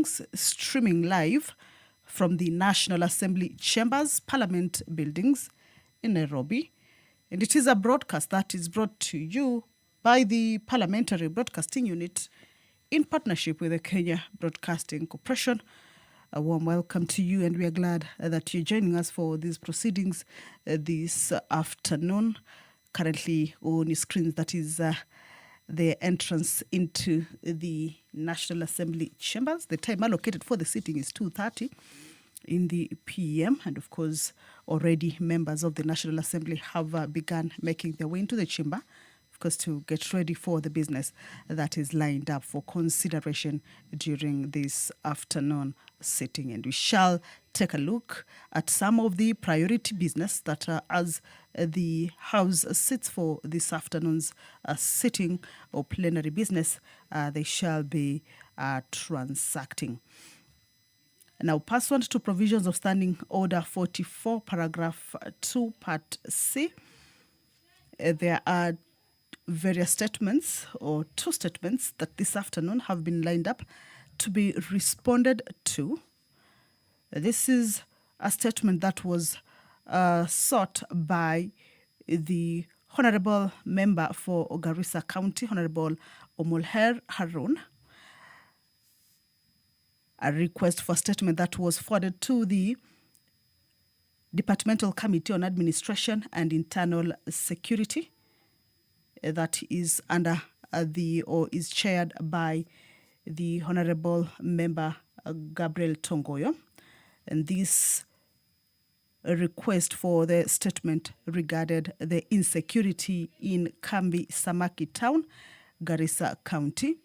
Proceedings, streaming live from the National Assembly Chambers, Parliament buildings in Nairobi. And it is a broadcast that is brought to you by the Parliamentary Broadcasting Unit in partnership with the Kenya Broadcasting Corporation. A warm welcome to you, and we are glad that you're joining us for these proceedings this afternoon. Currently on your screens, that is the entrance into the National Assembly Chambers. The time allocated for the sitting is 2:30 in the PM, and of course already members of the National Assembly have begun making their way into the chamber, of course, to get ready for the business that is lined up for consideration during this afternoon sitting. And we shall take a look at some of the priority business that as the House sits for this afternoon's sitting or plenary business, they shall be transacting. Now, pursuant to provisions of Standing Order 44, paragraph 2, part C, there are various statements or two statements that this afternoon have been lined up to be responded to. This is a statement that was sought by the Honorable Member for Garissa County, Honorable Omolher Harun. A request for statement that was forwarded to the Departmental Committee on Administration and Internal Security that is under or is chaired by the Honorable Member Gabriel Tongoyo. And this request for the statement regarded the insecurity in Kambi Samaki Town, Garissa County.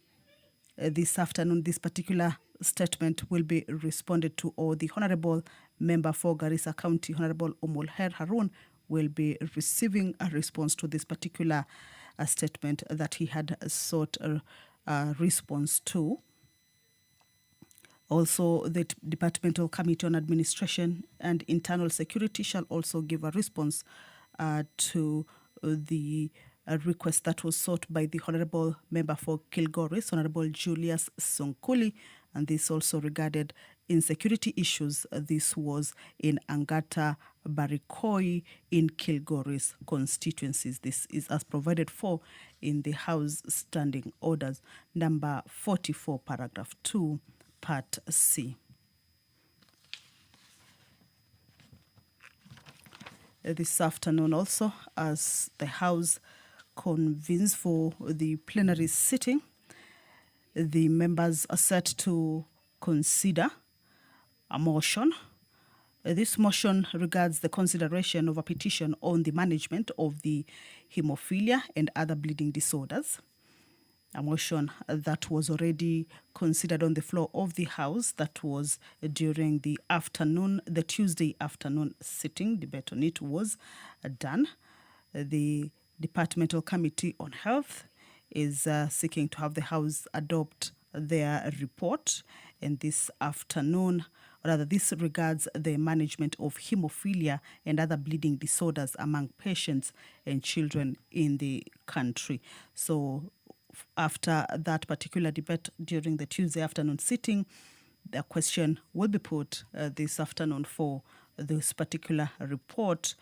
This afternoon, this particular statement will be responded to, or the Honorable Member for Garissa County, Honorable Omolher Harun, will be receiving a response to this particular statement that he had sought a response to. Also, the Departmental Committee on Administration and Internal Security shall also give a response to the request that was sought by the Honorable Member for Kilgoris, Honorable Julius Sonkuli, and this also regarded insecurity issues. This was in Angata, Barikoi, in Kilgoris constituencies. This is as provided for in the House Standing Orders number 44, paragraph 2, part C. This afternoon also, as the House convenes for the plenary sitting, the members are set to consider a motion. This motion regards the consideration of a petition on the management of the hemophilia and other bleeding disorders. A motion that was already considered on the floor of the House, that was during the Tuesday afternoon sitting. Debate on it was done. The Departmental Committee on Health is seeking to have the House adopt their report. And this afternoon, or rather this regards the management of hemophilia and other bleeding disorders among patients and children in the country. So after that particular debate during the Tuesday afternoon sitting, the question will be put this afternoon for this particular report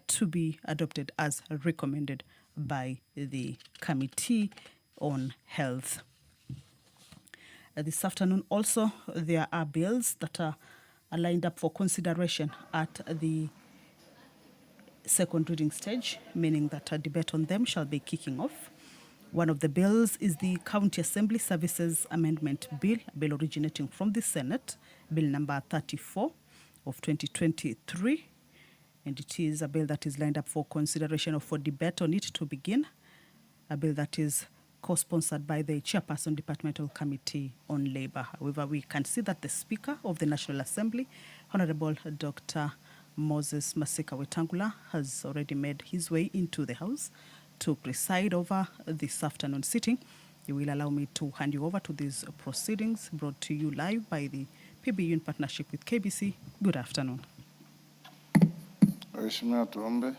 to be adopted as recommended by the Committee on Health. This afternoon also, there are bills that are lined up for consideration at the second reading stage, meaning that a debate on them shall be kicking off. One of the bills is the County Assembly Services Amendment Bill, a bill originating from the Senate, Bill number 34 of 2023. And it is a bill that is lined up for consideration or for debate on it to begin. A bill that is co-sponsored by the Chairperson Departmental Committee on Labour. However, we can see that the Speaker of the National Assembly, Honorable Dr. Moses Masika Wetangula, has already made his way into the House to preside over this afternoon sitting. You will allow me to hand you over to these proceedings brought to you live by the PBU in partnership with KBC. Good afternoon. Waheshimiwa, tuombe.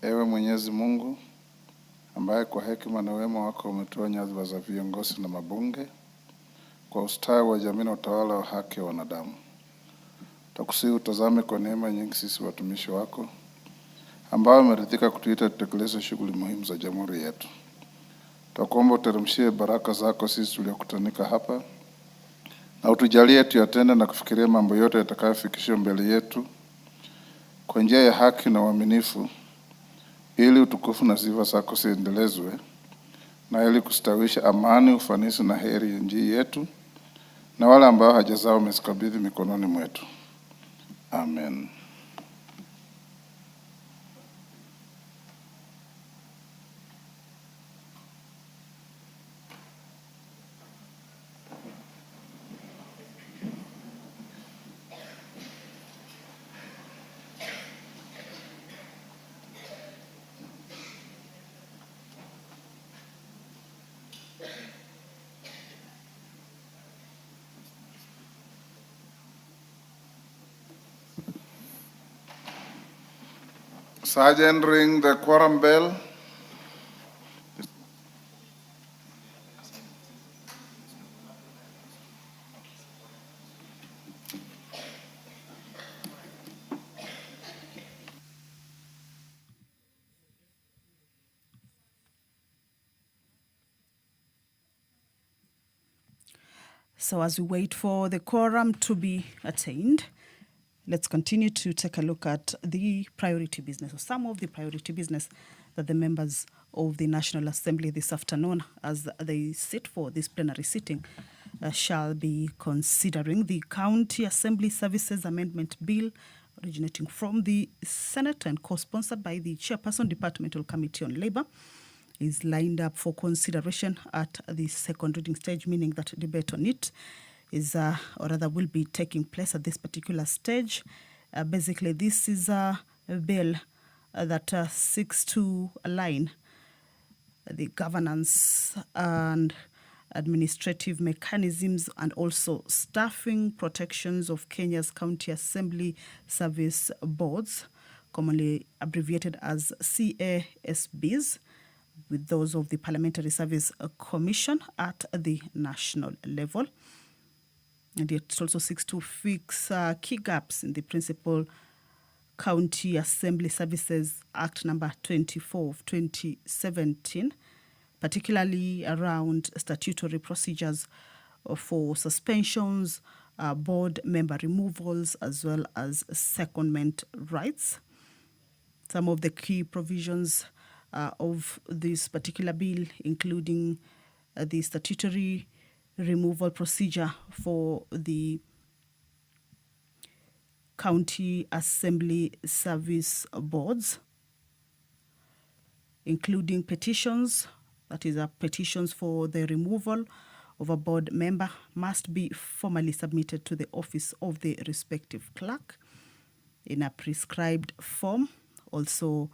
Ewe Mwenyezi Mungu ambaye kwa hekima na wema wako umetoa nyadhifa za viongozi na mabunge, kwa ustawi wa jamii na utawala wa haki wa wanadamu. Takusihi utazame kwa neema nyingi sisi watumishi wako ambao umeridhika kutuita tutekeleze shughuli muhimu za jamhuri yetu. Tunakuomba uteremshie baraka zako sisi tuliokutanika hapa, na utujalie tuyatende na kufikiria mambo yote yatakayofikishwa mbele yetu kwa njia ya haki na uaminifu, ili utukufu na sifa zako ziendelezwe, na ili kustawisha amani, ufanisi na heri ya nchi yetu na wale ambao haja zao umezikabidhi mikononi mwetu. Amen. Sergeant, ring the quorum bell. So as we wait for the quorum to be attained, let's continue to take a look at the priority business, or some of the priority business that the members of the National Assembly this afternoon, as they sit for this plenary sitting, shall be considering. The County Assembly Services Amendment Bill, originating from the Senate and co-sponsored by the Chairperson, Departmental Committee on Labour, is lined up for consideration at the second reading stage, meaning that debate on it is, or rather will be taking place at this particular stage. Basically, this is a bill that seeks to align the governance and administrative mechanisms and also staffing protections of Kenya's County Assembly Service Boards, commonly abbreviated as CASBs, with those of the Parliamentary Service Commission at the national level. And it also seeks to fix key gaps in the Principal County Assembly Services Act number 24 of 2017, particularly around statutory procedures for suspensions, board member removals, as well as secondment rights. Some of the key provisions of this particular bill, including the statutory removal procedure for the County Assembly Service Boards, including petitions, that is, petitions for the removal of a board member must be formally submitted to the office of the respective clerk in a prescribed form. Also,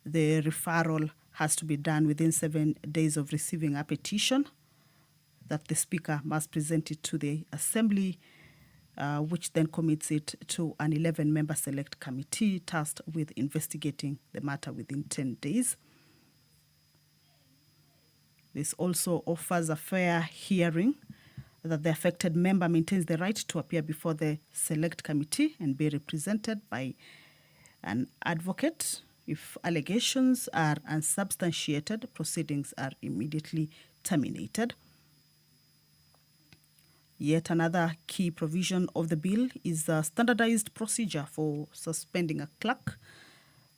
the referral has to be done within 7 days of receiving a petition, that the Speaker must present it to the Assembly, which then commits it to an 11-member select committee tasked with investigating the matter within 10 days. This also offers a fair hearing, that the affected member maintains the right to appear before the select committee and be represented by an advocate. If allegations are unsubstantiated, proceedings are immediately terminated. Yet another key provision of the bill is a standardized procedure for suspending a clerk.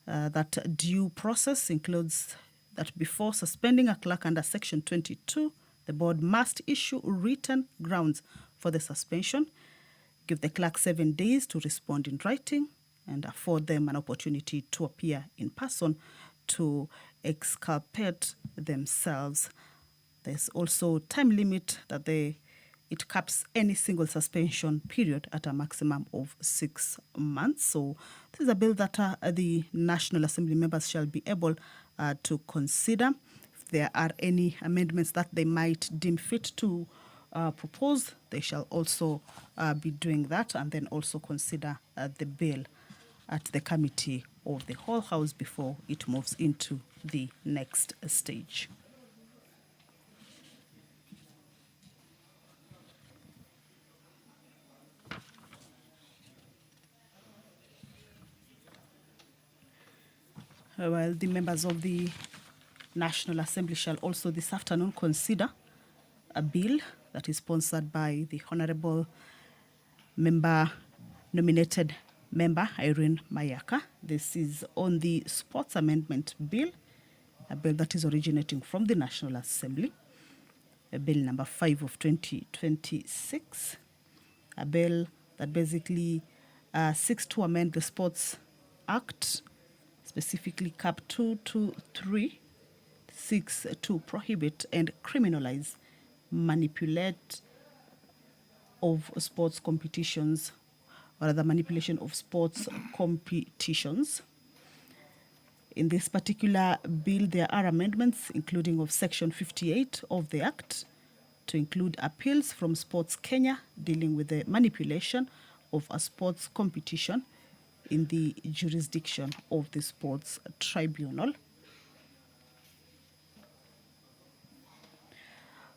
That due process includes that before suspending a clerk under Section 22, the board must issue written grounds for the suspension, give the clerk 7 days to respond in writing, and afford them an opportunity to appear in person to exculpate themselves. There's also time limit that it caps any single suspension period at a maximum of 6 months. So this is a bill that the National Assembly members shall be able to consider. If there are any amendments that they might deem fit to propose, they shall also be doing that, and then also consider the bill at the committee of the whole house before it moves into the next stage. Well, the members of the National Assembly shall also this afternoon consider a bill that is sponsored by the Honorable nominated member Irene Mayaka. This is on the Sports Amendment Bill, a bill that is originating from the National Assembly, a bill number 5 of 2026, a bill that basically seeks to amend the Sports Act, specifically Cap 223 to prohibit and criminalize manipulate of sports competitions, or rather manipulation of sports competitions. In this particular bill, there are amendments, including of Section 58 of the Act, to include appeals from Sports Kenya dealing with the manipulation of a sports competition in the jurisdiction of the Sports Tribunal.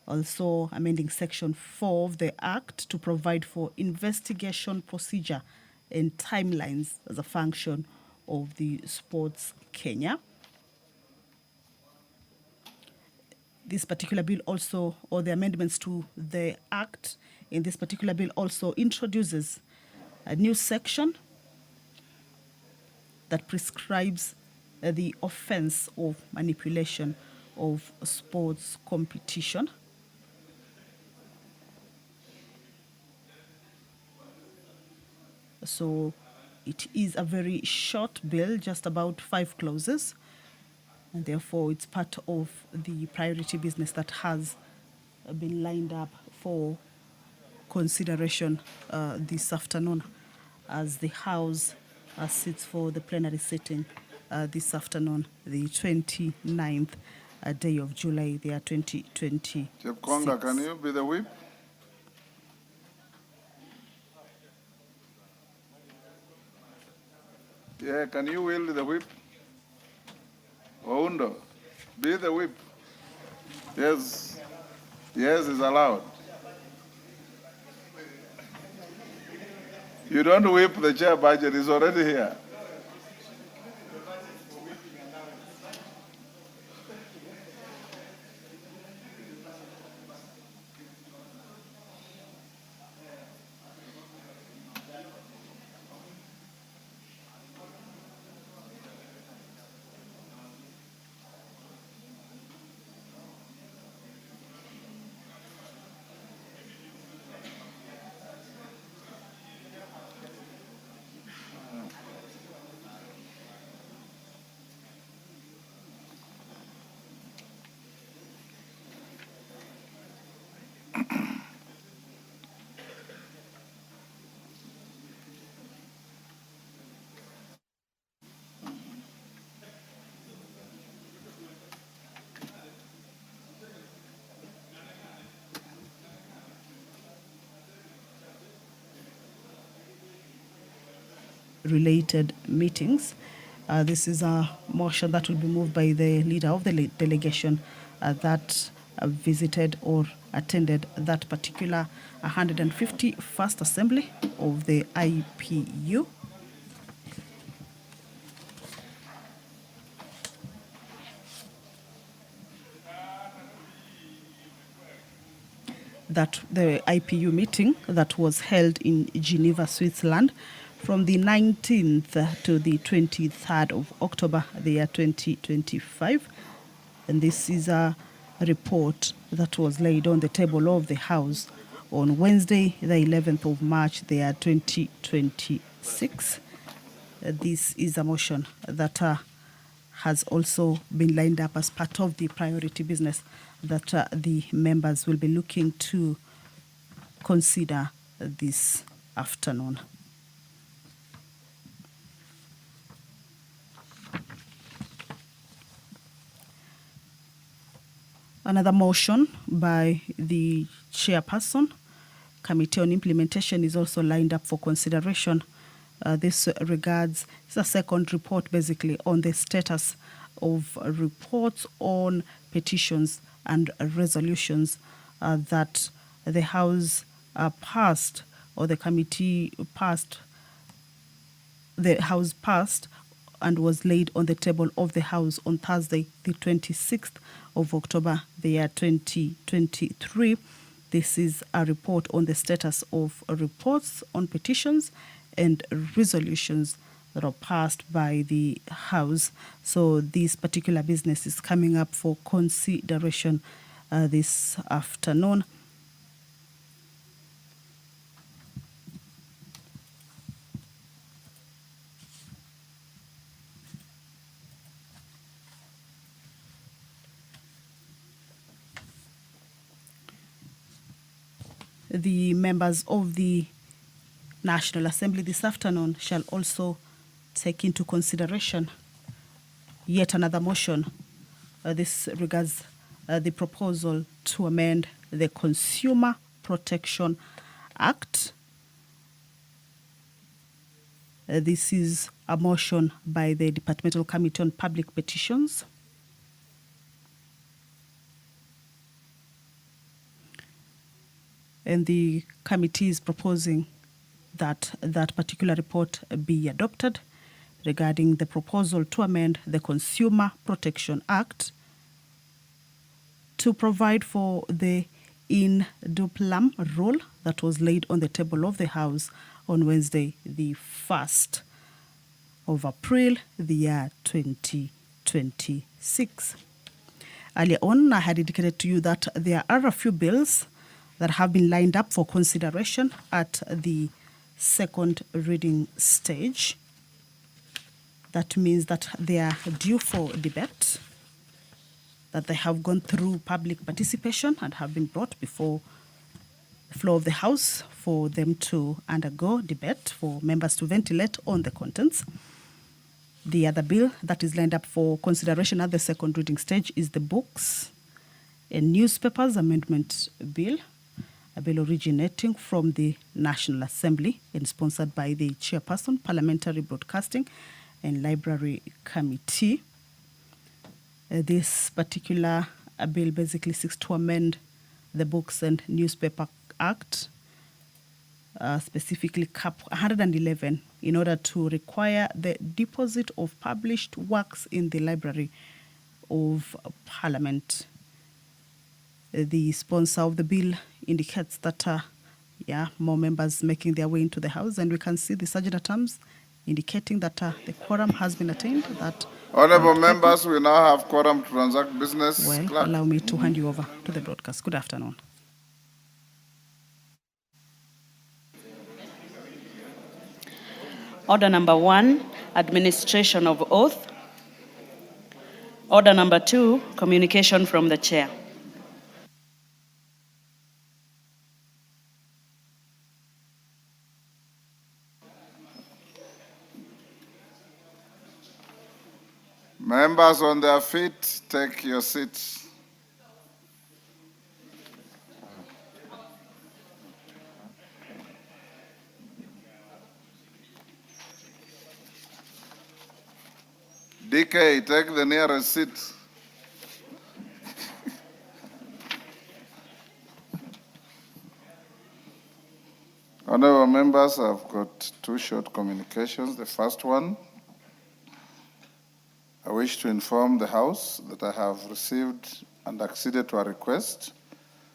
Also amending Section 4 of the Act to provide for investigation procedure and timelines as a function of the Sports Kenya. This particular bill also, or the amendments to the Act in this particular bill also introduces a new section that prescribes the offense of manipulation of sports competition. So it is a very short bill, just about 5 clauses, and therefore it's part of the priority business that has been lined up for consideration this afternoon as the House sits for the plenary sitting this afternoon, the 29th day of July, the year 2020. Chepkonga, can you be the whip? Yeah, can you wield the whip? Oundo, be the whip. Yes, yes, is allowed. You don't whip the chair budget, it's already here. Related meetings. This is a motion that will be moved by the leader of the delegation that visited or attended that particular 151st Assembly of the IPU. That the IPU meeting that was held in Geneva, Switzerland, from the 19th to the 23rd of October, the year 2025. And this is a report that was laid on the table of the House on Wednesday, the 11th of March, the year 2026. This is a motion that has also been lined up as part of the priority business that the members will be looking to consider this afternoon. Another motion by the chairperson, Committee on Implementation, is also lined up for consideration. This regards, it's a second report basically on the status of reports on petitions and resolutions that the House passed, or the committee passed, the House passed and was laid on the table of the House on Thursday, the 26th of October, the year 2023. This is a report on the status of reports on petitions and resolutions that are passed by the House. So this particular business is coming up for consideration this afternoon. The members of the National Assembly this afternoon shall also take into consideration yet another motion. This regards the proposal to amend the Consumer Protection Act. This is a motion by the Departmental Committee on Public Petitions. And the committee is proposing that that particular report be adopted regarding the proposal to amend the Consumer Protection Act to provide for the in duplum rule that was laid on the table of the House on Wednesday, the 1st of April, the year 2026. Earlier on, I had indicated to you that there are a few bills that have been lined up for consideration at the second reading stage. That means that they are due for debate, that they have gone through public participation and have been brought before the floor of the House for them to undergo debate, for members to ventilate on the contents. The other bill that is lined up for consideration at the second reading stage is the Books and Newspapers Amendment Bill, a bill originating from the National Assembly and sponsored by the Chairperson, Parliamentary Broadcasting and Library Committee. This particular bill basically seeks to amend the Books and Newspaper Act, specifically Cap 111, in order to require the deposit of published works in the Library of Parliament. The sponsor of the bill indicates that more members making their way into the House, and we can see the Sergeant at Arms indicating that the quorum has been attained. That Honorable members, we now have quorum to transact business. well, Clerk. allow me to hand you over to the broadcast. Good afternoon. Order number 1, administration of oath. Order number 2, communication from the chair. Members on their feet, take your seats. DK, take the nearest seat. Honorable members, I've got two short communications. The first one, I wish to inform the House that I have received and acceded to a request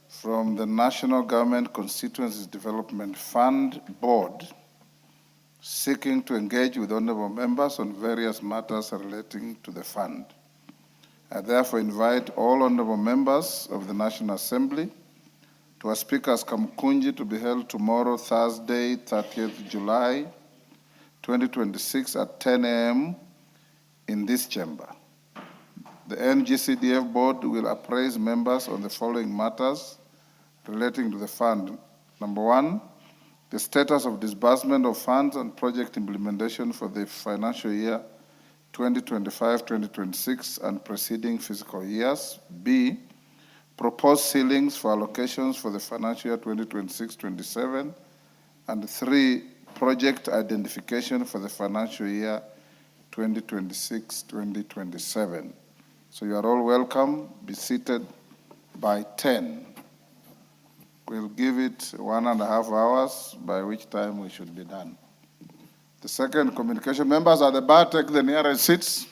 from the National Government Constituencies Development Fund Board seeking to engage with honorable members on various matters relating to the fund. I therefore invite all honorable members of the National Assembly to a Speaker's Kamkunji to be held tomorrow, Thursday, 30th July, 2026 at 10 a.m. in this chamber. The NGCDF board will appraise members on the following matters relating to the fund. Number 1, the status of disbursement of funds and project implementation for the financial year 2025-2026 and preceding fiscal years. B, proposed ceilings for allocations for the financial year 2026-27. And 3, project identification for the financial year 2026-2027. So you are all welcome. Be seated by 10. We'll give it 1.5 hours, by which time we should be done. The second communication, members at the bar, take the nearest seats.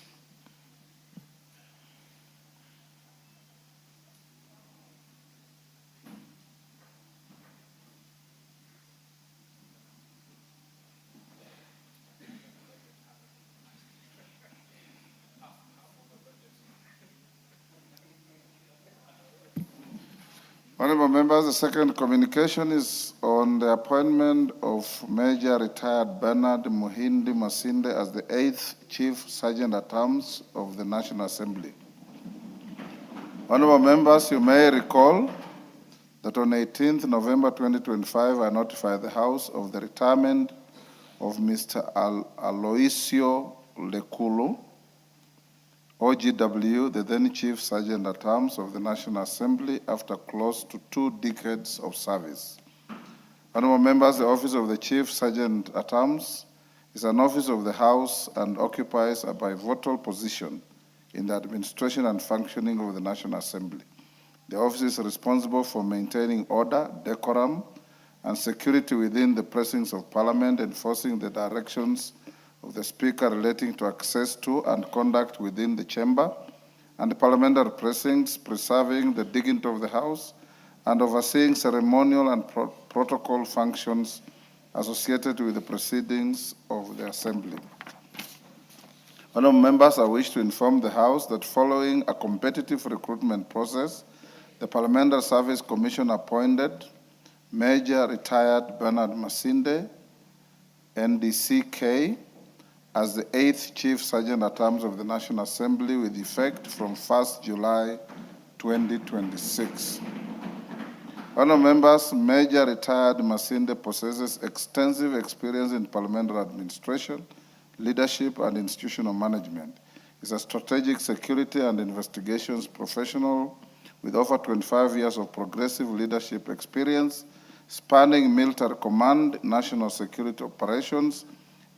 Honorable members, the second communication is on the appointment of Major Retired Bernard Muhindi Masinde as the 8th Chief Sergeant at Arms of the National Assembly. Honorable members, you may recall that on 18th November 2025, I notified the House of the retirement of Mr. Aloisio Lekulu, OGW, the then Chief Sergeant at Arms of the National Assembly, after close to 2 decades of service. Honorable members, the office of the Chief Sergeant at Arms is an office of the House and occupies a pivotal position in the administration and functioning of the National Assembly. The office is responsible for maintaining order, decorum, and security within the precincts of Parliament, enforcing the directions of the Speaker relating to access to and conduct within the chamber and the parliamentary precincts, preserving the dignity of the House, and overseeing ceremonial and protocol functions associated with the proceedings of the Assembly. Honourable members, I wish to inform the House that following a competitive recruitment process, the Parliamentary Service Commission appointed Major Retired Bernard Masinde, NDCK, as the 8th Chief Sergeant at Arms of the National Assembly with effect from 1st July 2026. Honourable members, Major Retired Masinde possesses extensive experience in parliamentary administration, leadership, and institutional management. He is a strategic security and investigations professional with over 25 years of progressive leadership experience, spanning military command, national security operations,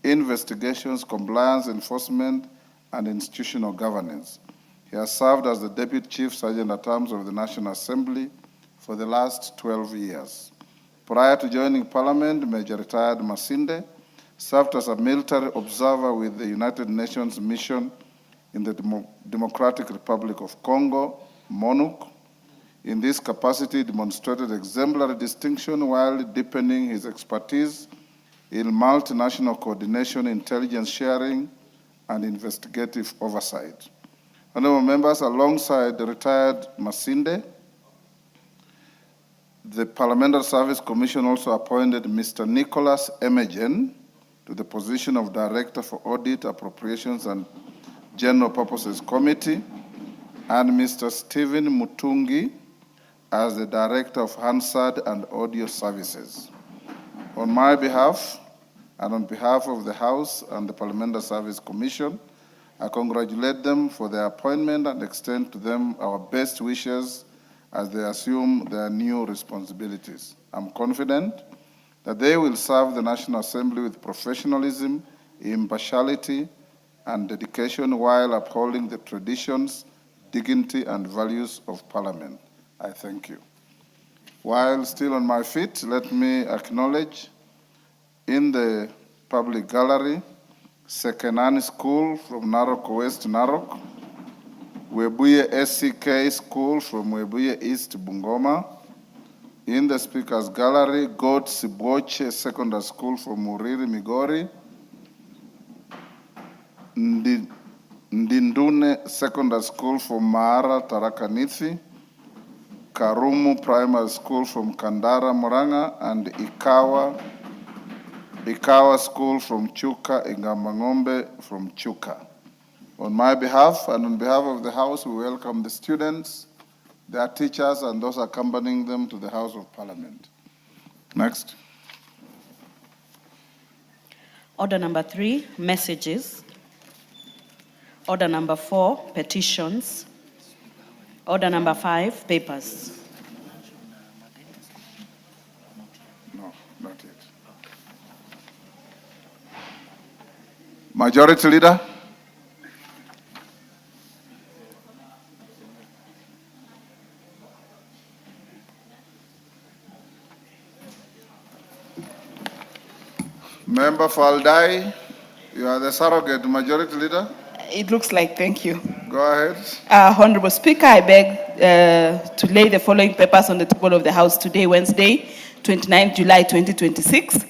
investigations, compliance, enforcement, and institutional governance. He has served as the Deputy Chief Sergeant at Arms of the National Assembly for the last 12 years. Prior to joining Parliament, Major Retired Masinde served as a military observer with the United Nations mission in the Democratic Republic of Congo, MONUC. In this capacity, he demonstrated exemplary distinction while deepening his expertise in multinational coordination, intelligence sharing, and investigative oversight. Honourable members, alongside the retired Masinde, the Parliamentary Service Commission also appointed Mr. Nicholas Emejen to the position of Director for Audit, Appropriations, and General Purposes Committee, and Mr. Stephen Mutungi as the Director of Hansard and Audio Services. On my behalf, and on behalf of the House and the Parliamentary Service Commission, I congratulate them for their appointment and extend to them our best wishes as they assume their new responsibilities. I'm confident that they will serve the National Assembly with professionalism, impartiality, and dedication while upholding the traditions, dignity, and values of Parliament. I thank you. While still on my feet, let me acknowledge in the public gallery, Sekenani School from Narok West, Narok, Webuye SCK School from Webuye East, Bungoma. In the Speaker's Gallery, God Siboche Secondary School from Muriri, Migori. Ndindune Secondary School from Mara, Tarakanithi. Karumu Primary School from Kandara, Muranga, and Ikawa School from Chuka, Ingamangombe from Chuka. On my behalf and on behalf of the House, we welcome the students, their teachers, and those accompanying them to the House of Parliament. Next. Order number 3, messages. Order number 4, petitions. Order number 5, papers. No, not yet. Majority Leader. Member for Aldai. You are the surrogate majority leader. It looks like, thank you. Go ahead. Honorable Speaker, I beg to lay the following papers on the table of the House today, Wednesday, 29 July 2026.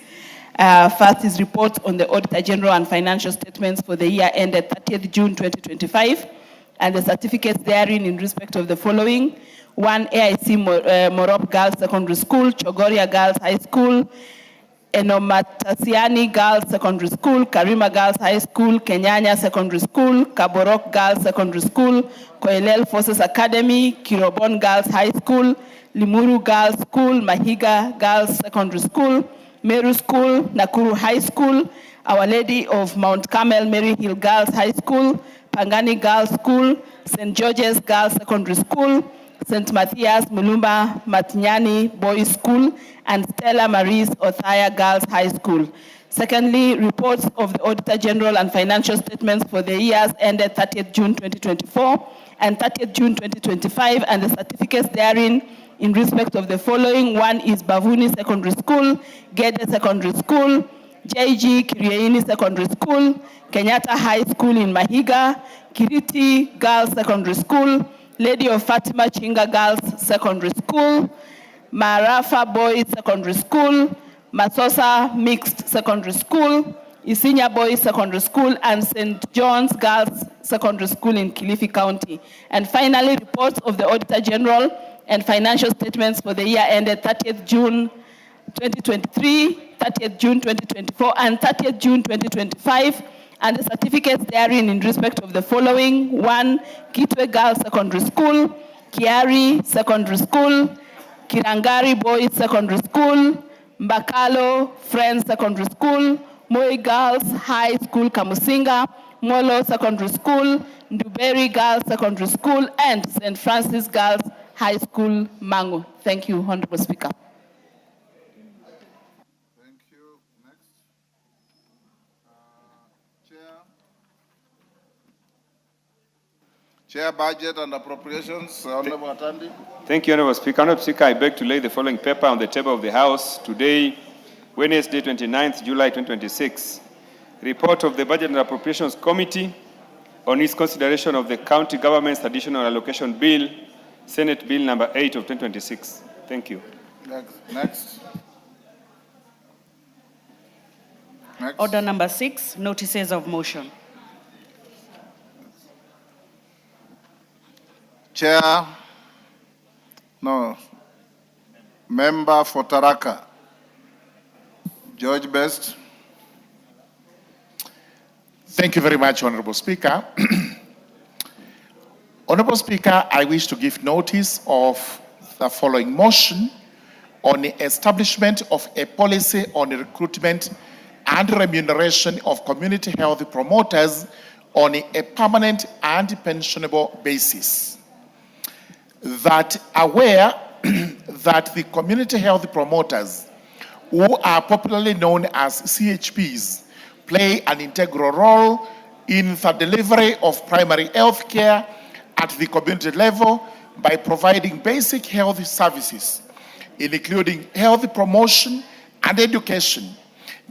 First is report on the Auditor General and financial statements for the year ended 30th June 2025 and the certificates therein in respect of the following. 1, AIC Morop Girls Secondary School, Chogoria Girls High School, Enomatasiani Girls Secondary School, Karima Girls High School, Kenyanya Secondary School, Kaborok Girls Secondary School, Koelel Forces Academy, Kirobon Girls High School, Limuru Girls School, Mahiga Girls Secondary School, Meru School, Nakuru High School, Our Lady of Mount Carmel Mary Hill Girls High School, Pangani Girls School, St. George's Girls Secondary School, St. Matthias Mulumba Matinyani Boys School, and Stella Maris Othaya Girls High School. Secondly, reports of the Auditor General and financial statements for the years ended 30th June 2024 and 30th June 2025, and the certificates therein in respect of the following. 1 is Bavuni Secondary School, Gede Secondary School, JG Kiriaini Secondary School, Kenyatta High School in Mahiga, Kiriti Girls Secondary School, Lady of Fatima Chinga Girls Secondary School, Marafa Boys Secondary School, Masosa Mixed Secondary School, Isinya Boys Secondary School, and St. John's Girls Secondary School in Kilifi County. And finally, reports of the Auditor General and financial statements for the year ended 30th June 2023, 30th June 2024, and 30th June 2025, and the certificates therein in respect of the following. 1, Kitwe Girls Secondary School, Kiari Secondary School, Kirangari Boys Secondary School, Mbakalo Friends Secondary School, Moi Girls High School Kamusinga, Molo Secondary School, Nduberi Girls Secondary School, and St. Francis Girls High School, Mangu. Thank you, Honorable Speaker. Thank you. Next. Chair Budget and Appropriations, Honorable Atandi. Thank you, Honorable Speaker. Honorable Speaker, I beg to lay the following paper on the table of the House today, Wednesday, 29th July 2026. Report of the Budget and Appropriations Committee on its consideration of the County Government's Additional Allocation Bill, Senate Bill number 8 of 2026. Thank you. Next. Order number 6, notices of motion. Chair, no, Member for Taraka, George Best. Thank you very much, Honorable Speaker. Honorable Speaker, I wish to give notice of the following motion on the establishment of a policy on the recruitment and remuneration of community health promoters on a permanent and pensionable basis. That aware that the community health promoters, who are popularly known as CHPs, play an integral role in the delivery of primary health care at the community level by providing basic health services, including health promotion and education,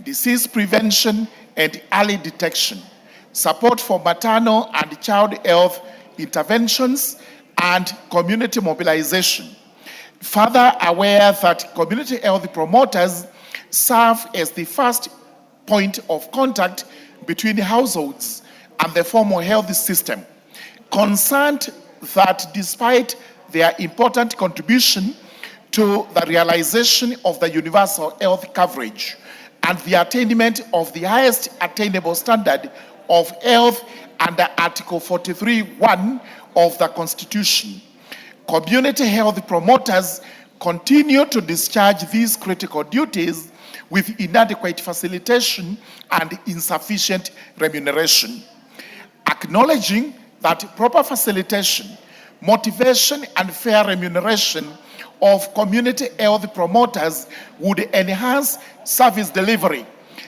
disease prevention and early detection, support for maternal and child health interventions, and community mobilization. Further aware that community health promoters serve as the first point of contact between households and the formal health system, concerned that despite their important contribution to the realization of the universal health coverage and the attainment of the highest attainable standard of health under Article 43(1) of the Constitution, community health promoters continue to discharge these critical duties with inadequate facilitation and insufficient remuneration. Acknowledging that proper facilitation, motivation, and fair remuneration of community health promoters would enhance service delivery,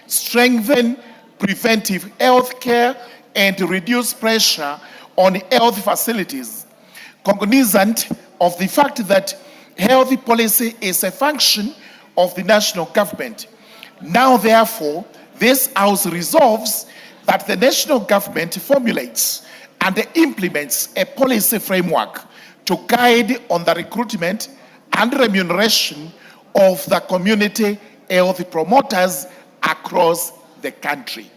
strengthen preventive health care, and reduce pressure on health facilities. Cognizant of the fact that health policy is a function of the national government. Now, therefore, this House resolves that the national government formulates and implements a policy framework to guide on the recruitment and remuneration of the community health promoters across the country.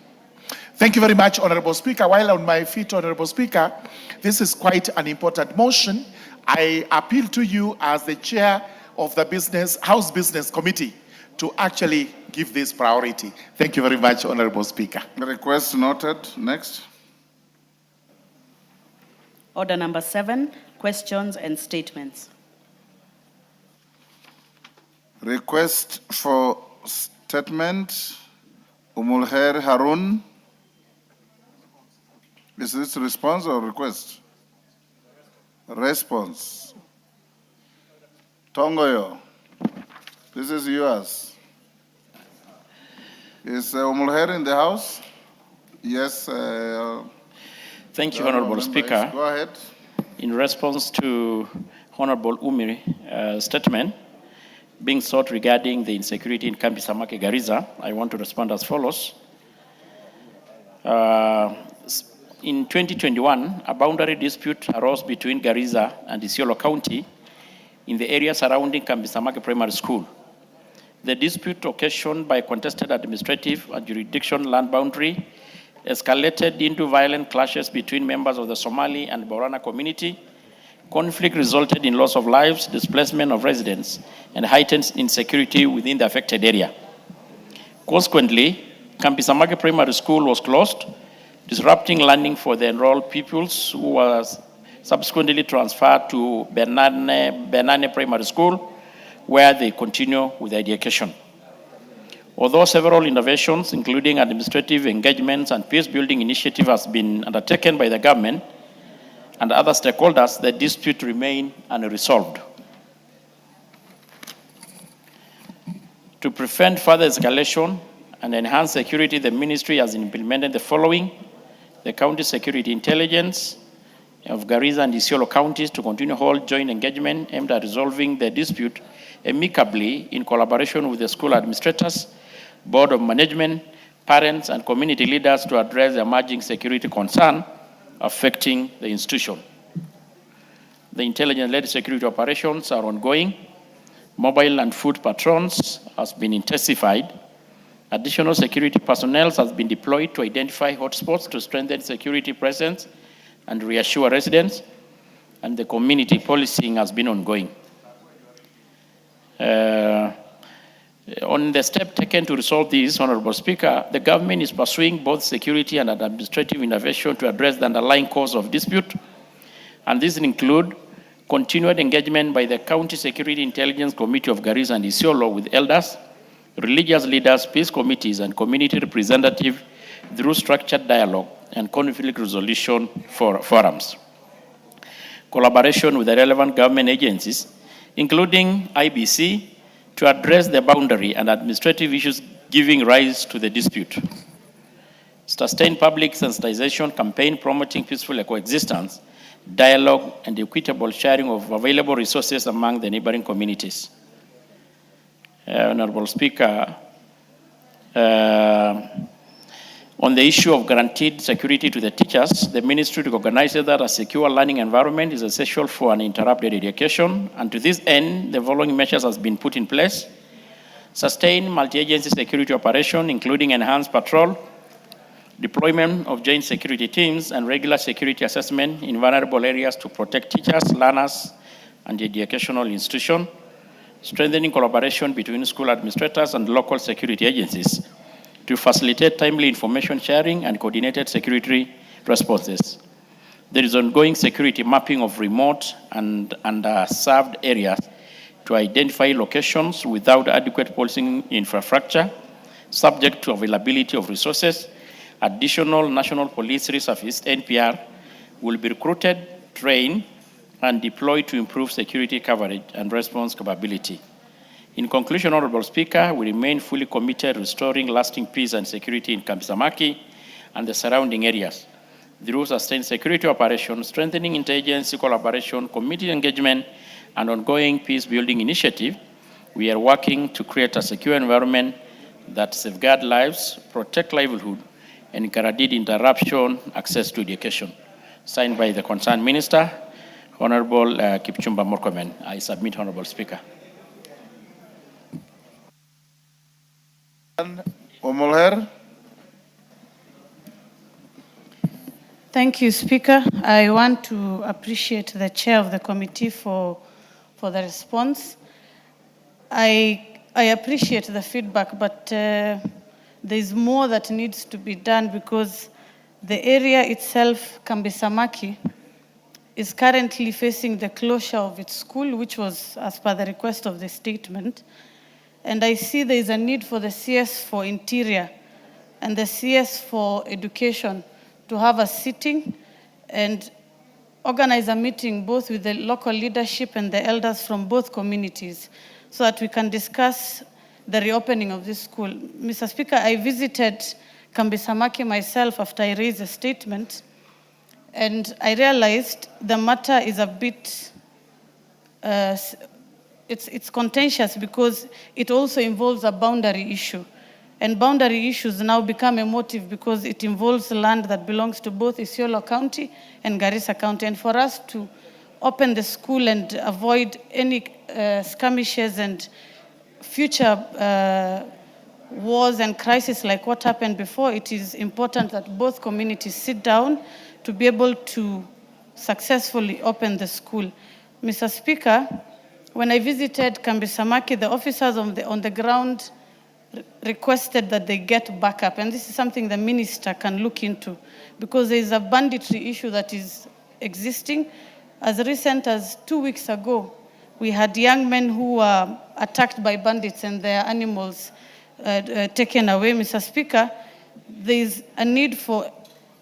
Thank you very much, Honorable Speaker. While on my feet, Honorable Speaker, this is quite an important motion. I appeal to you as the chair of the House Business Committee to actually give this priority. Thank you very much, Honorable Speaker. The request noted. Next. Order number 7, questions and statements. Request for statement. Umulher Harun. Is this response or request? Response. Tongoyo, this is yours. Is Umulher in the house? Yes. Thank you, Honorable Speaker. Go ahead. In response to Honorable Umiri's statement being sought regarding the insecurity in Kambi Samaki Garissa, I want to respond as follows. In 2021, a boundary dispute arose between Garissa and Isiolo County in the area surrounding Kambi Samaki Primary School. The dispute, occasioned by contested administrative and jurisdiction land boundary, escalated into violent clashes between members of the Somali and Borana community. Conflict resulted in loss of lives, displacement of residents, and heightened insecurity within the affected area. Consequently, Kambi Samaki Primary School was closed, disrupting learning for the enrolled pupils who was subsequently transferred to Benane Primary School, where they continue with their education. Although several innovations, including administrative engagements and peace-building initiative has been undertaken by the government and other stakeholders, the dispute remains unresolved. To prevent further escalation and enhance security, the ministry has implemented the following: the County Security Intelligence of Garissa and Isiolo counties to continue hold joint engagement aimed at resolving the dispute amicably in collaboration with the school administrators, Board of Management, parents, and community leaders to address the emerging security concern affecting the institution. The intelligence-led security operations are ongoing. Mobile and foot patrols has been intensified. Additional security personnel has been deployed to identify hotspots to strengthen security presence and reassure residents, and the community policing has been ongoing. On the step taken to resolve this, Honorable Speaker, the government is pursuing both security and administrative innovation to address the underlying cause of dispute, and these include continued engagement by the County Security Intelligence Committee of Garissa and Isiolo with elders, religious leaders, peace committees, and community representatives through structured dialogue and conflict resolution forums. Collaboration with the relevant government agencies, including IBC, to address the boundary and administrative issues giving rise to the dispute. Sustained public sensitization campaign promoting peaceful coexistence, dialogue, and equitable sharing of available resources among the neighboring communities. Honorable Speaker, on the issue of guaranteed security to the teachers, the ministry recognizes that a secure learning environment is essential for uninterrupted education, and to this end, the following measures has been put in place: sustained multi-agency security operation, including enhanced patrol, deployment of joint security teams, and regular security assessment in vulnerable areas to protect teachers, learners, and the educational institution, strengthening collaboration between school administrators and local security agencies to facilitate timely information sharing and coordinated security responses. There is ongoing security mapping of remote and underserved areas to identify locations without adequate policing infrastructure, subject to availability of resources. Additional National Police Reservice, NPR, will be recruited, trained, and deployed to improve security coverage and response capability. In conclusion, Honorable Speaker, we remain fully committed to restoring lasting peace and security in Kambi Samaki and the surrounding areas through sustained security operations, strengthening interagency collaboration, community engagement, and ongoing peace-building initiative. We are working to create a secure environment that safeguards lives, protect livelihood, and guaranteed interruption access to education. Signed by the concerned minister, Honorable Kipchumba Murkomen. I submit, Honorable Speaker. Omolher. Thank you, Speaker. I want to appreciate the chair of the committee for the response. I appreciate the feedback, but there's more that needs to be done because the area itself, Kambisamaki, is currently facing the closure of its school, which was as per the request of the statement. And I see there is a need for the CS for Interior and the CS for Education to have a sitting and organize a meeting both with the local leadership and the elders from both communities so that we can discuss the reopening of this school. Mr. Speaker, I visited Kambisamaki myself after I raised a statement, and I realized the matter is a bit, it's contentious because it also involves a boundary issue. And boundary issues now become a motive because it involves land that belongs to both Isiolo County and Garissa County. And for us to open the school and avoid any skirmishes and future wars and crises like what happened before, it is important that both communities sit down to be able to successfully open the school. Mr. Speaker, when I visited Kambisamaki, the officers on the ground requested that they get backup, and this is something the minister can look into because there is a banditry issue that is existing. As recent as 2 weeks ago, we had young men who were attacked by bandits and their animals taken away. Mr. Speaker, there is a need for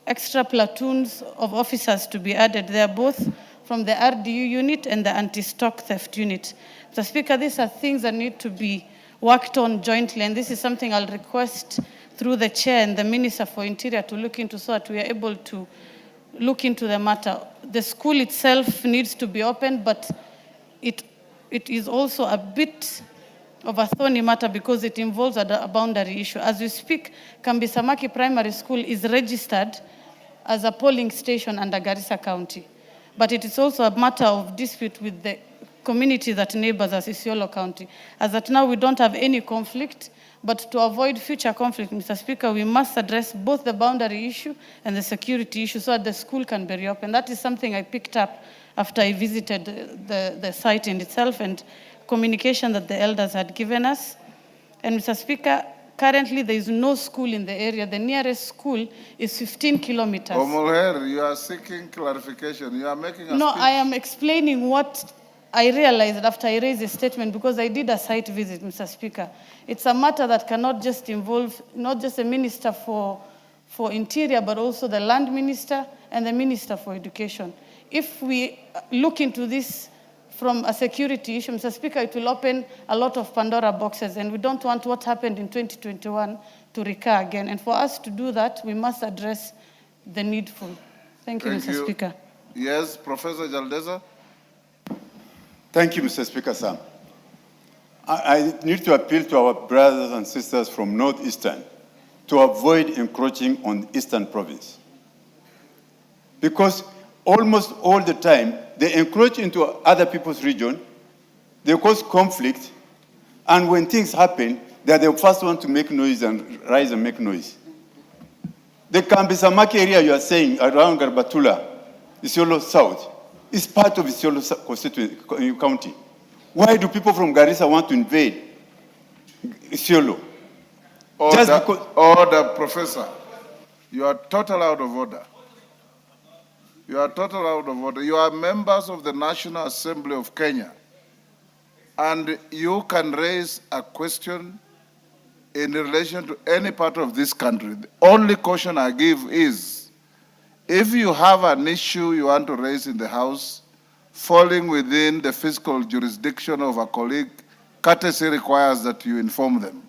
extra platoons of officers to be added. They are both from the RDU unit and the anti-stock theft unit. Mr. Speaker, these are things that need to be worked on jointly, and this is something I'll request through the chair and the Minister for Interior to look into so that we are able to look into the matter. The school itself needs to be opened, but it is also a bit of a thorny matter because it involves a boundary issue. As we speak, Kambisamaki Primary School is registered as a polling station under Garissa County, but it is also a matter of dispute with the community that neighbors as Isiolo County. As at now, we don't have any conflict, but to avoid future conflict, Mr. Speaker, we must address both the boundary issue and the security issue so that the school can be reopened. That is something I picked up after I visited the site in itself and communication that the elders had given us. And Mr. Speaker, currently there is no school in the area. The nearest school is 15 kilometers. Omolher, you are seeking clarification. You are making a No, speech. I am explaining what I realized after I raised a statement because I did a site visit, Mr. Speaker. It's a matter that cannot just involve not just the Minister for Interior, but also the Land Minister and the Minister for Education. If we look into this from a security issue, Mr. Speaker, it will open a lot of Pandora boxes, and we don't want what happened in 2021 to recur again. And for us to do that, we must address the needful. Thank you, Mr. Speaker. Yes, Professor Jaldeza. Thank you, Mr. Speaker, sir. I need to appeal to our brothers and sisters from Northeastern to avoid encroaching on the Eastern Province. Because almost all the time, they encroach into other people's region, they cause conflict, and when things happen, they're the first one to make noise and rise and make noise. The Kambisamaki area you are saying around Garbatula, Isiolo South, is part of Isiolo County. Why do people from Garissa want to invade Isiolo? Order, Professor. You are total out of order. You are total out of order. You are members of the National Assembly of Kenya, and you can raise a question in relation to any part of this country. The only caution I give is, if you have an issue you want to raise in the House, falling within the fiscal jurisdiction of a colleague, courtesy requires that you inform them.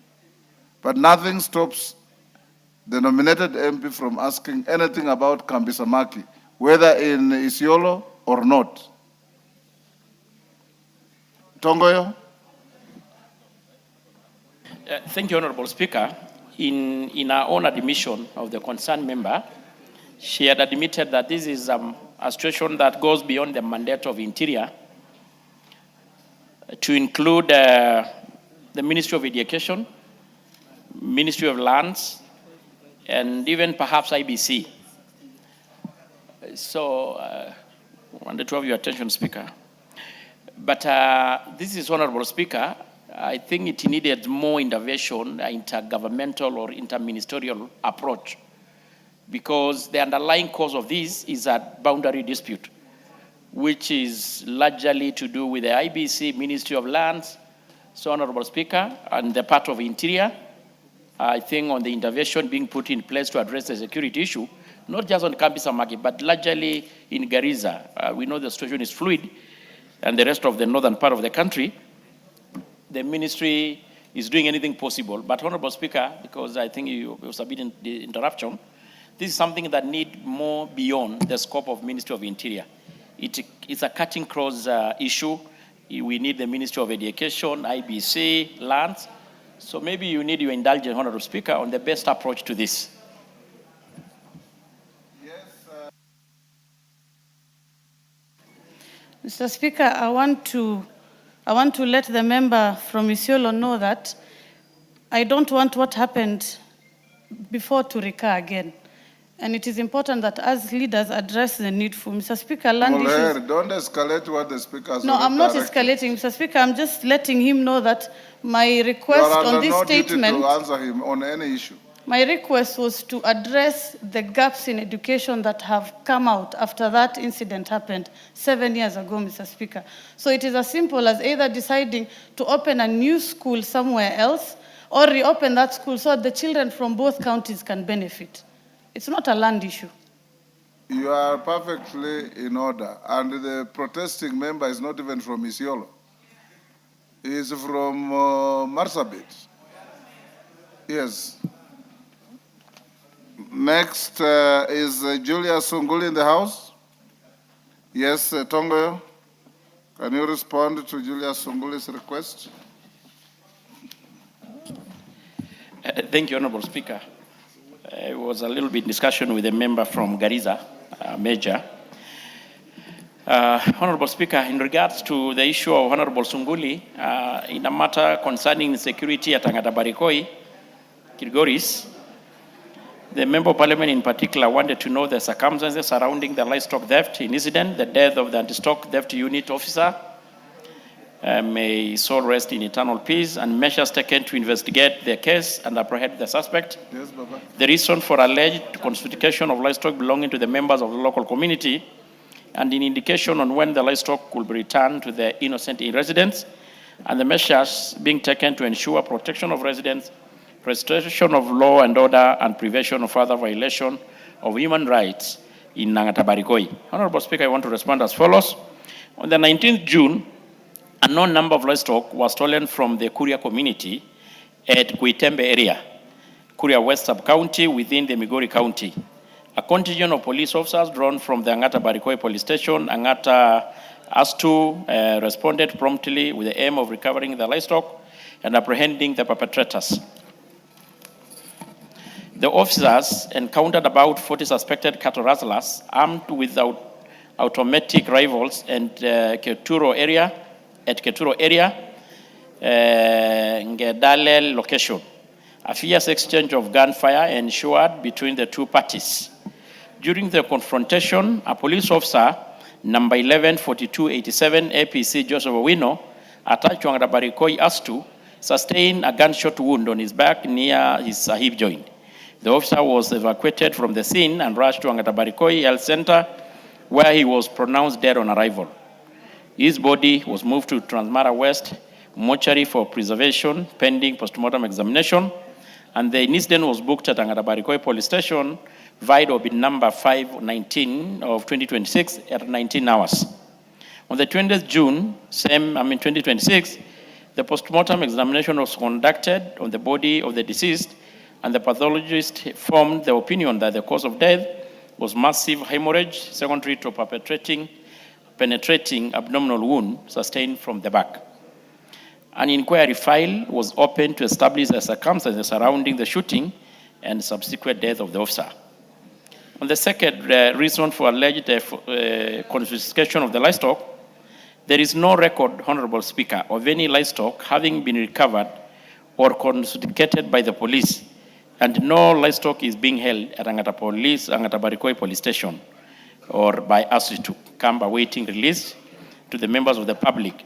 But nothing stops the nominated MP from asking anything about Kambisamaki, whether in Isiolo or not. Tongoyo? Thank you, Honorable Speaker. in her own admission of the concerned member, she had admitted that this is a situation that goes beyond the mandate of Interior to include the Ministry of Education, Ministry of Lands, and even perhaps IBC. So, I wanted to have your attention, Speaker. But this is Honorable Speaker. I think it needed more intervention, intergovernmental or interministerial approach, because the underlying cause of this is a boundary dispute, which is largely to do with the IBC, Ministry of Lands. So, Honorable Speaker, and the part of Interior, I think on the intervention being put in place to address the security issue, not just on Kambisa Market, but largely in Garissa. We know the situation is fluid, and the rest of the northern part of the country, the ministry is doing anything possible. But Honorable Speaker, because I think you submitted the interruption, this is something that needs more beyond the scope of Ministry of Interior. It's a cutting cross issue. We need the Ministry of Education, IBC, Lands. So maybe you need your indulgence, Honorable Speaker, on the best approach to this. Mr. Speaker, I want to let the member from Isiolo know that I don't want what happened before to recur again. And it is important that as leaders address the needful. Mr. Speaker, land issues... Don't escalate what the speaker has No, I'm not directed. escalating, Mr. Speaker. I'm just letting him know that my request on this statement... You are under no duty to answer him on any issue. My request was to address the gaps in education that have come out after that incident happened 7 years ago, Mr. Speaker. So it is as simple as either deciding to open a new school somewhere else or reopen that school so the children from both counties can benefit. It's not a land issue. You are perfectly in order. And the protesting member is not even from Isiolo. He is from Marsabit. Yes. Next is Julia Sunguli in the house. Yes, Tongo, can you respond to Julia Sunguli's request? Thank you, Honorable Speaker. It was a little bit discussion with a member from Garissa, Major. Honorable Speaker, in regards to the issue of Honorable Sunguli, in a matter concerning security at Angata Barikoi, Kilgoris, the Member of Parliament in particular wanted to know the circumstances surrounding the livestock theft incident, the death of the anti-stock theft unit officer. May his soul rest in eternal peace, and measures taken to investigate the case and apprehend the suspect. Yes, Baba. The reason for alleged confiscation of livestock belonging to the members of the local community, and an indication on when the livestock will be returned to the innocent residents, and the measures being taken to ensure protection of residents, restoration of law and order, and prevention of further violation of human rights in Nangata Barikoi. Honorable Speaker, I want to respond as follows. On the 19th June, a known number of livestock was stolen from the Kuria community at Kuitembe area, Kuria West Sub-County within the Migori County. A contingent of police officers drawn from the Angata Barikoi police station, Angata ASTU, responded promptly with the aim of recovering the livestock and apprehending the perpetrators. The officers encountered about 40 suspected cattle rustlers armed with automatic rifles and Keturo area, Ngedale location. A fierce exchange of gunfire ensued between the two parties. During the confrontation, a police officer, number 114287 APC Joseph Owino, attached to Angata Barikoi ASTU, sustained a gunshot wound on his back near his hip joint. The officer was evacuated from the scene and rushed to Angata Barikoi Health Center, where he was pronounced dead on arrival. His body was moved to Transmara West mortuary for preservation, pending postmortem examination, and the incident was booked at Angata Barikoi Police Station, via OBIT number 519 of 2026 at 19 hours. On the 20th June, 2026, the postmortem examination was conducted on the body of the deceased, and the pathologist formed the opinion that the cause of death was massive hemorrhage secondary to penetrating abdominal wound sustained from the back. An inquiry file was opened to establish the circumstances surrounding the shooting and subsequent death of the officer. On the second reason for alleged confiscation of the livestock, there is no record, Honorable Speaker, of any livestock having been recovered or confiscated by the police, and no livestock is being held at Angata Barikoi Police Station or by Asitu, camp awaiting release to the members of the public.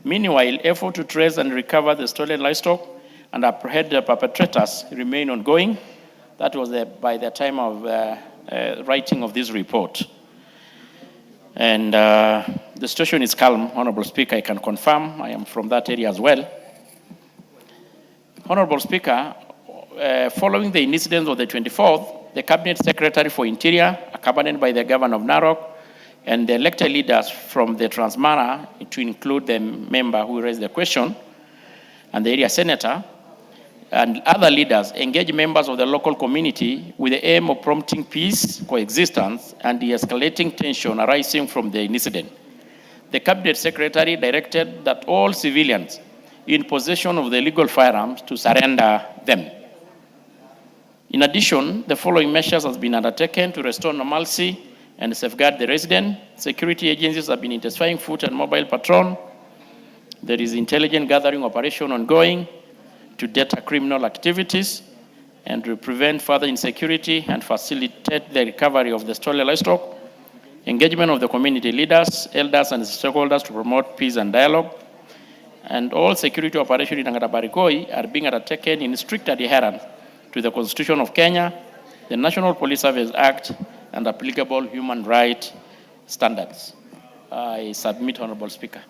Meanwhile, effort to trace and recover the stolen livestock and apprehend the perpetrators remain ongoing. That was by the time of writing of this report. And the situation is calm, Honorable Speaker, I can confirm. I am from that area as well. Honorable Speaker, following the incident of the 24th, the Cabinet Secretary for Interior, accompanied by the Governor of Narok, and the elected leaders from the Transmara, to include the member who raised the question, and the area senator, and other leaders, engage members of the local community with the aim of promoting peace, coexistence, and de-escalating tension arising from the incident. The Cabinet Secretary directed that all civilians in possession of the legal firearms to surrender them. In addition, the following measures have been undertaken to restore normalcy and safeguard the resident. Security agencies have been intensifying foot and mobile patrol. There is intelligent gathering operation ongoing to deter criminal activities and to prevent further insecurity and facilitate the recovery of the stolen livestock. Engagement of the community leaders, elders, and stakeholders to promote peace and dialogue. And all security operations in Angata Barikoi are being undertaken in strict adherence to the Constitution of Kenya, the National Police Service Act, and applicable human rights standards. I submit, Honorable Speaker.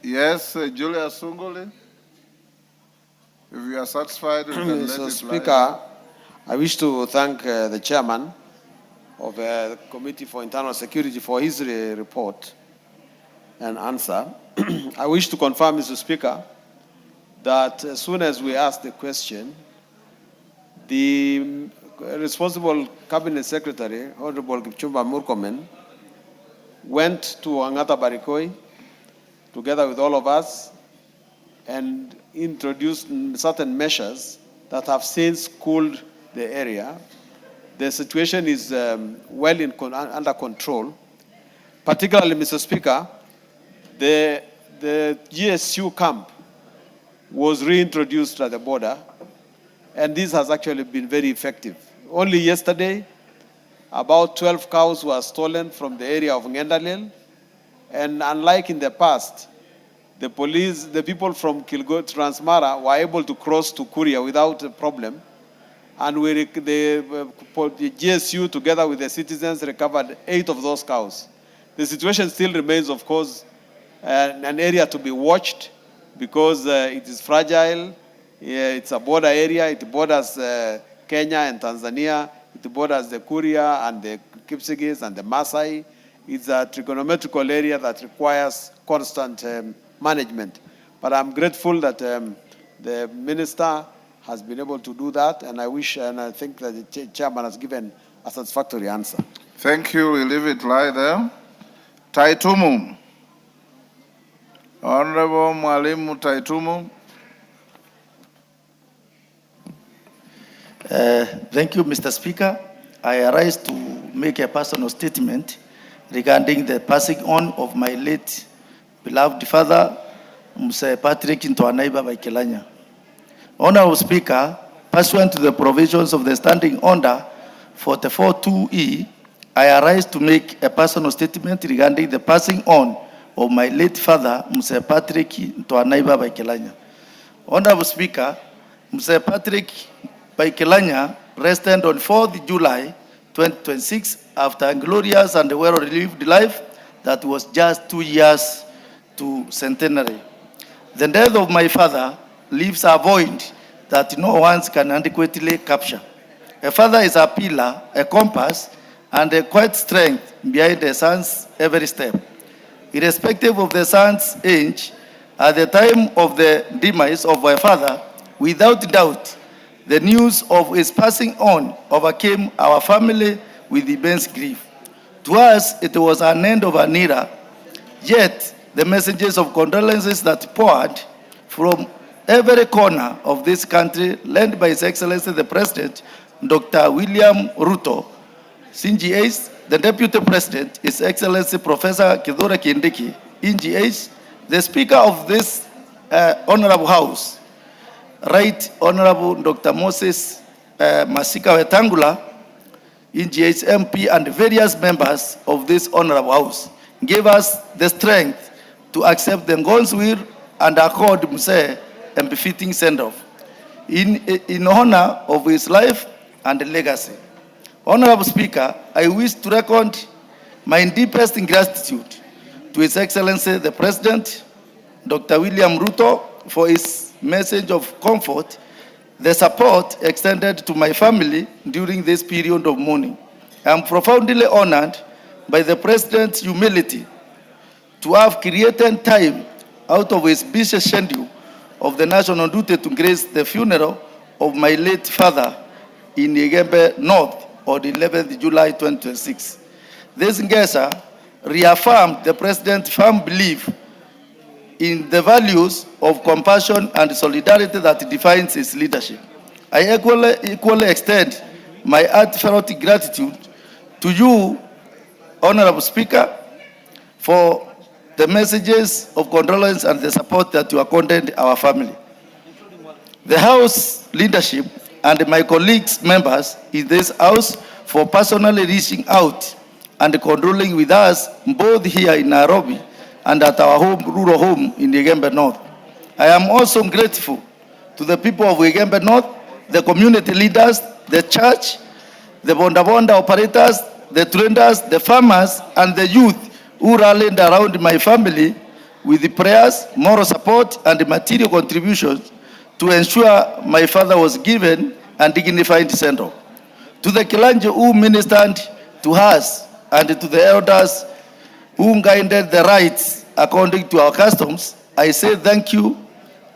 Yes, Julia Sunguli. If you are satisfied, you can let Mr. it Speaker, I wish to thank the chairman of the Committee for Internal Security for his report and answer. I wish to confirm, Mr. Speaker, that as soon as we ask the question, the responsible Cabinet Secretary, Honorable Kipchumba Murkomen, went to Angata Barikoi together with all of us and introduced certain measures that have since cooled the area. The situation is under control. Particularly, Mr. Speaker, the GSU camp was reintroduced at the border, and this has actually been very effective. Only yesterday, about 12 cows were stolen from the area of Ngendalil, and unlike in the past, the people from Kilgot Transmara were able to cross to Kuria without a problem, and the GSU together with the citizens recovered 8 of those cows. The situation still remains, of course, an area to be watched because it is fragile. It's a border area. It borders Kenya and Tanzania. It borders the Kuria and the Kipsigis and the Maasai. It's a trigonometrical area that requires constant management. But I'm grateful that the minister has been able to do that, and I think that the chairman has given a satisfactory answer. Thank you. We leave it lie there. Taitumu. Honorable Mwalimu Taitumu. Thank you, Mr. Speaker. I arise to make a personal statement regarding the passing on of my late beloved father, Mr. Patrick Ntoanaiba Baikelanya. Honorable Speaker, pursuant to the provisions of the Standing Order 44-2E, I arise to make a personal statement regarding the passing on of my late father, Mr. Patrick Ntoanaiba Baikelanya. Honorable Speaker, Mr. Patrick Baikelanya rested on 4th July 2026 after a glorious and well-lived life that was just 2 years to centenary. The death of my father leaves a void that no one can adequately capture. A father is a pillar, a compass, and a quiet strength behind a son's every step. Irrespective of the son's age, at the time of the demise of my father, without doubt, the news of his passing on overcame our family with immense grief. To us, it was an end of an era, yet the messages of condolences that poured from every corner of this country, led by His Excellency the President, Dr. William Ruto, CGH, the Deputy President, His Excellency Professor Kithure Kindiki, NGH, the Speaker of this Honorable House, Right Honorable Dr. Moses Masika Wetangula, NGH MP, and various members of this Honorable House gave us the strength to accept the God's will and accord Mse a befitting send-off in honor of his life and legacy. Honorable Speaker, I wish to record my deepest gratitude to His Excellency the President, Dr. William Ruto, for his message of comfort, the support extended to my family during this period of mourning. I am profoundly honored by the President's humility to have created time out of his busy schedule of the national duty to grace the funeral of my late father in Igembe North on the 11th July 2026. This gesture reaffirmed the President's firm belief in the values of compassion and solidarity that defines his leadership. I equally extend my heartfelt gratitude to you, Honorable Speaker, for the messages of condolence and the support that you accorded our family. The House leadership and my colleagues, members in this House, for personally reaching out and condoling with us both here in Nairobi and at our rural home in Igembe North. I am also grateful to the people of Igembe North, the community leaders, the church, the bonda operators, the traders, the farmers, and the youth who rallied around my family with the prayers, moral support, and material contributions to ensure my father was given a dignified send-off. To the Kilanje who ministered to us and to the elders who guided the rites according to our customs, I say thank you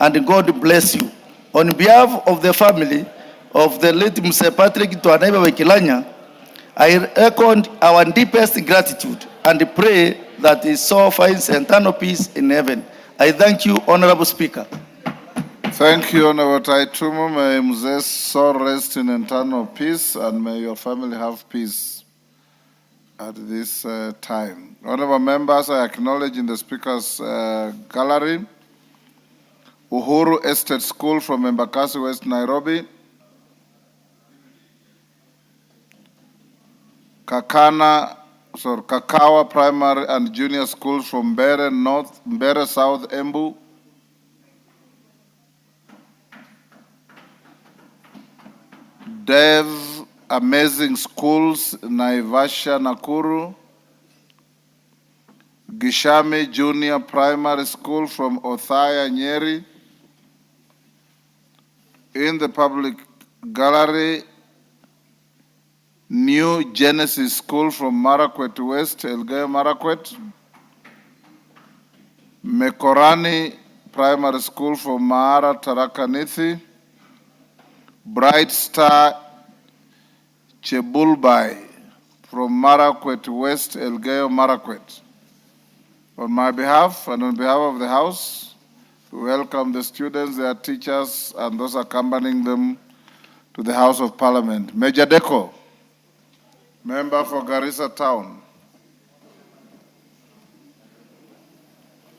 and God bless you. On behalf of the family of the late Mr. Patrick Twanaiba Wekilanya, I echo our deepest gratitude and pray that his soul finds eternal peace in heaven. I thank you, Honorable Speaker. Thank you, Honorable Taitumo. May Mze's soul rest in eternal peace, and may your family have peace at this time. Honorable members, I acknowledge in the Speaker's gallery Uhuru Estate School from Embakasi, West Nairobi, Kakawa Primary and Junior Schools from Mbere North, Mbere South, Embu, Dev Amazing Schools, Naivasha, Nakuru, Gishami Junior Primary School from Othaya, Nyeri. In the public gallery, New Genesis School from Marakwet West, Elgeyo Marakwet. Mekorani Primary School from Mahara, Tharaka-Nithi. Bright Star Chebulbai from Marakwet West, Elgeyo Marakwet. On my behalf and on behalf of the House, we welcome the students, their teachers, and those accompanying them to the House of Parliament. Major Deko, member for Garissa Town.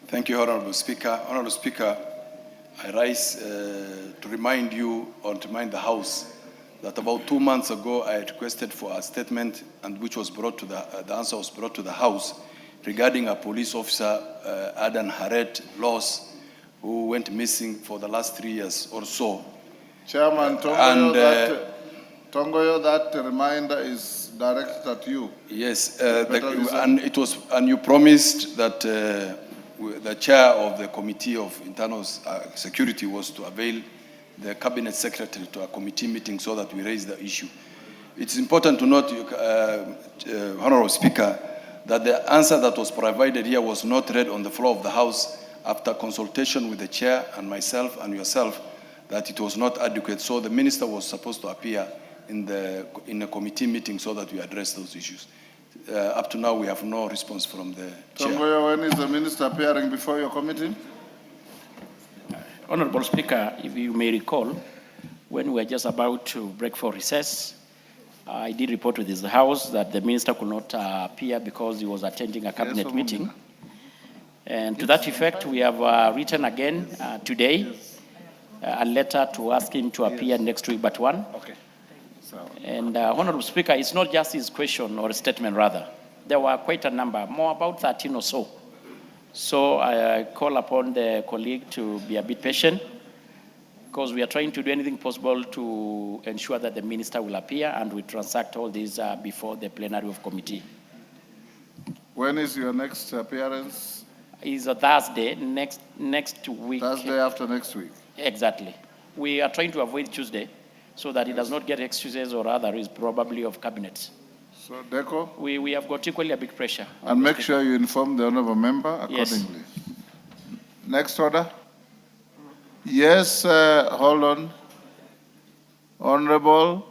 Thank you, Honorable Speaker. Honorable Speaker, I rise to remind you or to remind the House that about 2 months ago I requested for a statement, and which was brought to the answer was brought to the House regarding a police officer, Adan Haret Loss, who went missing for the last 3 years or so. Chairman Tongoyo, that reminder is directed at you. Yes, and you promised that the chair of the Committee of Internal Security was to avail the Cabinet Secretary to a committee meeting so that we raise the issue. It's important to note, Honorable Speaker, that the answer that was provided here was not read on the floor of the House after consultation with the chair and myself and yourself, that it was not adequate. So the minister was supposed to appear in a committee meeting so that we address those issues. Up to now, we have no response from the chair. Tongoyo, when is the minister appearing before your committee? Honorable Speaker, if you may recall, when we were just about to break for recess, I did report to this House that the minister could not appear because he was attending a cabinet meeting. And to that effect, we have written again today a letter to ask him to appear next week but one. Okay. And Honorable Speaker, it's not just his question or statement rather. There were quite a number, more about 13 or so. So I call upon the colleague to be a bit patient because we are trying to do anything possible to ensure that the minister will appear and we transact all these before the plenary of committee. When is your next appearance? It's a Thursday, next week. Thursday after next week? Exactly. We are trying to avoid Tuesday so that it does not get excuses or other is probably of cabinets. So, Deco? We have got equally a big pressure. And make sure you inform the honorable member accordingly. Yes. Next order. Yes, hold on. Honorable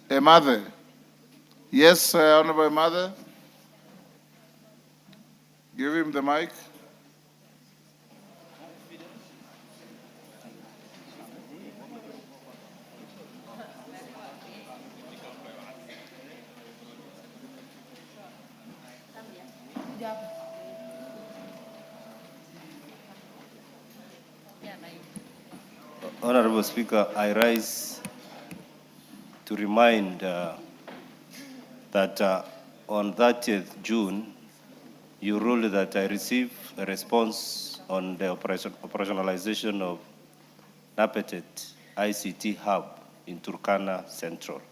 Emathe. Yes, Honorable Emathe. Give him the mic. Honorable Speaker, I rise to remind that on 30th June, you ruled that I receive a response on the operationalization of NAPETET ICT Hub in Turkana Central.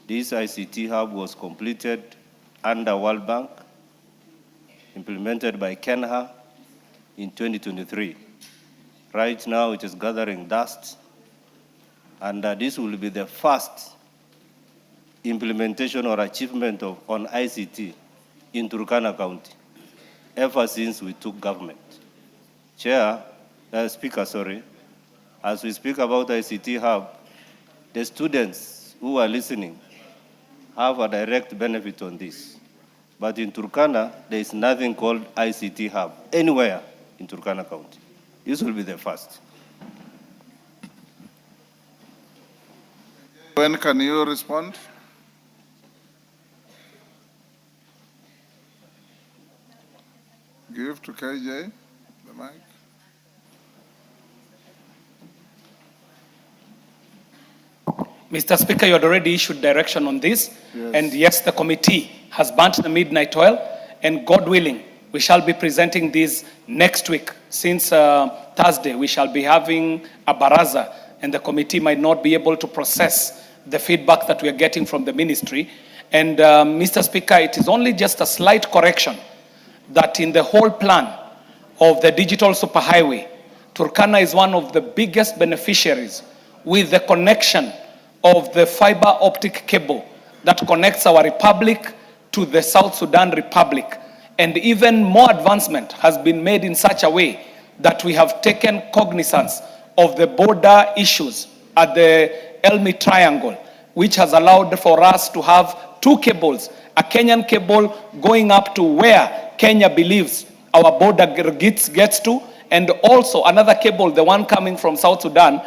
This ICT Hub was completed under World Bank, implemented by Kenha in 2023. Right now, it is gathering dust, and this will be the first implementation or achievement on ICT in Turkana County ever since we took government. Speaker, as we speak about ICT Hub, the students who are listening have a direct benefit on this. But in Turkana, there is nothing called ICT Hub anywhere in Turkana County. This will be the first. When can you respond? Give to KJ the mic. Mr. Speaker, you had already issued direction on this. Yes. And yes, the committee has burnt the midnight oil, and God willing, we shall be presenting this next week. Since Thursday, we shall be having a baraza, and the committee might not be able to process the feedback that we are getting from the ministry. And Mr. Speaker, it is only just a slight correction that in the whole plan of the digital superhighway, Turkana is one of the biggest beneficiaries with the connection of the fiber optic cable that connects our republic to the South Sudan Republic. And even more advancement has been made in such a way that we have taken cognizance of the border issues at the Elmi Triangle, which has allowed for us to have two cables, a Kenyan cable going up to where Kenya believes our border gets to, and also another cable, the one coming from South Sudan,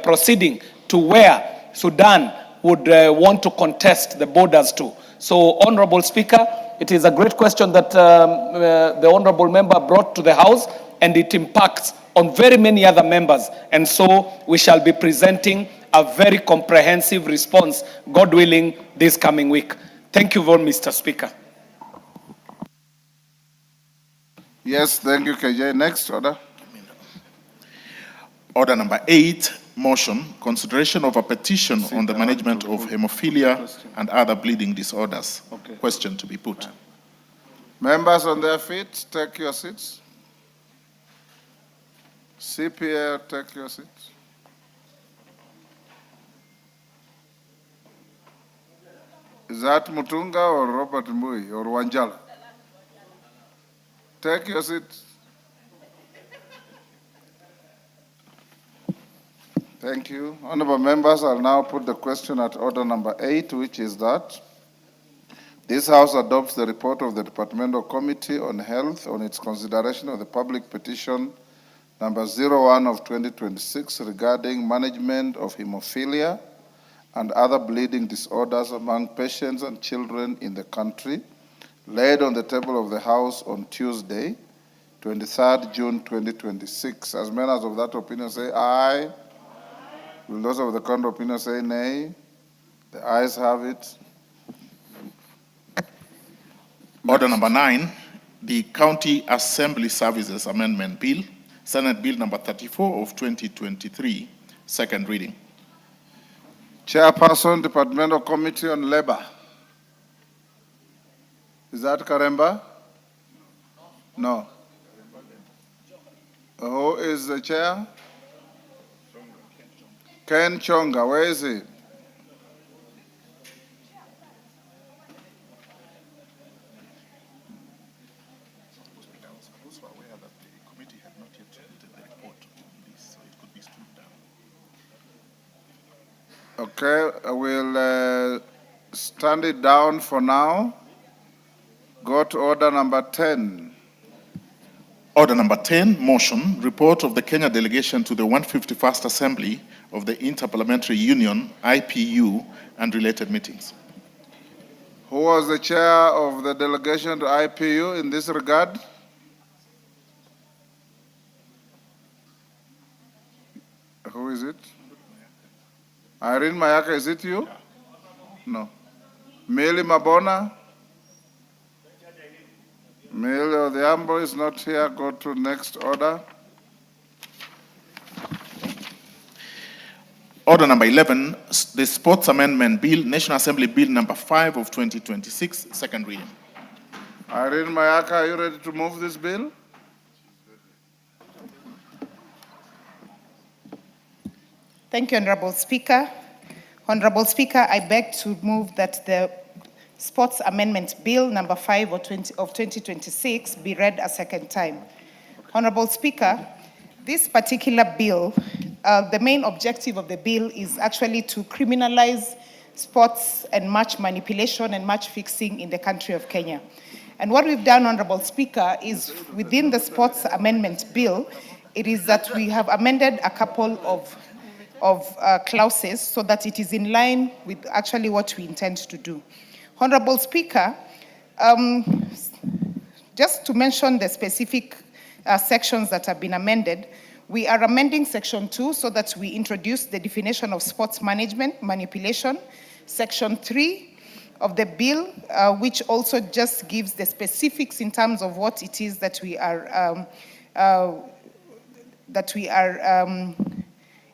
proceeding to where Sudan would want to contest the borders to. So, Honorable Speaker, it is a great question that the Honorable Member brought to the House, and it impacts on very many other members. And so we shall be presenting a very comprehensive response, God willing, this coming week. Thank you very much, Mr. Speaker. Yes, thank you, KJ. Next order. Order number 8, motion, consideration of a petition on the management of hemophilia and other bleeding disorders. Okay. Question to be put. Members on their feet, take your seats. CPA, take your seats. Is that Mutunga or Robert Mbui or Wanjala? Take your seats. Thank you. Honorable members, I'll now put the question at order number 8, which is that This House adopts the report of the Departmental Committee on Health on its consideration of the public petition number 01 of 2026 regarding management of hemophilia and other bleeding disorders among patients and children in the country, laid on the table of the House on Tuesday, 23rd June 2026. As members of that opinion say aye. Will those of the contrary opinion say nay? The ayes have it. Order number 9, the County Assembly Services Amendment Bill, Senate Bill number 34 of 2023, second reading. Chairperson, Departmental Committee on Labor. Is that Karemba? No. Who is the chair? Ken Chonga, where is he? Okay, I will stand it down for now. Go to order number 10. Order number 10, motion, report of the Kenya delegation to the 151st Assembly of the Interparliamentary Union, IPU, and related meetings. Who was the chair of the delegation to IPU in this regard? Who is it? Irene Mayaka, is it you? No. Mili Mabona? Mili Odhiambo is not here. Go to next order. Order number 11, the Sports Amendment Bill, National Assembly Bill number 5 of 2026, second reading. Irene Mayaka, are you ready to move this bill? Thank you, Honorable Speaker. Honorable Speaker, I beg to move that the Sports Amendment Bill number 5 of 2026 be read a second time. Honorable Speaker, this particular bill, the main objective of the bill is actually to criminalize sports and match manipulation and match fixing in the country of Kenya. And what we've done, Honorable Speaker, is within the Sports Amendment Bill, it is that we have amended a couple of clauses so that it is in line with actually what we intend to do. Honorable Speaker, just to mention the specific sections that have been amended, we are amending Section 2 so that we introduce the definition of sports management, manipulation. Section 3 of the bill, which also just gives the specifics in terms of what it is that we are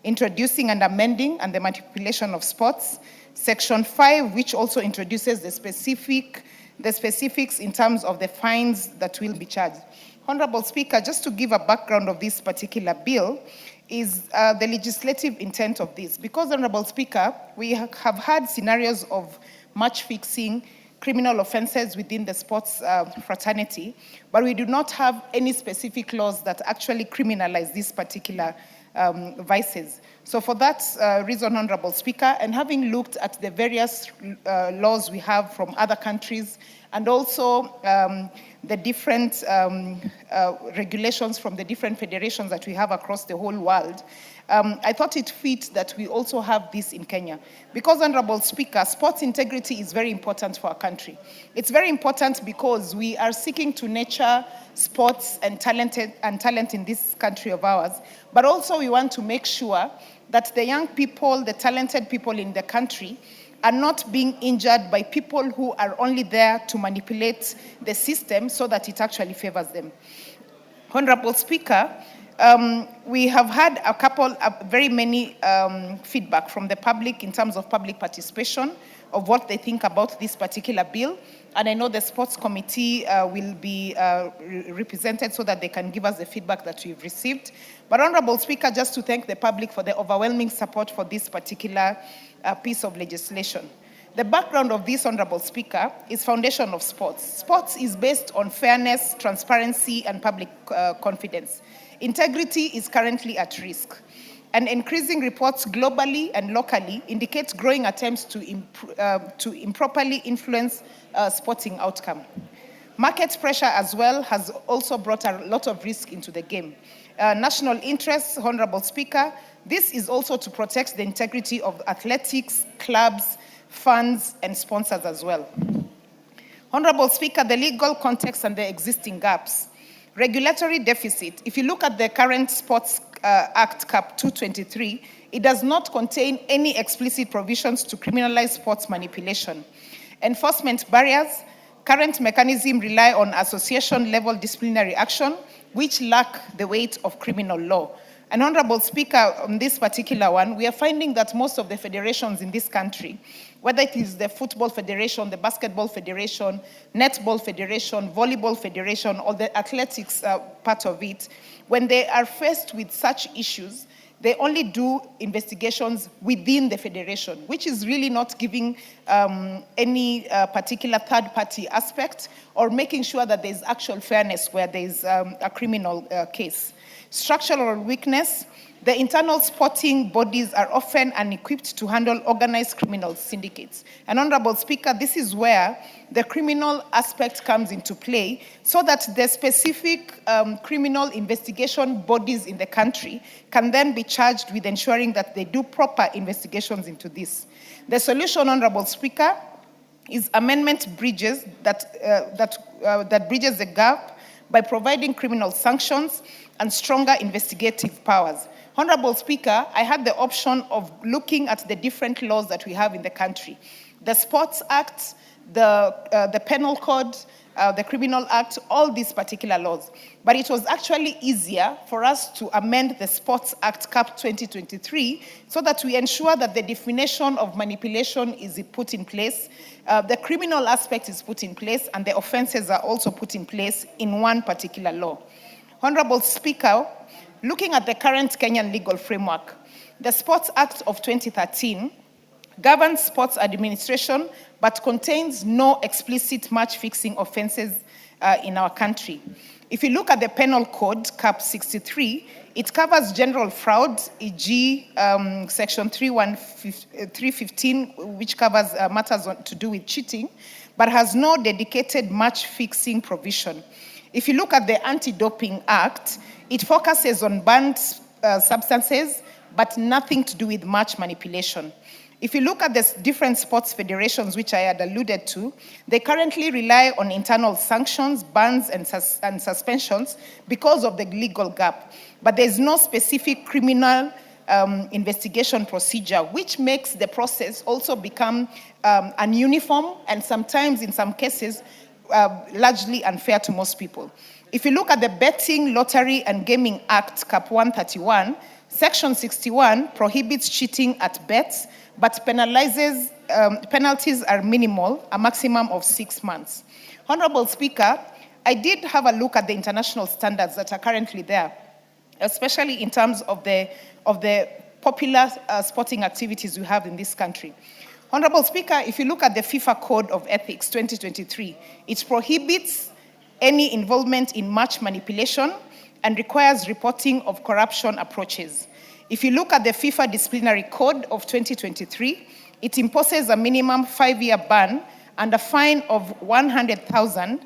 introducing and amending, and the manipulation of sports. Section 5, which also introduces the specifics in terms of the fines that will be charged. Honorable Speaker, just to give a background of this particular bill, is the legislative intent of this. Because, Honorable Speaker, we have had scenarios of match fixing, criminal offenses within the sports fraternity, but we do not have any specific laws that actually criminalize these particular vices. So for that reason, Honorable Speaker, and having looked at the various laws we have from other countries, and also the different regulations from the different federations that we have across the whole world, I thought it fit that we also have this in Kenya. Because, Honorable Speaker, sports integrity is very important for our country. It's very important because we are seeking to nurture sports and talent in this country of ours, but also we want to make sure that the young people, the talented people in the country, are not being injured by people who are only there to manipulate the system so that it actually favors them. Honorable Speaker, we have had very many feedback from the public in terms of public participation of what they think about this particular bill. And I know the sports committee will be represented so that they can give us the feedback that we've received. But, Honorable Speaker, just to thank the public for the overwhelming support for this particular piece of legislation. The background of this, Honorable Speaker, is foundation of sports. Sports is based on fairness, transparency, and public confidence. Integrity is currently at risk. and increasing reports globally and locally indicate growing attempts to improperly influence sporting outcome. Market pressure as well has also brought a lot of risk into the game. National interests, Honorable Speaker, this is also to protect the integrity of athletics, clubs, funds, and sponsors as well. Honorable Speaker, the legal context and the existing gaps. Regulatory deficit. If you look at the current Sports Act Cap 223, it does not contain any explicit provisions to criminalize sports manipulation. Enforcement barriers. Current mechanisms rely on association-level disciplinary action, which lack the weight of criminal law. And Honorable Speaker, on this particular one, we are finding that most of the federations in this country, whether it is the Football Federation, the Basketball Federation, Netball Federation, Volleyball Federation, or the athletics part of it, when they are faced with such issues, they only do investigations within the federation, which is really not giving any particular third-party aspect or making sure that there's actual fairness where there's a criminal case. Structural weakness. The internal sporting bodies are often unequipped to handle organized criminal syndicates. And Honorable Speaker, this is where the criminal aspect comes into play so that the specific criminal investigation bodies in the country can then be charged with ensuring that they do proper investigations into this. The solution, Honorable Speaker, is amendment bridges that bridges the gap by providing criminal sanctions and stronger investigative powers. Honorable Speaker, I had the option of looking at the different laws that we have in the country. The Sports Act, the Penal Code, the Criminal Act, all these particular laws. But it was actually easier for us to amend the Sports Act Cap 2023 so that we ensure that the definition of manipulation is put in place, the criminal aspect is put in place, and the offenses are also put in place in one particular law. Honorable Speaker, looking at the current Kenyan legal framework, the Sports Act of 2013 governs sports administration but contains no explicit match-fixing offenses in our country. If you look at the Penal Code, Cap 63, it covers general fraud, e.g. Section 315, which covers matters to do with cheating, but has no dedicated match-fixing provision. If you look at the Anti-Doping Act, it focuses on banned substances, but nothing to do with match manipulation. If you look at the different sports federations, which I had alluded to, they currently rely on internal sanctions, bans, and suspensions because of the legal gap. But there's no specific criminal investigation procedure, which makes the process also become ununiform and sometimes, in some cases, largely unfair to most people. If you look at the Betting, Lottery, and Gaming Act, Cap 131, Section 61 prohibits cheating at bets, but penalizes, penalties are minimal, a maximum of 6 months. Honorable Speaker, I did have a look at the international standards that are currently there, especially in terms of the popular sporting activities we have in this country. Honorable Speaker, if you look at the FIFA Code of Ethics 2023, it prohibits any involvement in match manipulation and requires reporting of corruption approaches. If you look at the FIFA Disciplinary Code of 2023, it imposes a minimum 5-year ban and a fine of 100,000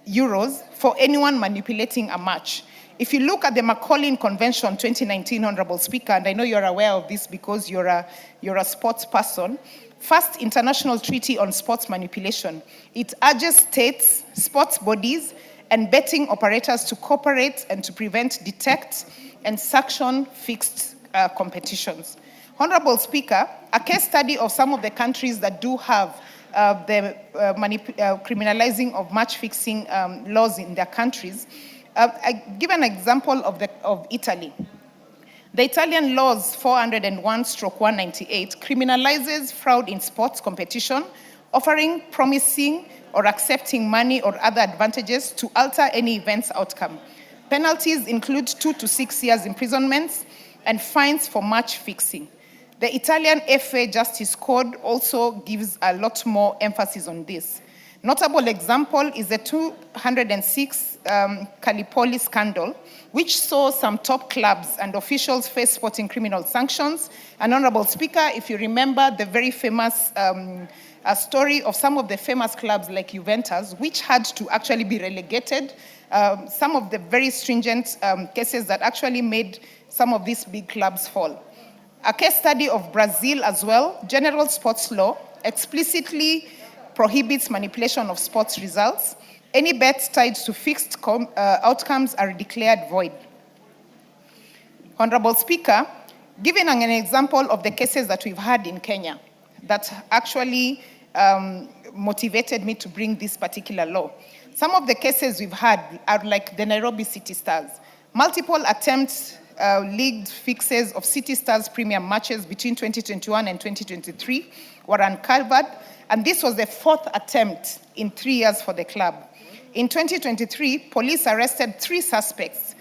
euros for anyone manipulating a match. If you look at the Macaulay Convention 2019, Honorable Speaker, and I know you're aware of this because you're a sports person, first international treaty on sports manipulation, it urges states, sports bodies, and betting operators to cooperate and to prevent, detect, and sanction fixed competitions. Honorable Speaker, a case study of some of the countries that do have criminalizing of match-fixing laws in their countries. I give an example of Italy. The Italian laws 401/198 criminalizes fraud in sports competition, offering, promising, or accepting money or other advantages to alter any event's outcome. Penalties include 2 to 6 years imprisonment and fines for match fixing. The Italian FA Justice Code also gives a lot more emphasis on this. Notable example is the 206 Kalipoli scandal, which saw some top clubs and officials face sporting criminal sanctions. And Honorable Speaker, if you remember the very famous story of some of the famous clubs like Juventus, which had to actually be relegated, some of the very stringent cases that actually made some of these big clubs fall. A case study of Brazil as well, general sports law explicitly prohibits manipulation of sports results. Any bets tied to fixed outcomes are declared void. Honorable Speaker, giving an example of the cases that we've had in Kenya that actually motivated me to bring this particular law. Some of the cases we've had are like the Nairobi City Stars. Multiple attempts league fixes of City Stars premium matches between 2021 and 2023 were uncovered, and this was the fourth attempt in 3 years for the club. In 2023, police arrested 3 suspects,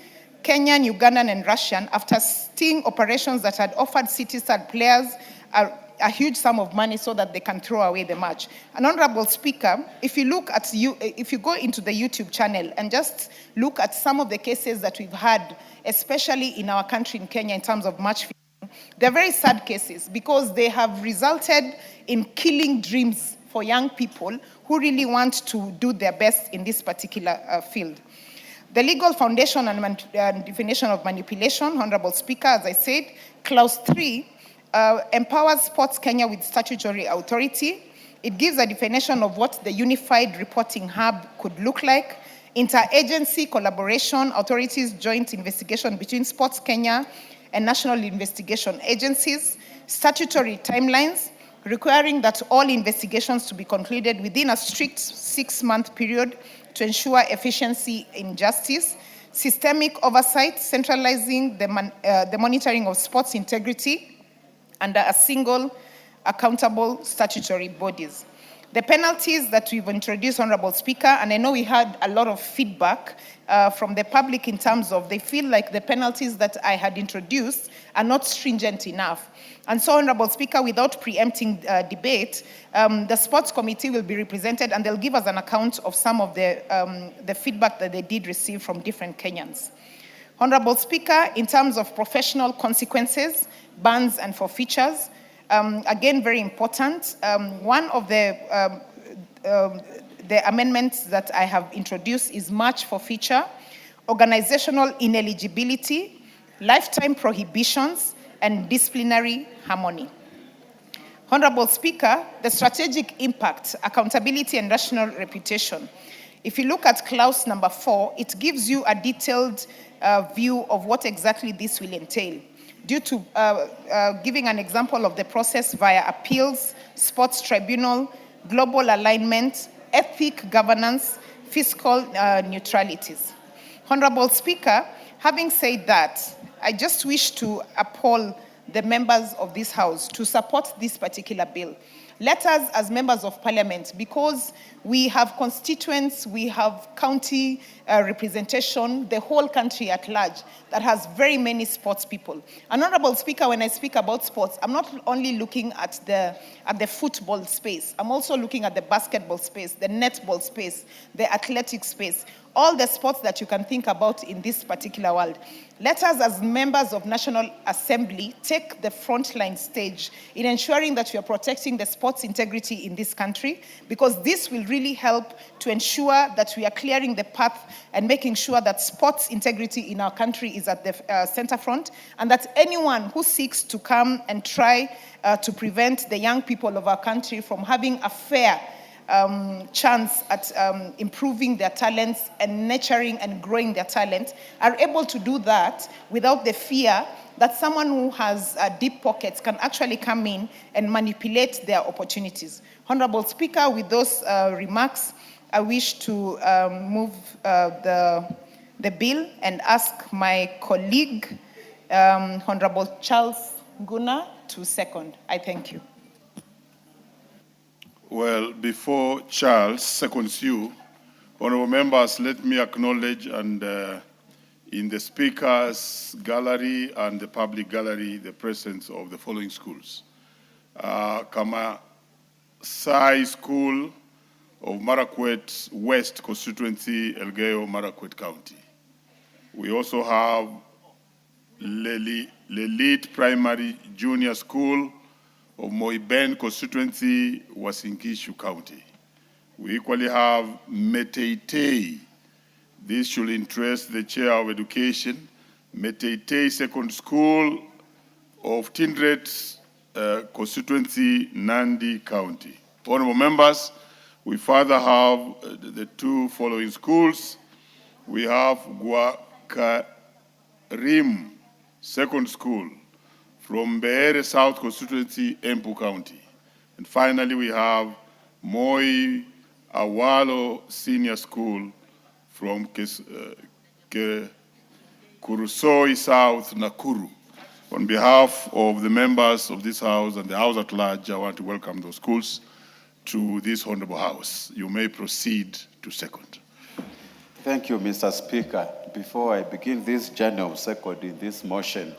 Kenyan, Ugandan, and Russian, after sting operations that had offered City Star players a huge sum of money so that they can throw away the match. And Honorable Speaker, if you go into the YouTube channel and just look at some of the cases that we've had, especially in our country in Kenya in terms of match fixing, they're very sad cases because they have resulted in killing dreams for young people who really want to do their best in this particular field. The legal foundation and definition of manipulation, Honorable Speaker, as I said, Clause 3 empowers Sports Kenya with statutory authority. It gives a definition of what the unified reporting hub could look like, interagency collaboration, authorities joint investigation between Sports Kenya and national investigation agencies, statutory timelines, requiring that all investigations to be concluded within a strict 6-month period to ensure efficiency in justice, systemic oversight, centralizing the monitoring of sports integrity under a single accountable statutory bodies. The penalties that we've introduced, Honorable Speaker, and I know we had a lot of feedback from the public in terms of they feel like the penalties that I had introduced are not stringent enough. And so, Honorable Speaker, without preempting debate, the Sports Committee will be represented and they'll give us an account of some of the feedback that they did receive from different Kenyans. Honorable Speaker, in terms of professional consequences, bans and forfeitures, again, very important. One of the amendments that I have introduced is match forfeiture, organizational ineligibility, lifetime prohibitions, and disciplinary harmony. Honorable Speaker, the strategic impact, accountability, and national reputation. If you look at clause number 4, it gives you a detailed view of what exactly this will entail. Due to giving an example of the process via appeals, sports tribunal, global alignment, ethic governance, fiscal neutralities. Honorable Speaker, having said that, I just wish to appall the members of this House to support this particular bill. Let us, as members of Parliament, because we have constituents, we have county representation, the whole country at large, that has very many sports people. And Honorable Speaker, when I speak about sports, I'm not only looking at the football space, I'm also looking at the basketball space, the netball space, the athletic space, all the sports that you can think about in this particular world. Let us, as members of National Assembly, take the frontline stage in ensuring that we are protecting the sports integrity in this country, because this will really help to ensure that we are clearing the path and making sure that sports integrity in our country is at the center front, and that anyone who seeks to come and try to prevent the young people of our country from having a fair chance at improving their talents and nurturing and growing their talent are able to do that without the fear that someone who has deep pockets can actually come in and manipulate their opportunities. Honorable Speaker, with those remarks, I wish to move the bill and ask my colleague, Honorable Charles Nguna, to second. I thank you. Well, before Charles seconds you, honorable members, let me acknowledge and in the speakers gallery and the public gallery, the presence of the following schools. Kama Sai School, of Marakwet West constituency, Elgeyo Marakwet County. We also have Lelit Primary Junior School of Moiben constituency, Uasin-Gishu County. We equally have Meteitei. This should interest the Chair of Education. Meteitei Second School of Tindret constituency, Nandi County. Honorable members, we further have the two following schools. We have Guakarim Second School from Beere South constituency, Embu County. And finally, we have Moi Awalo Senior School from Kurusoi South, Nakuru. On behalf of the members of this House and the House at large, I want to welcome those schools to this honorable House. You may proceed to second. Thank you, Mr. Speaker. Before I begin this journey of seconding this motion,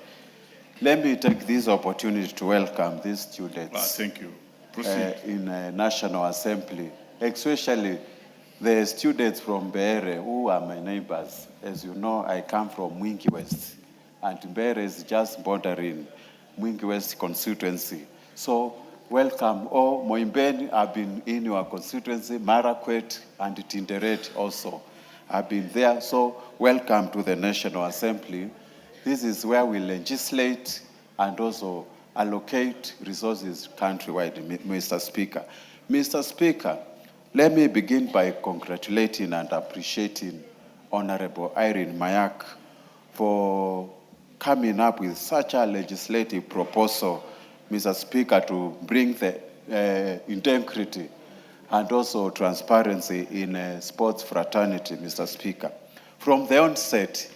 let me take this opportunity to welcome these students. Thank you. Proceed. In National Assembly, especially the students from Beere, who are my neighbors. As you know, I come from Mwingi West, and Beere is just bordering Mwingi West constituency. So, welcome. All Moiben have been in your constituency, Marakwet and Tinderet also have been there. So, welcome to the National Assembly. This is where we legislate and also allocate resources countrywide, Mr. Speaker. Mr. Speaker, let me begin by congratulating and appreciating Honorable Irene Mayak for coming up with such a legislative proposal, Mr. Speaker, to bring the integrity and also transparency in sports fraternity, Mr. Speaker. From the onset,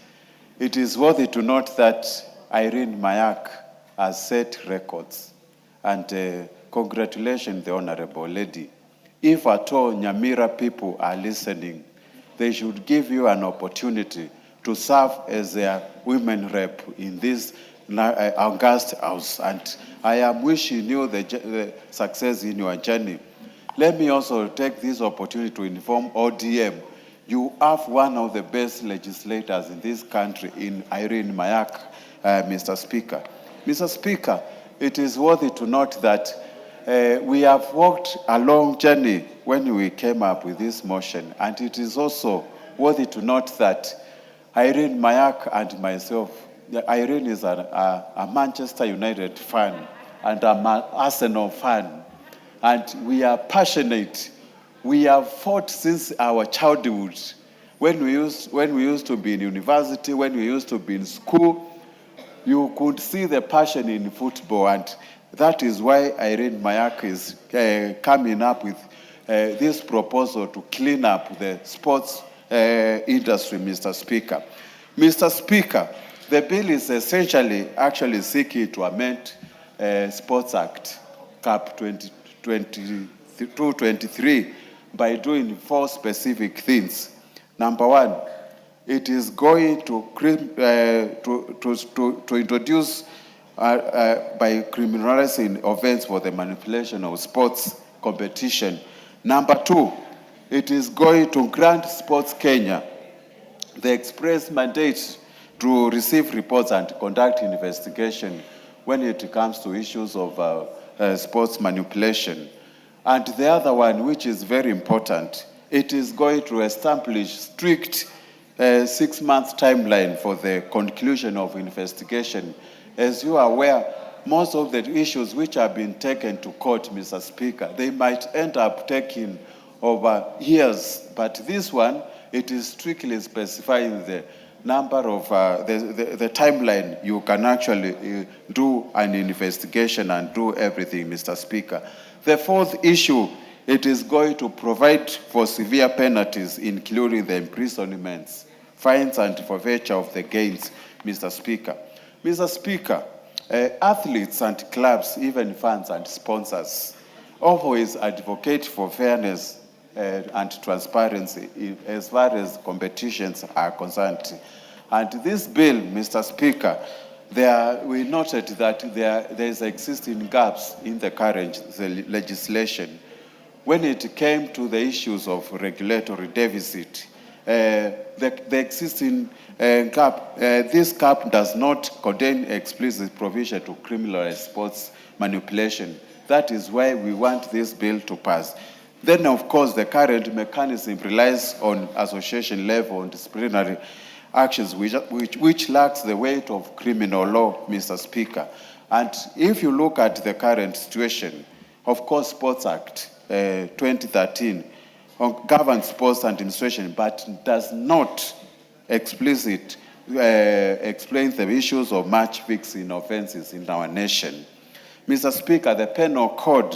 it is worthy to note that Irene Mayak has set records, and congratulations, the Honorable Lady. If at all Nyamira people are listening, they should give you an opportunity to serve as their women rep in this august house. And I am wishing you the success in your journey. Let me also take this opportunity to inform ODM, you have one of the best legislators in this country in Irene Mayak, Mr. Speaker. Mr. Speaker, it is worthy to note that we have walked a long journey when we came up with this motion, and it is also worthy to note that Irene Mayak and myself, Irene is a Manchester United fan and an Arsenal fan, and we are passionate. We have fought since our childhood. When we used to be in university, when we used to be in school, you could see the passion in football, and that is why Irene Mayak is coming up with this proposal to clean up the sports industry, Mr. Speaker. Mr. Speaker, the bill is essentially actually seeking to amend Sports Act, Cap 2022-23, by doing 4 specific things. Number 1, it is going to introduce by criminalizing offense for the manipulation of sports competition. Number 2, it is going to grant Sports Kenya the express mandate to receive reports and conduct investigation when it comes to issues of sports manipulation. And the other one, which is very important, it is going to establish strict 6-month timeline for the conclusion of investigation. As you are aware, most of the issues which have been taken to court, Mr. Speaker, they might end up taking over years. But this one, it is strictly specifying the number of, the timeline you can actually do an investigation and do everything, Mr. Speaker. The 4th issue, it is going to provide for severe penalties, including the imprisonments, fines, and forfeiture of the gains, Mr. Speaker. Mr. Speaker, athletes and clubs, even fans and sponsors, always advocate for fairness and transparency as far as competitions are concerned. And this bill, Mr. Speaker, we noted that there is existing gaps in the current legislation. when it came to the issues of regulatory deficit, the existing cap, this cap does not contain explicit provision to criminalize sports manipulation. That is why we want this bill to pass. Then, of course, the current mechanism relies on association level and disciplinary actions, which lacks the weight of criminal law, Mr. Speaker. And if you look at the current situation, of course, Sports Act 2013 governs sports administration, but does not explicitly explain the issues of match fixing offenses in our nation. Mr. Speaker, the penal code,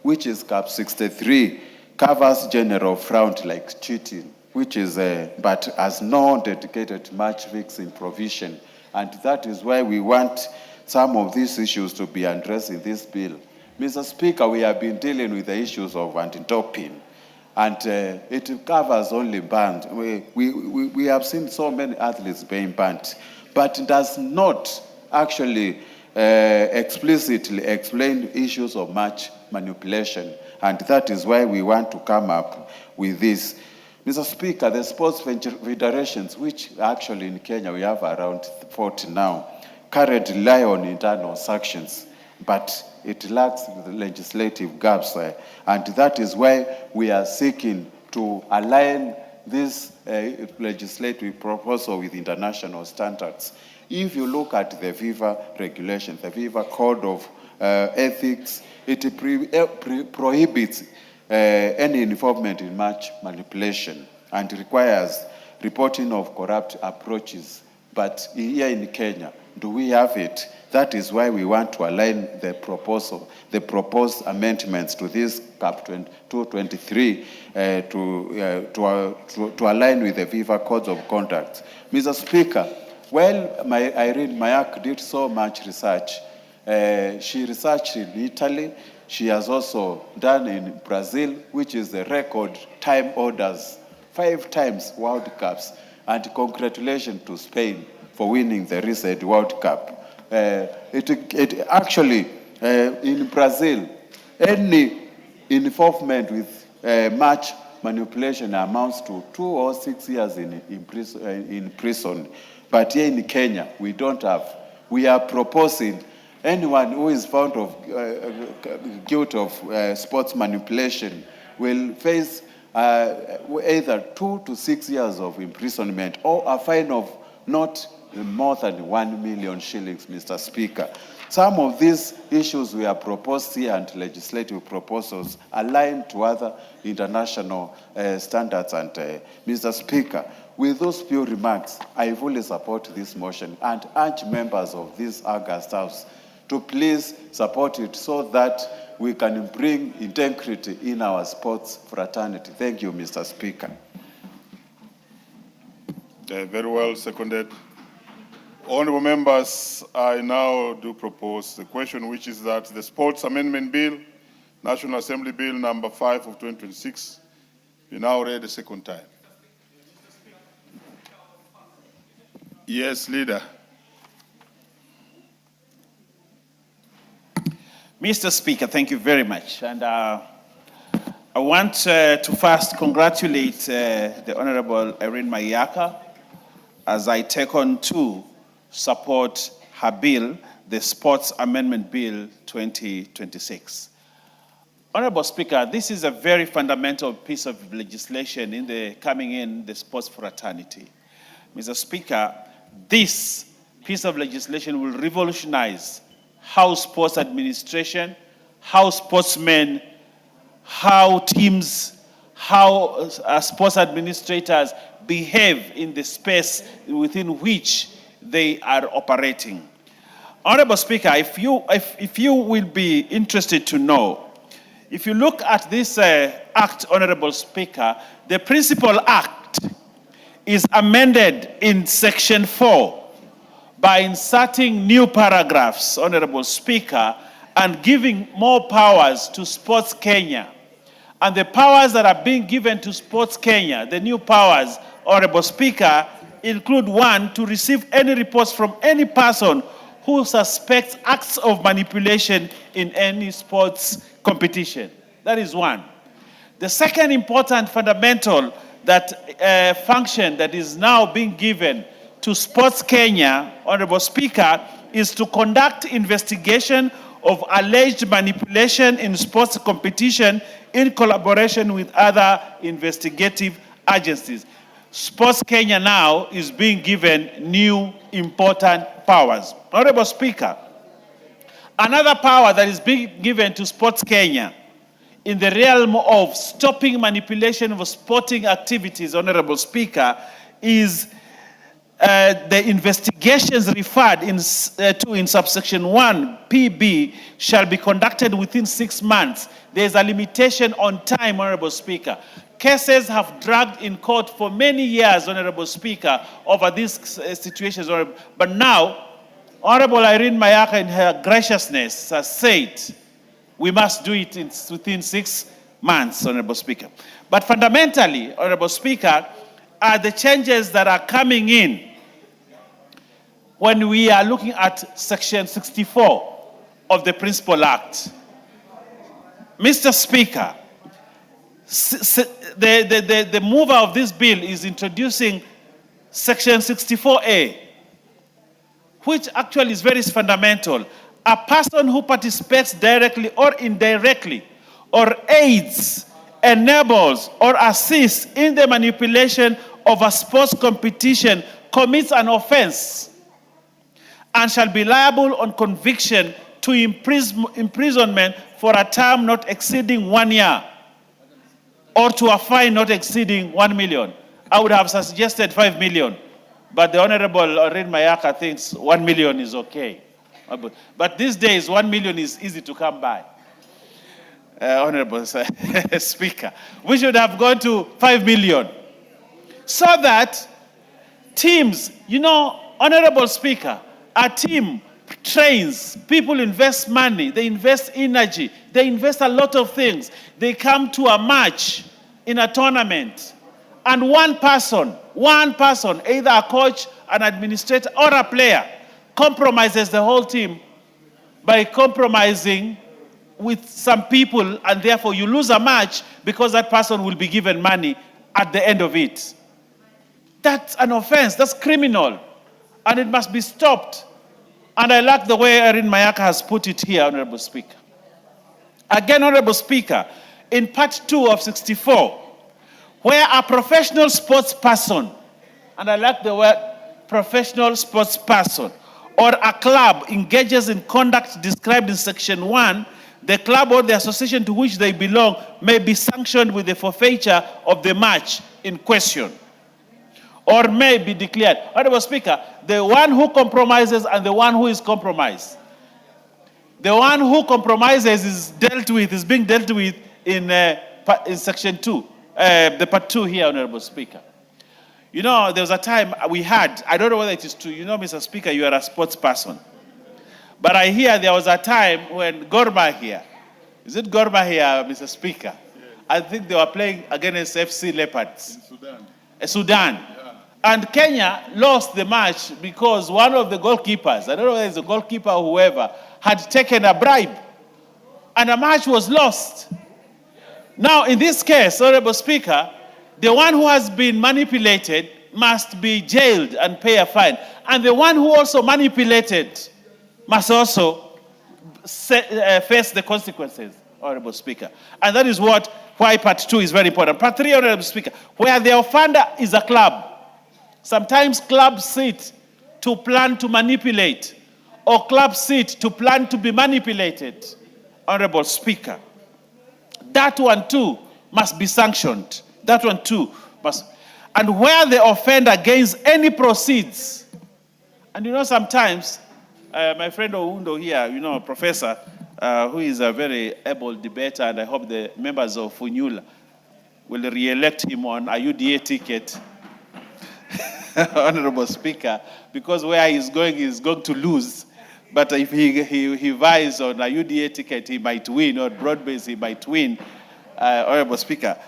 which is Cap 63, covers general fraud like cheating, which is, but has no dedicated match fixing provision. And that is why we want some of these issues to be addressed in this bill. Mr. Speaker, we have been dealing with the issues of anti-doping, and it covers only banned. We have seen so many athletes being banned, but it does not actually explicitly explain issues of match manipulation, and that is why we want to come up with this. Mr. Speaker, the sports federations, which actually in Kenya we have around 40 now, currently rely on internal sanctions, but it lacks the legislative gaps there. And that is why we are seeking to align this legislative proposal with international standards. If you look at the FIFA regulation, the FIFA Code of Ethics, it prohibits any involvement in match manipulation and requires reporting of corrupt approaches. But here in Kenya, do we have it? That is why we want to align the proposed amendments to this Cap 223 to align with the FIFA Codes of Conduct. Mr. Speaker, while Irene Mayak did so much research, she researched in Italy. She has also done in Brazil, which is the record time orders, 5 times World Cups. And congratulations to Spain for winning the recent World Cup. It actually, in Brazil, any involvement with match manipulation amounts to 2 or 6 years in prison. But here in Kenya, we don't have. We are proposing anyone who is found of guilt of sports manipulation will face either 2 to 6 years of imprisonment or a fine of not more than 1 million shillings, Mr. Speaker. Some of these issues we have proposed here and legislative proposals align to other international standards. And Mr. Speaker, with those few remarks, I fully support this motion and urge members of this August House to please support it so that we can bring integrity in our sports fraternity. Thank you, Mr. Speaker. Very well seconded. Honorable members, I now do propose the question, which is that the Sports Amendment Bill, National Assembly Bill number 5 of 2026, be now read a second time. Yes, Leader. Mr. Speaker, thank you very much. And I want to first congratulate the Honorable Irene Mayaka as I take on to support her bill, the Sports Amendment Bill 2026. Honorable Speaker, this is a very fundamental piece of legislation in the sports fraternity. Mr. Speaker, this piece of legislation will revolutionize how sports administration, how sportsmen, how teams, how sports administrators behave in the space within which they are operating. Honorable Speaker, if you will be interested to know, if you look at this act, Honorable Speaker, the principal act is amended in Section 4 by inserting new paragraphs, Honorable Speaker, and giving more powers to Sports Kenya. And the powers that are being given to Sports Kenya, the new powers, Honorable Speaker, include 1, to receive any reports from any person who suspects acts of manipulation in any sports competition. That is 1. The second important fundamental that function that is now being given to Sports Kenya, Honorable Speaker, is to conduct investigation of alleged manipulation in sports competition in collaboration with other investigative agencies. Sports Kenya now is being given new important powers. Honorable Speaker, another power that is being given to Sports Kenya in the realm of stopping manipulation of sporting activities, Honorable Speaker, is the investigations referred to in subsection 1 PB shall be conducted within 6 months. There is a limitation on time, Honorable Speaker. Cases have dragged in court for many years, Honorable Speaker, over these situations. But now, Honorable Irene Mayaka, in her graciousness, has said we must do it within 6 months, Honorable Speaker. But fundamentally, Honorable Speaker, are the changes that are coming in when we are looking at Section 64 of the Principal Act. Mr. Speaker, the mover of this bill is introducing Section 64A, which actually is very fundamental. A person who participates directly or indirectly, or aids, enables, or assists in the manipulation of a sports competition commits an offense and shall be liable on conviction to imprisonment for a term not exceeding 1 year, or to a fine not exceeding 1 million. I would have suggested 5 million, but the Honorable Irene Mayaka thinks 1 million is okay. But these days, 1 million is easy to come by. Honorable Speaker, we should have gone to 5 million. So that teams, Honorable Speaker, a team trains, people invest money, they invest energy, they invest a lot of things. They come to a match in a tournament, and one person, either a coach, an administrator, or a player, compromises the whole team by compromising with some people, and therefore you lose a match because that person will be given money at the end of it. That's an offense, that's criminal, and it must be stopped. And I like the way Irene Mayaka has put it here, Honorable Speaker. Again, Honorable Speaker, in Part 2 of 64, where a professional sports person, and I like the word professional sports person, or a club engages in conduct described in Section 1, the club or the association to which they belong may be sanctioned with the forfeiture of the match in question, or may be declared. Honorable Speaker, the one who compromises and the one who is compromised. The one who compromises is being dealt with in Section 2, the Part 2 here, Honorable Speaker. There was a time we had, I don't know whether it is true, Mr. Speaker, you are a sports person. But I hear there was a time when Gor Mahia, is it Gor Mahia, Mr. Speaker? Yeah. I think they were playing against FC Leopards. In Sudan. Yeah. And Kenya lost the match because one of the goalkeepers, I don't know whether it's a goalkeeper or whoever, had taken a bribe. And the match was lost. Now, in this case, Honorable Speaker, the one who has been manipulated must be jailed and pay a fine. And the one who also manipulated must also face the consequences, Honorable Speaker. And that is why Part 2 is very important. Part 3, Honorable Speaker, where the offender is a club. Sometimes clubs sit to plan to manipulate, or clubs sit to plan to be manipulated, Honorable Speaker. That one too must be sanctioned. That one too must. And where the offender gains any proceeds, and sometimes, my friend Oundo here, professor, who is a very able debater, and I hope the members of Funyula will re-elect him on a UDA ticket, Honorable Speaker, because where he's going to lose. But if he vies on a UDA ticket, he might win, or broad-based, he might win, Honorable Speaker.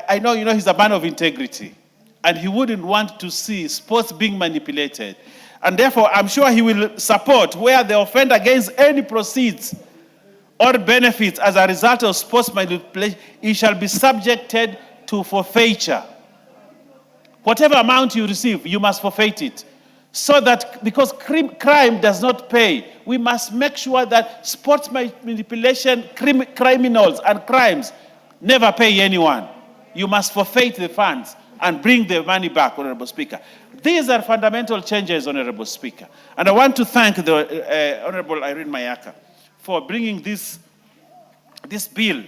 I know, he's a man of integrity, and he wouldn't want to see sports being manipulated. And therefore, I'm sure he will support where the offender gains any proceeds or benefits as a result of sports manipulation, it shall be subjected to forfeiture. Whatever amount you receive, you must forfeit it. So that, because crime does not pay, we must make sure that sports manipulation, criminals and crimes never pay anyone. You must forfeit the funds and bring the money back, Honorable Speaker. These are fundamental changes, Honorable Speaker. And I want to thank the Honorable Irene Mayaka for bringing this bill.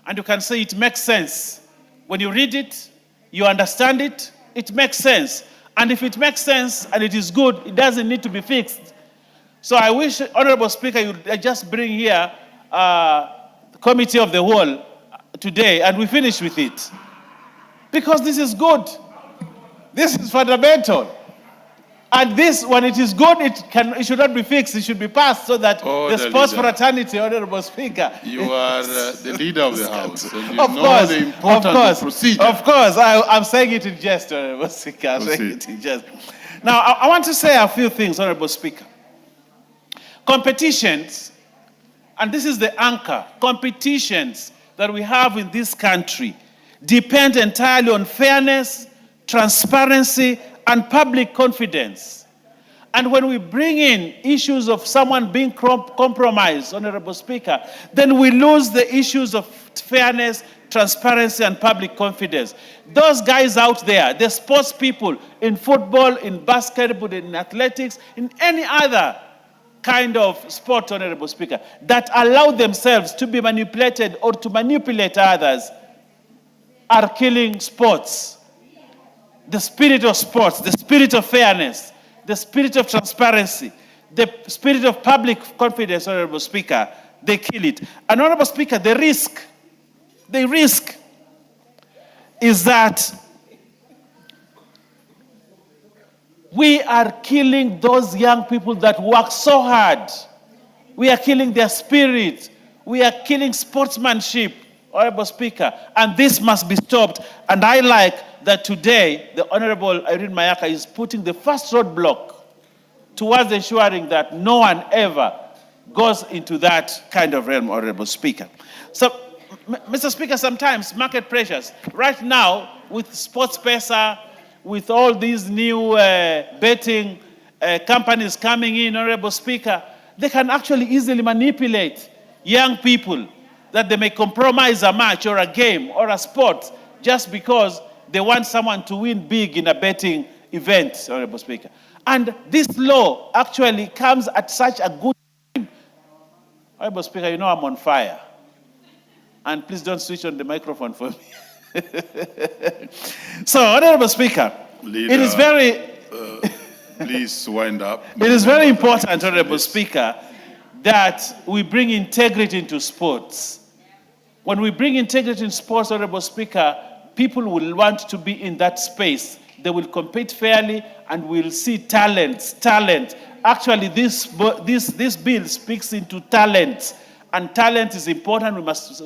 And you can say it makes sense. When you read it, you understand it, it makes sense. And if it makes sense and it is good, it doesn't need to be fixed. So I wish, Honorable Speaker, you just bring here the Committee of the Whole today and we finish with it. Because this is good. This is fundamental. And this, when it is good, it should not be fixed. It should be passed so that the sports fraternity, Honorable Speaker. You are the leader of the House. And you Of know course, the importance of procedure. Of course, I'm saying it in jest, Honorable Speaker. I'm saying it in jest. Now, I want to say a few things, Honorable Speaker. Competitions, and this is the anchor, competitions that we have in this country depend entirely on fairness, transparency, and public confidence. And when we bring in issues of someone being compromised, Honorable Speaker, then we lose the issues of fairness, transparency, and public confidence. Those guys out there, the sports people in football, in basketball, in athletics, in any other kind of sport, Honorable Speaker, that allow themselves to be manipulated or to manipulate others are killing sports. The spirit of sports, the spirit of fairness, the spirit of transparency, the spirit of public confidence, Honorable Speaker, they kill it. And Honorable Speaker, the risk is that we are killing those young people that work so hard. We are killing their spirit. We are killing sportsmanship, Honorable Speaker, and this must be stopped. And I like that today the Honorable Irene Mayaka is putting the first roadblock towards ensuring that no one ever goes into that kind of realm, Honorable Speaker. So, Mr. Speaker, sometimes market pressures, right now with Sports Pesa, with all these new betting companies coming in, Honorable Speaker, they can actually easily manipulate young people that they may compromise a match or a game or a sport just because they want someone to win big in a betting event, Honorable Speaker. And this law actually comes at such a good time. Honorable Speaker, you know I'm on fire. And please don't switch on the microphone for me. So, Honorable Speaker, Leader, it is very... please wind up. It is very important, Honorable Speaker, that we bring integrity into sports. When we bring integrity in sports, Honorable Speaker, people will want to be in that space. They will compete fairly and we'll see talent. Actually, this bill speaks into talent. And talent is important. We must.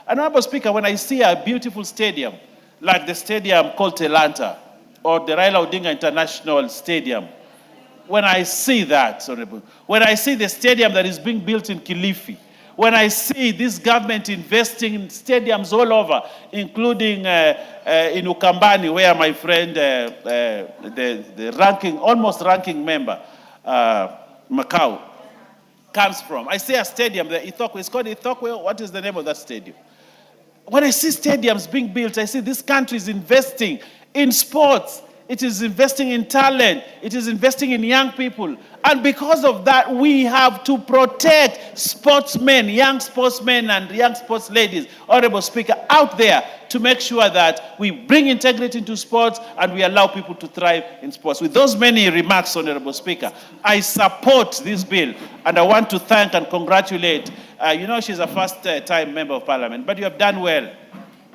Honorable Speaker, when I see a beautiful stadium, like the stadium called Telanta, or the Raila Odinga International Stadium, when I see that, Honorable, when I see the stadium that is being built in Kilifi, when I see this government investing in stadiums all over, including in Ukambani, where my friend, the almost ranking member, Macau, comes from. I see a stadium, the Ithokwe, it's called Ithokwe. What is the name of that stadium? When I see stadiums being built, I see this country is investing in sports. It is investing in talent. It is investing in young people. And because of that, we have to protect sportsmen, young sportsmen and young sports ladies, Honorable Speaker, out there to make sure that we bring integrity into sports and we allow people to thrive in sports. With those many remarks, Honorable Speaker, I support this bill and I want to thank and congratulate. You know, she's a first-time member of Parliament, but you have done well.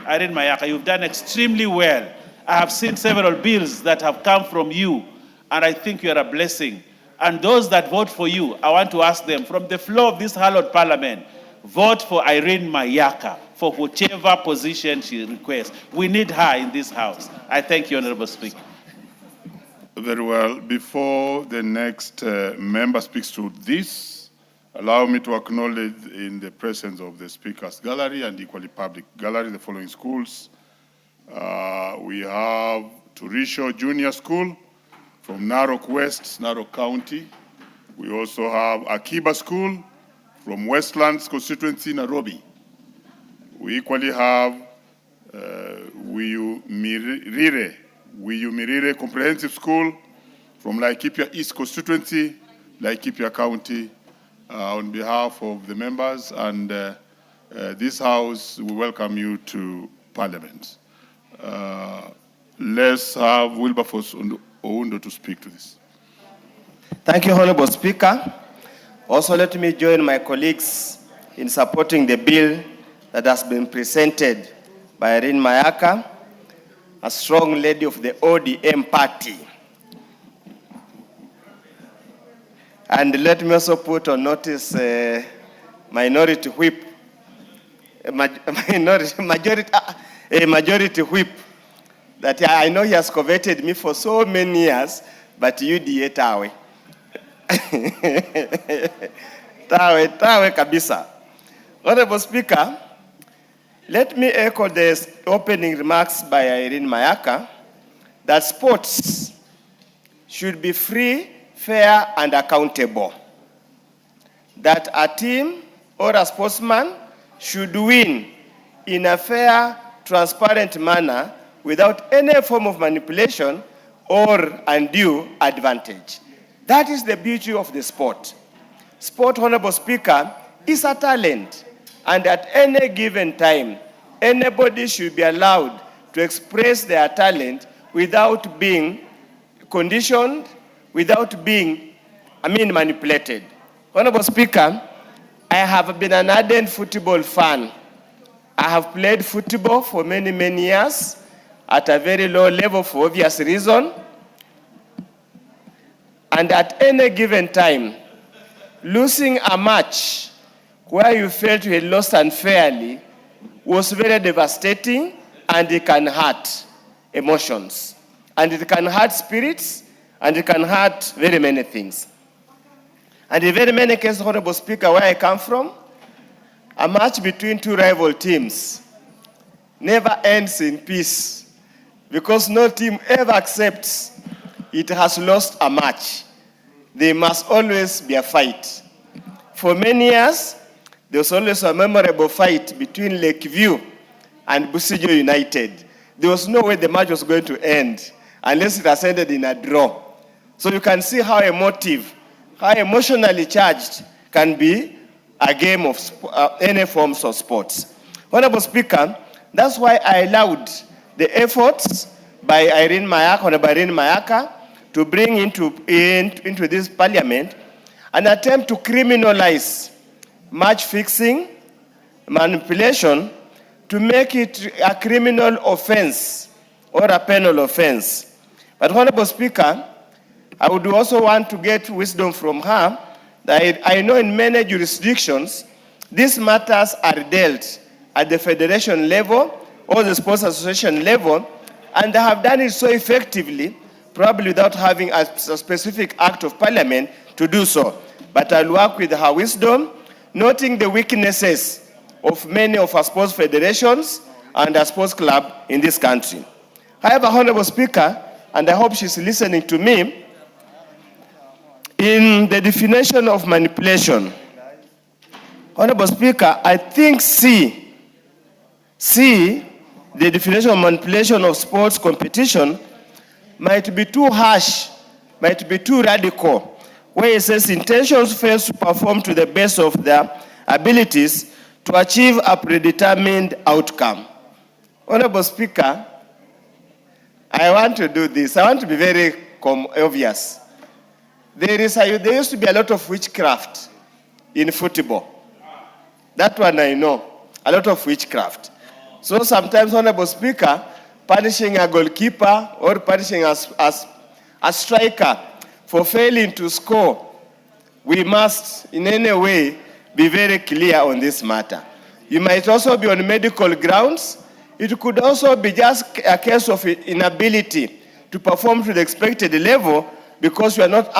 Irene Mayaka, you've done extremely well. I have seen several bills that have come from you, and I think you are a blessing. And those that vote for you, I want to ask them, from the floor of this hallowed Parliament, vote for Irene Mayaka for whichever position she requests. We need her in this House. I thank you, Honorable Speaker. Very well. Before the next member speaks to this Allow me to acknowledge in the presence of the Speaker's Gallery and equally public gallery the following schools. We have Turisho Junior School from Narok West, Narok County. We also have Akiba School from Westlands constituency, Nairobi. We equally have Wiyu Mirire Comprehensive School from Laikipia East constituency, Laikipia County. On behalf of the members and this House, we welcome you to Parliament. Let's have Wilberforce Oundo to speak to this. Thank you, Honorable Speaker. Also, let me join my colleagues in supporting the bill that has been presented by Irene Mayaka, a strong lady of the ODM party. And let me also put on notice minority whip, majority whip, that I know he has coveted me for so many years, but you tawe. Tawe kabisa. Honorable Speaker, let me echo the opening remarks by Irene Mayaka that sports should be free, fair, and accountable. That a team or a sportsman should win in a fair, transparent manner without any form of manipulation or undue advantage. That is the beauty of the sport. Sport, Honorable Speaker, is a talent, and at any given time, anybody should be allowed to express their talent without being conditioned, without being, manipulated. Honorable Speaker, I have been an ardent football fan. I have played football for many, many years at a very low level for obvious reason. And at any given time, losing a match where you felt you had lost unfairly was very devastating, and it can hurt emotions. And it can hurt spirits, and it can hurt very many things. And in very many cases, Honorable Speaker, where I come from, a match between two rival teams never ends in peace, because no team ever accepts it has lost a match. There must always be a fight. For many years, there was always a memorable fight between Lakeview and Busijo United. There was no way the match was going to end unless it has ended in a draw. So you can see how emotive, how emotionally charged can be a game of any forms of sports. Honorable Speaker, that's why I allowed the efforts by Honorable Irene Mayaka to bring into this Parliament an attempt to criminalize match fixing, manipulation, to make it a criminal offense or a penal offense. But Honorable Speaker, I would also want to get wisdom from her that I know in many jurisdictions, these matters are dealt at the federation level or the sports association level, and they have done it so effectively, probably without having a specific act of Parliament to do so. But I'll work with her wisdom, noting the weaknesses of many of our sports federations and our sports club in this country. However, Honorable Speaker, and I hope she's listening to me, in the definition of manipulation, Honorable Speaker, I think C, the definition of manipulation of sports competition, might be too harsh, might be too radical, where it says intentions fail to perform to the best of their abilities to achieve a predetermined outcome. Honorable Speaker, I want to do this. I want to be very obvious. There used to be a lot of witchcraft in football. That one I know, a lot of witchcraft. So sometimes, Honorable Speaker, punishing a goalkeeper or punishing a striker for failing to score, we must in any way be very clear on this matter. You might also be on medical grounds. It could also be just a case of inability to perform to the expected level because you are not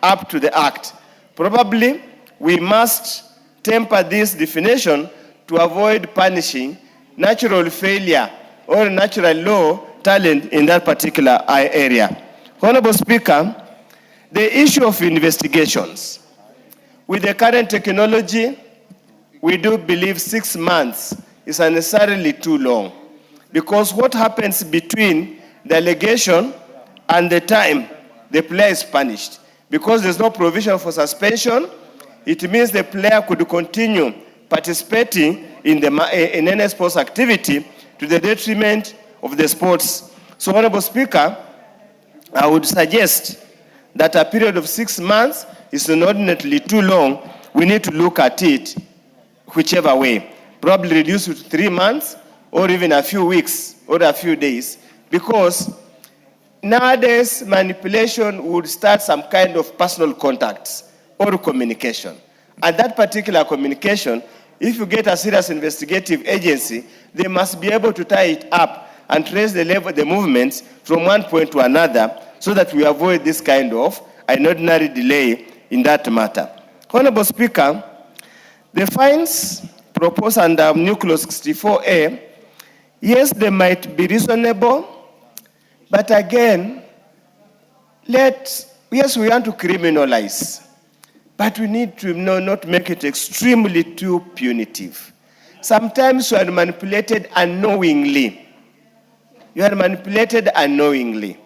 up to the act. Probably we must temper this definition to avoid punishing natural failure or natural low talent in that particular area. Honorable Speaker, the issue of investigations. With the current technology, we do believe 6 months is unnecessarily too long, because what happens between the allegation and the time the player is punished? Because there's no provision for suspension, it means the player could continue participating in any sports activity to the detriment of the sports. So, Honorable Speaker, I would suggest that a period of 6 months is inordinately too long. We need to look at it whichever way. Probably reduce it to 3 months or even a few weeks or a few days, because nowadays manipulation would start some kind of personal contacts or communication. And that particular communication, if you get a serious investigative agency, they must be able to tie it up and trace the movements from one point to another, so that we avoid this kind of an ordinary delay in that matter. Honorable Speaker, the fines proposed under New Clause 64A, yes, they might be reasonable, but again, yes, we want to criminalize, but we need to not make it extremely too punitive. Sometimes you are manipulated unknowingly. You are manipulated unknowingly.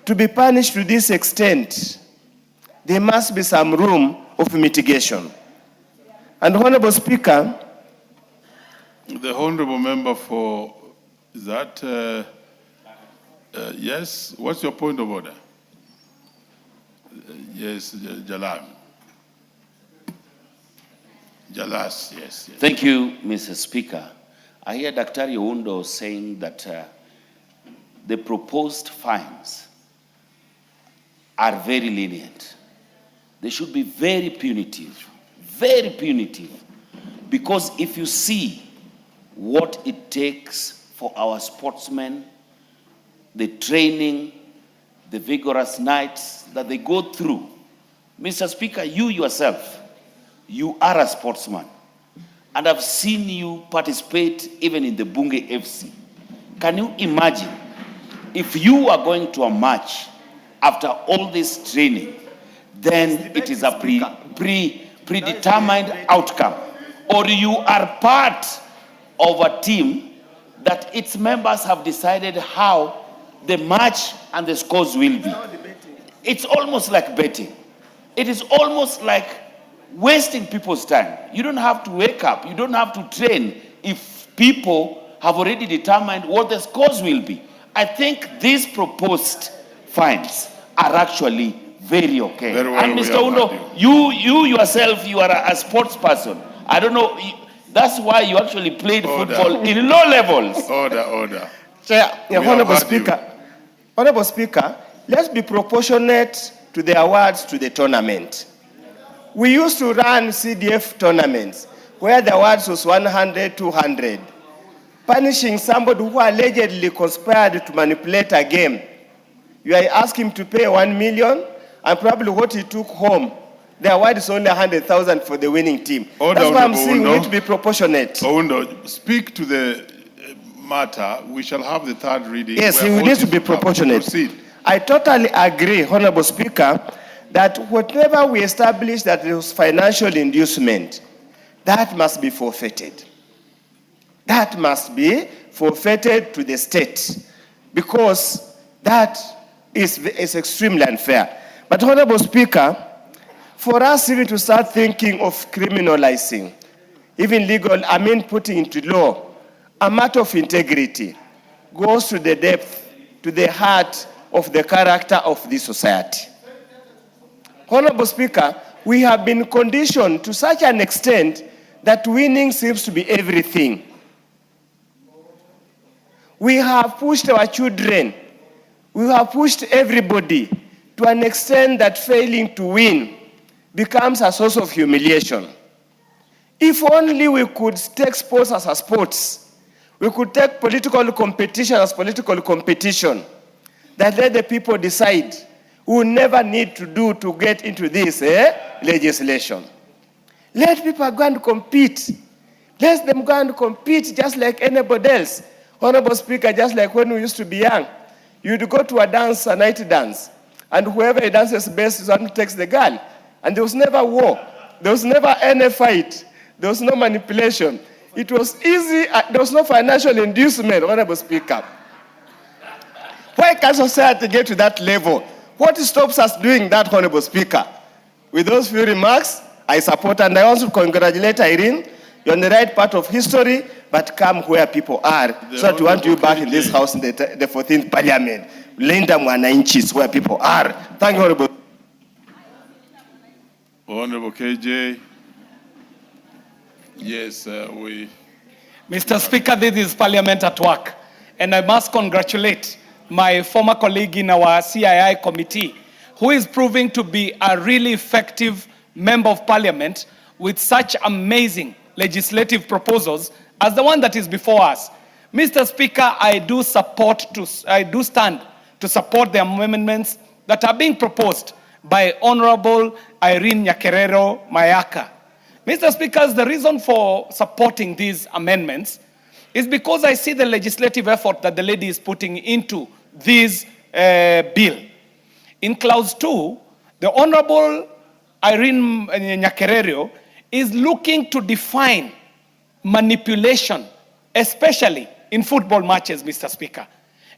To be punished to this extent, there must be some room of mitigation. And Honorable Speaker, the Honorable Member for that, yes, what's your point of order? Yes, Jalas, yes. Thank you, Mr. Speaker. I hear Dr. Oundo saying that the proposed fines are very lenient. They should be very punitive, because if you see what it takes for our sportsmen, the training, the vigorous nights that they go through. Mr. Speaker, you yourself, you are a sportsman, and I've seen you participate even in the Bunge FC. Can you imagine if you are going to a match after all this training, then it is a predetermined outcome, or you are part of a team that its members have decided how the match and the scores will be. It's almost like betting. It is almost like wasting people's time. You don't have to wake up, you don't have to train if people have already determined what the scores will be. I think these proposed fines are actually very okay. Very well, and Mr. Oundo, you yourself, you are a sports person. I don't know, that's why you actually played football in low levels. Order. Chair, Honorable Speaker, let's be proportionate to the awards to the tournament. We used to run CDF tournaments where the awards was 100, 200. Punishing somebody who allegedly conspired to manipulate a game, you are asking him to pay 1 million, and probably what he took home, the award is only 100,000 for the winning team. That's why I'm saying we need to be proportionate. Oundo, speak to the matter. We shall have the third reading. Yes, we need to be proportionate. Proceed. I totally agree, Honorable Speaker, that whatever we establish that there was financial inducement, that must be forfeited. That must be forfeited to the state, because that is extremely unfair. But Honorable Speaker, for us even to start thinking of criminalizing, even putting into law, a matter of integrity goes to the depth, to the heart of the character of this society. Honorable Speaker, we have been conditioned to such an extent that winning seems to be everything. We have pushed our children, we have pushed everybody to an extent that failing to win becomes a source of humiliation. If only we could take sports as a sports, we could take political competition as political competition, that let the people decide we never need to get into this legislation. Let people go and compete. Let them go and compete just like anybody else. Honorable Speaker, just like when we used to be young, you'd go to a dance, a night dance, and whoever dances best is one who takes the girl. And there was never war. There was never any fight. There was no manipulation. It was easy. There was no financial inducement, Honorable Speaker. Why can't society get to that level? What stops us doing that, Honorable Speaker? With those few remarks, I support and I also congratulate Irene. You're on the right part of history, but come where people are. So that we want you back in this house in the 14th Parliament. Linda Mwananchi where people are. Thank you, Honorable. Honorable KJ. Yes, we... Mr. Speaker, this is Parliament at work. And I must congratulate my former colleague in our CII committee, who is proving to be a really effective member of Parliament with such amazing legislative proposals as the one that is before us. Mr. Speaker, I do stand to support the amendments that are being proposed by Honorable Irene Nyakerero Mayaka. Mr. Speaker, the reason for supporting these amendments is because I see the legislative effort that the lady is putting into this bill. In clause 2, the Honorable Irene Nyakerero is looking to define manipulation, especially in football matches, Mr. Speaker.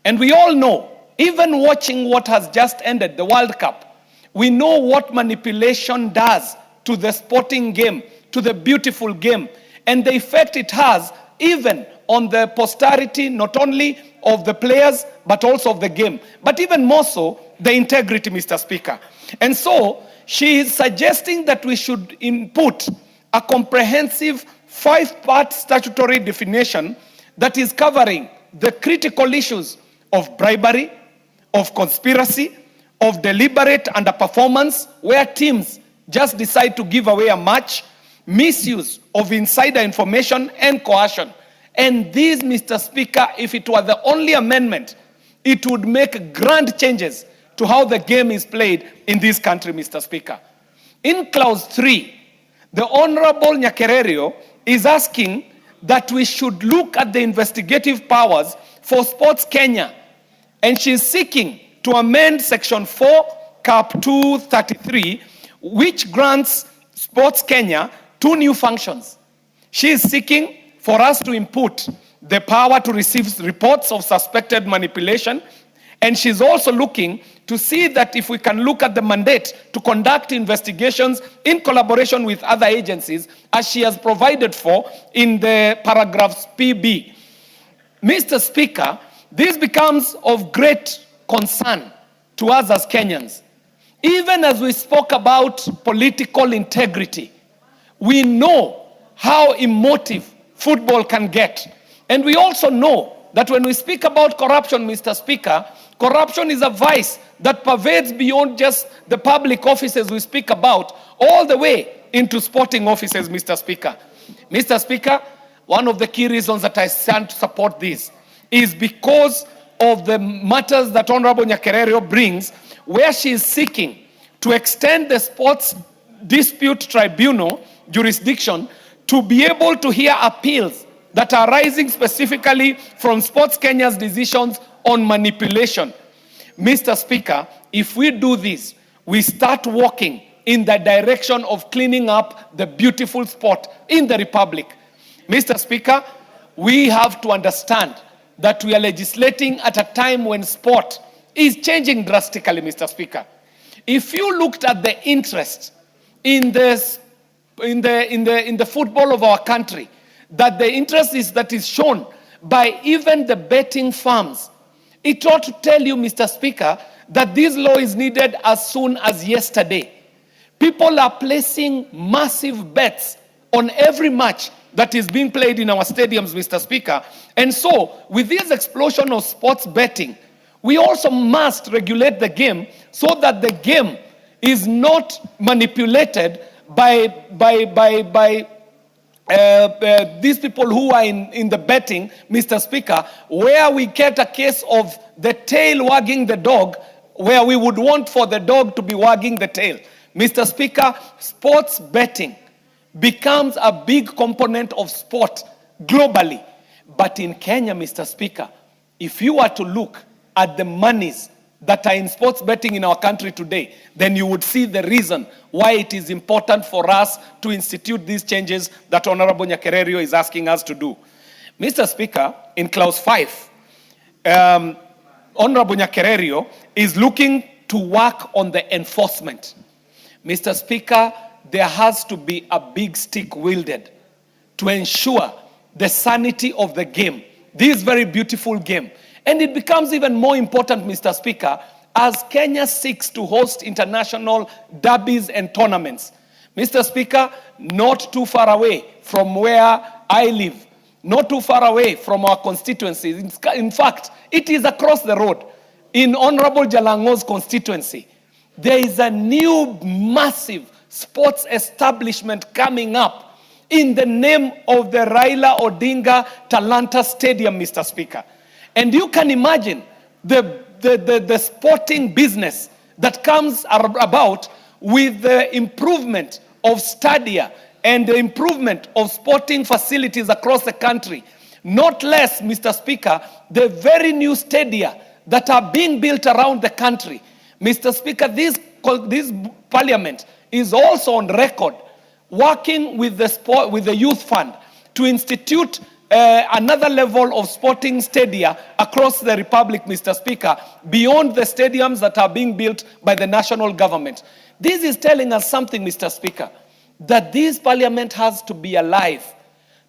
And we all know, even watching what has just ended, the World Cup, we know what manipulation does to the sporting game, to the beautiful game, and the effect it has even on the posterity, not only of the players, but also of the game, but even more so, the integrity, Mr. Speaker. And so, she is suggesting that we should input a comprehensive 5-part statutory definition that is covering the critical issues of bribery, of conspiracy, of deliberate underperformance, where teams just decide to give away a match, misuse of insider information, and coercion. And this, Mr. Speaker, if it were the only amendment, it would make grand changes to how the game is played in this country, Mr. Speaker. In clause 3, the Honorable Nyakerero is asking that we should look at the investigative powers for Sports Kenya, and she's seeking to amend section 4, cap 233, which grants Sports Kenya 2 new functions. She is seeking for us to input the power to receive reports of suspected manipulation, and she's also looking to see that if we can look at the mandate to conduct investigations in collaboration with other agencies, as she has provided for in the paragraphs PB. Mr. Speaker, this becomes of great concern to us as Kenyans. Even as we spoke about political integrity, we know how emotive football can get. And we also know that when we speak about corruption, Mr. Speaker, corruption is a vice that pervades beyond just the public offices we speak about, all the way into sporting offices, Mr. Speaker. Mr. Speaker, one of the key reasons that I stand to support this is because of the matters that Honorable Nyakerero brings, where she is seeking to extend the Sports Dispute Tribunal jurisdiction to be able to hear appeals that are arising specifically from Sports Kenya's decisions on manipulation. Mr. Speaker, if we do this, we start walking in the direction of cleaning up the beautiful sport in the Republic. Mr. Speaker, we have to understand that we are legislating at a time when sport is changing drastically, Mr. Speaker. If you looked at the interest in this, in the football of our country, that the interest that is shown by even the betting firms, it ought to tell you, Mr. Speaker, that this law is needed as soon as yesterday. People are placing massive bets on every match that is being played in our stadiums, Mr. Speaker. And so, with this explosion of sports betting, we also must regulate the game so that the game is not manipulated by these people who are in the betting, Mr. Speaker, where we get a case of the tail wagging the dog where we would want for the dog to be wagging the tail. Mr. Speaker, sports betting becomes a big component of sport globally. But in Kenya, Mr. Speaker, if you were to look at the monies that are in sports betting in our country today, then you would see the reason why it is important for us to institute these changes that Honorable Nyakererio is asking us to do. Mr. Speaker, in clause 5, Honorable Nyakererio is looking to work on the enforcement. Mr. Speaker, there has to be a big stick wielded to ensure the sanity of the game, this very beautiful game. And it becomes even more important, Mr. Speaker, as Kenya seeks to host international derbies and tournaments. Mr. Speaker, not too far away from where I live, not too far away from our constituencies. In fact, it is across the road. In Honorable Jalango's constituency, there is a new massive sports establishment coming up in the name of the Raila Odinga Talanta Stadium, Mr. Speaker. And you can imagine the sporting business that comes about with the improvement of stadia and the improvement of sporting facilities across the country. Not less, Mr. Speaker, the very new stadia that are being built around the country. Mr. Speaker, this parliament is also on record working with the Youth Fund to institute another level of sporting stadia across the Republic, Mr. Speaker, beyond the stadiums that are being built by the national government. This is telling us something, Mr. Speaker, that this parliament has to be alive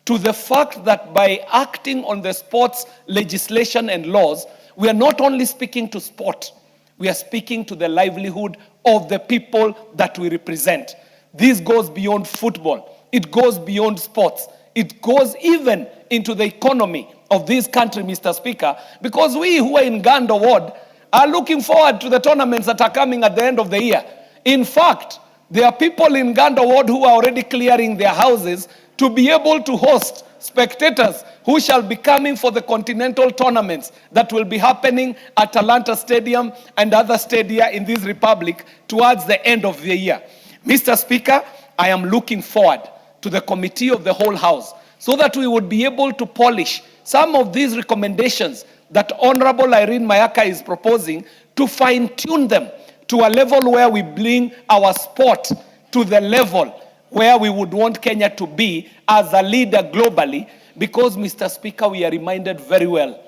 to the fact that by acting on the sports legislation and laws, we are not only speaking to sport, we are speaking to the livelihood of the people that we represent. This goes beyond football. It goes beyond sports. It goes even into the economy of this country, Mr. Speaker, because we who are in Gando Ward are looking forward to the tournaments that are coming at the end of the year. In fact, there are people in Gando Ward who are already clearing their houses to be able to host spectators who shall be coming for the continental tournaments that will be happening at Talanta Stadium and other stadia in this republic towards the end of the year. Mr. Speaker, I am looking forward to the committee of the whole house so that we would be able to polish some of these recommendations that Honorable Irene Mayaka is proposing, to fine-tune them to a level where we bring our sport to the level where we would want Kenya to be as a leader globally, because, Mr. Speaker, we are reminded very well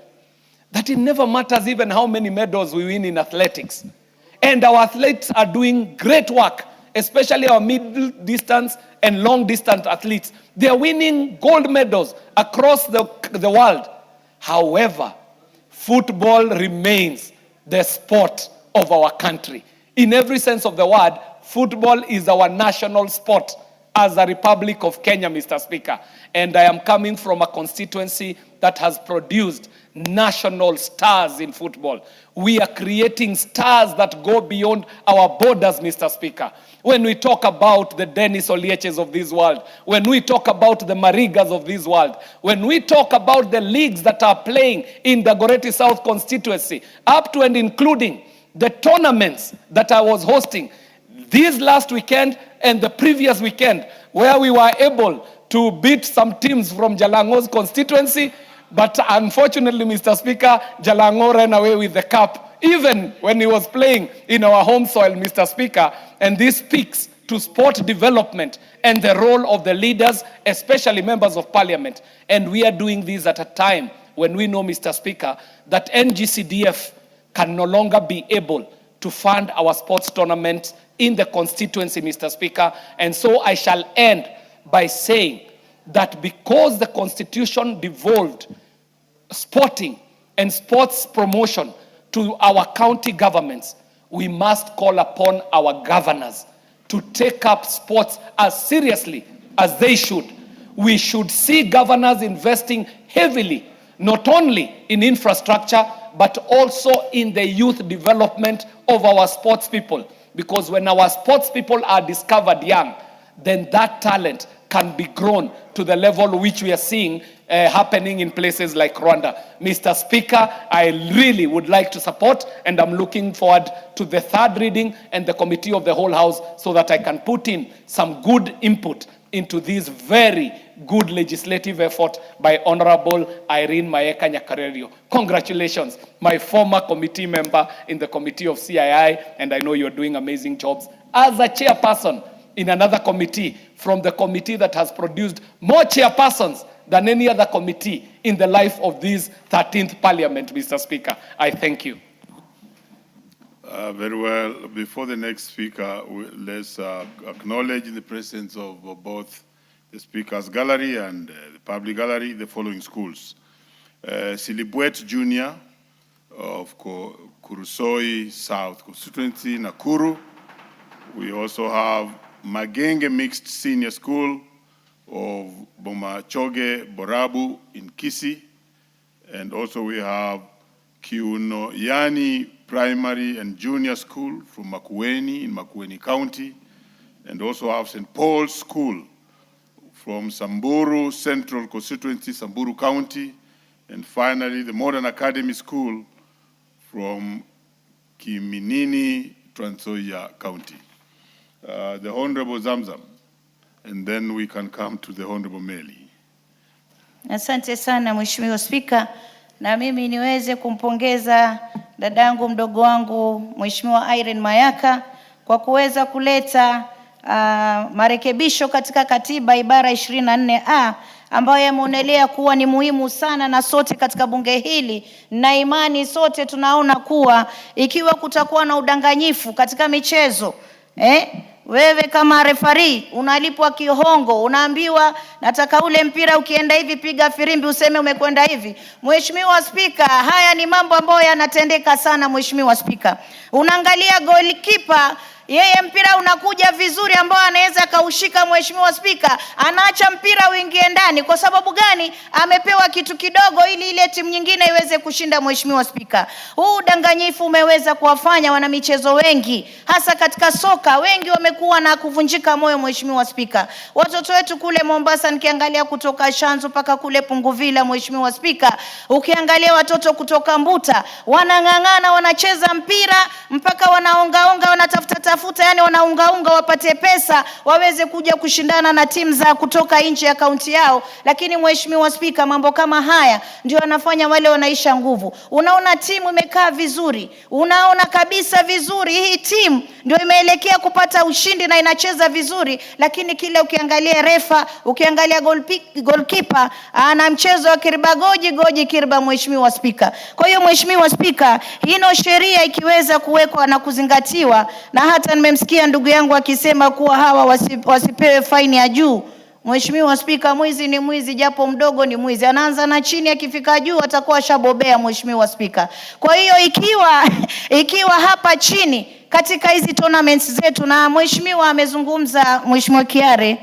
that it never matters even how many medals we win in athletics. And our athletes are doing great work, especially our middle distance and long distance athletes. They are winning gold medals across the world. However, football remains the sport of our country. In every sense of the word, football is our national sport as a Republic of Kenya, Mr. Speaker. And I am coming from a constituency that has produced national stars in football. We are creating stars that go beyond our borders, Mr. Speaker. When we talk about the Dennis Olieches of this world, when we talk about the Marigas of this world, when we talk about the leagues that are playing in the Goreti South constituency, up to and including the tournaments that I was hosting this last weekend and the previous weekend, where we were able to beat some teams from Jalango's constituency, but unfortunately, Mr. Speaker, Jalango ran away with the cup, even when he was playing in our home soil, Mr. Speaker. And this speaks to sport development and the role of the leaders, especially members of parliament. And we are doing this at a time when we know, Mr. Speaker, that NGCDF can no longer be able to fund our sports tournaments in the constituency, Mr. Speaker. And so I shall end by saying that because the Constitution devolved sporting and sports promotion to our county governments, we must call upon our governors to take up sports as seriously as they should. We should see governors investing heavily, not only in infrastructure, but also in the youth development of our sports people. Because when our sports people are discovered young, then that talent can be grown to the level which we are seeing happening in places like Rwanda. Mr. Speaker, I really would like to support, and I'm looking forward to the third reading and the committee of the whole house so that I can put in some good input into this very good legislative effort by Honorable Irene Mayeka Nyakarerio. Congratulations, my former committee member in the committee of CII, and I know you're doing amazing jobs as a chairperson in another committee, from the committee that has produced more chairpersons than any other committee in the life of this 13th Parliament, Mr. Speaker. I thank you. Very well. Before the next speaker, let's acknowledge in the presence of both the Speaker's Gallery and the Public Gallery the following schools. Silibwet Junior of Kurusoi South Constituency, Nakuru. We also have Magenge Mixed Senior School of Bomachoge Borabu in Kisii. And also we have Kiunoyani Primary and Junior School from Makueni in Makueni County. And also have St. Paul's School from Samburu Central Constituency, Samburu County. And finally, the Modern Academy School from Kiminini, Trans Nzoia County. The Honorable Zamzam, and then we can come to the Honorable Meli. Asante sana Mheshimiwa Spika, na mimi niweze kumpongeza dadangu mdogo wangu Mheshimiwa Irene Mayaka kwa kuweza kuleta marekebisho katika katiba ibara 24A ambayo yameonelea kuwa ni muhimu sana, na sote katika bunge hili na imani sote tunaona kuwa ikiwa kutakuwa na udanganyifu katika michezo, wewe kama referee unalipwa kihongo, unaambiwa nataka ule mpira ukienda hivi piga firimbi useme umekwenda hivi. Mheshimiwa Spika, haya ni mambo ambayo yanatendeka sana Mheshimiwa Spika. Unaangalia goalkeeper, yeye mpira unakuja vizuri ambao anaweza kaushika Mheshimiwa Spika, anaacha mpira uingie ndani. Kwa sababu gani? Amepewa kitu kidogo ili ile timu nyingine iweze kushinda Mheshimiwa Spika. Huu udanganyifu umeweza kuwafanya wanamichezo wengi, hasa katika soka, wengi wamekuwa na kuvunjika moyo Mheshimiwa Spika. Watoto wetu kule Mombasa, nikiangalia kutoka Shanzu mpaka kule Punguvila Mheshimiwa Spika, ukiangalia watoto kutoka Mbuta wanang'ang'ana, wanacheza mpira mpaka wanaongaonga, wanatafuta yani wanaungaunga wapate pesa waweze kuja kushindana na timu za kutoka nje ya kaunti yao. Lakini Mheshimiwa Spika, mambo kama haya ndio yanafanya wale wanaisha nguvu. Unaona timu imekaa vizuri, unaona kabisa vizuri hii timu ndio imeelekea kupata ushindi na inacheza vizuri, lakini kile ukiangalia refa, ukiangalia goalkeeper ana mchezo wa kirba goji kirba Mheshimiwa Spika. Kwa hiyo Mheshimiwa Spika, hino sheria ikiweza kuwekwa na kuzingatiwa, na hata nimemsikia ndugu yangu akisema kuwa hawa wasipewe faini ya juu. Mheshimiwa Spika, mwizi ni mwizi japo mdogo ni mwizi. Anaanza na chini, akifika juu atakuwa shabobea Mheshimiwa Spika. Kwa hiyo ikiwa hapa chini katika hizi tournaments zetu, na Mheshimiwa amezungumza Mheshimiwa Kiare,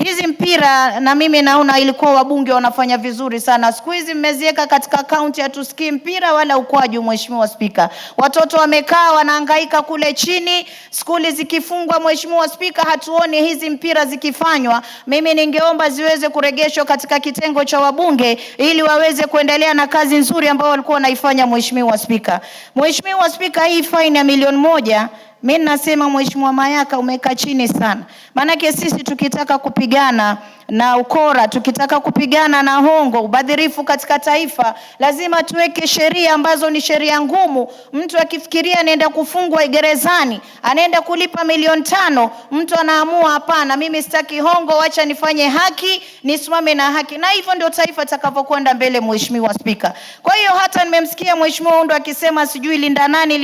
hizi mpira na mimi naona ilikuwa wabunge wanafanya vizuri sana. Siku hizi mmeziweka katika kaunti, hatusikii mpira wala ukwaju Mheshimiwa Spika. Watoto wamekaa wanahangaika kule chini, skuli zikifungwa Mheshimiwa Spika, hatuoni hizi mpira zikifanywa. Mimi ningeomba ziweze kurejeshwa katika kitengo cha wabunge ili waweze kuendelea na kazi nzuri ambayo walikuwa wanaifanya Mheshimiwa Spika. Mheshimiwa Spika, hii faini ya milioni 1, mimi nasema Mheshimiwa Mayaka umeka chini sana. Manake sisi tukitaka kupigana na ukora, tukitaka kupigana na hongo, ubadhirifu katika taifa, lazima tuweke sheria ambazo ni sheria ngumu. Mtu akifikiria anaenda kufungwa gerezani, anaenda kulipa milioni 5, mtu anaamua hapana, mimi sitaki hongo, acha nifanye haki, nisimame na haki. Na hivyo ndio taifa takavyokwenda mbele Mheshimiwa Spika. Kwa hiyo hata nimemsikia Mheshimiwa Undo akisema sijui linda nani.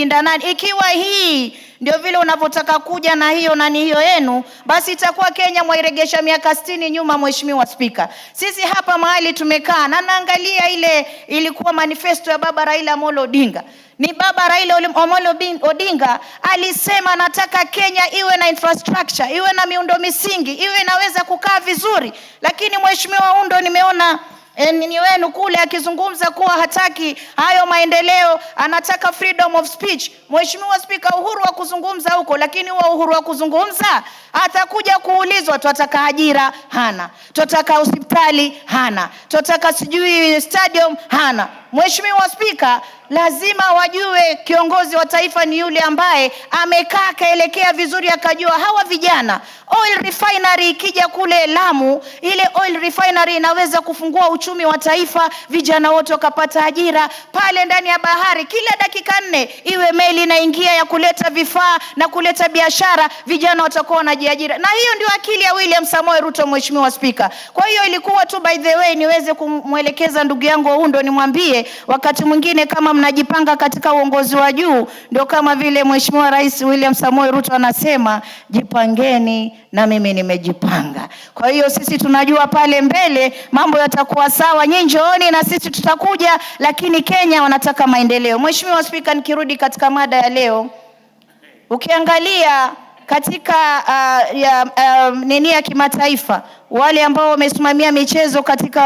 Ikiwa hii ndio vile unavyotaka kuja na hiyo na hiyo yenu, basi itakuwa Kenya mwairegesha miaka 60 nyuma Mheshimiwa Spika. Sisi hapa mahali tumekaa na naangalia ile ilikuwa manifesto ya baba Raila Amolo Odinga. Ni baba Raila Amolo Odinga alisema nataka Kenya iwe na infrastructure, iwe na miundo misingi, iwe inaweza kukaa vizuri. Lakini Mheshimiwa Undo nimeona ni wenu kule akizungumza kuwa hataki hayo maendeleo, anataka freedom of speech. Mheshimiwa Spika, uhuru wa kuzungumza huko, lakini huo uhuru wa kuzungumza atakuja kuulizwa, tunataka ajira hana, tunataka hospitali hana, tunataka sijui stadium hana. Mheshimiwa Spika, lazima wajue kiongozi wa taifa ni yule ambaye amekaa kaelekea vizuri, akajua hawa vijana, oil refinery ikija kule Lamu, ile oil refinery inaweza kufungua uchumi wa taifa, vijana wote wakapata ajira pale ndani ya bahari. Kila dakika 4 iwe meli inaingia ya kuleta vifaa na kuleta biashara, vijana watakuwa wanajiajira. Na hiyo ndio akili ya William Samoei Ruto, Mheshimiwa Spika. Kwa hiyo ilikuwa tu by the way niweze kumwelekeza ndugu yangu Oundo, nimwambie wakati mwingine kama mnajipanga katika uongozi wa juu, ndio kama vile Mheshimiwa Rais William Samoei Ruto anasema, jipangeni na mimi nimejipanga. Kwa hiyo sisi tunajua pale mbele mambo yatakuwa sawa, nyinyi njooni na sisi tutakuja, lakini Kenya wanataka maendeleo. Mheshimiwa Spika, nikirudi katika mada ya leo, ukiangalia katika ya kimataifa, wale ambao wamesimamia michezo katika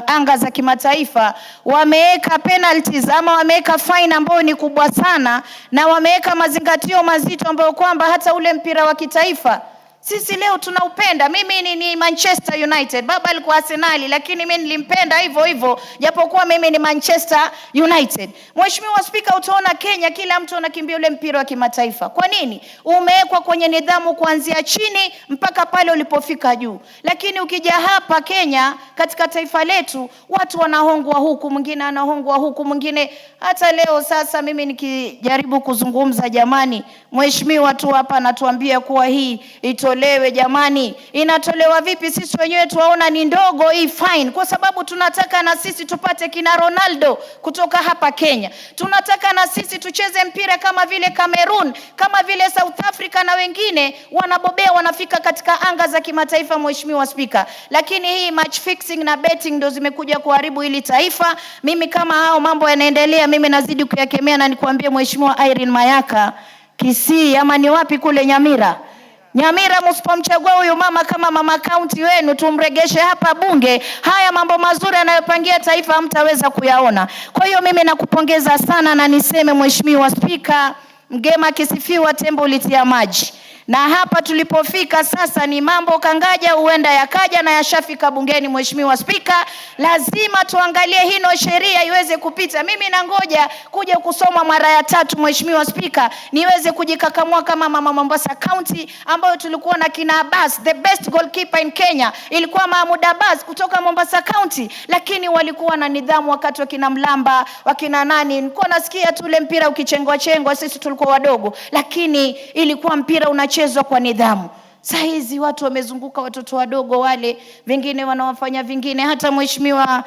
anga za kimataifa wameweka penalties ama wameweka fine ambayo ni kubwa sana, na wameweka mazingatio mazito ambayo kwamba hata ule mpira wa kitaifa sisi leo tunaupenda. Mimi ni Manchester United, baba alikuwa Arsenal, lakini mimi nilimpenda hivyo hivyo japokuwa mimi ni Manchester United. Mheshimiwa Spika, utaona Kenya kila mtu anakimbia ule mpira wa kimataifa. Kwa nini? Umewekwa kwenye nidhamu kuanzia chini mpaka pale ulipofika juu. Lakini ukija hapa Kenya katika taifa letu, watu wanahongwa huku, mwingine anahongwa huku, mwingine hata leo sasa mimi nikijaribu kuzungumza, jamani, mheshimiwa tu hapa anatuambia kuwa hii itolewe. Jamani, inatolewa vipi? Sisi wenyewe tuwaona ni ndogo hii fine, kwa sababu tunataka na sisi tupate kina Ronaldo kutoka hapa Kenya. Tunataka na sisi tucheze mpira kama vile Cameroon, kama vile South Africa, na wengine wanabobea, wanafika katika anga za kimataifa, Mheshimiwa Spika. Lakini hii match fixing na betting ndio zimekuja kuharibu hili taifa. Mimi kama hao mambo yanaendelea, mimi nazidi kuyakemea, na nikwambie Mheshimiwa Irene Mayaka, Kisii ama ni wapi kule Nyamira, msipomchagua huyu mama kama mama county wenu, tumregeshe hapa bunge, haya mambo mazuri anayopangia taifa hamtaweza kuyaona. Kwa hiyo mimi nakupongeza sana, na niseme Mheshimiwa Spika, mgema kisifiwa tembo litia maji. Na hapa tulipofika sasa ni mambo kangaja, huenda yakaja na yashafika bungeni. Mheshimiwa Spika, lazima tuangalie hino sheria iweze kupita. Mimi nangoja kuja kusoma mara ya 3 Mheshimiwa Spika, niweze kujikakamua kama mama Mombasa County, ambayo tulikuwa na kina Abbas, the best goalkeeper in Kenya ilikuwa Mahmoud Abbas kutoka Mombasa County, lakini walikuwa na nidhamu wakati wakina Mlamba, wakina nani, nilikuwa nasikia tu ule mpira ukichengwa chengwa, sisi tulikuwa wadogo, lakini ilikuwa mpira unachezwa kwa nidhamu. Saizi watu wamezunguka watoto wadogo wale, vingine wanawafanya vingine. Hata Mheshimiwa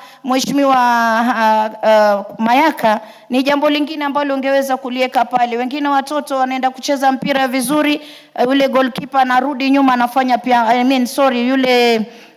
Mayaka, ni jambo lingine ambalo ungeweza kulieka pale. Wengine watoto wanaenda kucheza mpira vizuri, yule goalkeeper anarudi nyuma anafanya pia,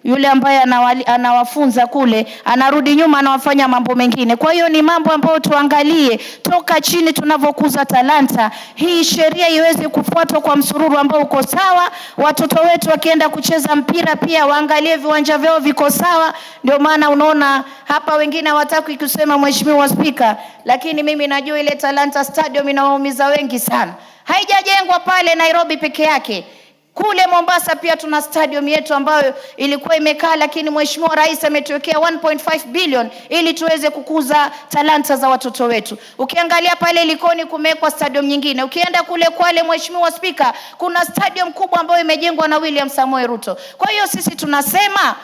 yule ambaye anawafunza kule anarudi nyuma anawafanya mambo mengine. Kwa hiyo ni mambo ambayo tuangalie toka chini tunavyokuza talanta. Hii sheria iweze kufuatwa kwa msururu ambao uko sawa. Watoto wetu wakienda kucheza mpira pia waangalie viwanja vyao viko sawa. Ndio maana unaona hapa wengine hawataka kusema Mheshimiwa Spika, lakini mimi najua ile Talanta Stadium inawaumiza wengi sana. Haijajengwa pale Nairobi peke yake. Kule Mombasa pia tuna stadium yetu ambayo ilikuwa imekaa, lakini Mheshimiwa Rais ametuwekea 1.5 billion ili tuweze kukuza talanta za watoto wetu. Ukiangalia pale Likoni kumewekwa stadium nyingine. Ukienda kule Kwale, Mheshimiwa Spika, kuna stadium kubwa ambayo imejengwa na William Samoei Ruto. Kwa hiyo sisi tunasema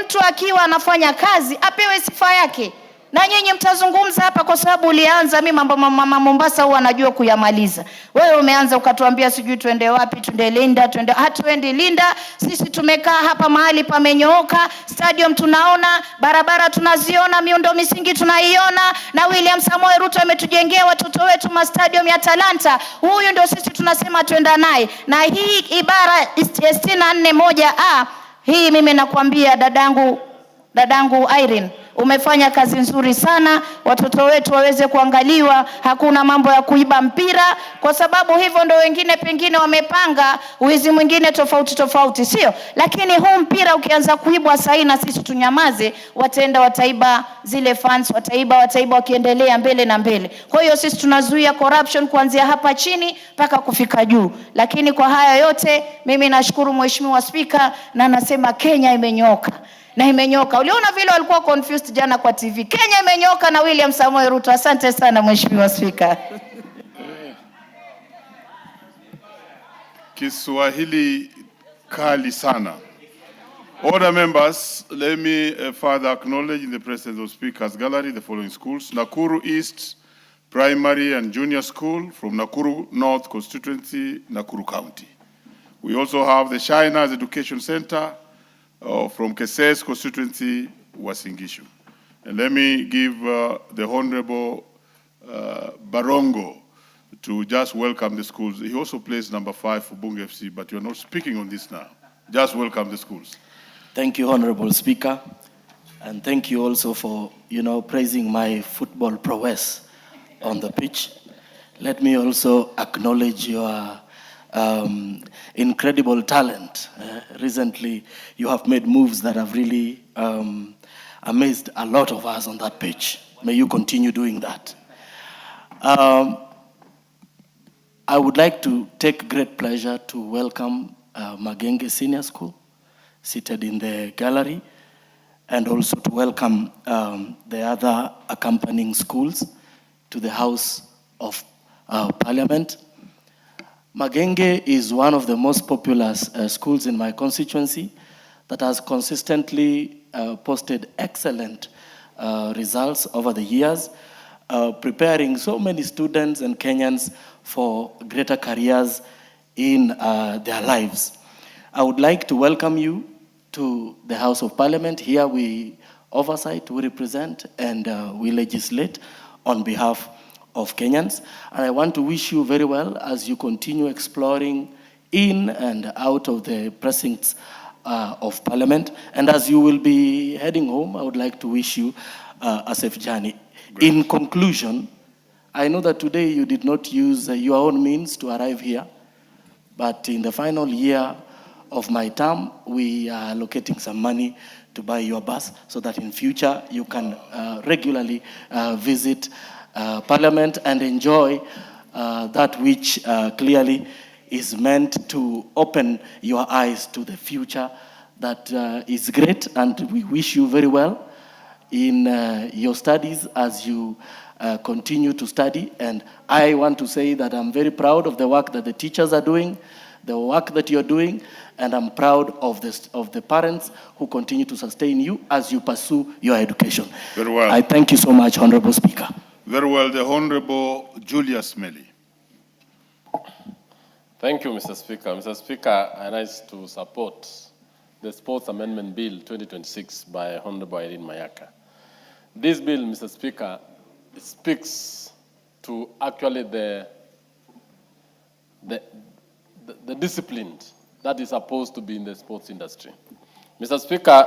mtu akiwa anafanya kazi apewe sifa yake. Na nyinyi mtazungumza hapa kwa sababu ulianza. Mimi mama Mombasa huwa anajua kuyamaliza. Wewe umeanza ukatuambia sijui tuende wapi, tuende Linda, hatuendi Linda. Sisi tumekaa hapa mahali pamenyooka, stadium tunaona, barabara tunaziona, miundo misingi tunaiona, na William Samoei Ruto ametujengea watoto wetu stadium ya talanta. Huyu ndio sisi tunasema tuenda naye. Na hii ibara 64(1)(a) hii mimi nakwambia dadangu Irene, umefanya kazi nzuri sana, watoto wetu waweze kuangaliwa, hakuna mambo ya kuiba mpira, kwa sababu hivyo ndo wengine pengine wamepanga wizi mwingine tofauti, sio? Lakini huu mpira ukianza kuibwa sasa na sisi tunyamaze, wataiba zile funds, wataiba wakiendelea mbele na mbele. Kwa hiyo sisi tunazuia corruption kuanzia hapa chini mpaka kufika juu. Lakini kwa haya yote mimi nashukuru Mheshimiwa Spika, na nasema Kenya imenyoka. Na imenyoka. Uliona vile walikuwa confused jana kwa TV. Kenya imenyoka na William Samoei Ruto. Asante sana Mheshimiwa Spika. Kiswahili kali sana. Order members, let me further acknowledge in the presence of Speaker's Gallery the following schools. Nakuru East Primary and Junior School from Nakuru North Constituency, Nakuru County. We also have the Shiners Education Center from Keses constituency, Uasin Gishu. And let me give the Honorable Barongo to just welcome the schools. He also plays number 5 for Bunge FC, but you're not speaking on this now. Just welcome the schools. Thank you, Honorable Speaker. And thank you also for, praising my football prowess on the pitch. Let me also acknowledge your incredible talent. Recently, you have made moves that have really amazed a lot of us on that pitch. May you continue doing that. I would like to take great pleasure to welcome Magenge Senior School, seated in the gallery, and also to welcome the other accompanying schools to the House of Parliament. Magenge is one of the most popular schools in my constituency that has consistently posted excellent results over the years, preparing so many students and Kenyans for greater careers in their lives. I would like to welcome you to the House of Parliament. Here we oversight, we represent, and we legislate on behalf of Kenyans. And I want to wish you very well as you continue exploring in and out of the precincts of Parliament. And as you will be heading home, I would like to wish you a safe journey. Great. In conclusion, I know that today you did not use your own means to arrive here, but in the final year of my term, we are allocating some money to buy your bus so that in future you can regularly visit Parliament and enjoy that which clearly is meant to open your eyes to the future that is great, and we wish you very well in your studies as you continue to study. And I want to say that I'm very proud of the work that the teachers are doing, the work that you're doing, and I'm proud of the parents who continue to sustain you as you pursue your education. Very well. I thank you so much, Honorable Speaker. Very well, the Honorable Julius Melly. Thank you, Mr. Speaker. Mr. Speaker, I rise to support the Sports Amendment Bill 2026 by Honorable Irene Mayaka. This bill, Mr. Speaker, speaks to actually the discipline that is supposed to be in the sports industry. Mr. Speaker,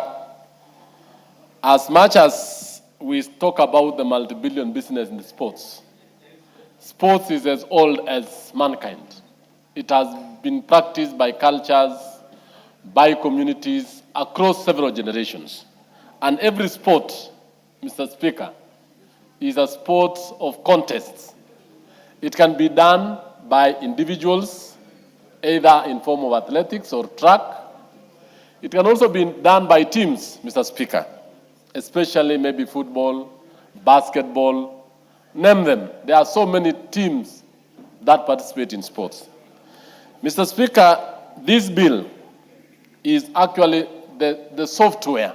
as much as we talk about the multi-billion business in the sports is as old as mankind. It has been practiced by cultures, by communities across several generations. And every sport, Mr. Speaker, is a sport of contests. It can be done by individuals, either in form of athletics or track. It can also be done by teams, Mr. Speaker, especially maybe football, basketball, name them. There are so many teams that participate in sports. Mr. Speaker, this bill is actually the software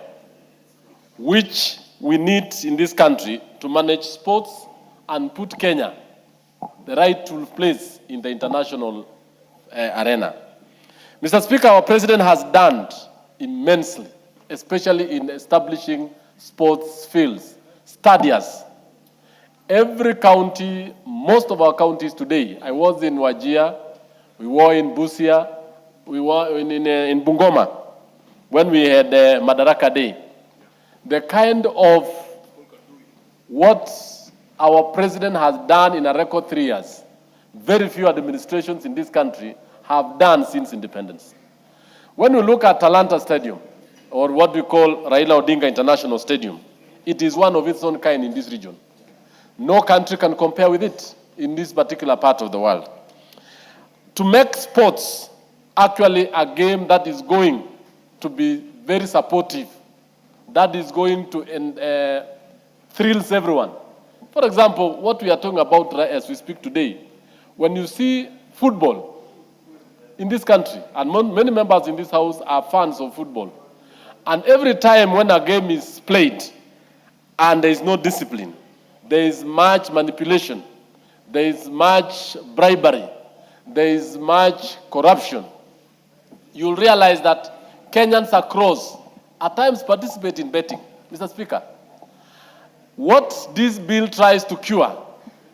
which we need in this country to manage sports and put Kenya the rightful place in the international arena. Mr. Speaker, our president has done immensely, especially in establishing sports fields, stadiums. Every county, most of our counties today, I was in Wajir, we were in Busia, we were in Bungoma when we had Madaraka Day. the kind of what our president has done in a record 3 years, very few administrations in this country have done since independence. When we look at Talanta Stadium, or what we call Raila Odinga International Stadium, it is one of its own kind in this region. No country can compare with it in this particular part of the world. To make sports actually a game that is going to be very supportive, that is going to thrills everyone. For example, what we are talking about as we speak today, when you see football in this country, and many members in this house are fans of football, and every time when a game is played and there is no discipline, there is much manipulation, there is much bribery, there is much corruption, you'll realize that Kenyans across at times participate in betting. Mr. Speaker, what this bill tries to cure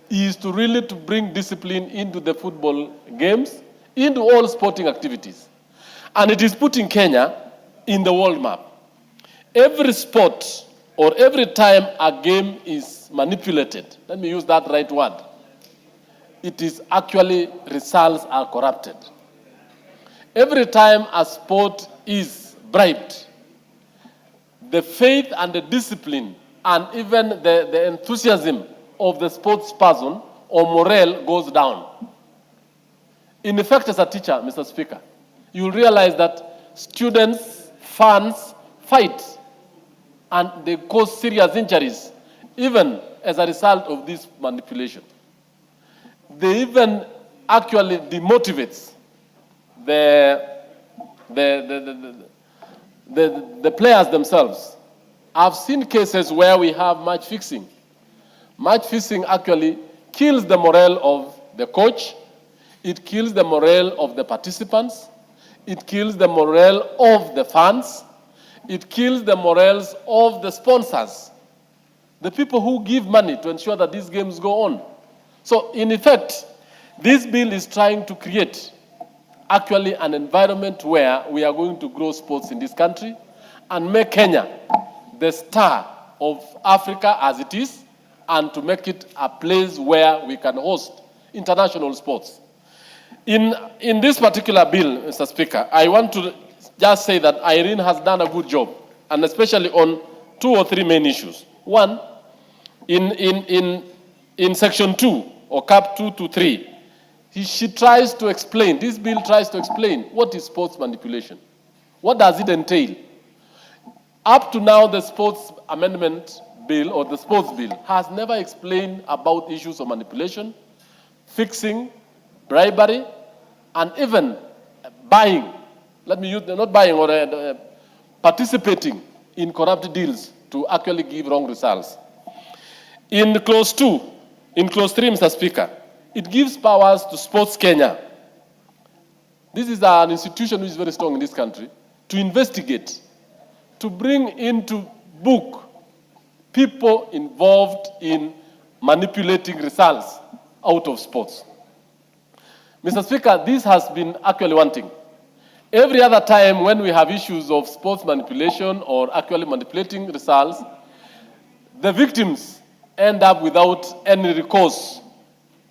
is to really to bring discipline into the football games, into all sporting activities. And it is putting Kenya in the world map. Every sport or every time a game is manipulated, let me use that right word, it is actually results are corrupted. Every time a sport is bribed, the faith and the discipline and even the enthusiasm of the sports person or morale goes down. In effect, as a teacher, Mr. Speaker, you'll realize that students, fans fight and they cause serious injuries, even as a result of this manipulation. They even actually demotivates the players themselves. I've seen cases where we have match fixing. Match fixing actually kills the morale of the coach, it kills the morale of the participants, it kills the morale of the fans, it kills the morales of the sponsors, the people who give money to ensure that these games go on. So in effect, this bill is trying to create actually an environment where we are going to grow sports in this country and make Kenya the star of Africa as it is, and to make it a place where we can host international sports. In this particular bill, Mr. Speaker, I want to just say that Irene has done a good job, and especially on 2 or 3 main issues. One, in section 2, or cap 2 to 3, she tries to explain, this bill tries to explain what is sports manipulation. What does it entail? Up to now, the sports amendment bill or the sports bill has never explained about issues of manipulation, fixing, bribery, and even buying. Let me use, not buying or participating in corrupt deals to actually give wrong results. In clause 2, in clause 3, Mr. Speaker, it gives powers to Sports Kenya. This is an institution which is very strong in this country, to investigate, to bring into book people involved in manipulating results out of sports. Mr. Speaker, this has been actually one thing. Every other time when we have issues of sports manipulation or actually manipulating results, the victims end up without any recourse.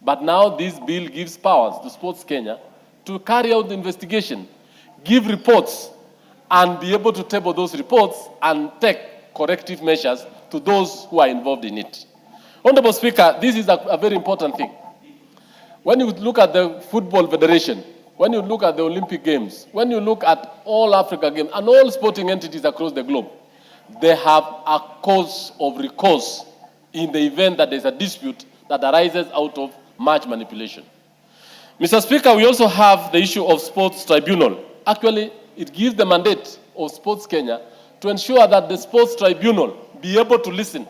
But now this bill gives powers to Sports Kenya to carry out the investigation, give reports, and be able to table those reports and take corrective measures to those who are involved in it. Honorable Speaker, this is a very important thing. When you look at the Football Federation, when you look at the Olympic Games, when you look at all Africa Games and all sporting entities across the globe, they have a cause of recourse in the event that there's a dispute that arises out of match manipulation. Mr. Speaker, we also have the issue of Sports Tribunal. Actually, it gives the mandate of Sports Kenya to ensure that the Sports Tribunal be able to listen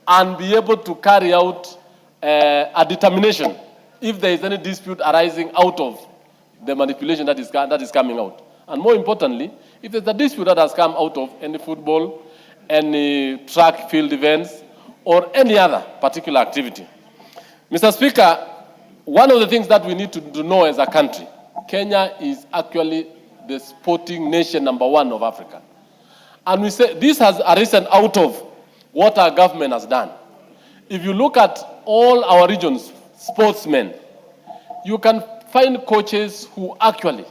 and be able to carry out a determination if there is any dispute arising out of the manipulation that is coming out. And more importantly, if there's a dispute that has come out of any football, any track field events, or any other particular activity. Mr. Speaker, one of the things that we need to know as a country, Kenya is actually the sporting nation #1 of Africa. And we say this has arisen out of what our government has done. If you look at all our regions, sportsmen, you can find coaches who actually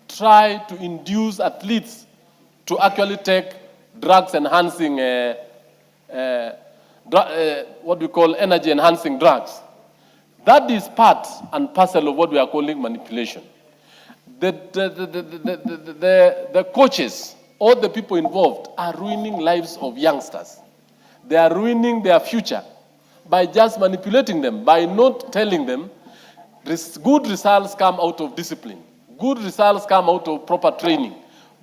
try to induce athletes to actually take drugs enhancing, what we call energy enhancing drugs. That is part and parcel of what we are calling manipulation. The coaches, all the people involved are ruining lives of youngsters. They are ruining their future by just manipulating them, by not telling them good results come out of discipline. Good results come out of proper training.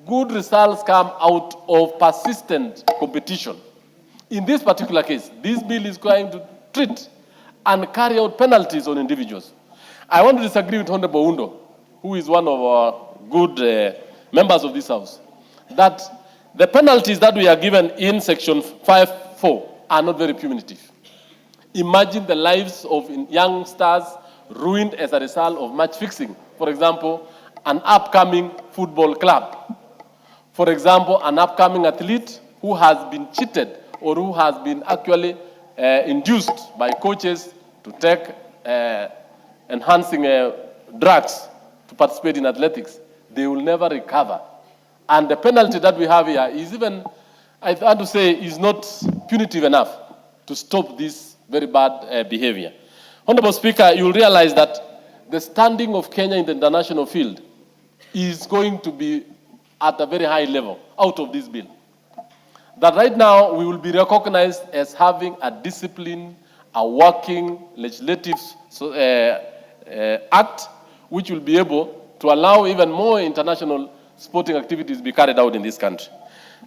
Good results come out of persistent competition. In this particular case, this bill is going to treat and carry out penalties on individuals. I want to disagree with Honorable Undo, who is one of our good members of this House, that the penalties that we are given in Section 5.4 are not very punitive. Imagine the lives of youngsters ruined as a result of match fixing. For example, an upcoming football club. For example, an upcoming athlete who has been cheated or who has been actually induced by coaches to take enhancing drugs to participate in athletics. They will never recover. And the penalty that we have here is even, I want to say, is not punitive enough to stop this very bad behavior. Honorable Speaker, you will realize that the standing of Kenya in the international field is going to be at a very high level out of this bill. That right now we will be recognized as having a disciplined, a working legislative act which will be able to allow even more international sporting activities to be carried out in this country.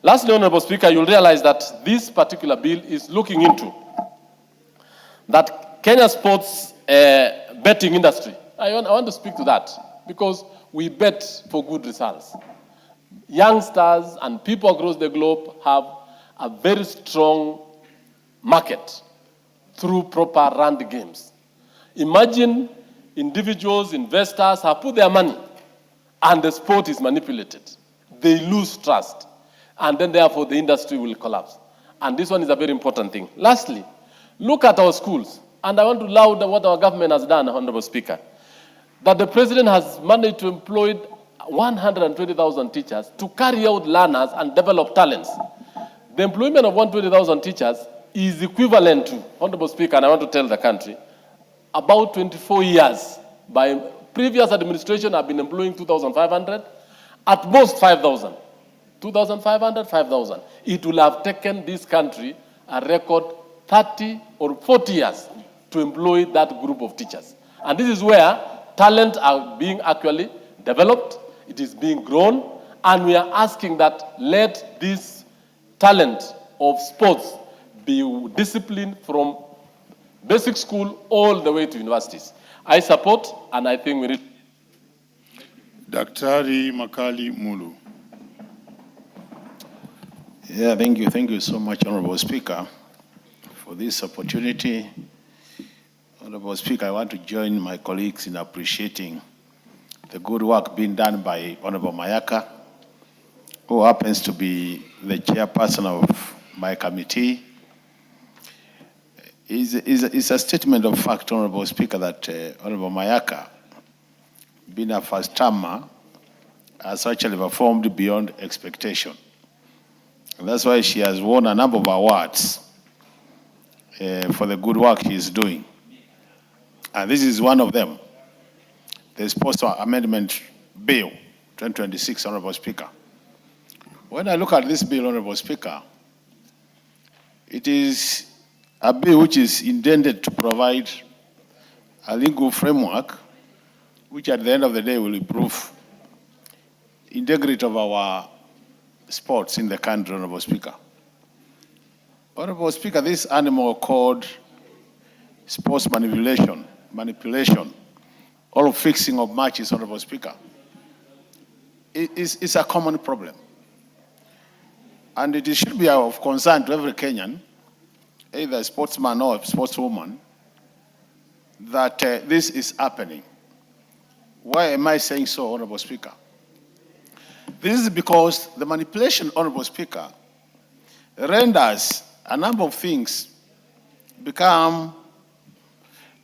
Lastly, Honorable Speaker, you'll realize that this particular bill is looking into that Kenya sports betting industry. I want to speak to that because we bet for good results. Youngsters and people across the globe have a very strong market through proper run games. Imagine individuals, investors have put their money and the sport is manipulated. They lose trust and then therefore the industry will collapse. And this one is a very important thing. Lastly, look at our schools. And I want to laud what our government has done, Honorable Speaker, that the President has managed to employ 120,000 teachers to carry out learners and develop talents. The employment of 120,000 teachers is equivalent to, Honorable Speaker, and I want to tell the country, about 24 years. By previous administration have been employing 2,500, at most 5,000. 2,500, 5,000. It will have taken this country a record 30 or 40 years to employ that group of teachers. And this is where talent are being actually developed, it is being grown, and we are asking that let this talent of sports be disciplined from basic school all the way to universities. I support, and I think we need. Daktari Makali Mulu. Yeah, thank you. Thank you so much, Honorable Speaker, for this opportunity. Honorable Speaker, I want to join my colleagues in appreciating the good work being done by Honorable Mayaka, who happens to be the chairperson of my committee. It's a statement of fact, Honorable Speaker, that Honorable Mayaka, being a first-termer, has actually performed beyond expectation. And that's why she has won a number of awards for the good work she is doing. And this is one of them. The Sports Amendment Bill 2026, Honorable Speaker. When I look at this bill, Honorable Speaker, it is a bill which is intended to provide a legal framework which at the end of the day will improve integrity of our sports in the country, Honorable Speaker. Honorable Speaker, this animal called sports manipulation, or fixing of matches, Honorable Speaker, is a common problem. And it should be of concern to every Kenyan, either a sportsman or a sportswoman, that this is happening. Why am I saying so, Honorable Speaker? This is because the manipulation, Honorable Speaker, renders a number of things become,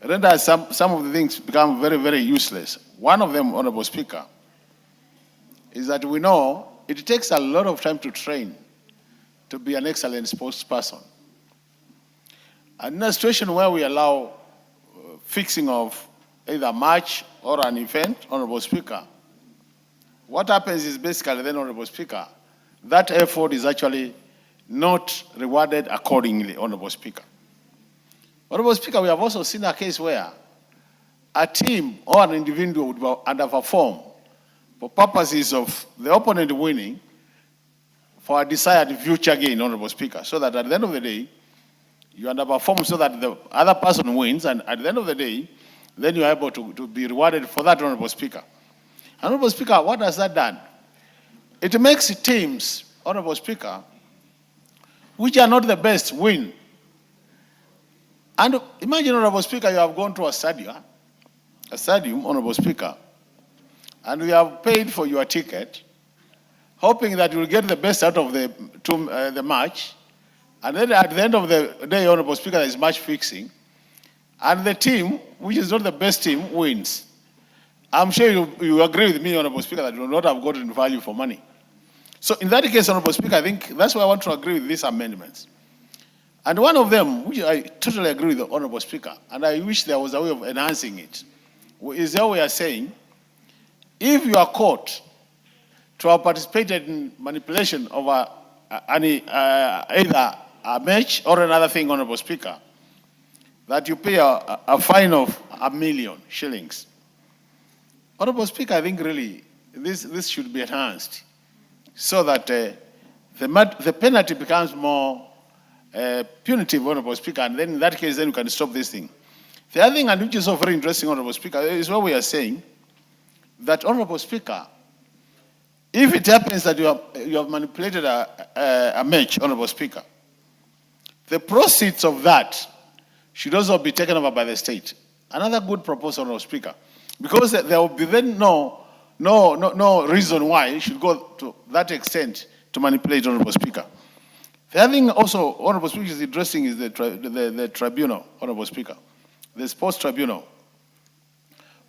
renders some of the things become very, very useless. One of them, Honorable Speaker, is that we know it takes a lot of time to train to be an excellent sportsperson. And in a situation where we allow fixing of either a match or an event, Honorable Speaker, what happens is basically then, Honorable Speaker, that effort is actually not rewarded accordingly, Honorable Speaker. Honorable Speaker, we have also seen a case where a team or an individual would underperform for purposes of the opponent winning for a desired future gain, Honorable Speaker, so that at the end of the day, you underperform so that the other person wins, and at the end of the day, then you are able to be rewarded for that, Honorable Speaker. Honorable Speaker, what has that done? It makes teams, Honorable Speaker, which are not the best, win. And imagine, Honorable Speaker, you have gone to a stadium, Honorable Speaker, and you have paid for your ticket, hoping that you will get the best out of the match. And then at the end of the day, Honorable Speaker, there is match fixing. And the team, which is not the best team, wins. I'm sure you agree with me, Honorable Speaker, that you will not have gotten value for money. So in that case, Honorable Speaker, I think that's why I want to agree with these amendments. And one of them, which I totally agree with the Honorable Speaker, and I wish there was a way of enhancing it, is how we are saying, if you are caught to have participated in manipulation of either a match or another thing, Honorable Speaker, that you pay a fine of 1 million shillings. Honorable Speaker, I think really this should be enhanced so that the penalty becomes more punitive, Honorable Speaker, and then in that case, then you can stop this thing. The other thing, and which is also very interesting, Honorable Speaker, is what we are saying, that, Honorable Speaker, if it happens that you have manipulated a match, Honorable Speaker, the proceeds of that should also be taken over by the state. Another good proposal, Honorable Speaker, because there will be then no reason why it should go to that extent to manipulate, Honorable Speaker. The other thing also, Honorable Speaker, is addressing is the tribunal, Honorable Speaker, the sports tribunal,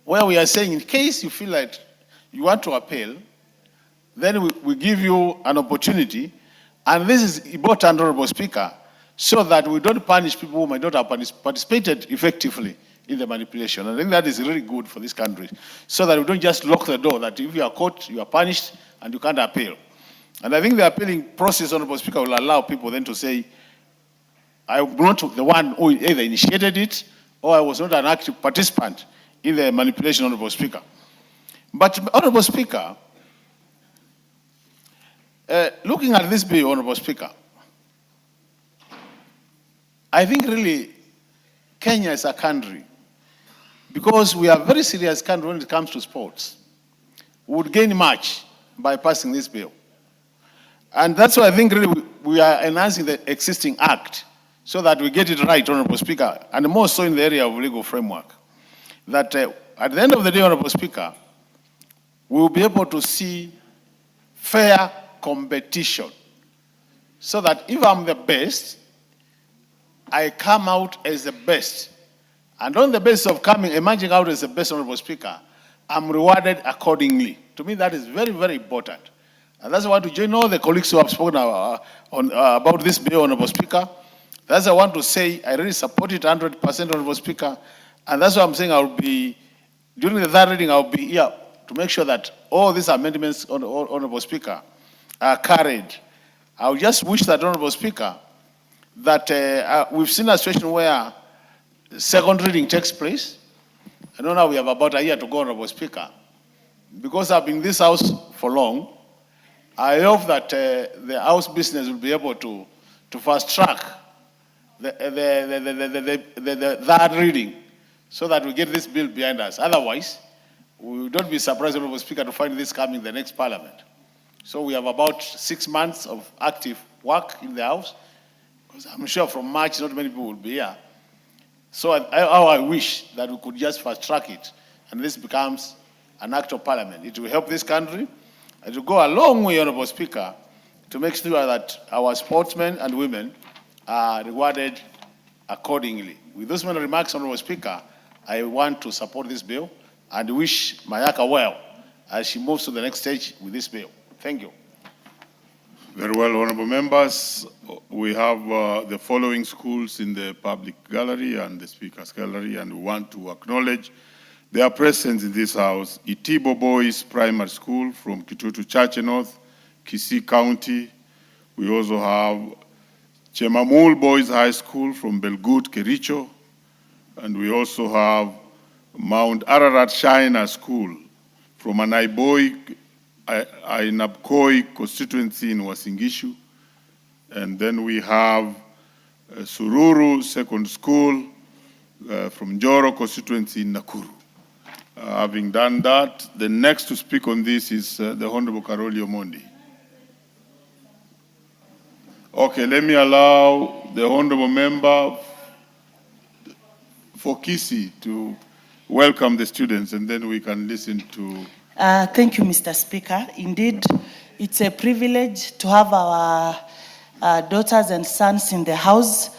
where we are saying in case you feel like you want to appeal, then we give you an opportunity, and this is important, Honorable Speaker, so that we don't punish people who might not have participated effectively in the manipulation. I think that is really good for this country, so that we don't just lock the door, that if you are caught, you are punished, and you can't appeal. And I think the appealing process, Honorable Speaker, will allow people then to say, I'm not the one who either initiated it, or I was not an active participant in the manipulation, Honorable Speaker. But, Honorable Speaker, looking at this bill, Honorable Speaker, I think really Kenya is a country, because we are a very serious country when it comes to sports, would gain much by passing this bill. And that's why I think really we are enhancing the existing act so that we get it right, Honorable Speaker, and more so in the area of legal framework. That at the end of the day, Honorable Speaker, we will be able to see fair competition, so that if I'm the best, I come out as the best. And on the basis of emerging out as the best, Honorable Speaker, I'm rewarded accordingly. To me, that is very, very important. And that's why I want to join all the colleagues who have spoken about this bill, Honorable Speaker. That's why I want to say I really support it 100%, Honorable Speaker. And that's why I'm saying I'll be, during the third reading, I'll be here to make sure that all these amendments, Honorable Speaker, are carried. I would just wish that, Honorable Speaker, that we've seen a situation where second reading takes place. I know now we have about a year to go, Honorable Speaker. Because I've been in this house for long, I hope that the House business will be able to fast track the third reading so that we get this bill behind us. Otherwise, we don't be surprised, Honorable Speaker, to find this coming in the next Parliament. So we have about 6 months of active work in the House, because I'm sure from March not many people will be here. So I wish that we could just fast track it and this becomes an act of Parliament. It will help this country. It will go a long way, Honorable Speaker, to make sure that our sportsmen and women are rewarded accordingly. With those many remarks, Honorable Speaker, I want to support this bill and wish Mayaka well as she moves to the next stage with this bill. Thank you. Very well, honorable members. We have the following schools in the public gallery and the speaker's gallery, and we want to acknowledge their presence in this house. Itibo Boys Primary School from Kitutu Church North, Kisii County. We also have Chemamul Boys High School from Belgut, Kericho. And we also have Mount Ararat Shiner School from Anaiboi, Ainabkoi constituency in Wasingishu. And then we have Sururu Second School from Joro constituency in Nakuru. Having done that, the next to speak on this is the Honorable Karoli Omondi. Okay, let me allow the Honorable Member for Kisii to welcome the students, and then we can listen to... Thank you, Mr. Speaker. Indeed, it's a privilege to have our daughters and sons in the house,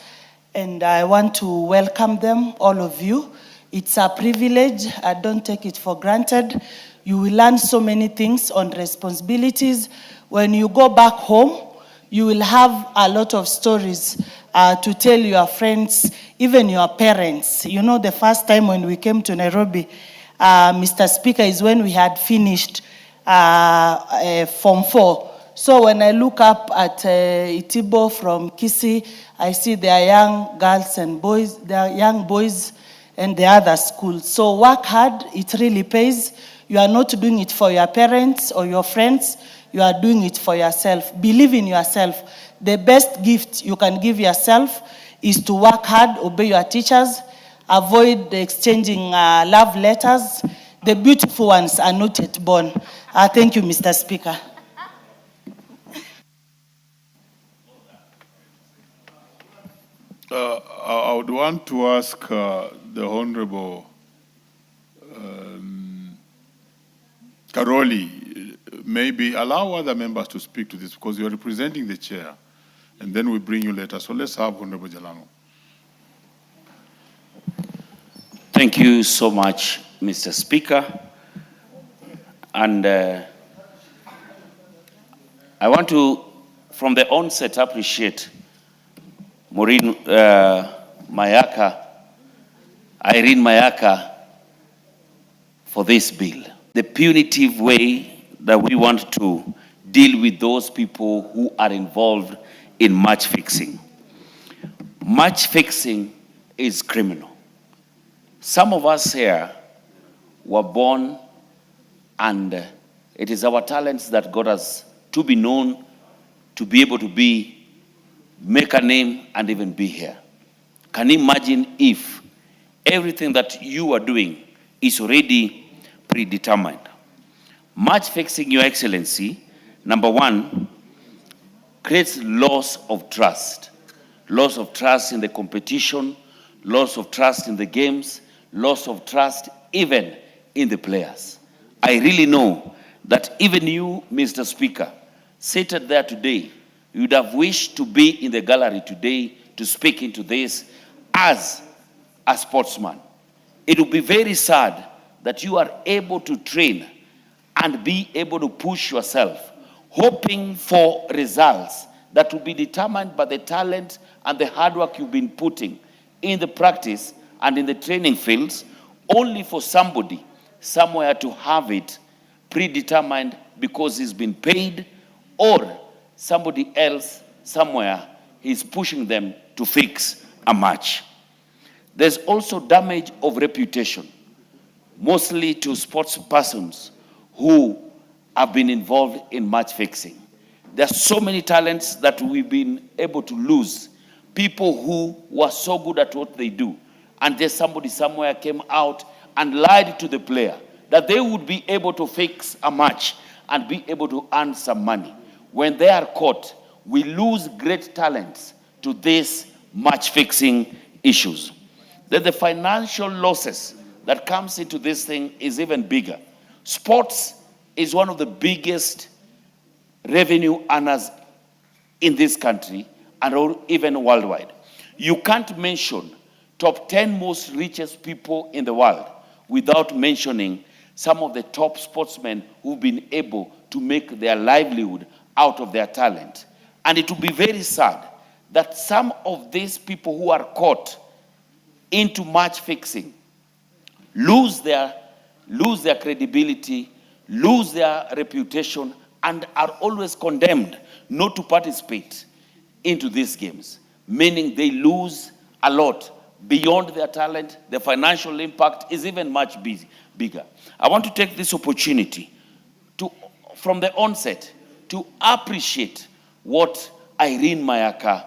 and I want to welcome them, all of you. It's a privilege. I don't take it for granted. You will learn so many things on responsibilities. When you go back home, you will have a lot of stories to tell your friends, even your parents. You know, the first time when we came to Nairobi, Mr. Speaker, is when we had finished Form 4. So when I look up at Itibo from Kisii, I see their young girls and boys, their young boys and the other schools. So work hard, it really pays. You are not doing it for your parents or your friends, you are doing it for yourself. Believe in yourself. The best gift you can give yourself is to work hard, obey your teachers, avoid exchanging love letters. The beautiful ones are not yet born. Thank you, Mr. Speaker. I would want to ask the Honorable Karoli, maybe allow other members to speak to this because you're representing the chair, and then we bring you later. So let's have Honorable Jalamo. Thank you so much, Mr. Speaker. And I want to, from the onset, appreciate Irene Mayaka for this bill. The punitive way that we want to deal with those people who are involved in match fixing. Match fixing is criminal. Some of us here were born and it is our talents that got us to be known, to be able to make a name and even be here. Can you imagine if everything that you are doing is already predetermined? Match fixing, Your Excellency, number one, creates loss of trust. Loss of trust in the competition, loss of trust in the games, loss of trust even in the players. I really know that even you, Mr. Speaker, seated there today, you would have wished to be in the gallery today to speak into this as a sportsman. It would be very sad that you are able to train and be able to push yourself, hoping for results that will be determined by the talent and the hard work you've been putting in the practice and in the training fields, only for somebody somewhere to have it predetermined because he's been paid, or somebody else somewhere is pushing them to fix a match. There's also damage of reputation, mostly to sports persons who have been involved in match fixing. There are so many talents that we've been able to lose. People who were so good at what they do, and there's somebody somewhere came out and lied to the player that they would be able to fix a match and be able to earn some money. When they are caught, we lose great talents to these match-fixing issues. Then the financial losses that comes into this thing is even bigger. Sports is one of the biggest revenue earners in this country and even worldwide. You can't mention top 10 most richest people in the world without mentioning some of the top sportsmen who've been able to make their livelihood out of their talent. And it would be very sad that some of these people who are caught into match fixing lose their credibility, lose their reputation, and are always condemned not to participate into these games, meaning they lose a lot beyond their talent. The financial impact is even much bigger. I want to take this opportunity to, from the onset, to appreciate what Irene Mayaka,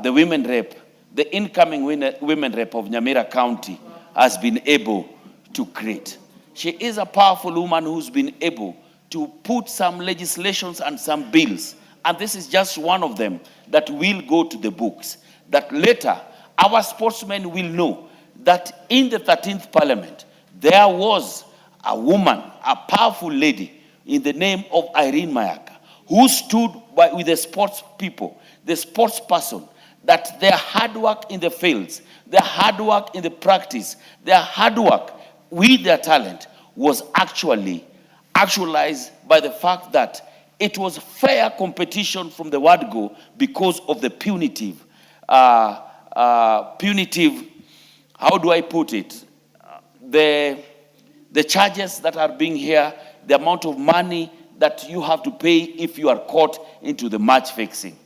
the women rep, the incoming women rep of Nyamira County, has been able to create. She is a powerful woman who's been able to put some legislations and some bills, and this is just one of them that will go to the books, that later our sportsmen will know that in the 13th Parliament, there was a woman, a powerful lady in the name of Irene Mayaka, who stood with the sports people, the sports person, that their hard work in the fields, their hard work in the practice, their hard work with their talent was actualized by the fact that it was fair competition from the word go because of the punitive, how do I put it? The charges that are being here, the amount of money that you have to pay if you are caught into the match fixing.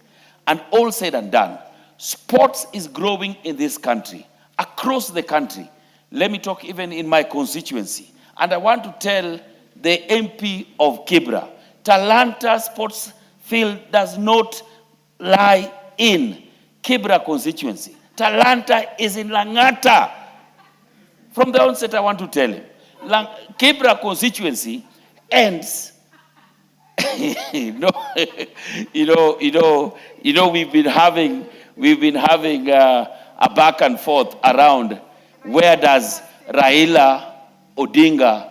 And all said and done, sports is growing in this country, across the country. Let me talk even in my constituency. And I want to tell the MP of Kibra, Talanta Sports Field does not lie in Kibra constituency. Talanta is in Langata. From the onset, I want to tell him, Kibra constituency ends. We've been having a back and forth around where does Raila Odinga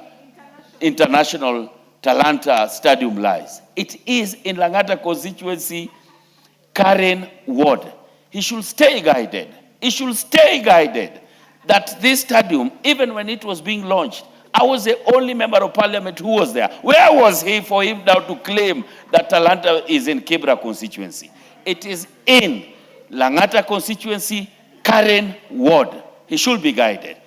International Talanta Stadium lies. It is in Langata constituency, Karen Ward. He should stay guided. He should stay guided that this stadium, even when it was being launched, I was the only member of parliament who was there. Where was he for him now to claim that Talanta is in Kibra constituency? It is in Langata constituency, Karen Ward. He should be guided.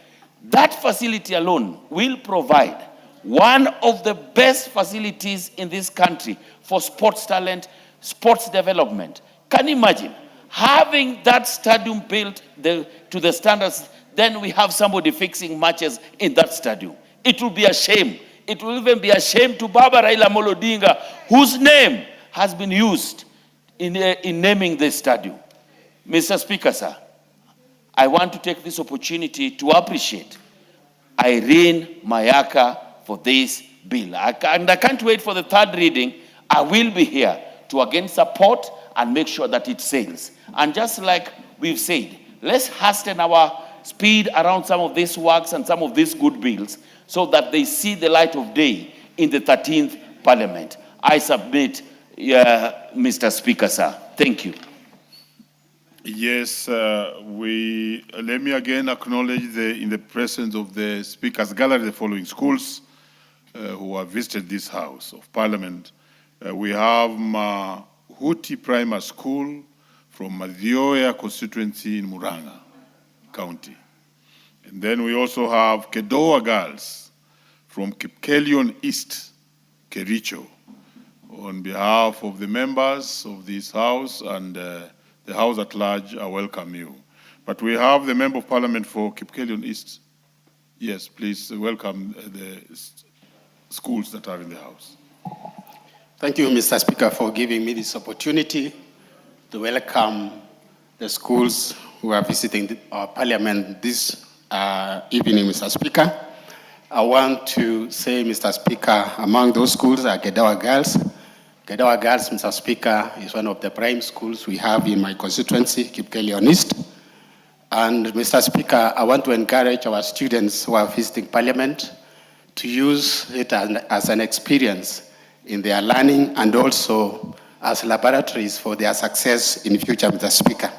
That facility alone will provide one of the best facilities in this country for sports talent, sports development. Can you imagine having that stadium built to the standards? Then we have somebody fixing matches in that stadium. It will be a shame. It will even be a shame to Baba Raila Amolo Odinga, whose name has been used in naming this stadium. Mr. Speaker, sir, I want to take this opportunity to appreciate Irene Mayaka for this bill. And I can't wait for the third reading. I will be here to again support and make sure that it sails. And just like we've said, let's hasten our speed around some of these works and some of these good bills so that they see the light of day in the 13th Parliament. I submit, Mr. Speaker, sir. Thank you. Yes, let me again acknowledge in the presence of the Speaker's Gallery the following schools who have visited this House of Parliament. We have Mahuti Primary School from Madhioya constituency in Muranga County. And then we also have Kedoa Girls from Kipkelion East, Kericho. On behalf of the members of this House and the House at large, I welcome you. But we have the Member of Parliament for Kipkelion East. Yes, please welcome the schools that are in the House. Thank you, Mr. Speaker, for giving me this opportunity to welcome the schools who are visiting our Parliament this evening, Mr. Speaker. I want to say, Mr. Speaker, among those schools are Kedoa Girls. Kedoa Girls, Mr. Speaker, is one of the prime schools we have in my constituency, Kipkelion East. And Mr. Speaker, I want to encourage our students who are visiting Parliament to use it as an experience in their learning and also as laboratories for their success in future, Mr. Speaker.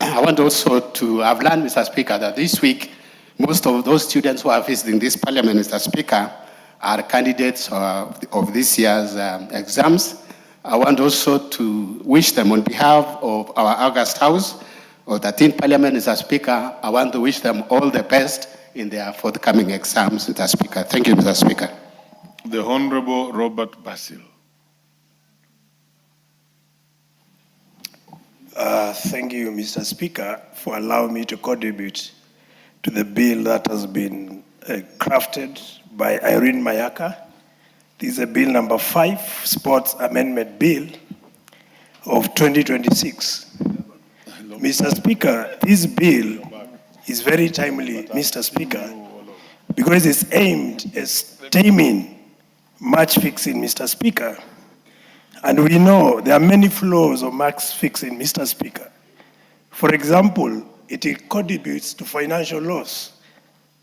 I want also to have learned, Mr. Speaker, that this week, most of those students who are visiting this parliament, Mr. Speaker, are candidates of this year's exams. I want also to wish them on behalf of our August House, of the 13th Parliament, Mr. Speaker, I want to wish them all the best in their forthcoming exams, Mr. Speaker. Thank you, Mr. Speaker. The Honorable Robert Basil. Thank you, Mr. Speaker, for allowing me to contribute to the bill that has been crafted by Irene Mayaka. This is a bill number 5, Sports Amendment Bill of 2026. Mr. Speaker, this bill is very timely, Mr. Speaker, because it's aimed at stemming match fixing, Mr. Speaker. And we know there are many flaws of match fixing, Mr. Speaker. For example, it contributes to financial loss.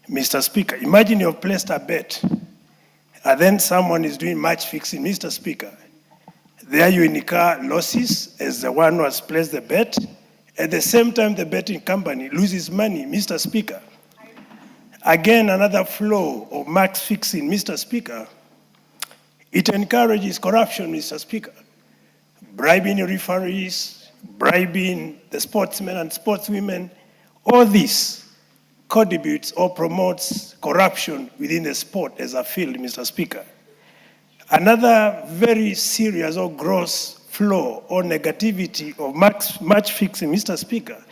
Mr. Speaker, imagine you've placed a bet, and then someone is doing match fixing, Mr. Speaker. There you incur losses as the one who has placed the bet. At the same time, the betting company loses money, Mr. Speaker. Again, another flaw of match fixing, Mr. Speaker. It encourages corruption, Mr. Speaker. Bribing referees, bribing the sportsmen and sportswomen, all this contributes or promotes corruption within the sport as a field, Mr. Speaker. Another very serious or gross flaw or negativity of match fixing, Mr. Speaker,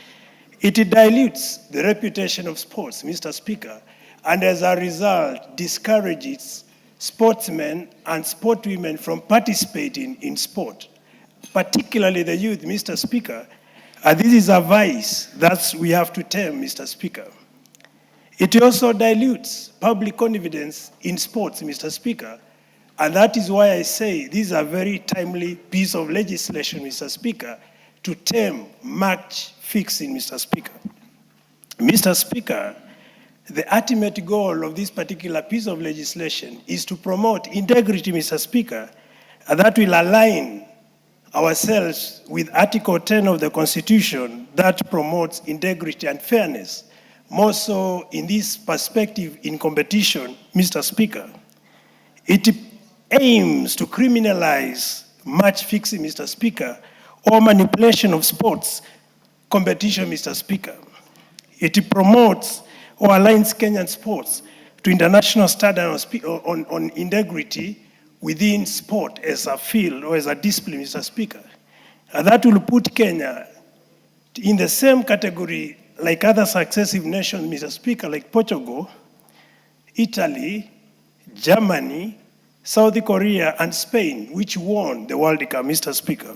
it dilutes the reputation of sports, Mr. Speaker, and as a result discourages sportsmen and sportwomen from participating in sport, particularly the youth, Mr. Speaker. And this is a vice that we have to tame, Mr. Speaker. It also dilutes public confidence in sports, Mr. Speaker. And that is why I say this is a very timely piece of legislation, Mr. Speaker, to tame match fixing, Mr. Speaker. Mr. Speaker, the ultimate goal of this particular piece of legislation is to promote integrity, Mr. Speaker, and that will align ourselves with Article 10 of the Constitution that promotes integrity and fairness. More so in this perspective in competition, Mr. Speaker. It aims to criminalize match fixing, Mr. Speaker, or manipulation of sports competition, Mr. Speaker. It promotes or aligns Kenyan sports to international standards on integrity within sport as a field or as a discipline, Mr. Speaker. And that will put Kenya in the same category like other successive nations, Mr. Speaker, like Portugal, Italy, Germany, South Korea, and Spain, which won the World Cup, Mr. Speaker.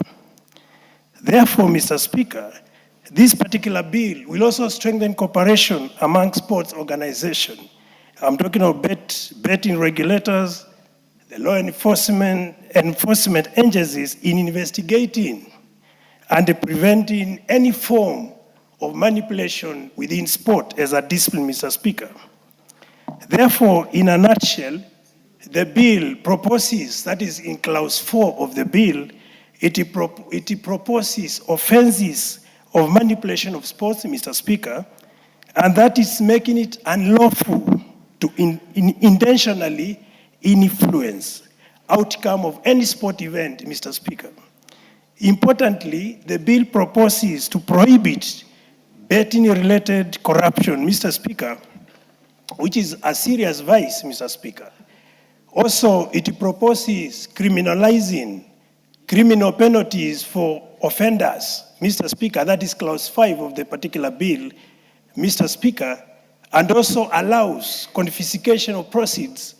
Therefore, Mr. Speaker, this particular bill will also strengthen cooperation among sports organizations. I'm talking of betting regulators, the law enforcement agencies in investigating and preventing any form of manipulation within sport as a discipline, Mr. Speaker. Therefore, in a nutshell, the bill proposes, that is in clause 4 of the bill, it proposes offenses of manipulation of sports, Mr. Speaker, and that is making it unlawful to intentionally influence outcome of any sport event, Mr. Speaker. Importantly, the bill proposes to prohibit betting-related corruption, Mr. Speaker, which is a serious vice, Mr. Speaker. Also, it proposes criminalizing criminal penalties for offenders, Mr. Speaker. That is clause 5 of the particular bill, Mr. Speaker, and also allows confiscation of proceeds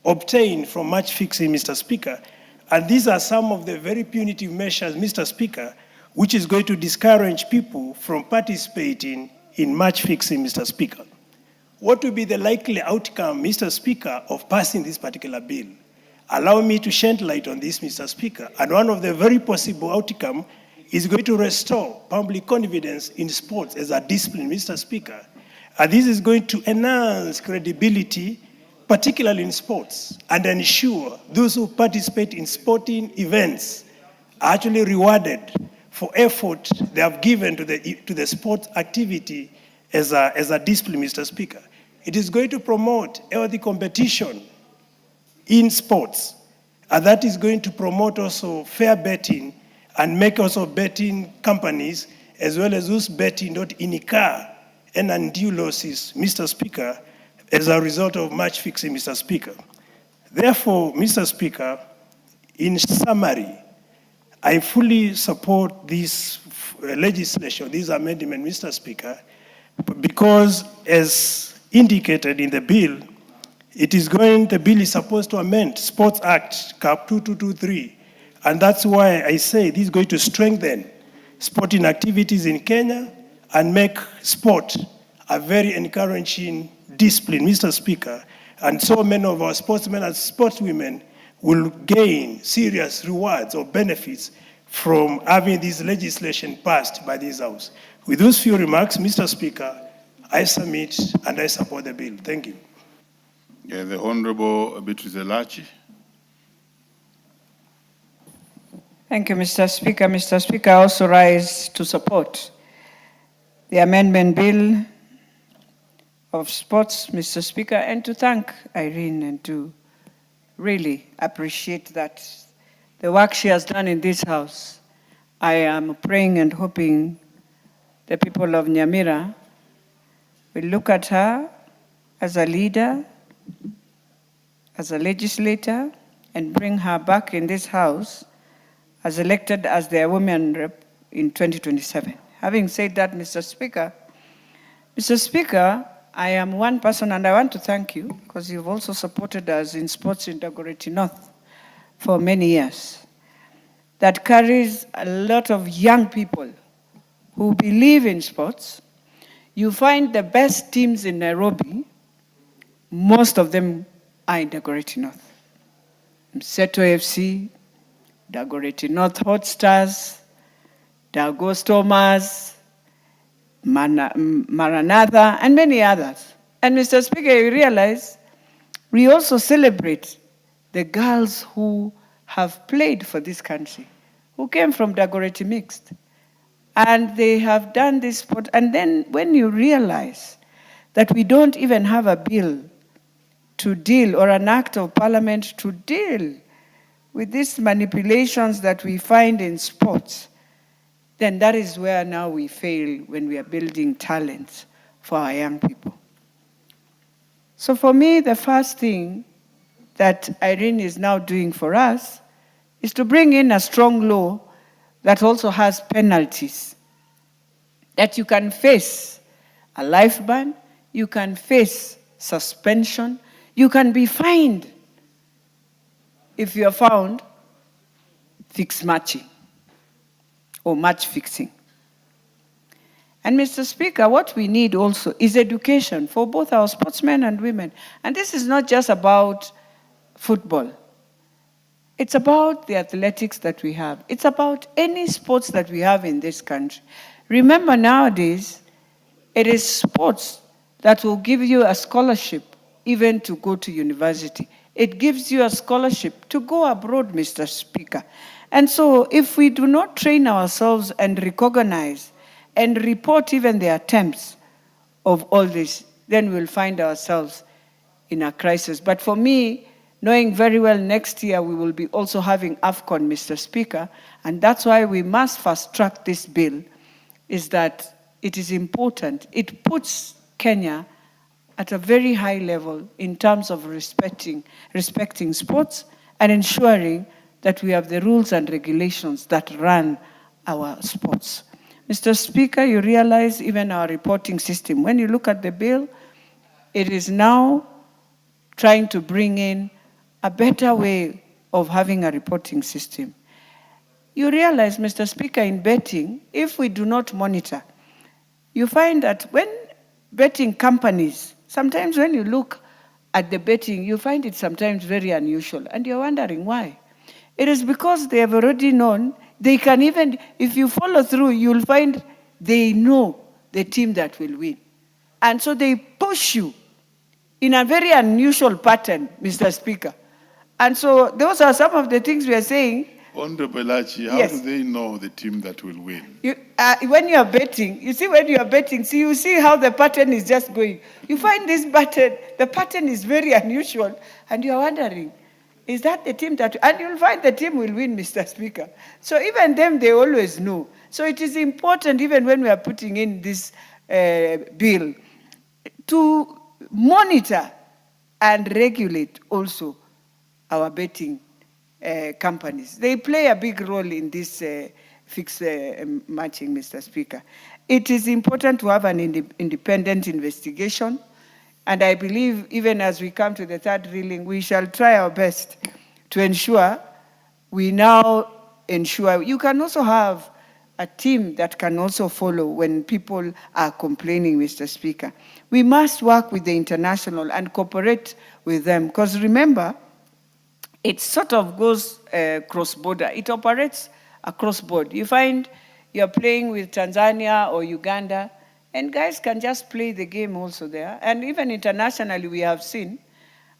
obtained from match fixing, Mr. Speaker. And these are some of the very punitive measures, Mr. Speaker, which is going to discourage people from participating in match fixing, Mr. Speaker. What will be the likely outcome, Mr. Speaker, of passing this particular bill? Allow me to shed light on this, Mr. Speaker. And one of the very possible outcomes is going to restore public confidence in sports as a discipline, Mr. Speaker. And this is going to enhance credibility, particularly in sports, and ensure those who participate in sporting events are actually rewarded for effort they have given to the sport activity as a discipline, Mr. Speaker. It is going to promote healthy competition in sports, and that is going to promote also fair betting and make also betting companies as well as those betting not incur and undue losses, Mr. Speaker, as a result of match fixing, Mr. Speaker. Therefore, Mr. Speaker, in summary, I fully support this legislation, this amendment, Mr. Speaker, because as indicated in the bill, the bill is supposed to amend Sports Act, Cap 2223, and that's why I say this is going to strengthen sporting activities in Kenya and make sport a very encouraging discipline, Mr. Speaker. And so many of our sportsmen and sportswomen will gain serious rewards or benefits from having this legislation passed by this House. With those few remarks, Mr. Speaker, I submit and I support the bill. Thank you. The Honorable Beatrice Elachi. Thank you, Mr. Speaker. Mr. Speaker, I also rise to support the amendment bill of sports, Mr. Speaker, and to thank Irene and to really appreciate that the work she has done in this House. I am praying and hoping the people of Nyamira will look at her as a leader, as a legislator, and bring her back in this House as elected as their women rep in 2027. Having said that, Mr. Speaker, I am one person, and I want to thank you because you've also supported us in sports in Dagoretti North for many years. That carries a lot of young people who believe in sports. You find the best teams in Nairobi, most of them are in Dagoretti North. Mseto FC, Dagoretti North Hot Stars, Dago Stormers, Maranatha, and many others. And Mr. Speaker, you realize we also celebrate the girls who have played for this country, who came from Dagoretti Mixed. And they have done this sport. And then when you realize that we don't even have a bill to deal, or an act of parliament to deal with these manipulations that we find in sports, then that is where now we fail when we are building talents for our young people. So for me, the first thing that Irene is now doing for us is to bring in a strong law that also has penalties, that you can face a life ban, you can face suspension, you can be fined if you are found fixed matching or match fixing. And Mr. Speaker, what we need also is education for both our sportsmen and women. And this is not just about football. It's about the athletics that we have. It's about any sports that we have in this country. Remember, nowadays, it is sports that will give you a scholarship even to go to university. It gives you a scholarship to go abroad, Mr. Speaker. And so if we do not train ourselves and recognize and report even the attempts of all this, then we'll find ourselves in a crisis. But for me, knowing very well next year we will be also having AFCON, Mr. Speaker, and that's why we must fast-track this bill, is that it is important. It puts Kenya at a very high level in terms of respecting sports and ensuring that we have the rules and regulations that run our sports. Mr. Speaker, you realize even our reporting system, when you look at the bill, it is now trying to bring in a better way of having a reporting system. You realize, Mr. Speaker, in betting, if we do not monitor, you find that when betting companies, sometimes when you look at the betting, you find it sometimes very unusual, and you're wondering why. It is because they have already known, they can even, if you follow through, you'll find they know the team that will win. And so they push you in a very unusual pattern, Mr. Speaker. And so those are some of the things we are saying Honorable Elachi, how Yes. do they know the team that will win? When you are betting, you see how the pattern is just going. You find this pattern, the pattern is very unusual, and you're wondering, is that the team that, and you'll find the team will win, Mr. Speaker. So even them, they always know. So it is important, even when we are putting in this bill, to monitor and regulate also our betting companies. They play a big role in this fixed matching, Mr. Speaker. It is important to have an independent investigation, and I believe even as we come to the third reading, we shall try our best to ensure we now ensure you can also have a team that can also follow when people are complaining, Mr. Speaker. We must work with the international and cooperate with them, because remember, it sort of goes cross-border. It operates across board. You find you're playing with Tanzania or Uganda, and guys can just play the game also there. And even internationally, we have seen.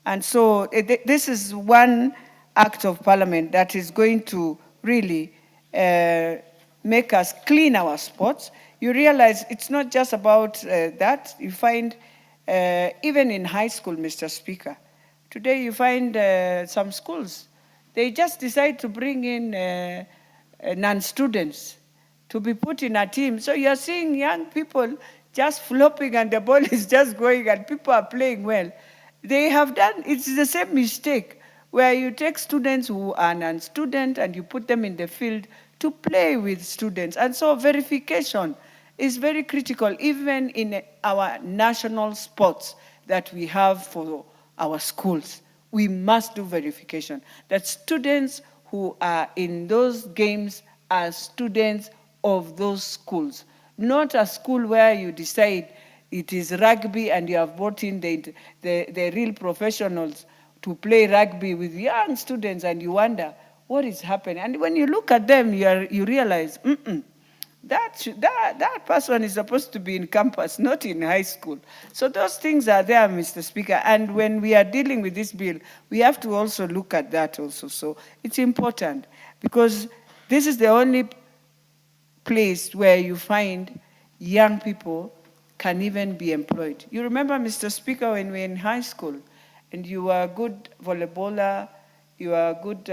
And so this is one act of parliament that is going to really make us clean our sports. You realize it's not just about that. You find even in high school, Mr. Speaker, today you find some schools, they just decide to bring in non-students to be put in a team. So you're seeing young people just flopping and the ball is just going and people are playing well. They have done, it's the same mistake where you take students who are non-student and you put them in the field to play with students. And so verification is very critical, even in our national sports that we have for our schools. We must do verification that students who are in those games are students of those schools, not a school where you decide it is rugby and you have brought in the real professionals to play rugby with young students and you wonder what is happening. And when you look at them, you realize, that person is supposed to be in campus, not in high school. So those things are there, Mr. Speaker. And when we are dealing with this bill, we have to also look at that also. So it's important because this is the only place where you find young people can even be employed. You remember, Mr. Speaker, when we were in high school and you were a good volleyballer, you were a good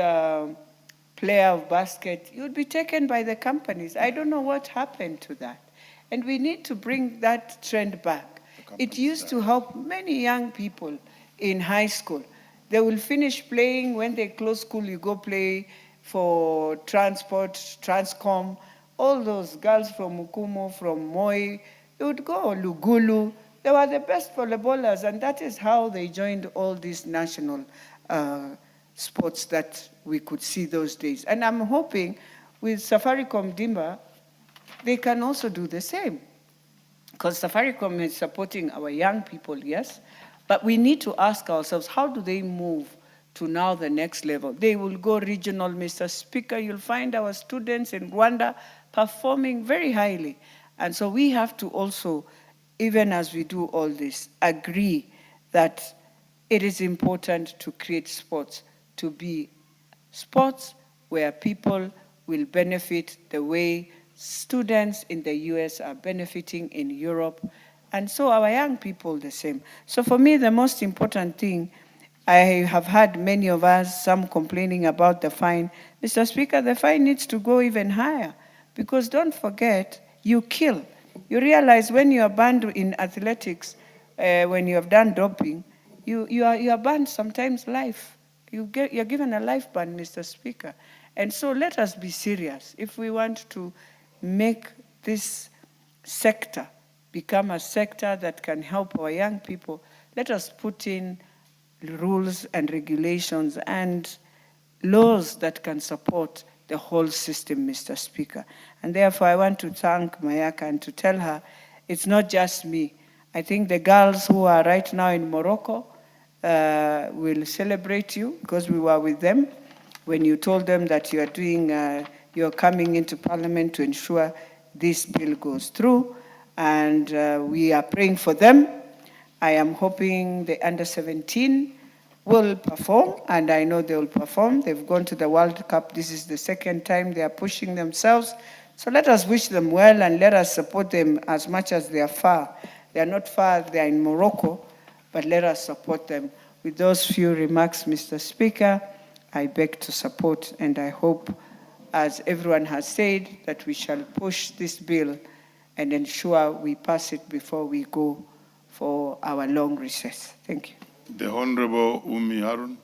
player of basket, you'd be taken by the companies. I don't know what happened to that. And we need to bring that trend back. It used to help many young people in high school. They will finish playing. When they close school, you go play for transport, Transcom, all those girls from Mukumo, from Moi, they would go, Lugulu. They were the best volleyballers, and that is how they joined all these national sports that we could see those days. And I'm hoping with Safaricom Dimba, they can also do the same. Because Safaricom is supporting our young people, yes, but we need to ask ourselves, how do they move to now the next level? They will go regional, Mr. Speaker. You'll find our students in Rwanda performing very highly. And so we have to also, even as we do all this, agree that it is important to create sports, to be sports where people will benefit the way students in the US are benefiting in Europe, and so our young people the same. So for me, the most important thing, I have had many of us, some complaining about the fine. Mr. Speaker, the fine needs to go even higher, because don't forget, you kill. You realize when you are banned in athletics, when you have done doping, you are banned sometimes life. You're given a life ban, Mr. Speaker. And so let us be serious. If we want to make this sector become a sector that can help our young people, let us put in rules and regulations and laws that can support the whole system, Mr. Speaker. And therefore, I want to thank Mayaka and to tell her it's not just me. I think the girls who are right now in Morocco will celebrate you, because we were with them when you told them that you are doing, you're coming into Parliament to ensure this bill goes through. And we are praying for them. I am hoping the under 17 will perform, and I know they will perform. They've gone to the World Cup. This is the second time they are pushing themselves. So let us wish them well and let us support them as much as they are far. They are not far, they are in Morocco, but let us support them. With those few remarks, Mr. Speaker, I beg to support, and I hope, as everyone has said, that we shall push this bill and ensure we pass it before we go for our long recess. Thank you. The Honorable Umi Harun.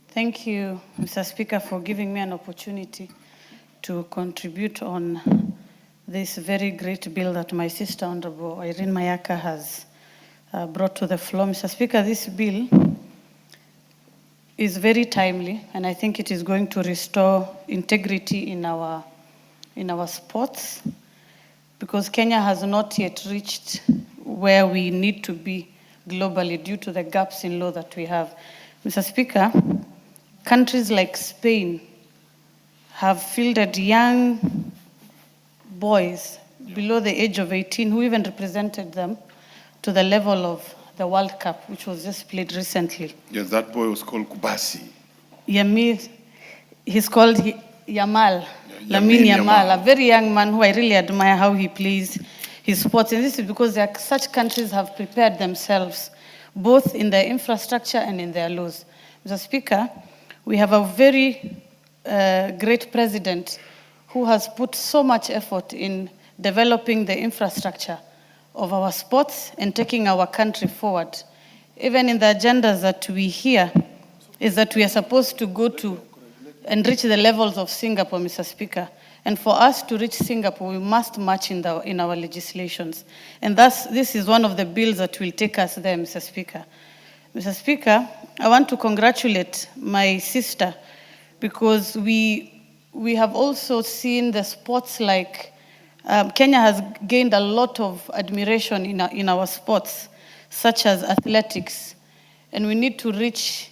Thank you, Mr. Speaker, for giving me an opportunity to contribute on this very great bill that my sister, Honorable Irene Mayaka, has brought to the floor. Mr. Speaker, this bill is very timely, and I think it is going to restore integrity in our sports, because Kenya has not yet reached where we need to be globally due to the gaps in law that we have. Mr. Speaker, countries like Spain have fielded young boys below the age of 18 who even represented them to the level of the World Cup, which was just played recently. Yes, that boy was called Kubasi. Yamil, he's called Yamal, Lamine Yamal, a very young man who I really admire how he plays his sports. And this is because such countries have prepared themselves, both in their infrastructure and in their laws. Mr. Speaker, we have a very great president who has put so much effort in developing the infrastructure of our sports and taking our country forward. Even in the agendas that we hear is that we are supposed to go to and reach the levels of Singapore, Mr. Speaker. And for us to reach Singapore, we must match in our legislations. And thus, this is one of the bills that will take us there, Mr. Speaker. Mr. Speaker, I want to congratulate my sister, because we have also seen the sports like Kenya has gained a lot of admiration in our sports, such as athletics, and we need to reach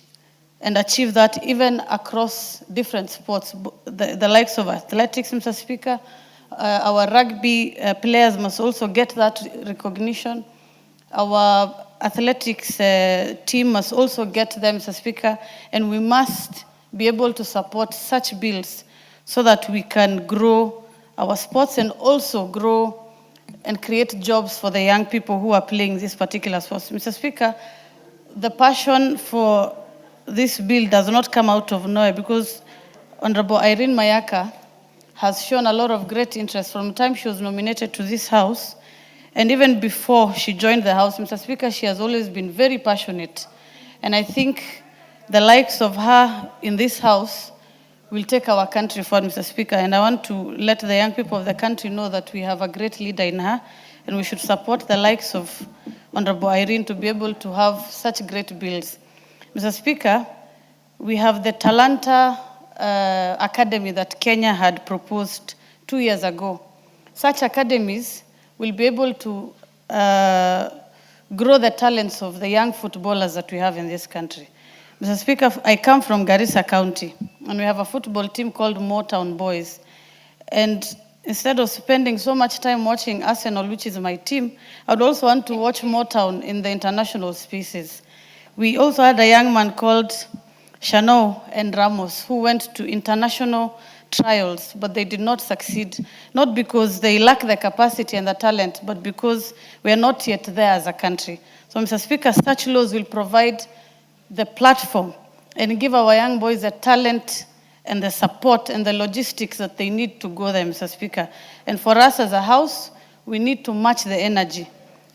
and achieve that even across different sports, the likes of athletics, Mr. Speaker. Our rugby players must also get that recognition. Our athletics team must also get them, Mr. Speaker, and we must be able to support such bills so that we can grow our sports and also grow and create jobs for the young people who are playing this particular sports. Mr. Speaker, the passion for this bill does not come out of nowhere, because Honorable Irene Mayaka has shown a lot of great interest from the time she was nominated to this House. And even before she joined the House, Mr. Speaker, she has always been very passionate. And I think the likes of her in this House will take our country forward, Mr. Speaker. And I want to let the young people of the country know that we have a great leader in her, and we should support the likes of Honorable Irene to be able to have such great bills. Mr. Speaker, we have the Talanta Academy that Kenya had proposed 2 years ago. Such academies will be able to grow the talents of the young footballers that we have in this country. Mr. Speaker, I come from Garissa County, and we have a football team called Motown Boys. And instead of spending so much time watching Arsenal, which is my team, I would also want to watch Motown in the international spaces. We also had a young man called Shano and Ramos who went to international trials, but they did not succeed, not because they lack the capacity and the talent, but because we are not yet there as a country. So, Mr. Speaker, such laws will provide the platform and give our young boys the talent and the support and the logistics that they need to go there, Mr. Speaker. And for us as a House, we need to match the energy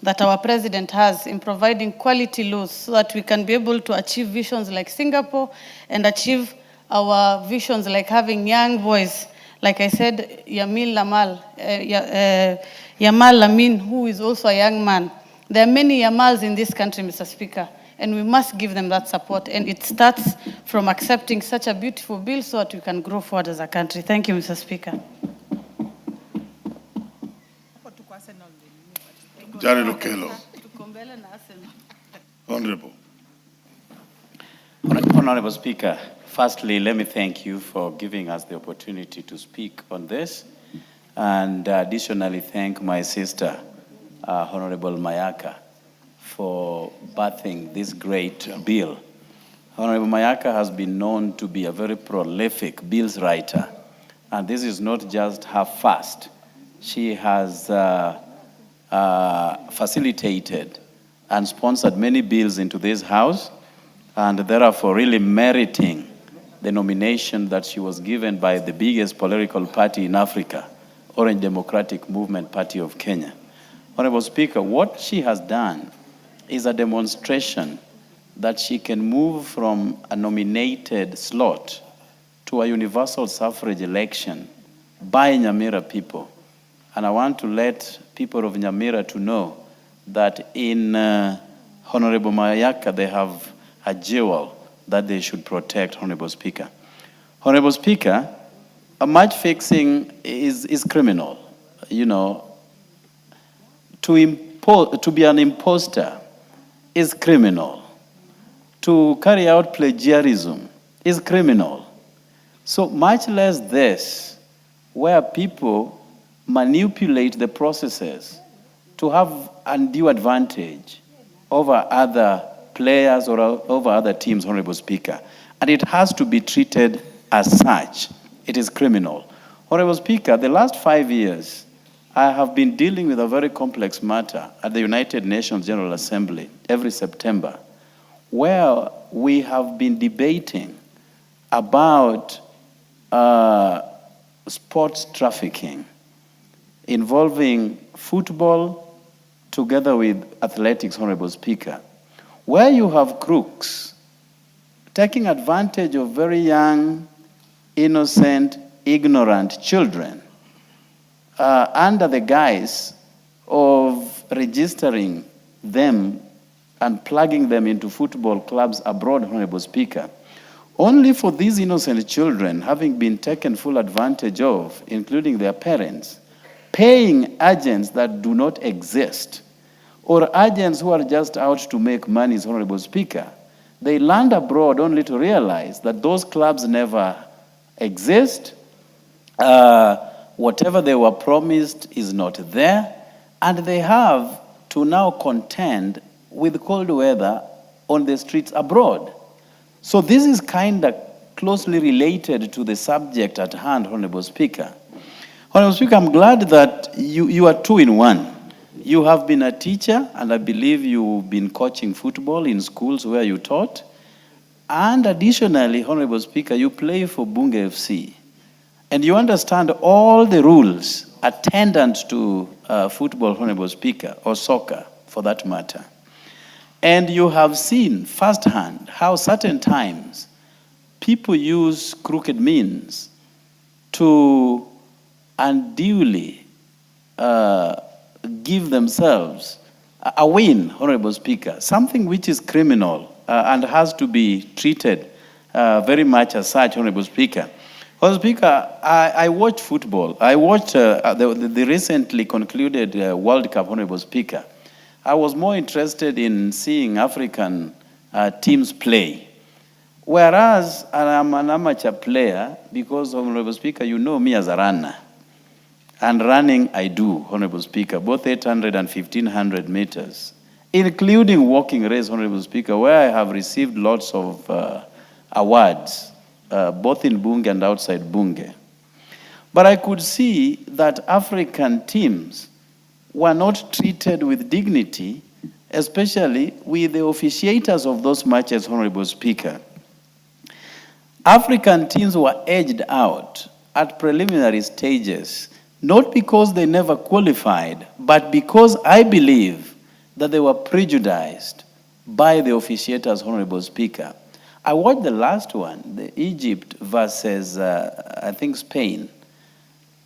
that our president has in providing quality laws so that we can be able to achieve visions like Singapore and achieve our visions like having young boys, like I said, Yamal Lamine, who is also a young man. There are many Yamals in this country, Mr. Speaker, and we must give them that support. And it starts from accepting such a beautiful bill so that we can grow forward as a country. Thank you, Mr. Speaker. Jared Okello. Honorable. Honorable Speaker, Firstly, let me thank you for giving us the opportunity to speak on this, and additionally thank my sister, Honorable Mayaka, for birthing this great bill. Honorable Mayaka has been known to be a very prolific bills writer, and this is not just her first. She has facilitated and sponsored many bills into this House, and therefore really meriting the nomination that she was given by the biggest political party in Africa, Orange Democratic Movement Party of Kenya. Honorable Speaker, what she has done is a demonstration that she can move from a nominated slot to a universal suffrage election by Nyamira people. And I want to let people of Nyamira to know that in Honorable Mayaka, they have a jewel that they should protect, Honorable Speaker. Honorable Speaker, a match fixing is criminal. You know, to be an imposter is criminal. To carry out plagiarism is criminal. So much less this, where people manipulate the processes to have undue advantage over other players or over other teams, Honorable Speaker. And it has to be treated as such. It is criminal. Honorable Speaker, the last 5 years, I have been dealing with a very complex matter at the United Nations General Assembly every September, where we have been debating about sports trafficking involving football together with athletics, Honorable Speaker, where you have crooks taking advantage of very young, innocent, ignorant children under the guise of registering them and plugging them into football clubs abroad, Honorable Speaker, only for these innocent children having been taken full advantage of, including their parents, paying agents that do not exist, or agents who are just out to make money, Honorable Speaker. They land abroad only to realize that those clubs never exist. Whatever they were promised is not there, and they have to now contend with cold weather on the streets abroad. So this is kind of closely related to the subject at hand, Honorable Speaker. Honorable Speaker, I'm glad that you are two in one. You have been a teacher, and I believe you've been coaching football in schools where you taught. And additionally, Honorable Speaker, you play for Bunge FC. And you understand all the rules attendant to football, Honorable Speaker, or soccer for that matter. And you have seen firsthand how certain times people use crooked means to unduly give themselves a win, Honorable Speaker, something which is criminal and has to be treated very much as such, Honorable Speaker. Honorable Speaker, I watch football. I watched the recently concluded World Cup, Honorable Speaker. I was more interested in seeing African teams play. Whereas I'm an amateur player, because, Honorable Speaker, you know me as a runner. And running, I do, Honorable Speaker, both 800 and 1,500 meters, including walking race, Honorable Speaker, where I have received lots of awards, both in Bunge and outside Bunge. But I could see that African teams were not treated with dignity, especially with the officiators of those matches, Honorable Speaker. African teams were edged out at preliminary stages, not because they never qualified, but because I believe that they were prejudiced by the officiators, Honorable Speaker. I watched the last one, the Egypt versus, I think, Spain.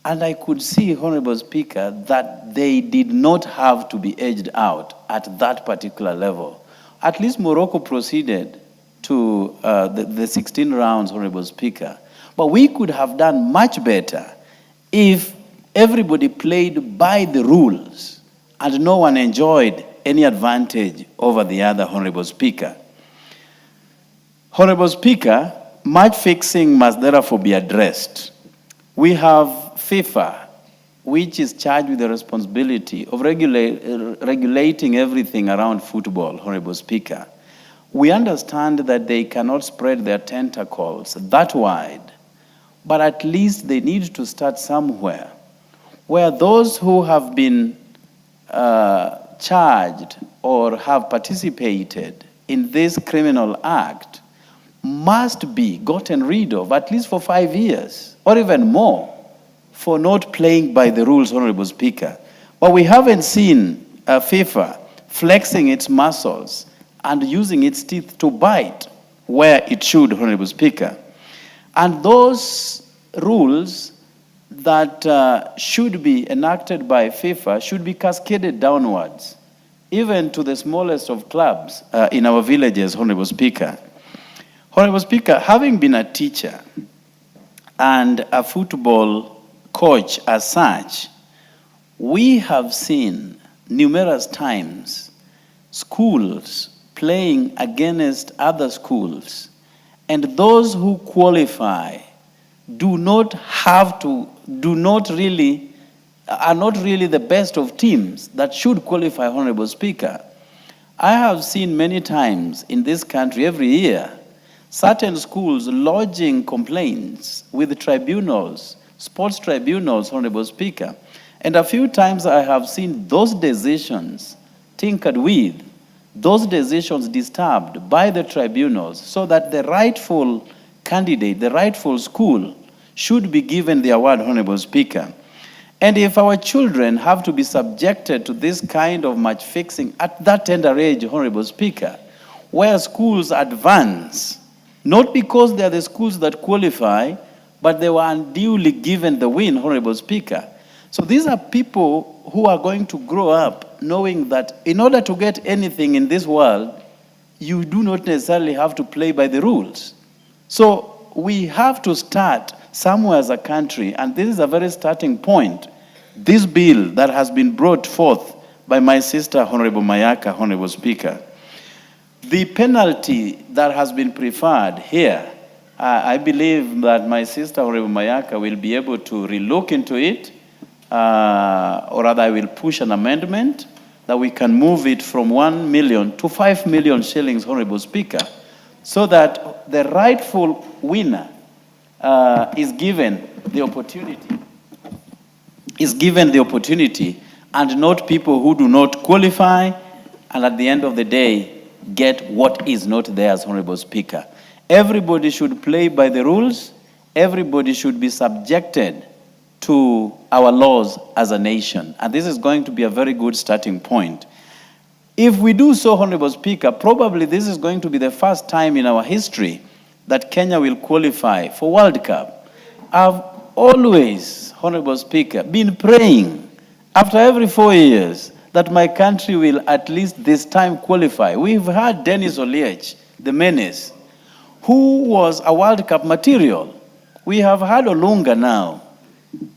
And I could see, Honorable Speaker, that they did not have to be edged out at that particular level. At least Morocco proceeded to the 16 rounds, Honorable Speaker. But we could have done much better if everybody played by the rules and no one enjoyed any advantage over the other, Honorable Speaker. Honorable Speaker, match fixing must therefore be addressed. We have FIFA, which is charged with the responsibility of regulating everything around football, Honorable Speaker. We understand that they cannot spread their tentacles that wide, but at least they need to start somewhere where those who have been charged or have participated in this criminal act must be gotten rid of, at least for 5 years, or even more, for not playing by the rules, Honorable Speaker. But we haven't seen FIFA flexing its muscles and using its teeth to bite where it should, Honorable Speaker. And those rules that should be enacted by FIFA should be cascaded downwards, even to the smallest of clubs in our villages, Honorable Speaker. Honorable Speaker, having been a teacher and a football coach as such, we have seen numerous times schools playing against other schools, and those who qualify are not really the best of teams that should qualify, Honorable Speaker. I have seen many times in this country every year certain schools lodging complaints with tribunals, sports tribunals, Honorable Speaker. And a few times I have seen those decisions tinkered with, those decisions disturbed by the tribunals, so that the rightful candidate, the rightful school, should be given the award, Honorable Speaker. And if our children have to be subjected to this kind of match fixing at that tender age, Honorable Speaker, where schools advance, not because they are the schools that qualify, but they were unduly given the win, Honorable Speaker. So these are people who are going to grow up knowing that in order to get anything in this world, you do not necessarily have to play by the rules. So we have to start somewhere as a country, and this is a very starting point. This bill that has been brought forth by my sister, Honorable Mayaka, Honorable Speaker, the penalty that has been preferred here, I believe that my sister, Honorable Mayaka, will be able to relook into it, or rather I will push an amendment that we can move it from 1 million to 5 million shillings, Honorable Speaker, so that the rightful winner is given the opportunity, and not people who do not qualify, and at the end of the day, get what is not theirs, Honorable Speaker. Everybody should play by the rules. Everybody should be subjected to our laws as a nation. And this is going to be a very good starting point. If we do so, Honorable Speaker, probably this is going to be the first time in our history that Kenya will qualify for World Cup. I've always, Honorable Speaker, been praying after every 4 years that my country will at least this time qualify. We've had Dennis Oliech, the menace, who was a World Cup material. We have had Olunga now,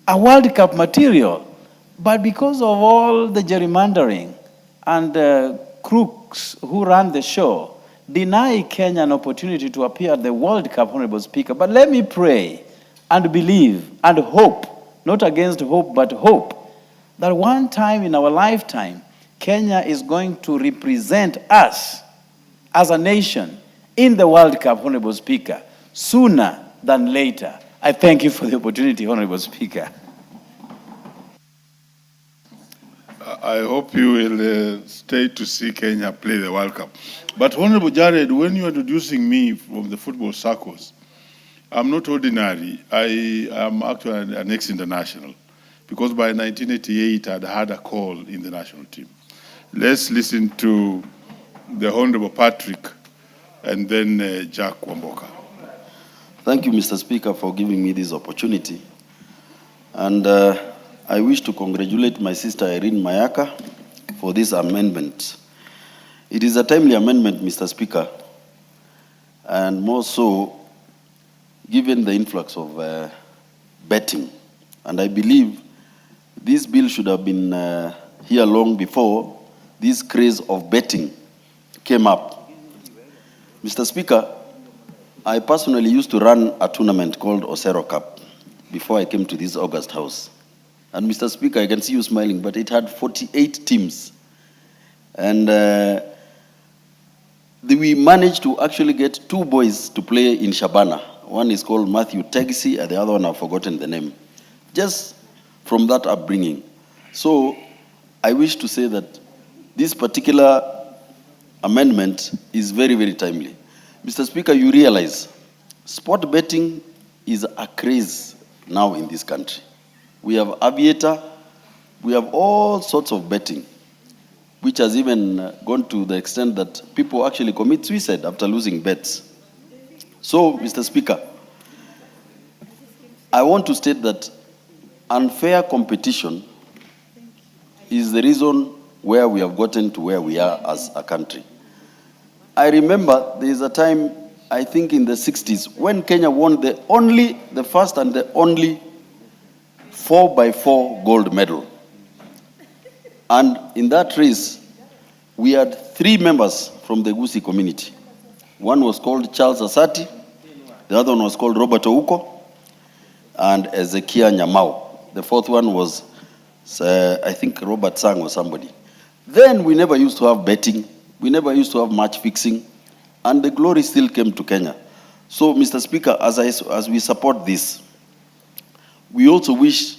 a World Cup material. But because of all the gerrymandering and crooks who ran the show, deny Kenya an opportunity to appear at the World Cup, Honorable Speaker. But let me pray and believe and hope, not against hope, but hope, that one time in our lifetime, Kenya is going to represent us as a nation in the World Cup, Honorable Speaker, sooner than later. I thank you for the opportunity, Honorable Speaker. I hope you will stay to see Kenya play the World Cup. But Honorable Jared, when you are introducing me from the football circles, I'm not ordinary. I am actually an ex-international, because by 1988 I'd had a call in the national team. Let's listen to the Honorable Patrick and then Jack Wamboka. Thank you, Mr. Speaker, for giving me this opportunity. And I wish to congratulate my sister Irene Mayaka for this amendment. It is a timely amendment, Mr. Speaker, and more so given the influx of betting. And I believe this bill should have been here long before this craze of betting came up. Mr. Speaker, I personally used to run a tournament called Osero Cup before I came to this August House. And Mr. Speaker, I can see you smiling, but it had 48 teams. And we managed to actually get 2 boys to play in Shabana. One is called Matthew Tegisi, and the other one I've forgotten the name. Just from that upbringing. So I wish to say that this particular amendment is very, very timely. Mr. Speaker, you realize sport betting is a craze now in this country. We have aviator, we have all sorts of betting, which has even gone to the extent that people actually commit suicide after losing bets. So, Mr. Speaker, I want to state that unfair competition is the reason where we have gotten to where we are as a country. I remember there is a time, I think in the 60s, when Kenya won the first and the only 4x4 gold medal. And in that race, we had 3 members from the Gusii community. One was called Charles Asati, the other one was called Robert Ouko, and Ezekiel Nyamau. The 4th one was, I think, Robert Sang or somebody. Then we never used to have betting. We never used to have match fixing, and the glory still came to Kenya. So, Mr. Speaker, as we support this, we also wish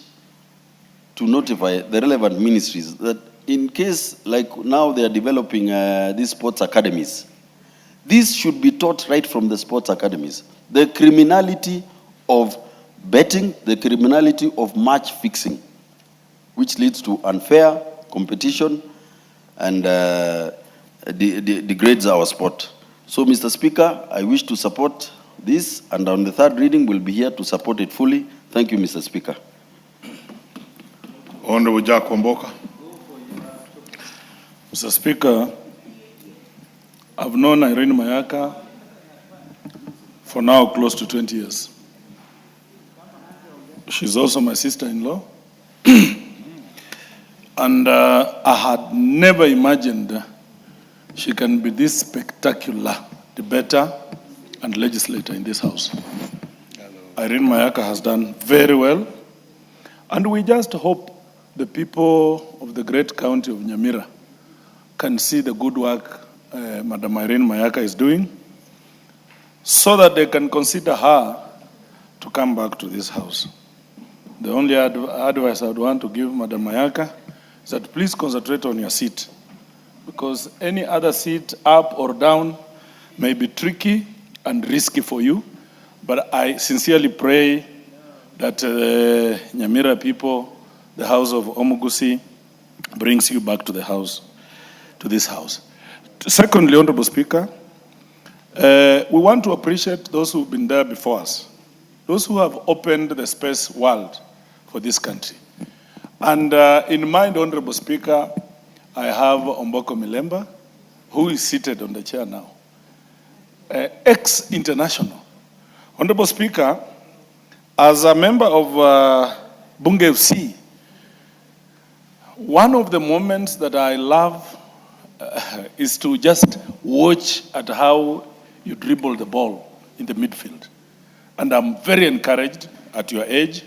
to notify the relevant ministries that in case, like now they are developing these sports academies, this should be taught right from the sports academies. The criminality of betting, the criminality of match fixing, which leads to unfair competition and degrades our sport. So, Mr. Speaker, I wish to support this, and on the 3rd reading, we'll be here to support it fully. Thank you, Mr. Speaker. Honorable Jack Wamboka. Mr. Speaker, I've known Irene Mayaka for now close to 20 years. She's also my sister-in-law. And I had never imagined she can be this spectacular debater and legislator in this house. Irene Mayaka has done very well, and we just hope the people of the great county of Nyamira can see the good work Madam Irene Mayaka is doing, so that they can consider her to come back to this house. The only advice I would want to give Madam Mayaka is that please concentrate on your seat, because any other seat, up or down, may be tricky and risky for you. But I sincerely pray that Nyamira people, the house of Omugusi, brings you back to the house, to this house. Secondly, Honorable Speaker, we want to appreciate those who've been there before us, those who have opened the space world for this country. And in mind, Honorable Speaker, I have Omboko Milemba, who is seated on the chair now, ex-international. Honorable Speaker, as a member of Bunge FC, one of the moments that I love is to just watch at how you dribble the ball in the midfield. And I'm very encouraged at your age.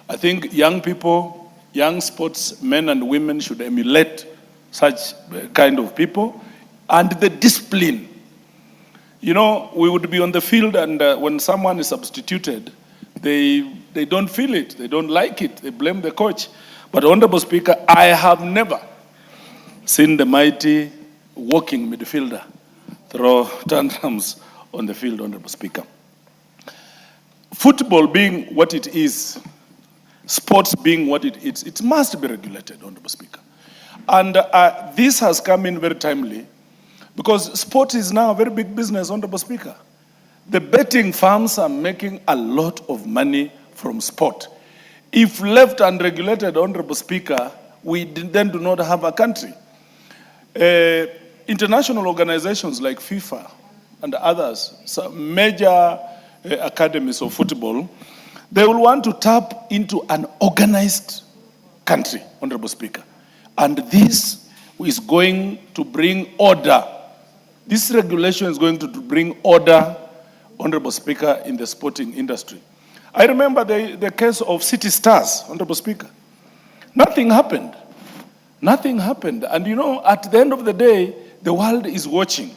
I think young people, young sportsmen and women should emulate such kind of people, and the discipline. You know, we would be on the field, and when someone is substituted, they don't feel it, they don't like it, they blame the coach. But Honorable Speaker, I have never seen the mighty walking midfielder throw tantrums on the field, Honorable Speaker. Football being what it is, sports being what it is, it must be regulated, Honorable Speaker. And this has come in very timely, because sport is now a very big business, Honorable Speaker. The betting firms are making a lot of money from sport. If left unregulated, Honorable Speaker, we then do not have a country. International organizations like FIFA and others, some major academies of football, they will want to tap into an organized country, Honorable Speaker. And this is going to bring order. This regulation is going to bring order Honorable Speaker, in the sporting industry. I remember the case of City Stars, Honorable Speaker. Nothing happened. Nothing happened. And you know, at the end of the day, the world is watching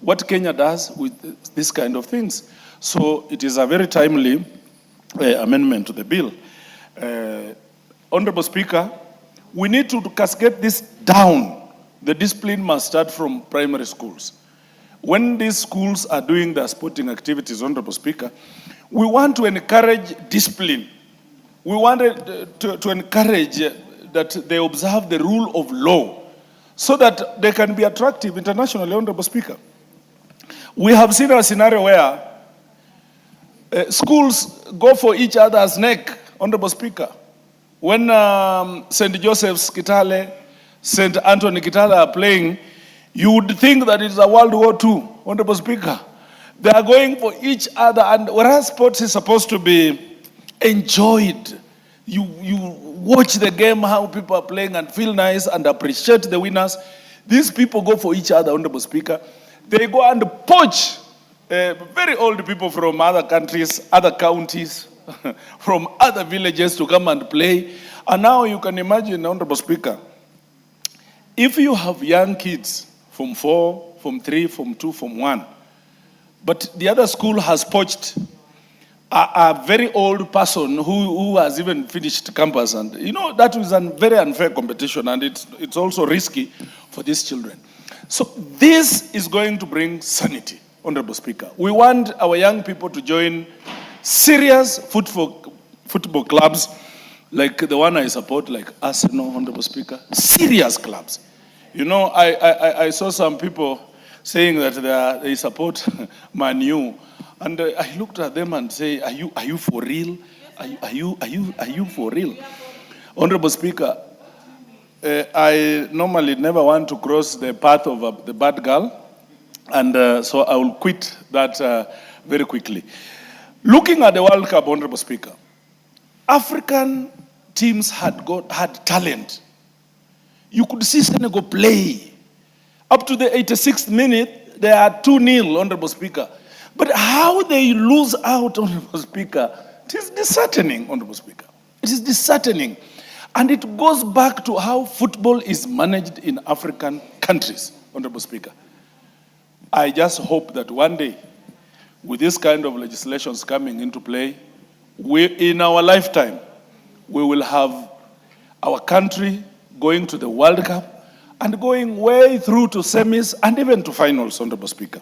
what Kenya does with this kind of things. So it is a very timely amendment to the bill. Honorable Speaker, we need to cascade this down. The discipline must start from primary schools. When these schools are doing their sporting activities, Honorable Speaker, we want to encourage discipline. We want to encourage that they observe the rule of law so that they can be attractive internationally, Honorable Speaker. We have seen a scenario where schools go for each other's neck, Honorable Speaker. When St. Joseph's Kitale, St. Anthony Kitale are playing, you would think that it's a World War II, Honorable Speaker. They are going for each other, and whereas sports is supposed to be enjoyed, you watch the game, how people are playing and feel nice and appreciate the winners. These people go for each other, Honorable Speaker. They go and poach very old people from other countries, other counties, from other villages to come and play. And now you can imagine, Honorable Speaker, if you have young kids from 4, from 3, from 2, from 1, but the other school has poached a very old person who has even finished campus, and you know that is a very unfair competition, and it's also risky for these children. So this is going to bring sanity, Honorable Speaker. We want our young people to join serious football clubs like the one I support, like Arsenal, Honorable Speaker. Serious clubs. You know, I saw some people saying that they support Man U, and I looked at them and say, "Are you for real? Are you for real?" Honorable Speaker, I normally never want to cross the path of the bad girl, and so I will quit that very quickly. Looking at the World Cup, Honorable Speaker, African teams had talent. You could see Senegal play. Up to the 86th minute, they are 2-0, Honorable Speaker. But how they lose out, Honorable Speaker, it is disheartening, Honorable Speaker. It is disheartening. And it goes back to how football is managed in African countries, Honorable Speaker. I just hope that one day, with this kind of legislations coming into play, in our lifetime, we will have our country going to the World Cup and going way through to semis and even to finals, Honorable Speaker.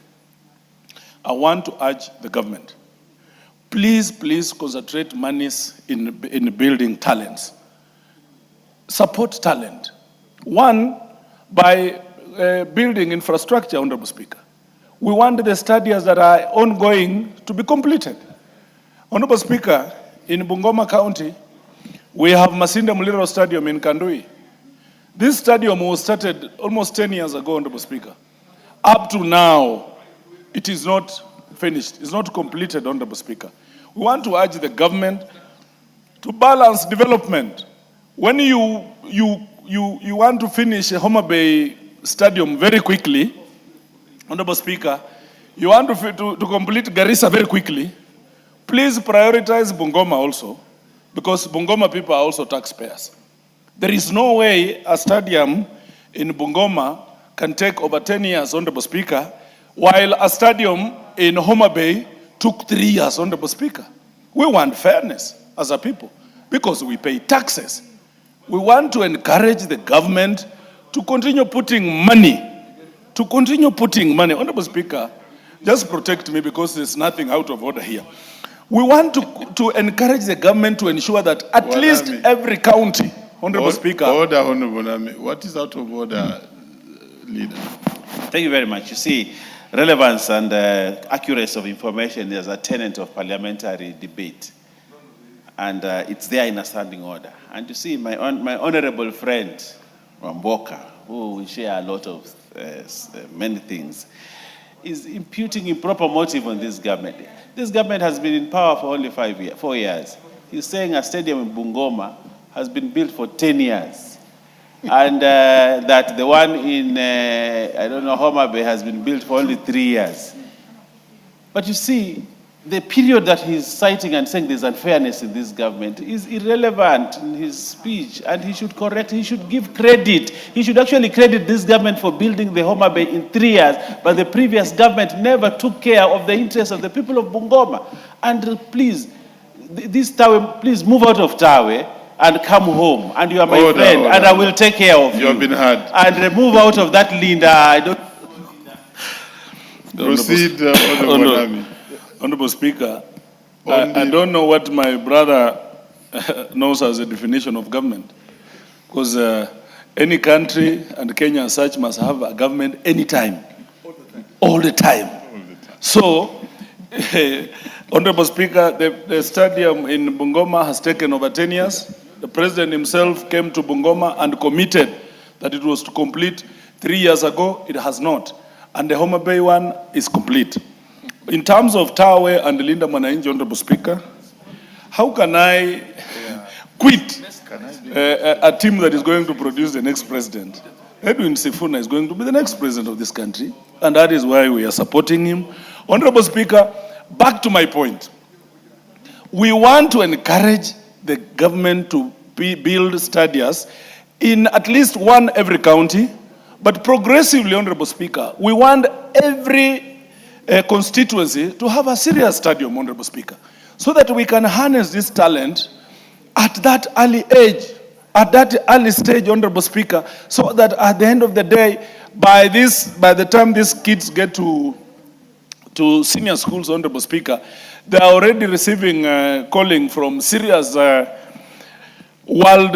I want to urge the government, please concentrate monies in building talents. Support talent. One, by building infrastructure, Honorable Speaker. We want the studies that are ongoing to be completed. Honorable Speaker, in Bungoma County, we have Masinde Muliro Stadium in Kandui. This stadium was started almost 10 years ago, Honorable Speaker. Up to now, it is not finished. It's not completed, Honorable Speaker. We want to urge the government to balance development. When you want to finish Homa Bay Stadium very quickly, Honorable Speaker, you want to complete Garissa very quickly, please prioritize Bungoma also, because Bungoma people are also taxpayers. There is no way a stadium in Bungoma can take over 10 years, Honorable Speaker, while a stadium in Homa Bay took 3 years, Honorable Speaker. We want fairness as a people because we pay taxes. We want to encourage the government to continue putting money, Honorable Speaker, just protect me because there's nothing out of order here. We want to encourage the government to ensure that at least every county, Honorable Speaker. Order, Honorable Nami. What is out of order, Leader? Thank you very much. You see, relevance and accuracy of information is a tenet of parliamentary debate. And it's there in a standing order. And you see, my honorable friend, Wamboka, who we share a lot of many things, is imputing improper motive on this government. This government has been in power for only 4 years. He's saying a stadium in Bungoma has been built for 10 years. And that the one in, Homa Bay has been built for only 3 years. But you see, the period that he's citing and saying there's unfairness in this government is irrelevant in his speech, and he should correct, he should give credit. He should actually credit this government for building the Homa Bay in 3 years, but the previous government never took care of the interests of the people of Bungoma. And please, this Tawe, please move out of Tawe and come home, and you are my friend, and I will take care of you. You have been heard. And move out of that Linda. I don't. Proceed, Honorable Wadami. Honorable Speaker, I don't know what my brother knows as a definition of government, because any country, and Kenya as such, must have a government anytime, all the time. So, Honorable Speaker, the stadium in Bungoma has taken over 10 years. The president himself came to Bungoma and committed that it was to complete 3 years ago. It has not. And the Homa Bay one is complete. In terms of Tawe and Linda Mwananchi, Honorable Speaker, how can I quit a team that is going to produce the next president? Edwin Sifuna is going to be the next president of this country, and that is why we are supporting him. Honorable Speaker, back to my point. We want to encourage the government to build stadiums in at least one every county, but progressively, Honorable Speaker, we want every constituency to have a serious stadium, Honorable Speaker, so that we can harness this talent at that early age, at that early stage, Honorable Speaker, so that at the end of the day, by the time these kids get to senior schools, Honorable Speaker, they are already receiving calling from serious world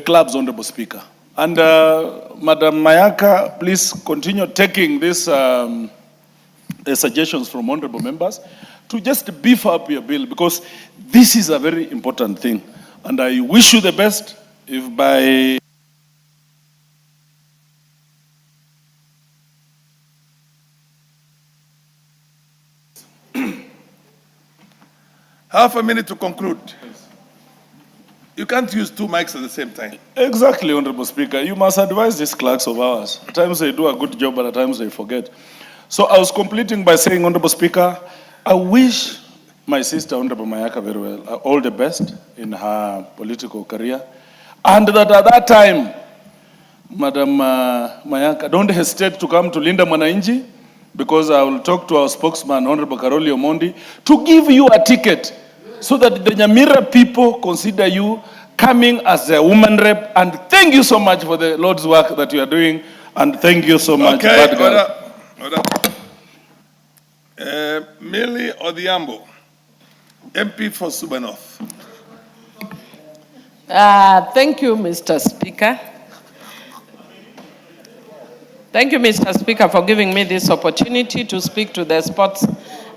clubs, Honorable Speaker. And Madam Mayaka, please continue taking these suggestions from honorable members to just beef up your bill, because this is a very important thing. And I wish you the best. If by half a minute to conclude. You can't use 2 mics at the same time. Exactly, Honorable Speaker. You must advise these clerks of ours. At times they do a good job, but at times they forget. So I was completing by saying, Honorable Speaker, I wish my sister, Honorable Mayaka, very well, all the best in her political career. And that at that time, Madam Mayaka, don't hesitate to come to Linda Mwananchi, because I will talk to our spokesman, Honorable Karoli Omondi, to give you a ticket, so that the Nyamira people consider you coming as a woman rep. And thank you so much for the Lord's work that you are doing. And thank you so much. Okay, order. Millie Odhiambo, MP for Suba North. Thank you, Mr. Speaker. Thank you, Mr. Speaker, for giving me this opportunity to speak to the Sports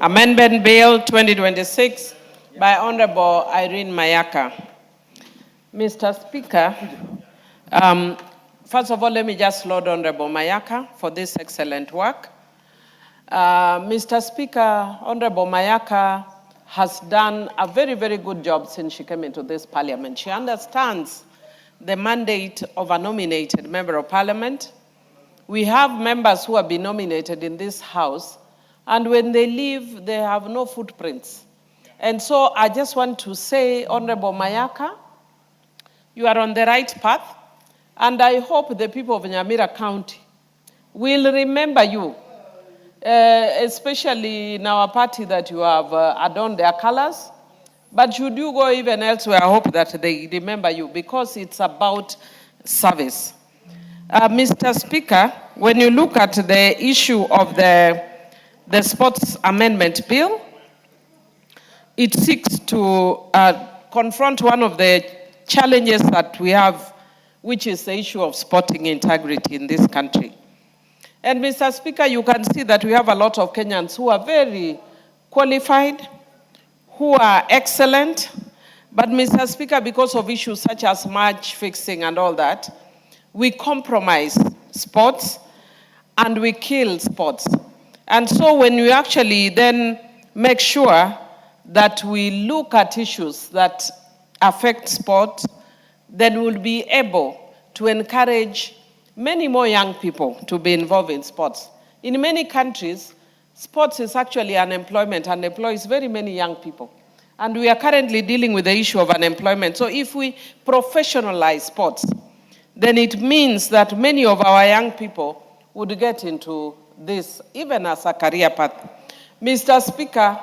Amendment Bill 2026 by Honorable Irene Mayaka. Mr. Speaker, first of all, let me just laud Honorable Mayaka for this excellent work. Mr. Speaker, Honorable Mayaka has done a very, very good job since she came into this parliament. She understands the mandate of a nominated member of parliament. We have members who have been nominated in this house, and when they leave, they have no footprints. And so I just want to say, Honorable Mayaka, you are on the right path, and I hope the people of Nyamira County will remember you, especially in our party that you have adorned their colors. But should you go even elsewhere, I hope that they remember you, because it's about service. Mr. Speaker, when you look at the issue of the Sports Amendment Bill, it seeks to confront one of the challenges that we have, which is the issue of sporting integrity in this country. And Mr. Speaker, you can see that we have a lot of Kenyans who are very qualified, who are excellent, but Mr. Speaker, because of issues such as match fixing and all that, we compromise sports and we kill sports. And so when we actually then make sure that we look at issues that affect sport, then we'll be able to encourage many more young people to be involved in sports. In many countries, sports is actually unemployment and employs very many young people. And we are currently dealing with the issue of unemployment. So if we professionalize sports, then it means that many of our young people would get into this, even as a career path. Mr. Speaker,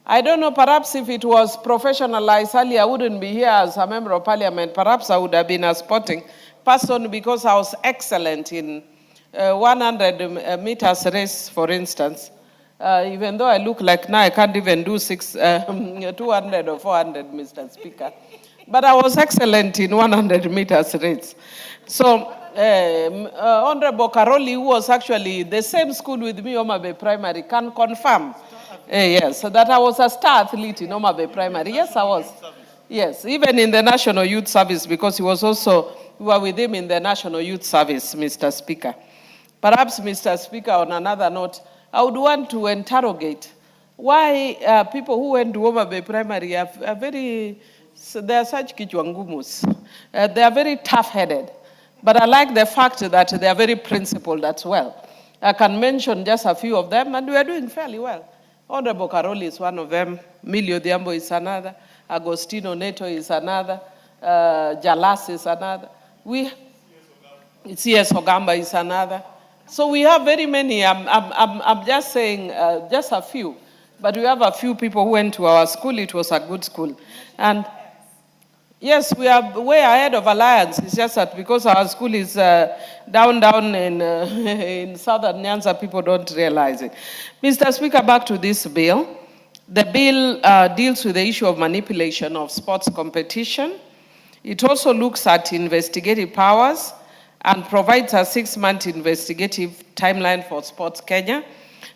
I don't know, perhaps if it was professionalized earlier, I wouldn't be here as a member of parliament. Perhaps I would have been a sporting person because I was excellent in 100 meters race, for instance. Even though I look like now I can't even do 200 or 400, Mr. Speaker. But I was excellent in 100 meters race. So Honorable Karoli, who was actually the same school with me, Homa Bay Primary, can confirm. Yes, so that I was a star athlete in Homa Bay Primary. Yes, I was. Yes, even in the National Youth Service, because we were with him in the National Youth Service, Mr. Speaker. Perhaps, Mr. Speaker, on another note, I would want to interrogate why people who went to Homa Bay Primary are very, they are such kichwangumus. They are very tough-headed. But I like the fact that they are very principled as well. I can mention just a few of them, and we are doing fairly well. Honorable Karoli is one of them. Milio Diambo is another. Agostino Neto is another. Jalas is another. CS Ogamba is another. So we have very many. I'm just saying just a few. But we have a few people who went to our school. It was a good school. And yes, we are way ahead of Alliance. It's just that because our school is down in southern Nyanza, people don't realize it. Mr. Speaker, back to this bill. The bill deals with the issue of manipulation of sports competition. It also looks at investigative powers and provides a 6-month investigative timeline for Sports Kenya.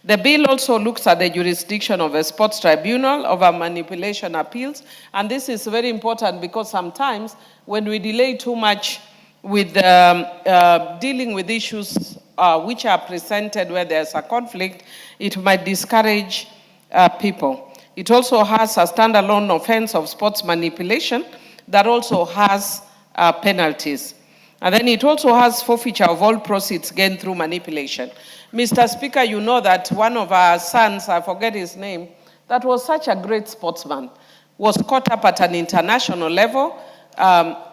The bill also looks at the jurisdiction of a sports tribunal over manipulation appeals. And this is very important because sometimes when we delay too much with dealing with issues which are presented where there's a conflict, it might discourage people. It also has a standalone offense of sports manipulation that also has penalties. And then it also has forfeiture of all proceeds gained through manipulation. Mr. Speaker, you know that one of our sons, I forget his name, that was such a great sportsman, was caught up at an international level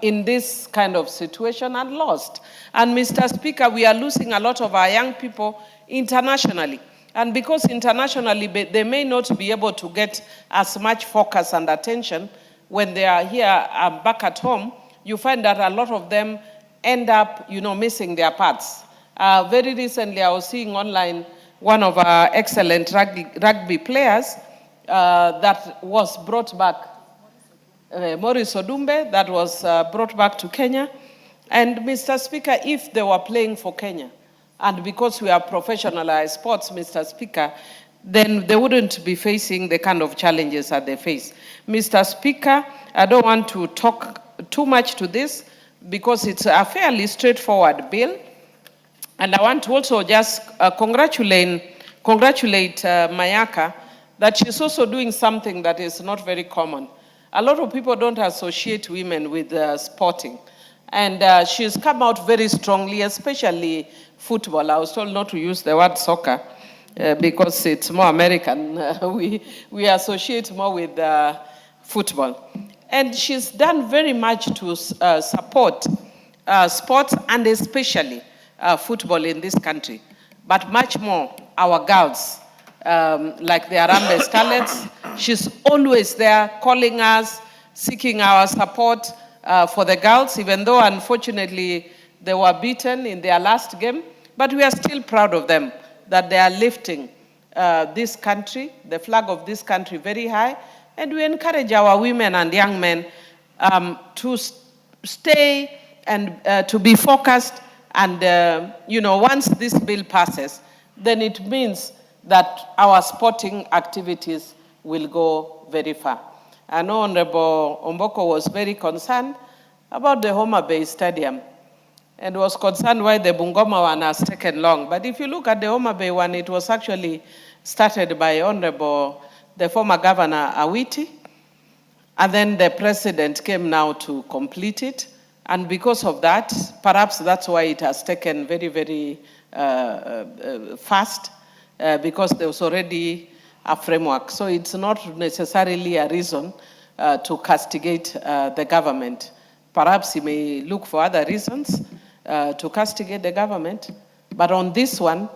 in this kind of situation and lost. And Mr. Speaker, we are losing a lot of our young people internationally. And because internationally they may not be able to get as much focus and attention when they are here back at home, you find that a lot of them end up, missing their paths. Very recently, I was seeing online one of our excellent rugby players that was brought back, Maurice Odumbe, that was brought back to Kenya. And Mr. Speaker, if they were playing for Kenya, and because we are professionalized sports, Mr. Speaker, then they wouldn't be facing the kind of challenges that they face. Mr. Speaker, I don't want to talk too much to this because it's a fairly straightforward bill. And I want to also just congratulate Mayaka that she's also doing something that is not very common. A lot of people don't associate women with sporting. And she's come out very strongly, especially football. I was told not to use the word soccer because it's more American. We associate more with football. And she's done very much to support sports and especially football in this country. But much more, our girls, like the Harambee Starlets, she's always there calling us, seeking our support for the girls, even though unfortunately they were beaten in their last game. But we are still proud of them, that they are lifting this country, the flag of this country very high. And we encourage our women and young men to stay and to be focused. And, once this bill passes, then it means that our sporting activities will go very far. I know Honorable Omboko was very concerned about the Homa Bay Stadium and was concerned why the Bungoma one has taken long. But if you look at the Homa Bay one, it was actually started by the former Governor Awiti, and then the President came now to complete it. And because of that, perhaps that's why it has taken very, very fast. because there was already a framework. So it's not necessarily a reason to castigate the government. Perhaps he may look for other reasons to castigate the government, but on this one,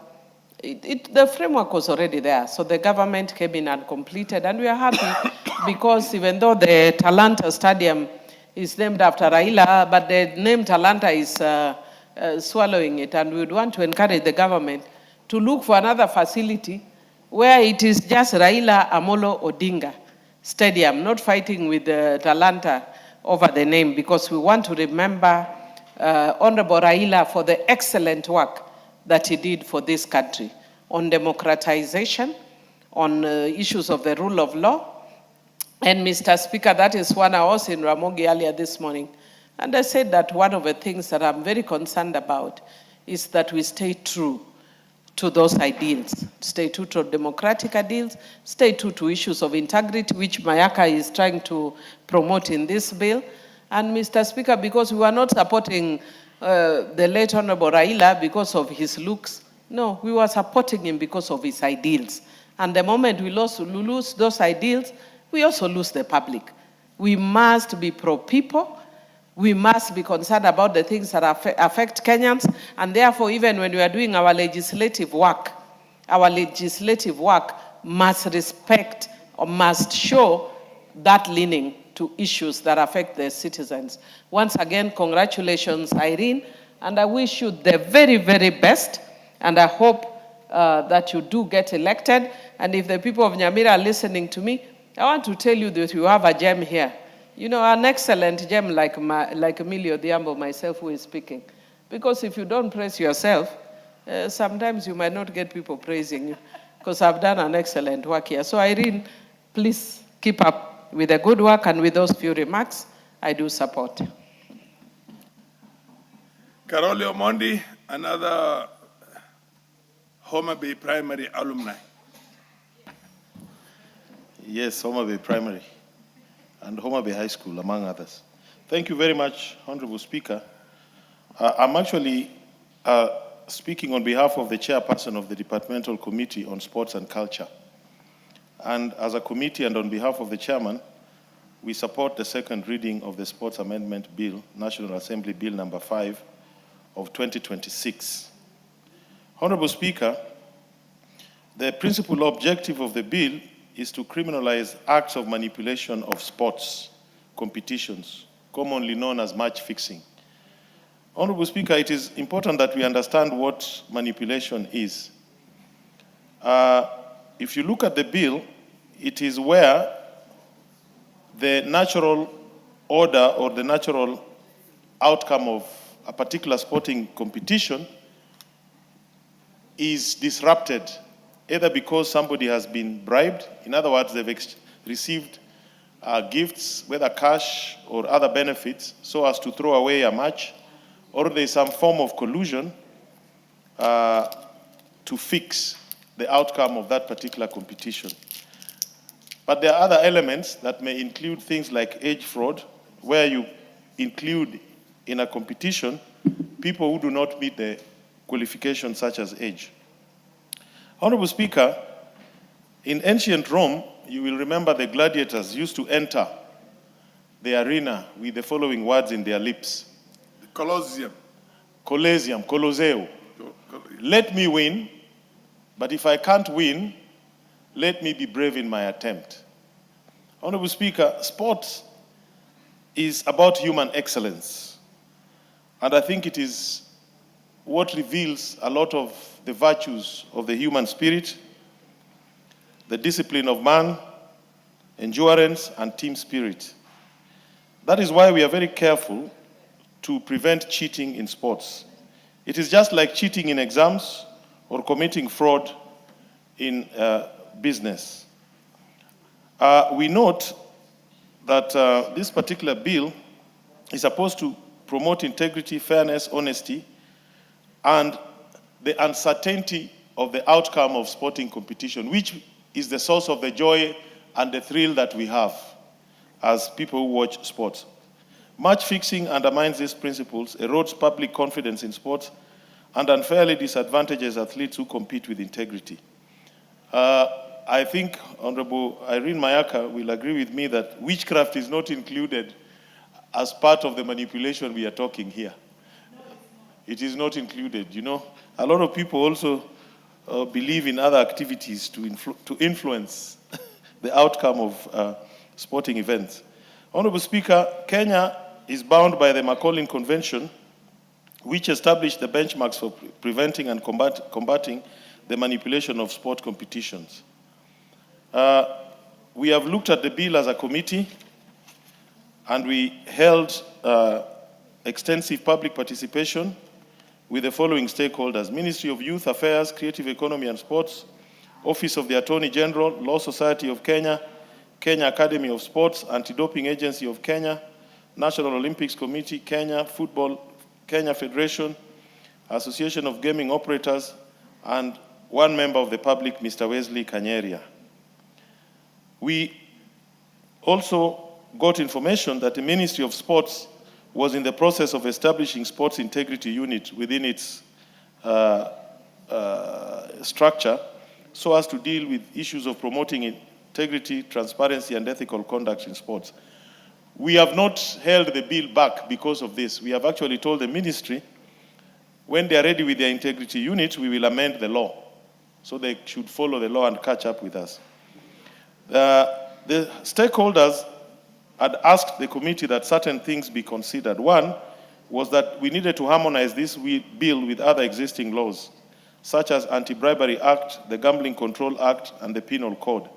the framework was already there. So the government came in and completed, and we are happy because even though the Talanta Stadium is named after Raila, but the name Talanta is swallowing it, and we would want to encourage the government to look for another facility where it is just Raila Amolo Odinga Stadium, not fighting with Talanta over the name, because we want to remember Honorable Raila for the excellent work that he did for this country on democratization, on issues of the rule of law. And Mr. Speaker, that is one I was in Ramogi earlier this morning. And I said that one of the things that I'm very concerned about is that we stay true to those ideals, stay true to democratic ideals, stay true to issues of integrity, which Mayaka is trying to promote in this bill. And Mr. Speaker, because we are not supporting the late Honorable Raila because of his looks, no, we were supporting him because of his ideals. And the moment we lose those ideals, we also lose the public. We must be pro-people. We must be concerned about the things that affect Kenyans. And therefore, even when we are doing our legislative work must respect or must show that leaning to issues that affect the citizens. Once again, congratulations, Irene. And I wish you the very, very best. And I hope that you do get elected. And if the people of Nyamira are listening to me, I want to tell you that you have a gem here. You know, an excellent gem like Emilio Diambo, myself, who is speaking. Because if you don't praise yourself, sometimes you might not get people praising you. Because I've done an excellent work here. So Irene, please keep up with the good work, and with those few remarks, I do support. Carole Omondi, another Homa Bay Primary alumni. Yes, Homa Bay Primary and Homa Bay High School, among others. Thank you very much, Honorable Speaker. I'm actually speaking on behalf of the chairperson of the Departmental Committee on Sports and Culture. And as a committee and on behalf of the chairman, we support the second reading of the Sports Amendment Bill, National Assembly Bill number 5 of 2026. Honorable Speaker, the principal objective of the bill is to criminalize acts of manipulation of sports competitions, commonly known as match fixing. Honorable Speaker, it is important that we understand what manipulation is. If you look at the bill, it is where the natural order or the natural outcome of a particular sporting competition is disrupted, either because somebody has been bribed, in other words, they've received gifts, whether cash or other benefits, so as to throw away a match, or there's some form of collusion to fix the outcome of that particular competition. But there are other elements that may include things like age fraud, where you include in a competition people who do not meet the qualifications such as age. Honorable Speaker, in ancient Rome, you will remember the gladiators used to enter the arena with the following words in their lips. Colosseum. Colosseo. Let me win, but if I can't win, let me be brave in my attempt. Honorable Speaker, sport is about human excellence. And I think it is what reveals a lot of the virtues of the human spirit, the discipline of man, endurance, and team spirit. That is why we are very careful to prevent cheating in sports. It is just like cheating in exams or committing fraud in business. We note that this particular bill is supposed to promote integrity, fairness, honesty, and the uncertainty of the outcome of sporting competition, which is the source of the joy and the thrill that we have as people who watch sports. Match fixing undermines these principles, erodes public confidence in sports, and unfairly disadvantages athletes who compete with integrity. I think Honorable Irene Mayaka will agree with me that witchcraft is not included as part of the manipulation we are talking here. It is not included. You know, a lot of people also believe in other activities to influence the outcome of sporting events. Honorable Speaker, Kenya is bound by the Macaulay Convention, which established the benchmarks for preventing and combating the manipulation of sport competitions. We have looked at the bill as a committee, and we held extensive public participation with the following stakeholders: Ministry of Youth Affairs, Creative Economy and Sports, Office of the Attorney General, Law Society of Kenya, Kenya Academy of Sports, Anti-Doping Agency of Kenya, National Olympics Committee, Kenya Football, Kenya Federation, Association of Gaming Operators, and one member of the public, Mr. Wesley Kanyeria. We also got information that the Ministry of Sports was in the process of establishing sports integrity unit within its structure so as to deal with issues of promoting integrity, transparency, and ethical conduct in sports. We have not held the bill back because of this. We have actually told the ministry, when they are ready with their integrity unit, we will amend the law. So they should follow the law and catch up with us. The stakeholders had asked the committee that certain things be considered. One was that we needed to harmonize this bill with other existing laws, such as Anti-Bribery Act, the Gambling Control Act, and the Penal Code,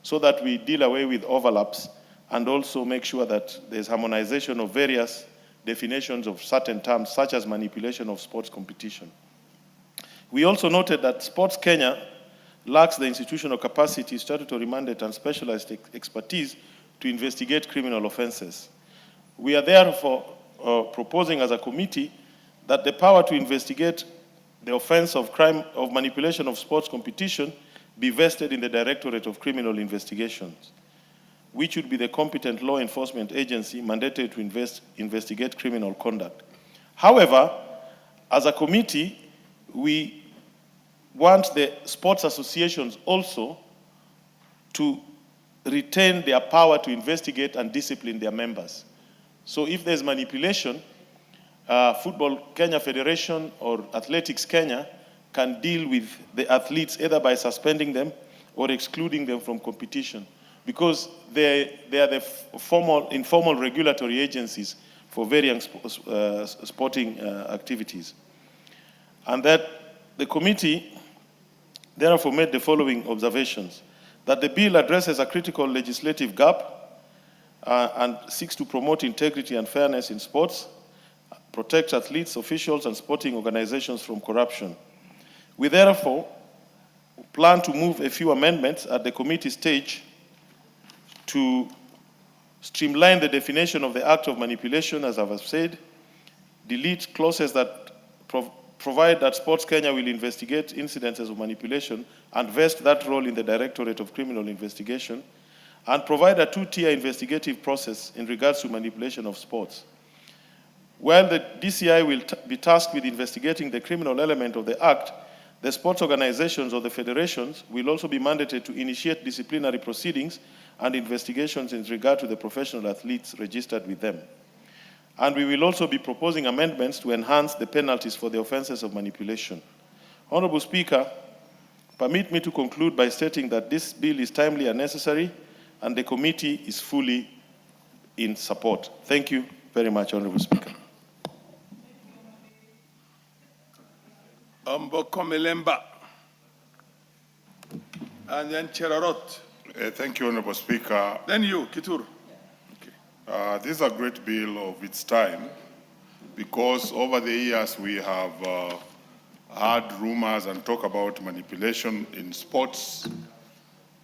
so that we deal away with overlaps and also make sure that there's harmonization of various definitions of certain terms, such as manipulation of sports competition. We also noted that Sports Kenya lacks the institutional capacity, statutory mandate, and specialized expertise to investigate criminal offenses. We are therefore proposing as a committee that the power to investigate the offense of crime of manipulation of sports competition be vested in the Directorate of Criminal Investigations, which would be the competent law enforcement agency mandated to investigate criminal conduct. However, as a committee, we want the sports associations also to retain their power to investigate and discipline their members. So if there's manipulation, Football Kenya Federation or Athletics Kenya can deal with the athletes either by suspending them or excluding them from competition, because they are the informal regulatory agencies for varying sporting activities. And that the committee therefore made the following observations: that the bill addresses a critical legislative gap and seeks to promote integrity and fairness in sports, protect athletes, officials, and sporting organizations from corruption. We therefore plan to move a few amendments at the committee stage to streamline the definition of the act of manipulation, as I've said, delete clauses that provide that Sports Kenya will investigate incidences of manipulation and vest that role in the Directorate of Criminal Investigation, and provide a two-tier investigative process in regards to manipulation of sports. While the DCI will be tasked with investigating the criminal element of the act, the sports organizations or the federations will also be mandated to initiate disciplinary proceedings and investigations in regard to the professional athletes registered with them. And we will also be proposing amendments to enhance the penalties for the offenses of manipulation. Honorable Speaker, permit me to conclude by stating that this bill is timely and necessary, and the committee is fully in support. Thank you very much, Honorable Speaker. Komelemba. And then Cherarot. Thank you, Honorable Speaker. Then you, Kituru. This is a great bill of its time, because over the years we have heard rumors and talk about manipulation in sports.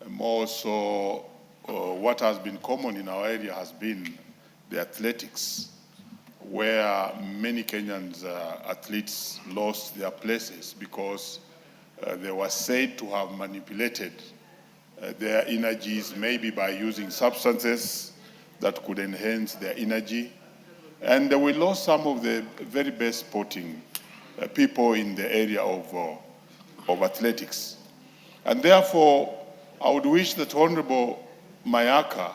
More so, what has been common in our area has been the athletics, where many Kenyans athletes lost their places because they were said to have manipulated their energies, maybe by using substances that could enhance their energy. And we lost some of the very best sporting people in the area of athletics. And therefore, I would wish that Honorable Mayaka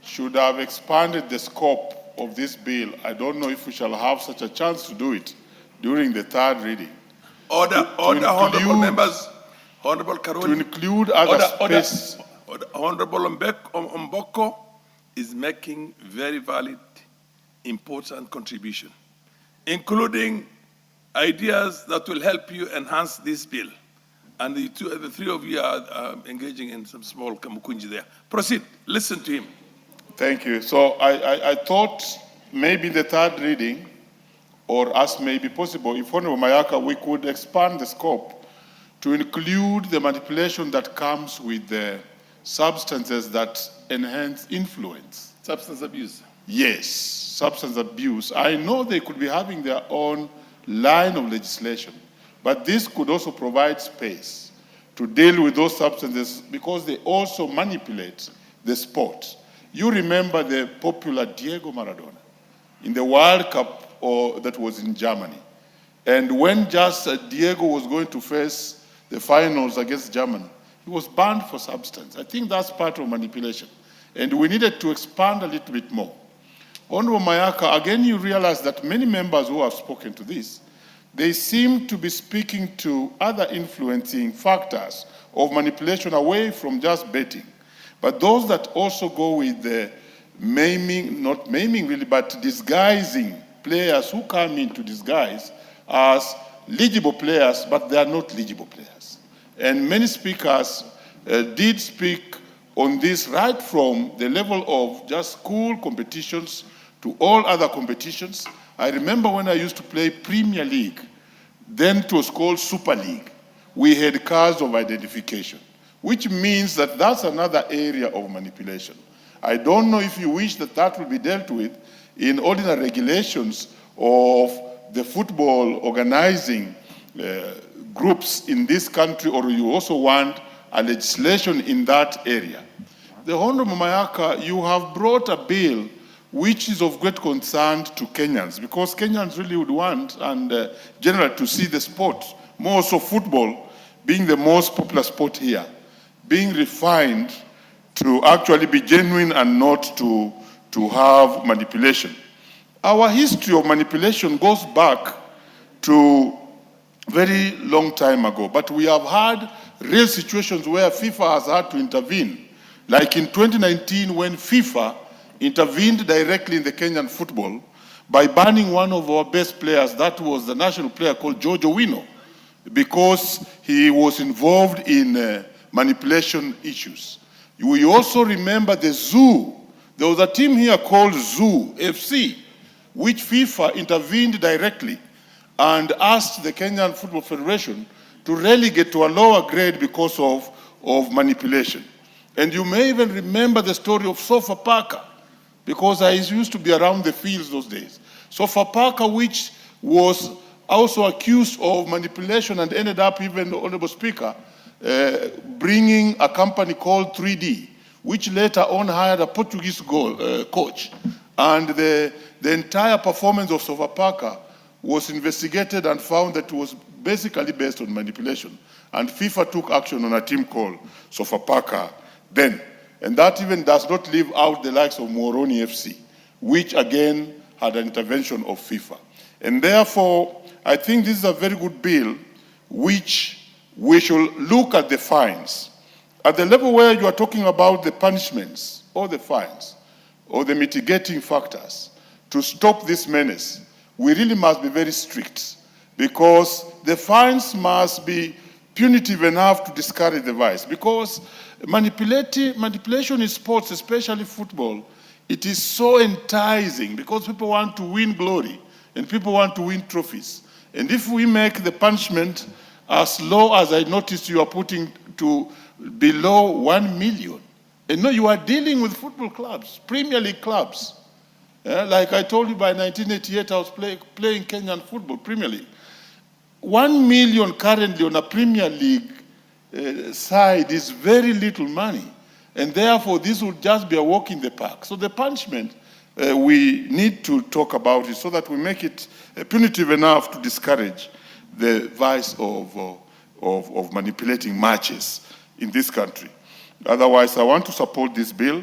should have expanded the scope of this bill. I don't know if we shall have such a chance to do it during the third reading. Order, honorable members, Honorable Karoli. To include other space. Honorable Mboko is making very valid, important contribution, including ideas that will help you enhance this bill. And the three of you are engaging in some small kamukunji there. Proceed, listen to him. Thank you. So I thought maybe the third reading, or as may be possible, if Honorable Mayaka, we could expand the scope to include the manipulation that comes with the substances that enhance influence. Substance abuse. Yes, substance abuse. I know they could be having their own line of legislation, but this could also provide space to deal with those substances because they also manipulate the sport. You remember the popular Diego Maradona in the World Cup that was in Germany. And when just Diego was going to face the finals against Germany, he was banned for substance. I think that's part of manipulation. And we needed to expand a little bit more. Honorable Mayaka, again, you realize that many members who have spoken to this, they seem to be speaking to other influencing factors of manipulation away from just betting. But those that also go with the maiming, not maiming really, but disguising players who come in to disguise as legible players, but they are not legible players. And many speakers did speak on this right from the level of just school competitions to all other competitions. I remember when I used to play Premier League, then it was called Super League. We had cards of identification, which means that that's another area of manipulation. I don't know if you wish that that will be dealt with in ordinary regulations of the football organizing groups in this country, or you also want a legislation in that area. The Honorable Mayaka, you have brought a bill which is of great concern to Kenyans, because Kenyans really would want, and generally, to see the sport, more so football, being the most popular sport here, being refined to actually be genuine and not to have manipulation. Our history of manipulation goes back to very long time ago, but we have had real situations where FIFA has had to intervene. Like in 2019, when FIFA intervened directly in the Kenyan football by banning one of our best players, that was the national player called George Owino, because he was involved in manipulation issues. We also remember the Zoo. There was a team here called Zoo FC, which FIFA intervened directly and asked the Kenyan Football Federation to relegate to a lower grade because of manipulation. And you may even remember the story of Sofapaka, because I used to be around the fields those days. Sofapaka, which was also accused of manipulation and ended up, even the Honorable Speaker, bringing a company called 3D, which later on hired a Portuguese coach. And the entire performance of Sofapaka was investigated and found that it was basically based on manipulation. And FIFA took action on a team called Sofapaka then. And that even does not leave out the likes of Moroni FC, which again had an intervention of FIFA. And therefore, I think this is a very good bill, which we should look at the fines. At the level where you are talking about the punishments or the fines or the mitigating factors to stop this menace, we really must be very strict, because the fines must be punitive enough to discourage the vice. Because manipulation in sports, especially football, it is so enticing because people want to win glory and people want to win trophies. And if we make the punishment as low as I noticed you are putting to below 1 million, and no, you are dealing with football clubs, Premier League clubs. Like I told you, by 1988, I was playing Kenyan football, Premier League. 1 million currently on a Premier League side is very little money. And therefore, this would just be a walk in the park. So the punishment, we need to talk about it so that we make it punitive enough to discourage the vice of of manipulating matches in this country. Otherwise, I want to support this bill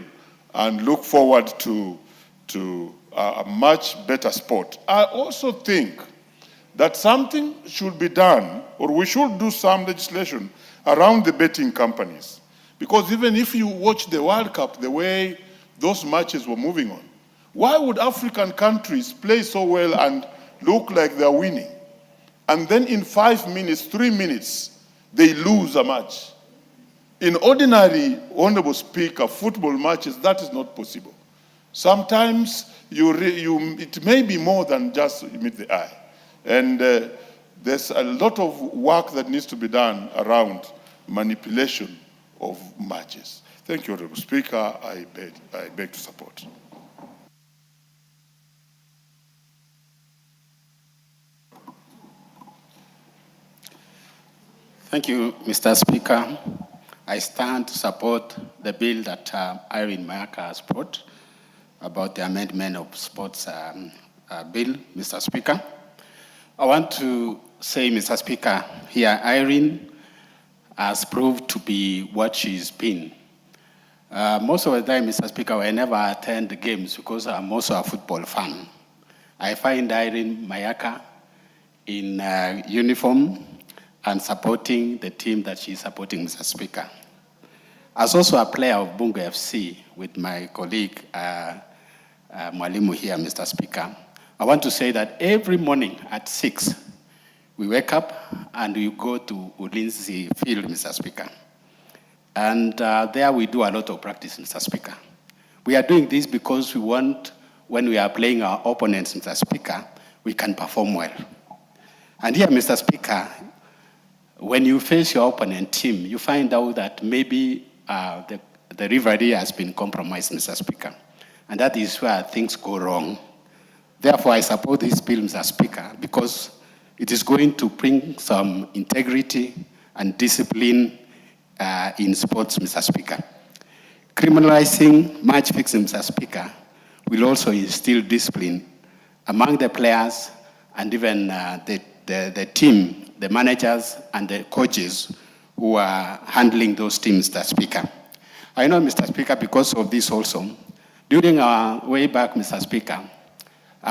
and look forward to a much better sport. I also think that something should be done, or we should do some legislation around the betting companies. Because even if you watch the World Cup, the way those matches were moving on, why would African countries play so well and look like they're winning? And then in 5 minutes, 3 minutes, they lose a match. In ordinary, Honorable Speaker, football matches, that is not possible. Sometimes it may be more than just meet the eye. And there's a lot of work that needs to be done around manipulation of matches. Thank you, Honorable Speaker. I beg to support. Thank you, Mr. Speaker. I stand to support the bill that Irene Mayaka has brought about the amendment of sports bill, Mr. Speaker. I want to say, Mr. Speaker, here Irene has proved to be what she's been. Most of the time, Mr. Speaker, I never attend the games because I'm also a football fan. I find Irene Mayaka in uniform and supporting the team that she's supporting, Mr. Speaker. As also a player of Bunga FC with my colleague, Mwalimu here, Mr. Speaker, I want to say that every morning at 6, we wake up and we go to Ulinzi Field, Mr. Speaker. And there we do a lot of practice, Mr. Speaker. We are doing this because we want, when we are playing our opponents, Mr. Speaker, we can perform well. And here, Mr. Speaker, when you face your opponent team, you find out that maybe the rivalry has been compromised, Mr. Speaker. And that is where things go wrong. Therefore, I support this bill, Mr. Speaker, because it is going to bring some integrity and discipline in sports, Mr. Speaker. Criminalizing match fixing, Mr. Speaker, will also instill discipline among the players and even the team, the managers and the coaches who are handling those teams, Mr. Speaker. I know, Mr. Speaker, because of this also, during our way back, Mr. Speaker,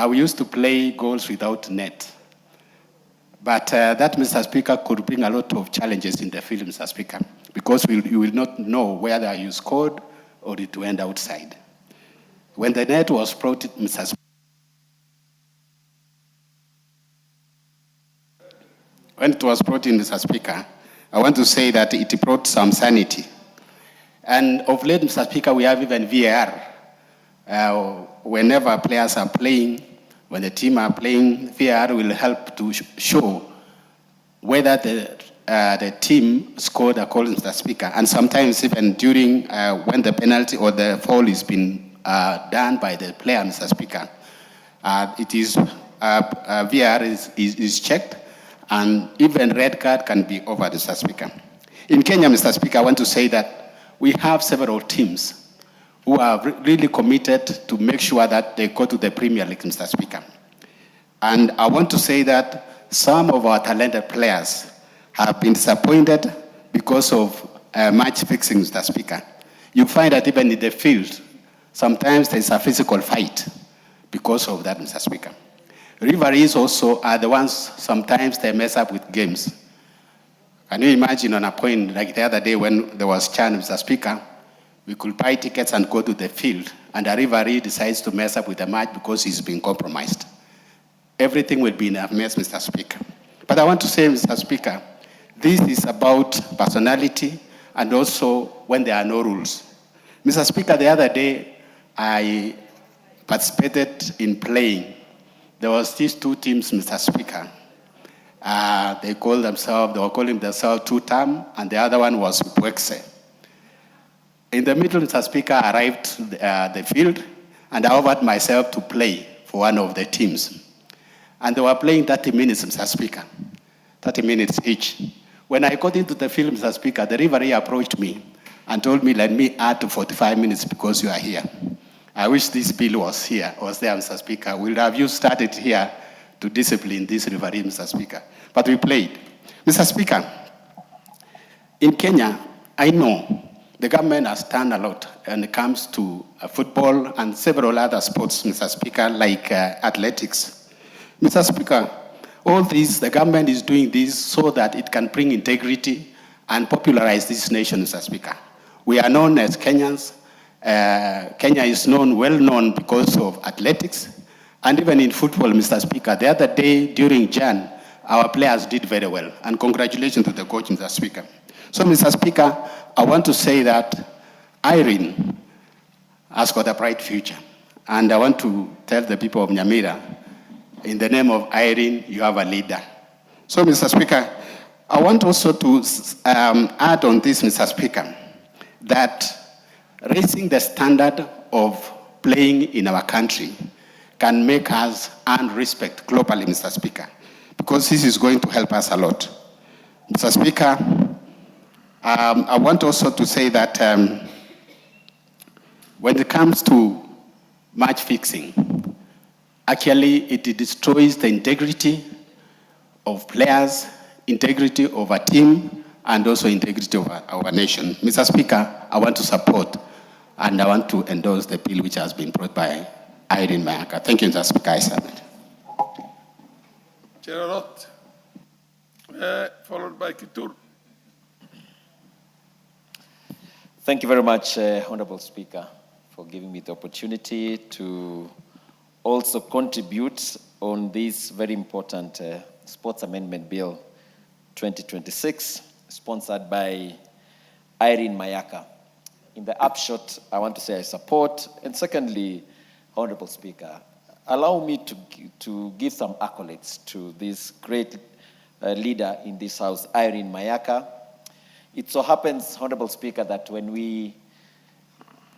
we used to play goals without net. But that, Mr. Speaker, could bring a lot of challenges in the field, Mr. Speaker, because you will not know whether you scored or it went outside. When the net was brought, Mr. Speaker, when it was brought in, Mr. Speaker, I want to say that it brought some sanity. And of late, Mr. Speaker, we have even VAR. Whenever players are playing, when the team are playing, VAR will help to show whether the team scored a goal, Mr. Speaker. And sometimes even during when the penalty or the foul is being done by the player, Mr. Speaker, it is VAR is checked, and even red card can be over, Mr. Speaker. In Kenya, Mr. Speaker, I want to say that we have several teams who are really committed to make sure that they go to the Premier League, Mr. Speaker. And I want to say that some of our talented players have been disappointed because of match fixing, Mr. Speaker. You find that even in the field, sometimes there's a physical fight because of that, Mr. Speaker. Referees also are the ones, sometimes they mess up with games. Can you imagine on a point like the other day when there was Chan, Mr. Speaker, we could buy tickets and go to the field, and the referee decides to mess up with the match because he's been compromised. Everything will be in a mess, Mr. Speaker. But I want to say, Mr. Speaker, this is about personality and also when there are no rules. Mr. Speaker, the other day, I participated in playing. There was these two teams, Mr. Speaker. They were calling themselves Two-Term, and the other one was Bwekse. In the middle, Mr. Speaker, I arrived the field, and I offered myself to play for one of the teams. And they were playing 30 minutes, Mr. Speaker, 30 minutes each. When I got into the field, Mr. Speaker, the referee approached me and told me, let me add to 45 minutes because you are here. I wish this bill was there, Mr. Speaker. We'll have you started here to discipline this referee, Mr. Speaker. But we played. Mr. Speaker, In Kenya, I know the government has done a lot when it comes to football and several other sports, Mr. Speaker, like athletics. Mr. Speaker, all this, the government is doing this so that it can bring integrity and popularize this nation, Mr. Speaker. We are known as Kenyans. Kenya is well known because of athletics. And even in football, Mr. Speaker, the other day during Jan, our players did very well. And congratulations to the coach, Mr. Speaker. So, Mr. Speaker, I want to say that Irene has got a bright future. And I want to tell the people of Nyamira, in the name of Irene, you have a leader. So, Mr. Speaker, I want also to add on this, Mr. Speaker, that raising the standard of playing in our country can make us earn respect globally, Mr. Speaker, because this is going to help us a lot. Mr. Speaker, I want also to say that when it comes to match fixing, actually it destroys the integrity of players, integrity of a team, and also integrity of our nation. Mr. Speaker, I want to support and I want to endorse the bill which has been brought by Irene Mayaka. Thank you, Mr. Speaker. I submit. Cherarot, followed by Kitur. Thank you very much, Honorable Speaker, for giving me the opportunity to also contribute on this very important Sports Amendment Bill 2026, sponsored by Irene Mayaka. In the upshot, I want to say I support. And secondly, Honorable Speaker, allow me to give some accolades to this great leader in this House, Irene Mayaka. It so happens, Honorable Speaker, that when we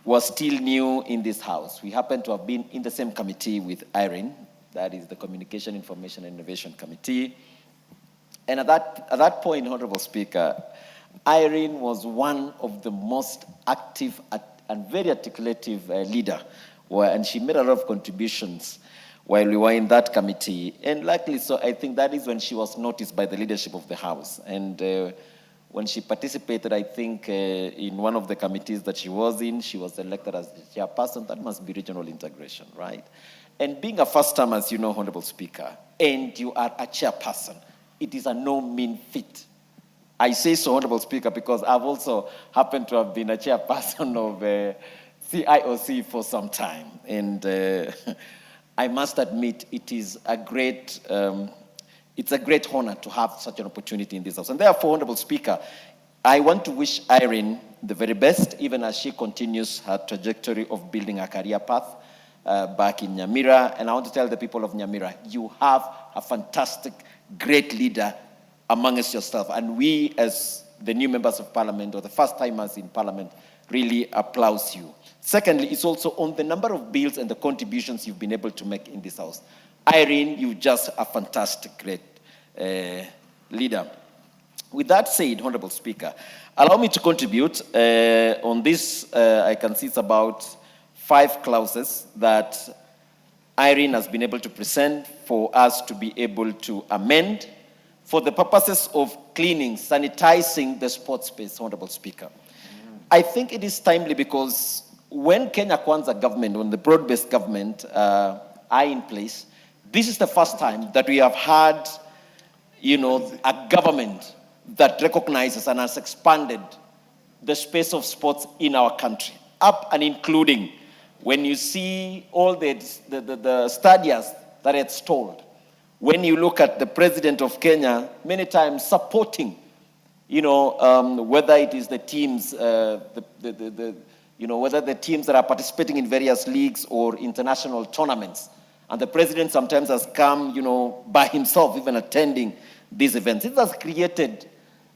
were still new in this House, we happened to have been in the same committee with Irene, that is the Communication, Information, and Innovation Committee. And at that point, Honorable Speaker, Irene was one of the most active and very articulative leader, and she made a lot of contributions while we were in that committee. And likely so, I think that is when she was noticed by the leadership of the House. And when she participated, I think, in one of the committees that she was elected as the chairperson. That must be regional integration, right? And being a first time, as you know, Honorable Speaker, and you are a chairperson, it is a no mean feat. I say so, Honorable Speaker, because I've also happened to have been a chairperson of CIOC for some time. And I must admit, it is a great honor to have such an opportunity in this House. And therefore, Honorable Speaker, I want to wish Irene the very best, even as she continues her trajectory of building a career path back in Nyamira. And I want to tell the people of Nyamira, you have a fantastic, great leader amongst yourself. And we, as the new members of Parliament, or the first timers in Parliament, really applause you. Secondly, it's also on the number of bills and the contributions you've been able to make in this House. Irene, you're just a fantastic, great leader. With that said, Honorable Speaker, allow me to contribute on this. I can see it's about 5 clauses that Irene has been able to present for us to be able to amend for the purposes of cleaning, sanitizing the sports space, Honorable Speaker. I think it is timely because when Kenya Kwanza government, when the broad-based government are in place, this is the first time that we have had, a government that recognizes and has expanded the space of sports in our country, up and including when you see all the stadiums that it's told. When you look at the president of Kenya, many times supporting, whether it is the teams, whether the teams that are participating in various leagues or international tournaments. And the president sometimes has come, by himself, even attending these events. It has created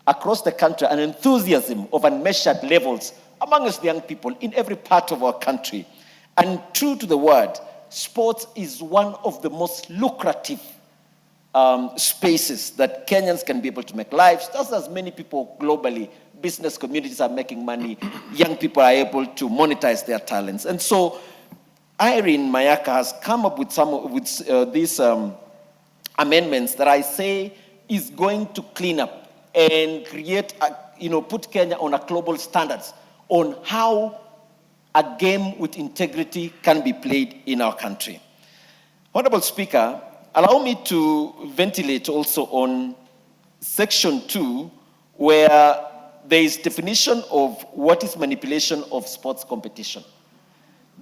across the country an enthusiasm of unmeasured levels amongst the young people in every part of our country. And true to the word, sports is one of the most lucrative spaces that Kenyans can be able to make lives. Just as many people globally, business communities are making money, young people are able to monetize their talents. And so Irene Mayaka has come up with these amendments that I say is going to clean up and create put Kenya on a global standards on how a game with integrity can be played in our country. Honorable Speaker, allow me to ventilate also on Section 2, where there is definition of what is manipulation of sports competition.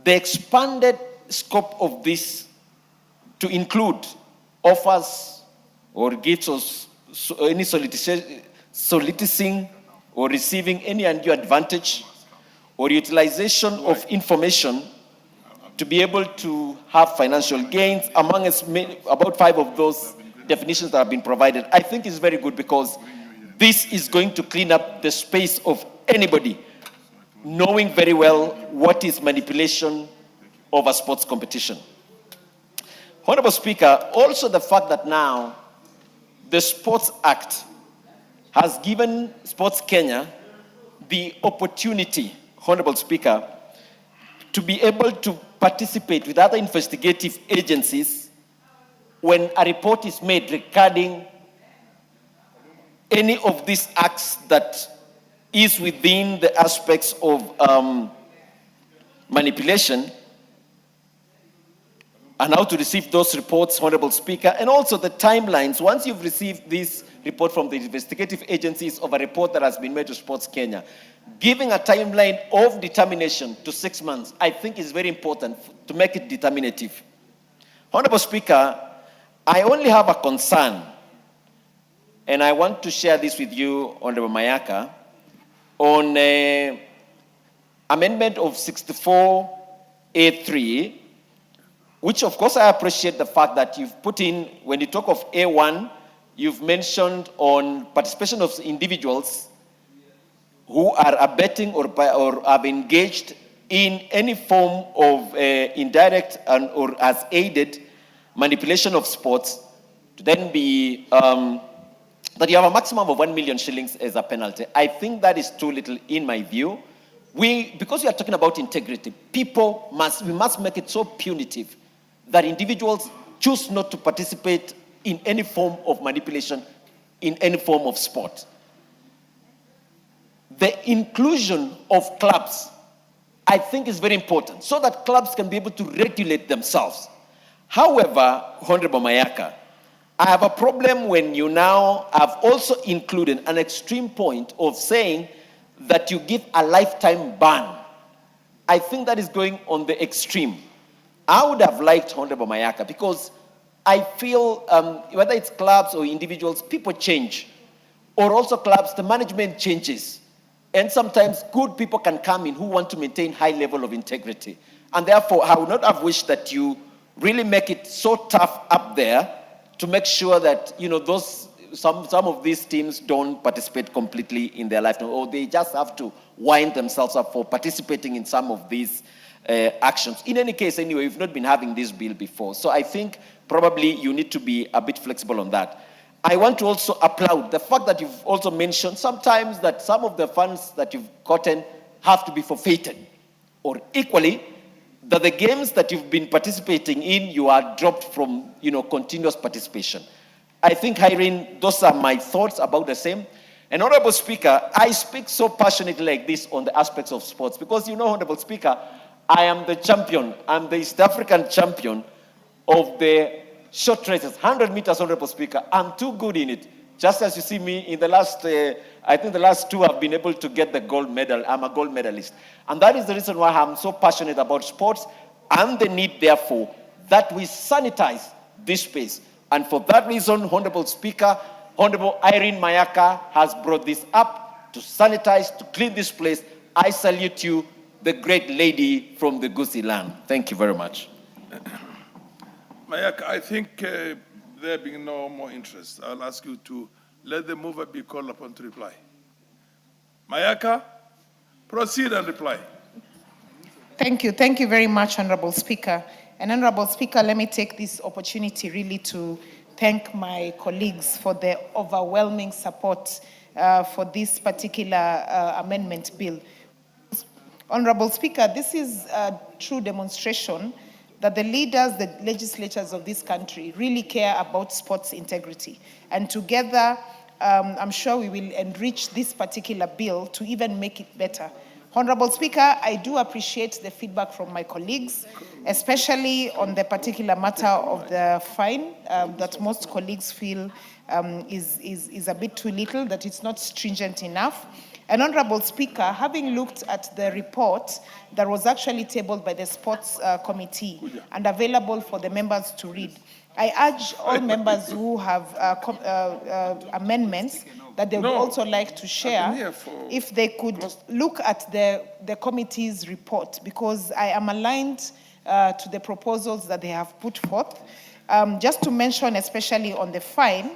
The expanded scope of this to include offers or gifts or any soliciting or receiving any undue advantage or utilization of information to be able to have financial gains, among us, about 5 of those definitions that have been provided, I think is very good, because this is going to clean up the space of anybody knowing very well what is manipulation of a sports competition. Honorable Speaker, also the fact that now the Sports Act has given Sports Kenya the opportunity, Honorable Speaker, to be able to participate with other investigative agencies when a report is made regarding any of these acts that is within the aspects of manipulation, and how to receive those reports, Honorable Speaker, and also the timelines. Once you've received this report from the investigative agencies of a report that has been made to Sports Kenya, giving a timeline of determination to 6 months, I think is very important to make it determinative. Honorable Speaker, I only have a concern, and I want to share this with you, Honorable Mayaka, on amendment of 64A3, which of course I appreciate the fact that you've put in, when you talk of A1, you've mentioned on participation of individuals who are abetting or have engaged in any form of indirect or as aided manipulation of sports, to then be, that you have a maximum of 1 million shillings as a penalty. I think that is too little in my view. Because we are talking about integrity, we must make it so punitive that individuals choose not to participate in any form of manipulation, in any form of sport. The inclusion of clubs, I think, is very important, so that clubs can be able to regulate themselves. However, Honorable Mayaka, I have a problem when you now have also included an extreme point of saying that you give a lifetime ban. I think that is going on the extreme. I would have liked, Honorable Mayaka, because I feel whether it's clubs or individuals, people change. Or also clubs, the management changes. And sometimes good people can come in who want to maintain high level of integrity. And therefore, I would not have wished that you really make it so tough up there to make sure that, some of these teams don't participate completely in their lifetime, or they just have to wind themselves up for participating in some of these actions. In any case, anyway, we've not been having this bill before. So I think probably you need to be a bit flexible on that. I want to also applaud the fact that you've also mentioned sometimes that some of the funds that you've gotten have to be forfeited. Or equally, that the games that you've been participating in, you are dropped from, continuous participation. I think, Irene, those are my thoughts about the same. And Honorable Speaker, I speak so passionately like this on the aspects of sports because, Honorable Speaker, I am the champion. I'm the East African champion of the short races, 100 meters, Honorable Speaker. I'm too good in it. Just as you see me in the last, I think the last 2 I've been able to get the gold medal. I'm a gold medalist. And that is the reason why I'm so passionate about sports and the need, therefore, that we sanitize this space. And for that reason, Honorable Speaker, Honorable Irene Mayaka has brought this up to sanitize, to clean this place. I salute you, the great lady from the Gusii land. Thank you very much. Mayaka, I think there being no more interest, I'll ask you to let the mover be called upon to reply. Mayaka, proceed and reply. Thank you. Thank you very much, Honorable Speaker. And Honorable Speaker, let me take this opportunity really to thank my colleagues for their overwhelming support for this particular amendment bill. Honorable Speaker, this is a true demonstration that the leaders, the legislators of this country really care about sports integrity. And together I'm sure we will enrich this particular bill to even make it better. Honorable Speaker, I do appreciate the feedback from my colleagues, especially on the particular matter of the fine that most colleagues feel is a bit too little, that it's not stringent enough. And Honorable Speaker, having looked at the report that was actually tabled by the Sports Committee and available for the members to read, I urge all members who have amendments that they would also like to share, if they could look at the committee's report, because I am aligned to the proposals that they have put forth. Just to mention, especially on the fine,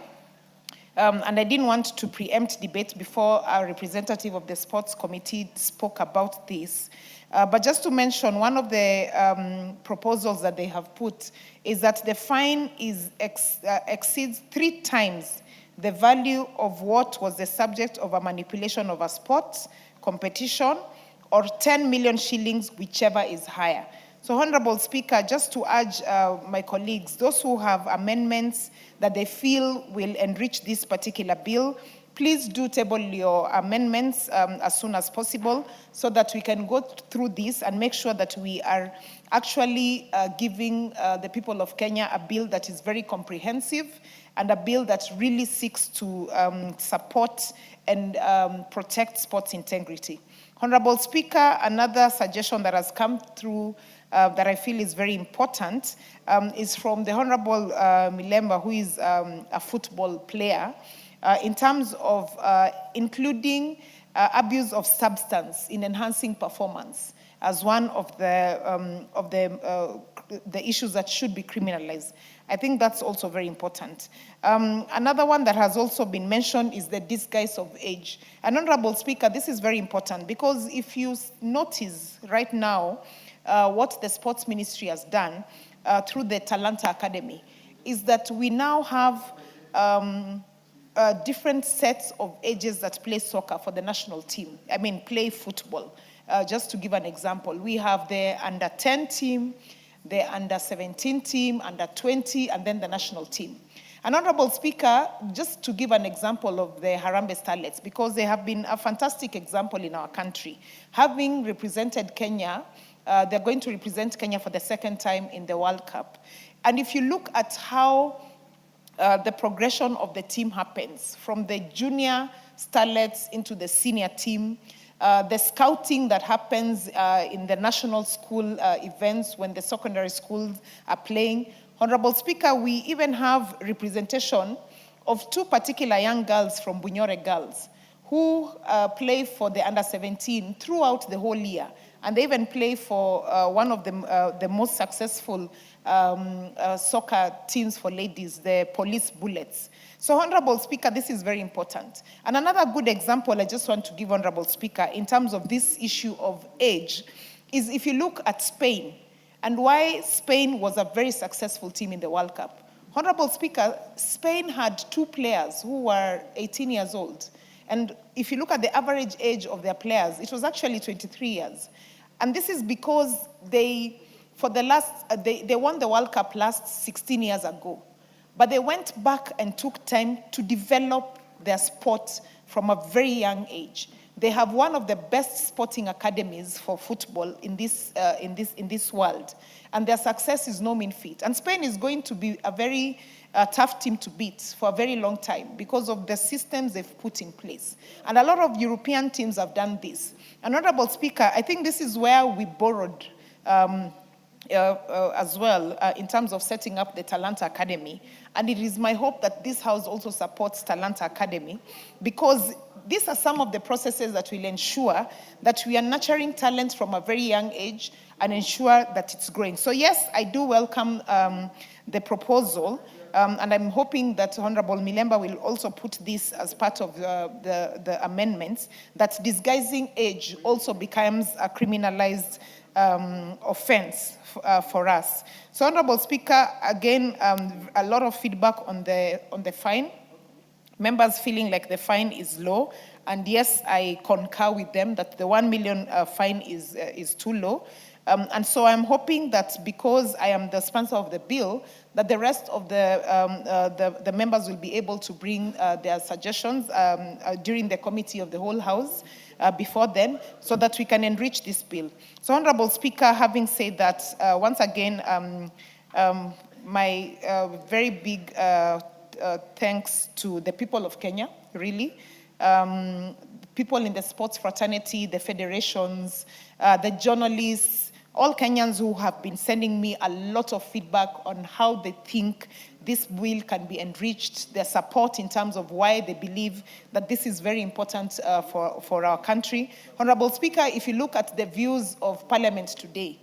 and I didn't want to preempt debate before our representative of the Sports Committee spoke about this. But just to mention, one of the proposals that they have put is that the fine exceeds 3 times the value of what was the subject of a manipulation of a sports competition, or 10 million shillings, whichever is higher. So, Honorable Speaker, just to urge my colleagues, those who have amendments that they feel will enrich this particular bill, please do table your amendments as soon as possible, so that we can go through this and make sure that we are actually giving the people of Kenya a bill that is very comprehensive, and a bill that really seeks to support and protect sports integrity. Honorable Speaker, another suggestion that has come through that I feel is very important is from the Honorable Milemba, who is a football player, in terms of including abuse of substance in enhancing performance as one of the issues that should be criminalized. I think that's also very important. Another one that has also been mentioned is the disguise of age. And Honorable Speaker, this is very important, because if you notice right now, what the Sports Ministry has done through the Talanta Academy is that we now have different sets of ages that play soccer for the national team. I mean, play football. Just to give an example, we have the under 10 team, the under 17 team, under 20, and then the national team. And Honorable Speaker, just to give an example of the Harambee Starlets, because they have been a fantastic example in our country. Having represented Kenya, they're going to represent Kenya for the 2nd time in the World Cup. And if you look at how the progression of the team happens, from the junior starlets into the senior team, the scouting that happens in the national school events when the secondary schools are playing. Honorable Speaker, we even have representation of 2 particular young girls from Bunyore Girls who play for the under 17 throughout the whole year. And they even play for one of the most successful soccer teams for ladies, the Police Bullets. So, Honorable Speaker, this is very important. And another good example I just want to give, Honorable Speaker, in terms of this issue of age, is if you look at Spain and why Spain was a very successful team in the World Cup. Honorable Speaker, Spain had 2 players who were 18 years old. And if you look at the average age of their players, it was actually 23 years. And this is because they won the World Cup last 16 years ago. But they went back and took time to develop their sport from a very young age. They have one of the best sporting academies for football in this world. And their success is no mean feat. And Spain is going to be a very tough team to beat for a very long time because of the systems they've put in place. And a lot of European teams have done this. And Honorable Speaker, I think this is where we borrowed as well in terms of setting up the Talanta Academy. And it is my hope that this House also supports Talanta Academy, because these are some of the processes that will ensure that we are nurturing talent from a very young age and ensure that it's growing. So yes, I do welcome the proposal, and I'm hoping that Honorable Milemba will also put this as part of the amendments, that disguising age also becomes a criminalized offense for us. So, Honorable Speaker, again, a lot of feedback on the fine. Members feeling like the fine is low, and yes, I concur with them that the 1 million fine is too low. And so I'm hoping that because I am the sponsor of the bill, that the rest of the members will be able to bring their suggestions during the committee of the whole House before then, so that we can enrich this bill. So, Honorable Speaker, having said that, once again, my very big thanks to the people of Kenya, really. People in the sports fraternity, the federations, the journalists, all Kenyans who have been sending me a lot of feedback on how they think this bill can be enriched, their support in terms of why they believe that this is very important for our country. Honorable Speaker, if you look at the views of Parliament today,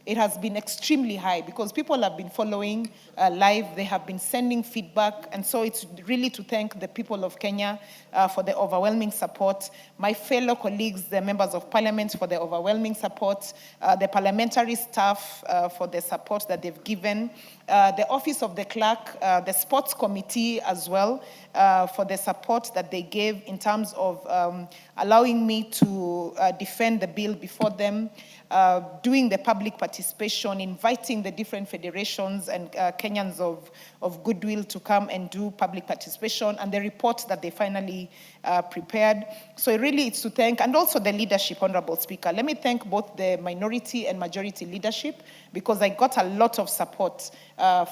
it has been extremely high because people have been following live, they have been sending feedback, and so it's really to thank the people of Kenya for the overwhelming support, my fellow colleagues, the members of Parliament for the overwhelming support, the parliamentary staff for the support that they've given, the Office of the Clerk, the Sports Committee as well, for the support that they gave in terms of allowing me to defend the bill before them, doing the public participation, inviting the different federations and Kenyans of goodwill to come and do public participation, and the report that they finally prepared. So really it's to thank, and also the leadership, Honorable Speaker. Let me thank both the minority and majority leadership, because I got a lot of support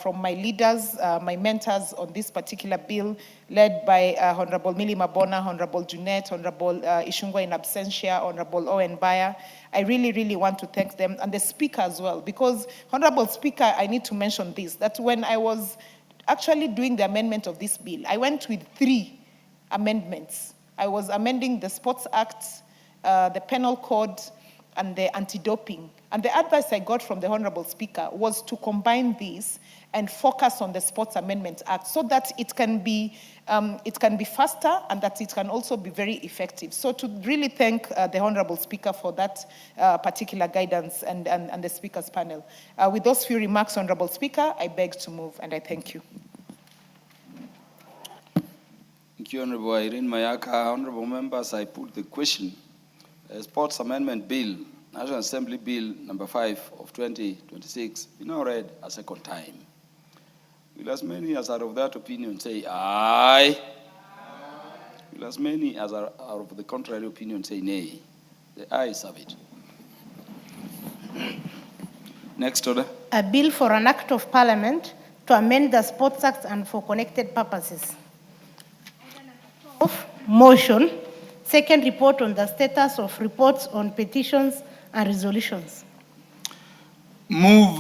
from my leaders, my mentors on this particular bill, led by Honorable Millie Mabona, Honorable Junet, Honorable Ishungwa in absentia, Honorable Owen Bayer. I really, really want to thank them, and the Speaker as well, because, Honorable Speaker, I need to mention this, that when I was actually doing the amendment of this bill, I went with 3 amendments. I was amending the Sports Act, the Penal Code, and the anti-doping. And the advice I got from the Honorable Speaker was to combine these and focus on the Sports Amendment Act so that it can be faster and that it can also be very effective. So to really thank the Honorable Speaker for that particular guidance and the Speaker's panel. With those few remarks, Honorable Speaker, I beg to move and I thank you. Thank you, Honorable Irene Mayaka. Honorable members, I put the question. Sports Amendment Bill, National Assembly Bill number 5 of 2026, we now read a second time. Will as many as are of that opinion say aye? Will as many as are of the contrary opinion say nay? The ayes have it. Next order. A bill for an act of parliament to amend the Sports Act and for connected purposes. Motion. Second, report on the status of reports on petitions and resolutions. Move.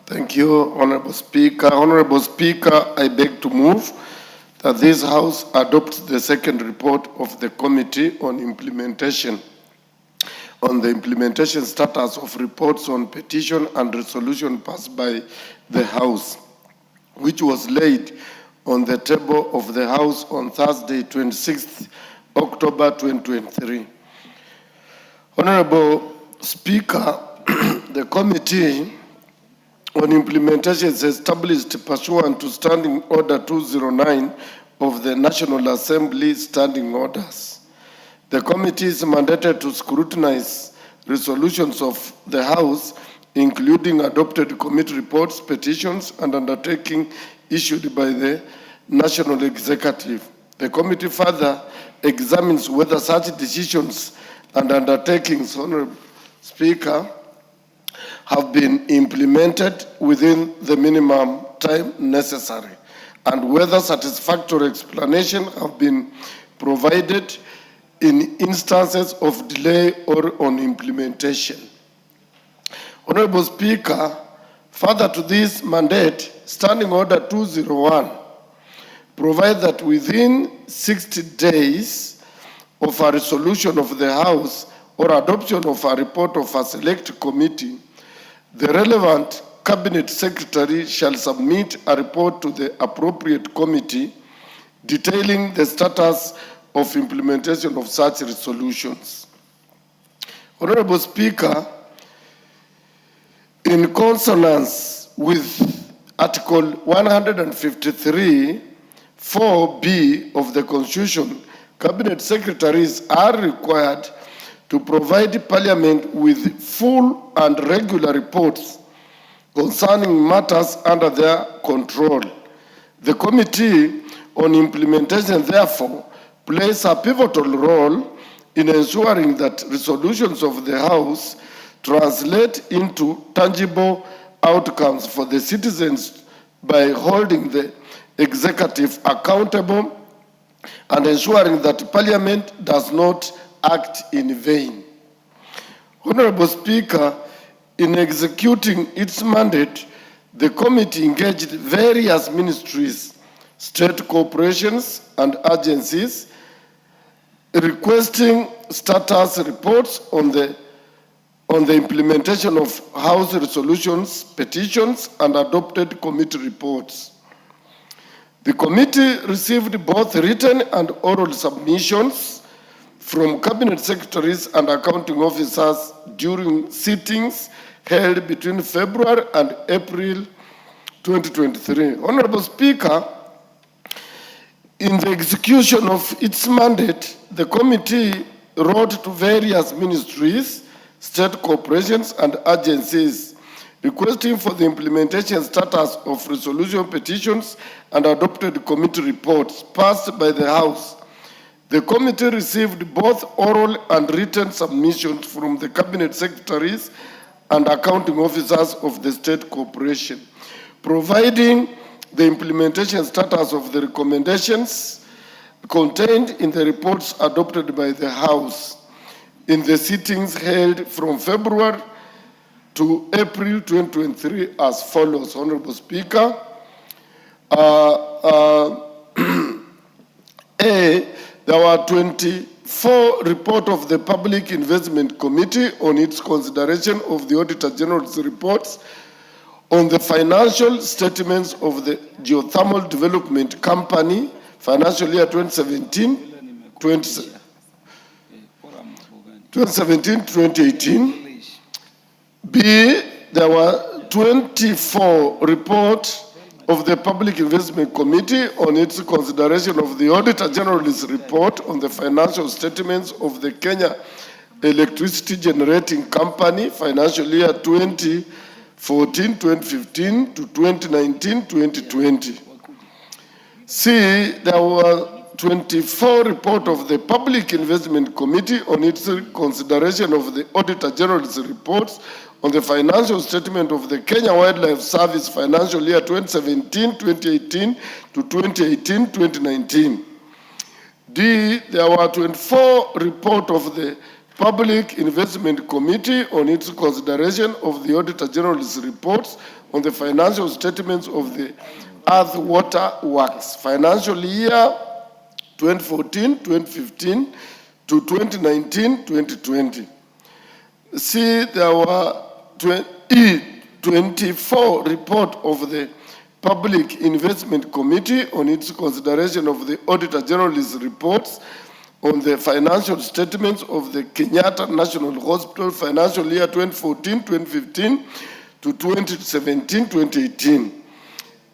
Thank you, Honorable Speaker. Honorable Speaker, I beg to move that this House adopts the second report of the Committee on Implementation on the implementation status of reports on petition and resolution passed by the House, which was laid on the table of the House on Thursday, 26th October 2023. Honorable Speaker, the Committee on Implementation is established pursuant to Standing Order 209 of the National Assembly Standing Orders. The committee is mandated to scrutinize resolutions of the House, including adopted committee reports, petitions, and undertaking issued by the National Executive. The committee further examines whether such decisions and undertakings, Honorable Speaker, have been implemented within the minimum time necessary, and whether satisfactory explanation have been provided in instances of delay or on implementation. Honorable Speaker, further to this mandate, Standing Order 201 provides that within 60 days of a resolution of the House or adoption of a report of a select committee, the relevant Cabinet Secretary shall submit a report to the appropriate committee detailing the status of implementation of such resolutions. Honorable Speaker, in consonance with Article 153, 4B of the Constitution, Cabinet Secretaries are required to provide Parliament with full and regular reports concerning matters under their control. The Committee on Implementation, therefore, plays a pivotal role in ensuring that resolutions of the House translate into tangible outcomes for the citizens by holding the executive accountable and ensuring that Parliament does not act in vain. Honorable Speaker, in executing its mandate, the committee engaged various ministries, state corporations, and agencies, requesting status reports on the implementation of House resolutions, petitions, and adopted committee reports. The committee received both written and oral submissions from cabinet secretaries and accounting officers during sittings held between February and April 2023. Honorable Speaker, in the execution of its mandate, the committee wrote to various ministries, state corporations, and agencies requesting for the implementation status of resolution petitions and adopted committee reports passed by the House. The committee received both oral and written submissions from the cabinet secretaries and accounting officers of the state corporation, providing the implementation status of the recommendations contained in the reports adopted by the House in the sittings held from February to April 2023 as follows. Honorable Speaker, A, there were 24 reports of the Public Investment Committee on its consideration of the Auditor General's reports on the financial statements of the Geothermal Development Company, financial year 2017-2018. B, there were 24 reports of the Public Investment Committee on its consideration of the Auditor General's report on the financial statements of the Kenya Electricity Generating Company, financial year 2014-2015 to 2019-2020. C, there were 24 reports of the Public Investment Committee on its consideration of the Auditor General's reports on the financial statement of the Kenya Wildlife Service financial year 2017-2018 to 2018-2019. D, there were 24 reports of the Public Investment Committee on its consideration of the Auditor General's reports on the financial statements of the Earth Water Works financial year 2014-2015 to 2019-2020. C, there were 24 reports of the Public Investment Committee on its consideration of the Auditor General's reports on the financial statements of the Kenyatta National Hospital financial year 2014-2015 to 2017-2018.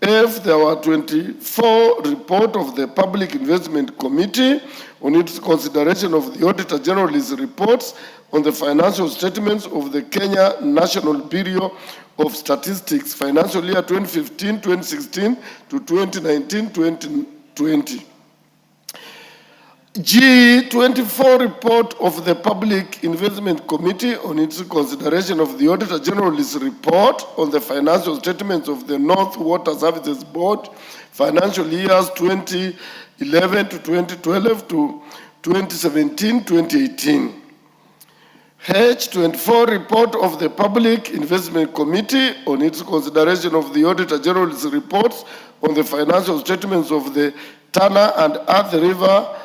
F, there were 24 reports of the Public Investment Committee on its consideration of the Auditor General's reports on the financial statements of the Kenya National Bureau of Statistics financial year 2015-2016 to 2019-2020. G, 24 report of the Public Investment Committee on its consideration of the Auditor General's report on the financial statements of the North Water Services Board financial years 2011 to 2012 to 2017-2018. H, 24 report of the Public Investment Committee on its consideration of the Auditor General's reports on the financial statements of the Tana and Earth River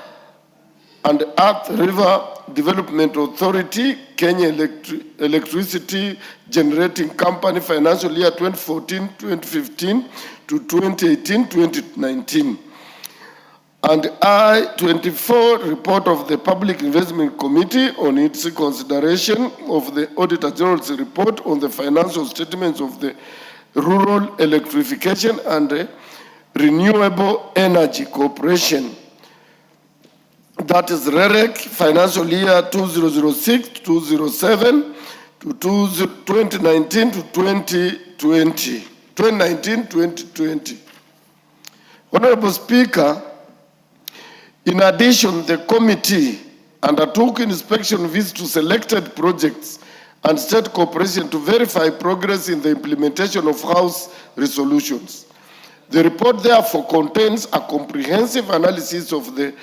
Development Authority, Kenya Electricity Generating Company, financial year 2014-2015 to 2018-2019. And I, 24 report of the Public Investment Committee on its consideration of the Auditor General's report on the financial statements of the Rural Electrification and Renewable Energy Corporation, that is REREC, financial year 2006-2007 to 2019 to 2020. 2019-2020. Honorable Speaker, in addition, the committee undertook inspection visits to selected projects and state corporations to verify progress in the implementation of House resolutions. The report therefore contains a comprehensive analysis of the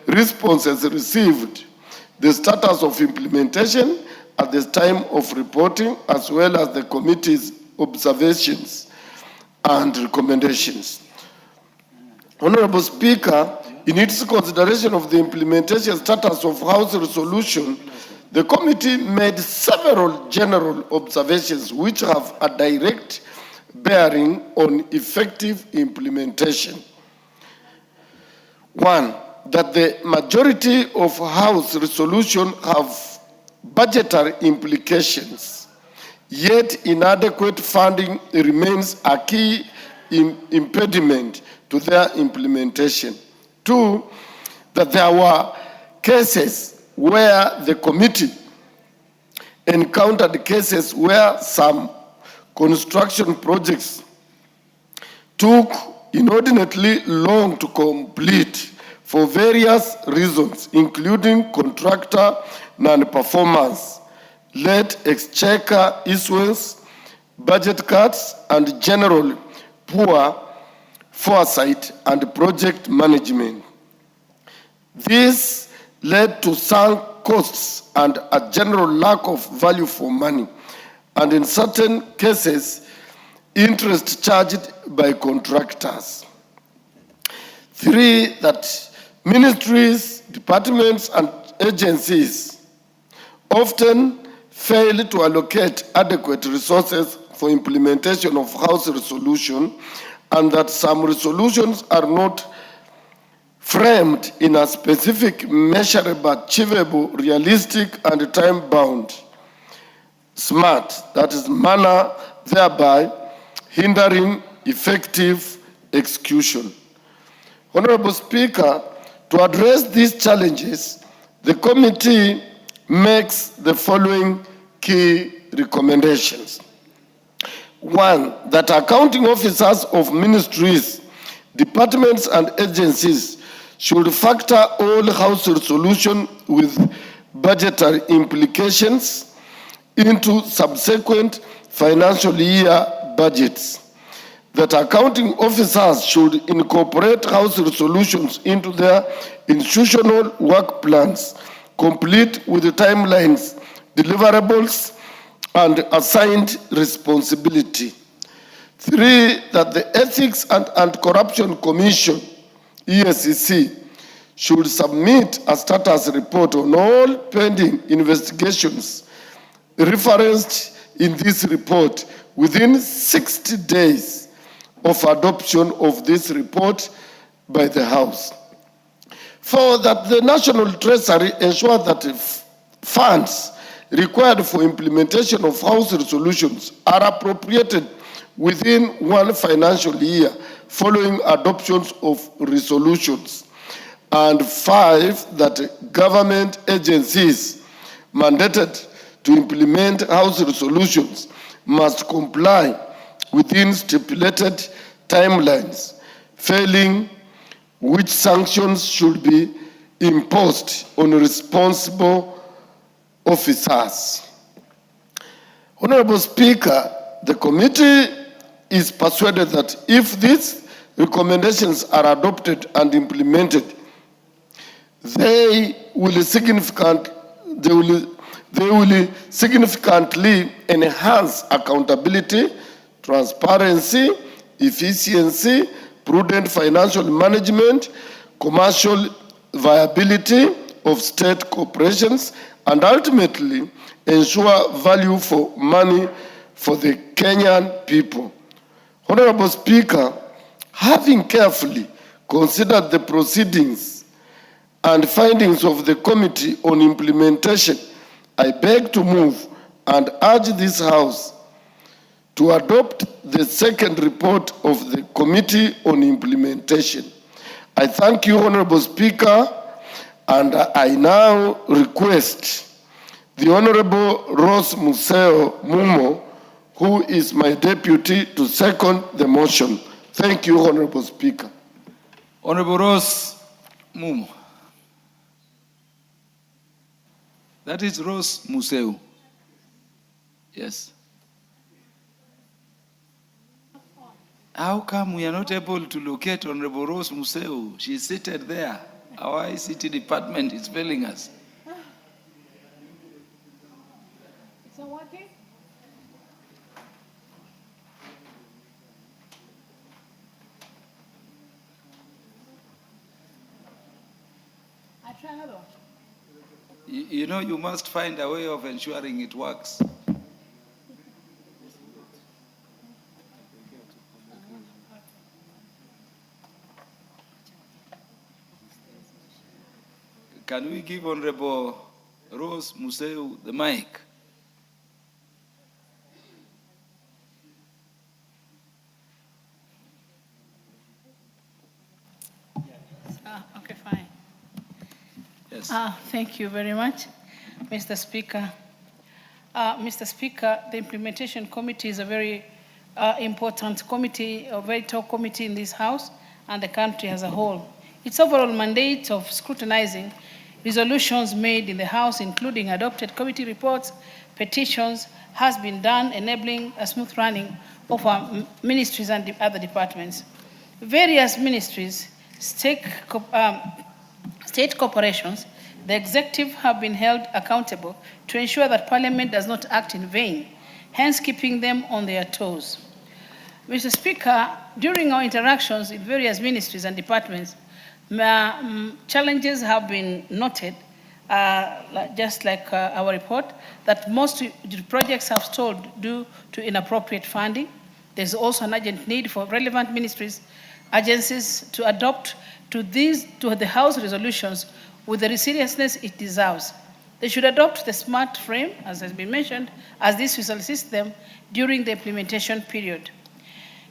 responses received, the status of implementation at the time of reporting, as well as the committee's observations and recommendations. Honorable Speaker, in its consideration of the implementation status of House resolution, the committee made several general observations which have a direct bearing on effective implementation. One, that the majority of House resolutions have budgetary implications, yet inadequate funding remains a key impediment to their implementation. Two, that there were cases where the committee encountered cases where some construction projects took inordinately long to complete for various reasons, including contractor non-performance, late exchequer issuance, budget cuts, and general poor foresight and project management. This led to sunk costs and a general lack of value for money, and in certain cases, interest charged by contractors. Three, that ministries, departments, and agencies often fail to allocate adequate resources for implementation of House resolution, and that some resolutions are not framed in a specific, measurable, achievable, realistic, and time-bound, smart, that is, manner, thereby hindering effective execution. Honorable Speaker, to address these challenges, the committee makes the following key recommendations. One, that accounting officers of ministries, departments, and agencies should factor all House resolution with budgetary implications into subsequent financial year budgets. That accounting officers should incorporate House resolutions into their institutional work plans, complete with the timelines, deliverables, and assigned responsibility. Three, that the Ethics and Anti-Corruption Commission, ESCC, should submit a status report on all pending investigations referenced in this report within 60 days of adoption of this report by the House. Four, that the National Treasury ensure that funds required for implementation of House resolutions are appropriated within one financial year following adoptions of resolutions. And five, that government agencies mandated to implement House resolutions must comply within stipulated timelines, failing which sanctions should be imposed on responsible officers. Honorable Speaker, the committee is persuaded that if these recommendations are adopted and implemented, they will significantly enhance accountability, transparency, efficiency, prudent financial management, commercial viability of state corporations, and ultimately ensure value for money for the Kenyan people. Honorable Speaker, having carefully considered the proceedings and findings of the Committee on Implementation, I beg to move and urge this House to adopt the second report of the Committee on Implementation. I thank you, Honorable Speaker, and I now request the Honorable Rose Museo Mumo, who is my deputy, to second the motion. Thank you, Honorable Speaker. Honorable Rose Mumo. That is Rose Museu. Yes. How come we are not able to locate Honorable Rose Museu? She's seated there. Our ICT department is failing us. It's not working? I try another one. You know, you must find a way of ensuring it works. Can we give Honorable Rose Museu the mic? Okay, fine. Yes. Thank you very much, Mr. Speaker. Mr. Speaker, the Implementation Committee is a very important committee, a very top committee in this House and the country as a whole. Its overall mandate of scrutinizing resolutions made in the House, including adopted committee reports, petitions, has been done, enabling a smooth running of our ministries and other departments. Various ministries, state corporations, the executive have been held accountable to ensure that Parliament does not act in vain, hence keeping them on their toes. Mr. Speaker, during our interactions with various ministries and departments, challenges have been noted, just like our report, that most projects have stalled due to inappropriate funding. There's also an urgent need for relevant ministries, agencies to adopt to the House resolutions with the seriousness it deserves. They should adopt the SMART frame, as has been mentioned, as this will assist them during the implementation period.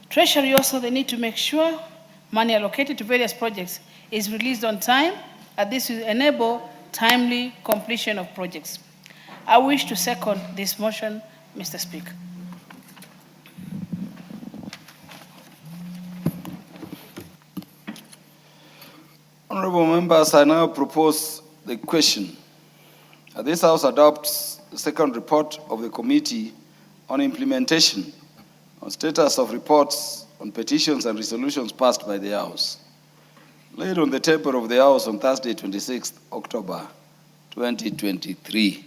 Treasury also, they need to make sure money allocated to various projects is released on time, and this will enable timely completion of projects. I wish to second this motion, Mr. Speaker. Honorable members, I now propose the question. This House adopts the second report of the Committee on Implementation on status of reports on petitions and resolutions passed by the House, laid on the table of the House on Thursday, 26th October 2023.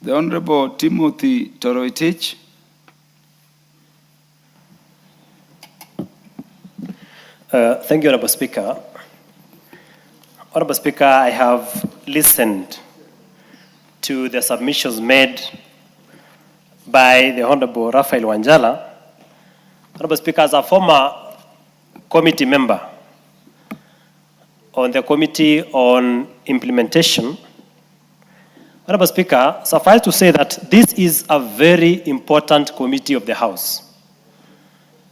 The Honorable Timothy Toroitich. Thank you, Honorable Speaker. Honorable Speaker, I have listened to the submissions made by the Honorable Raphael Wanjala. Honorable Speaker, as a former committee member on the Committee on Implementation, Honorable Speaker, suffice to say that this is a very important committee of the House.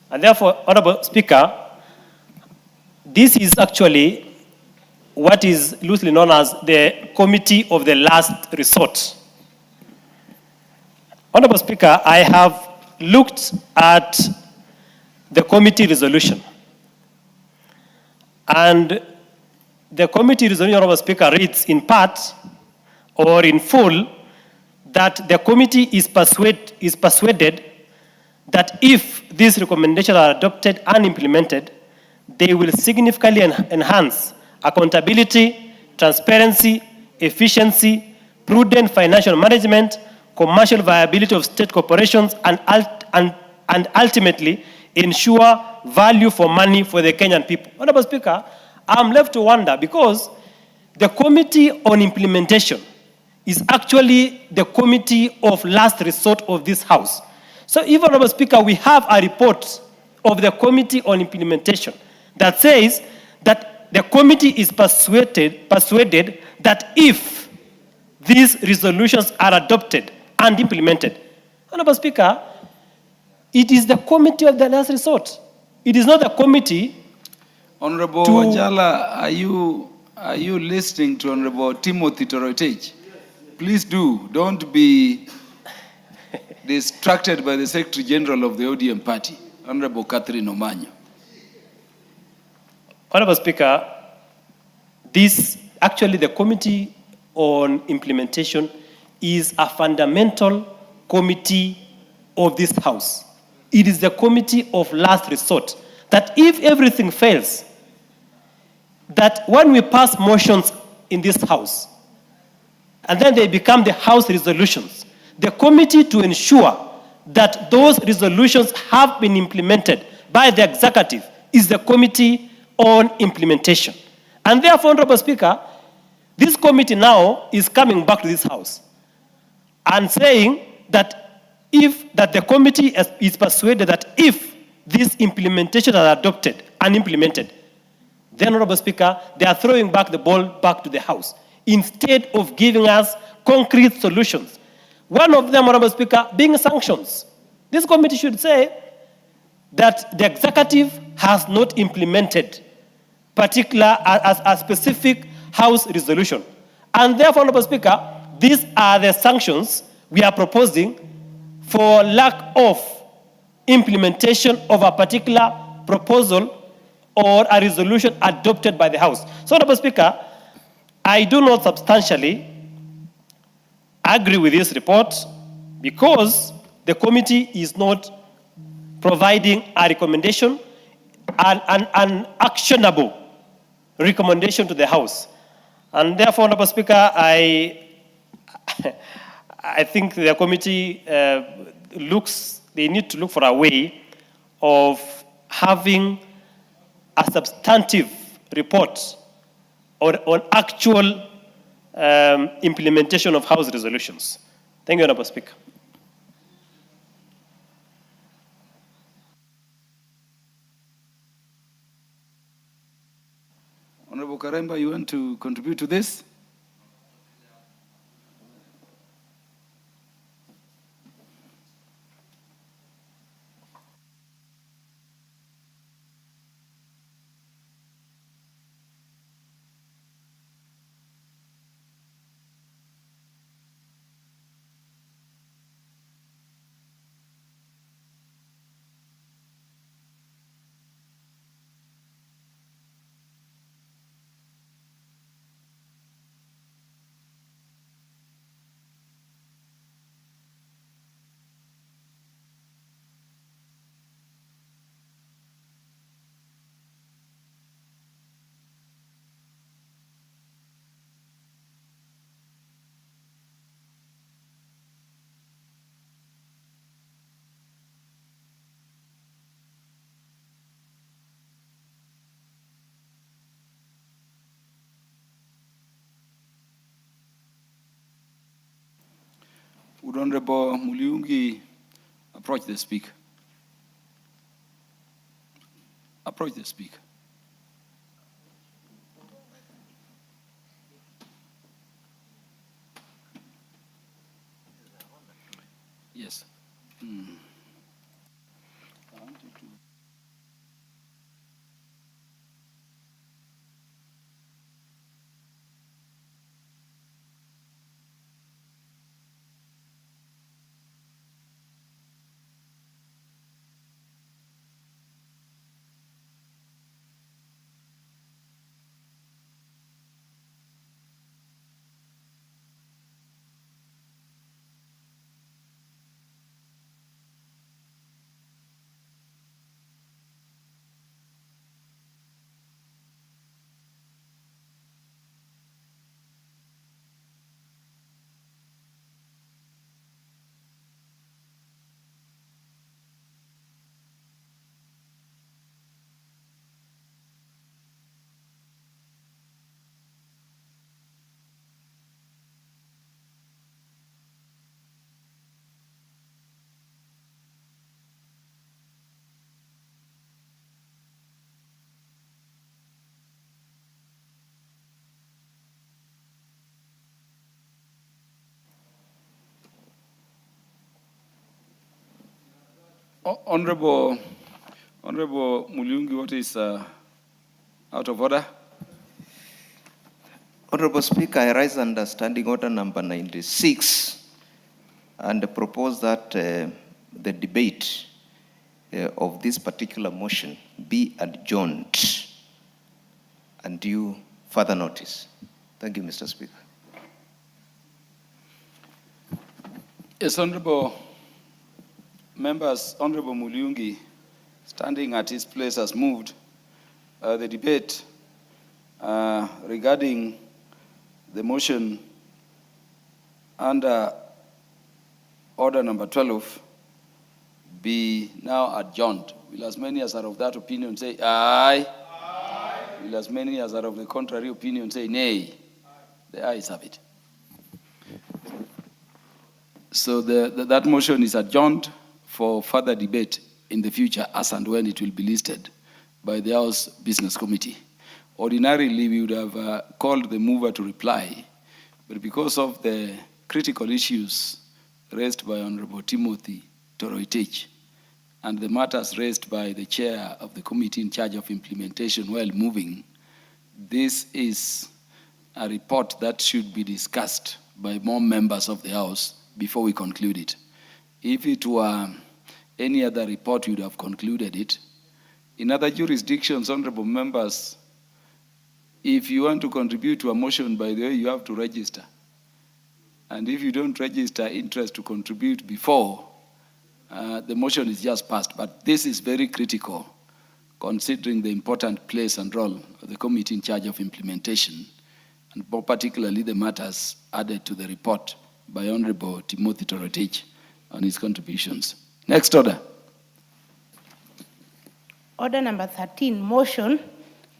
And therefore, Honorable Speaker, this is actually what is loosely known as the Committee of the Last Resort. Honorable Speaker, I have looked at the committee resolution. And the committee resolution, Honorable Speaker, reads in part or in full that the committee is persuaded that if these recommendations are adopted and implemented, they will significantly enhance accountability, transparency, efficiency, prudent financial management, commercial viability of state corporations, and ultimately ensure value for money for the Kenyan people. Honorable Speaker, I'm left to wonder because the Committee on Implementation is actually the committee of last resort of this House. So even, Honorable Speaker, we have a report of the Committee on Implementation that says that the committee is persuaded that if these resolutions are adopted and implemented, Honorable Speaker, it is the committee of the last resort. It is not the committee. Honorable to- Wajala, are you listening to Honorable Timothy Torotich? Please do. Don't be distracted by the Secretary General of the ODM party, Honorable Catherine Omanyo. Honorable Speaker, the Committee on Implementation is a fundamental committee of this House. It is the committee of last resort, that if everything fails, that when we pass motions in this House, and then they become the House resolutions, the committee to ensure that those resolutions have been implemented by the executive is the Committee on Implementation. And therefore, Honorable Speaker, this committee now is coming back to this House and saying that the committee is persuaded that if these implementations are adopted and implemented, then, Honorable Speaker, they are throwing back the ball back to the House instead of giving us concrete solutions. One of them, Honorable Speaker, being sanctions. This committee should say that the executive has not implemented a specific House resolution. And therefore, Honorable Speaker, these are the sanctions we are proposing for lack of implementation of a particular proposal or a resolution adopted by the House. So, Honorable Speaker, I do not substantially agree with this report because the committee is not providing a recommendation, an actionable recommendation to the House. And therefore, Honorable Speaker, I think the committee they need to look for a way of having a substantive report on actual implementation of House resolutions. Thank you, Honorable Speaker. Honorable Karemba, you want to contribute to this? Would Honorable Muliungi approach the speaker? Approach the speaker. Yes. Honorable Mulyungi, what is out of order? Honorable Speaker, I rise under Standing Order number 96 and propose that the debate of this particular motion be adjourned and due further notice. Thank you, Mr. Speaker. Yes, honorable members, Honorable Mulyungi, standing at his place, has moved the debate regarding the motion under order number 12 be now adjourned. Will as many as are of that opinion say aye? Aye. Will as many as are of the contrary opinion say nay? The ayes have it. So that motion is adjourned for further debate in the future as and when it will be listed by the House Business Committee. Ordinarily, we would have called the mover to reply, but because of the critical issues raised by Honorable Timothy Toroitich and the matters raised by the chair of the committee in charge of implementation while moving, this is a report that should be discussed by more members of the House before we conclude it. If it were any other report, we would have concluded it. In other jurisdictions, honorable members, if you want to contribute to a motion, by the way, you have to register. And if you don't register interest to contribute before, the motion is just passed. But this is very critical, considering the important place and role of the committee in charge of implementation, and more particularly the matters added to the report by Honorable Timothy Toroitich on his contributions. Next order. Order number 13, motion,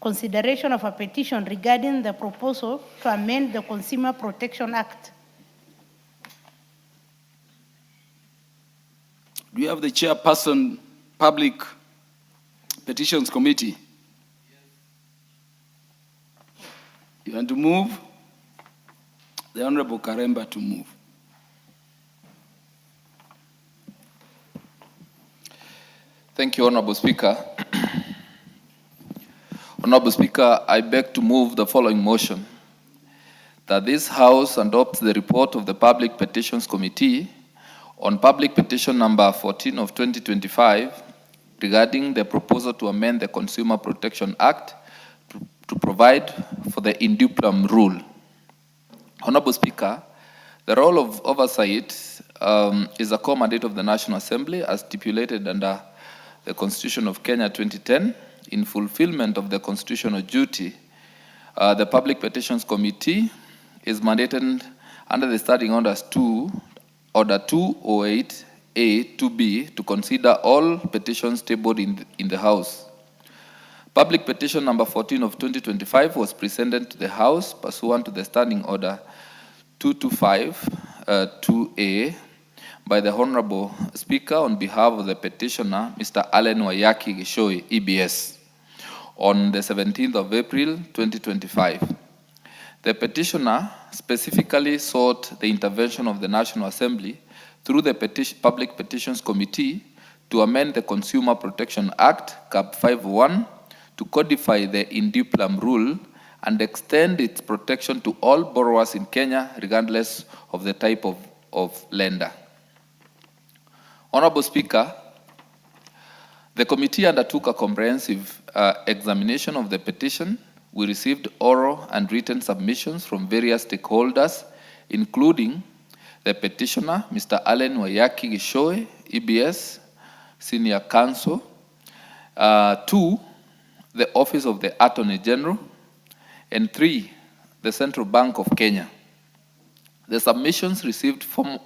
consideration of a petition regarding the proposal to amend the Consumer Protection Act. Do you have the chairperson, Public Petitions Committee? You want to move? The Honorable Karemba to move. Thank you, Honorable Speaker. Honorable Speaker, I beg to move the following motion: that this House adopts the report of the Public Petitions Committee on Public Petition number 14 of 2025 regarding the proposal to amend the Consumer Protection Act to provide for the induplum rule. Honorable Speaker, the role of oversight is a core mandate of the National Assembly as stipulated under the Constitution of Kenya 2010. In fulfillment of the constitutional duty, the Public Petitions Committee is mandated under the Standing Orders 2, Order 208A 2B to consider all petitions tabled in the House. Public Petition number 14 of 2025 was presented to the House pursuant to the Standing Order 225-2A by the Honorable Speaker on behalf of the petitioner, Mr. Allen Wayaki Gishoi, EBS, on the 17th of April 2025. The petitioner specifically sought the intervention of the National Assembly through the Public Petitions Committee to amend the Consumer Protection Act, Cap 51, to codify the induplum rule and extend its protection to all borrowers in Kenya, regardless of the type of lender. Honorable Speaker, the committee undertook a comprehensive examination of the petition. We received oral and written submissions from various stakeholders, including the petitioner, Mr. Allen Wayaki Gishoi, EBS, Senior Counsel, 2, the Office of the Attorney General, and 3, the Central Bank of Kenya. The submissions received formed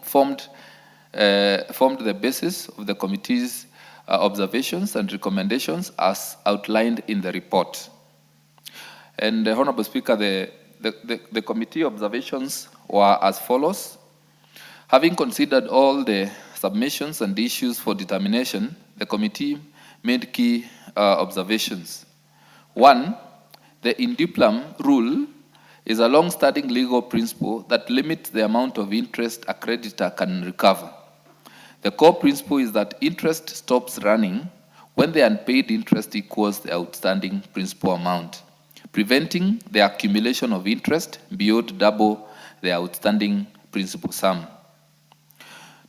the basis of the committee's observations and recommendations as outlined in the report. And Honorable Speaker, the committee observations were as follows. Having considered all the submissions and issues for determination, the committee made key observations. 1, the induplum rule is a long-standing legal principle that limits the amount of interest a creditor can recover. The core principle is that interest stops running when the unpaid interest equals the outstanding principal amount, preventing the accumulation of interest beyond double the outstanding principal sum.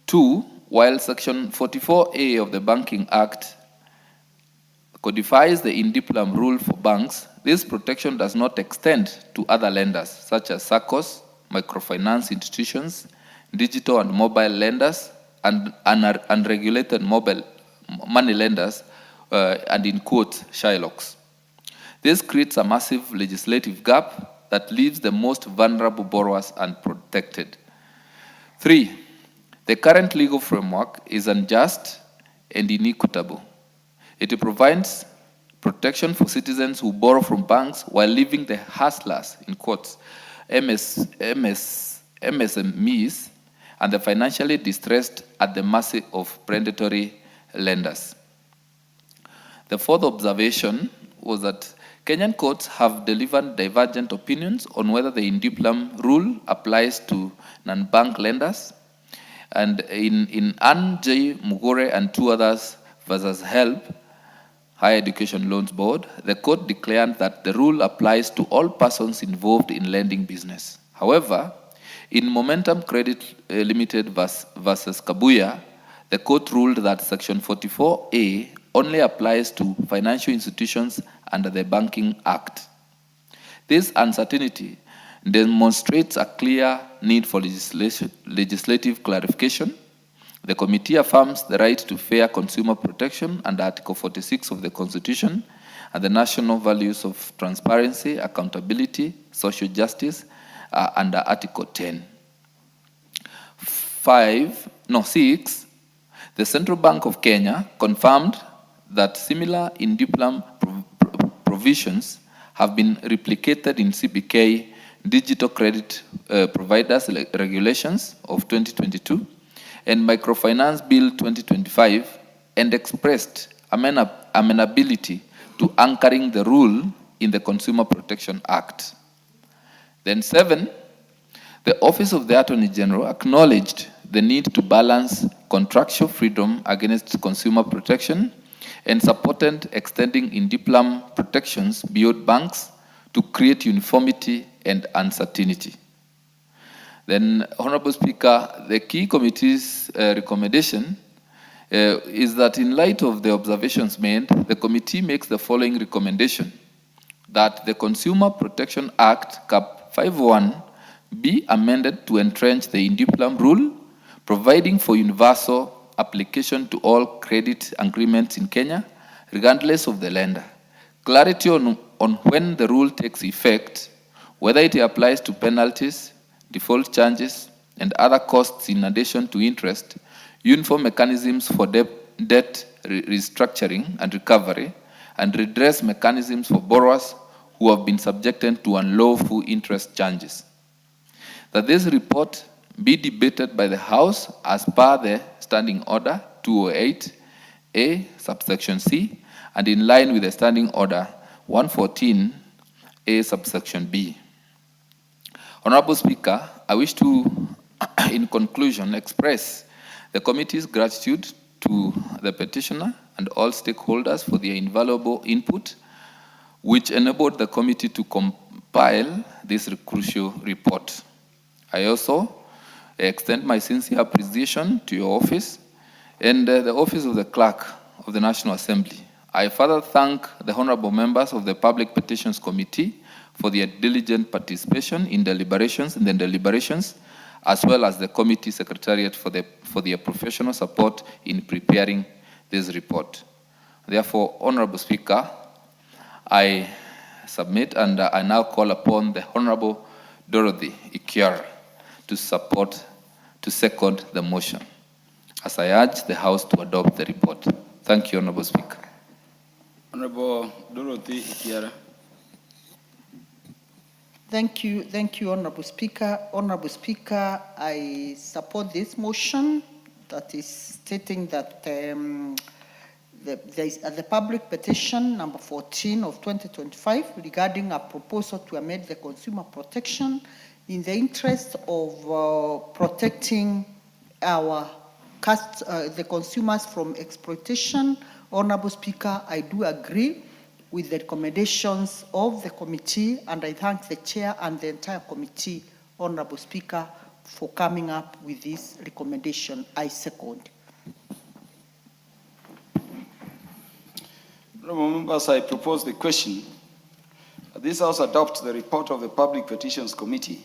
2, while Section 44A of the Banking Act codifies the indiplam rule for banks, this protection does not extend to other lenders, such as SACCOs, microfinance institutions, digital and mobile lenders, and unregulated mobile money lenders, and in quotes, Shylocks. This creates a massive legislative gap that leaves the most vulnerable borrowers unprotected. 3, the current legal framework is unjust and inequitable. It provides protection for citizens who borrow from banks while leaving the hustlers, in quotes, MSMEs, and the financially distressed at the mercy of predatory lenders. The fourth observation was that Kenyan courts have delivered divergent opinions on whether the indiplam rule applies to non-bank lenders. And in Ann J. Mugore and 2 others versus HELB, Higher Education Loans Board, the court declared that the rule applies to all persons involved in lending business. However, in Momentum Credit Limited versus Kabuya, the court ruled that Section 44A only applies to financial institutions under the Banking Act. This uncertainty demonstrates a clear need for legislative clarification. The committee affirms the right to fair consumer protection under Article 46 of the Constitution and the national values of transparency, accountability, social justice under Article 10. 6, the Central Bank of Kenya confirmed that similar indiplam provisions have been replicated in CBK Digital Credit Providers Regulations of 2022 and Microfinance Bill 2025 and expressed amenability to anchoring the rule in the Consumer Protection Act. Then 7, the Office of the Attorney General acknowledged the need to balance contractual freedom against consumer protection and supported extending indiplam protections beyond banks to create uniformity and uncertainty. Then, Honorable Speaker, the key committee's recommendation is that in light of the observations made, the committee makes the following recommendation: that the Consumer Protection Act, Cap 51, be amended to entrench the indiplam rule, providing for universal application to all credit agreements in Kenya, regardless of the lender. Clarity on when the rule takes effect, whether it applies to penalties, default charges, and other costs in addition to interest, uniform mechanisms for debt restructuring and recovery, and redress mechanisms for borrowers who have been subjected to unlawful interest charges. That this report be debated by the House as per the Standing Order 208A, subsection C, and in line with the Standing Order 114A, subsection B. Honorable Speaker, I wish to, in conclusion, express the committee's gratitude to the petitioner and all stakeholders for their invaluable input, which enabled the committee to compile this crucial report. I also extend my sincere appreciation to your office and the office of the Clerk of the National Assembly. I further thank the honorable members of the Public Petitions Committee for their diligent participation in deliberations, as well as the committee secretariat for their professional support in preparing this report. Therefore, Honorable Speaker, I submit and I now call upon the Honorable Dorothy Ikiara to second the motion, as I urge the House to adopt the report. Thank you, Honorable Speaker. Honorable Dorothy Ikiara. Thank you, Honorable Speaker. Honorable Speaker, I support this motion that is stating that there is the public petition number 14 of 2025 regarding a proposal to amend the consumer protection in the interest of protecting our the consumers from exploitation. Honorable Speaker, I do agree with the recommendations of the committee, and I thank the chair and the entire committee, Honorable Speaker, for coming up with this recommendation. I second. Honourable members, I propose the question that this House adopt the report of the Public Petitions Committee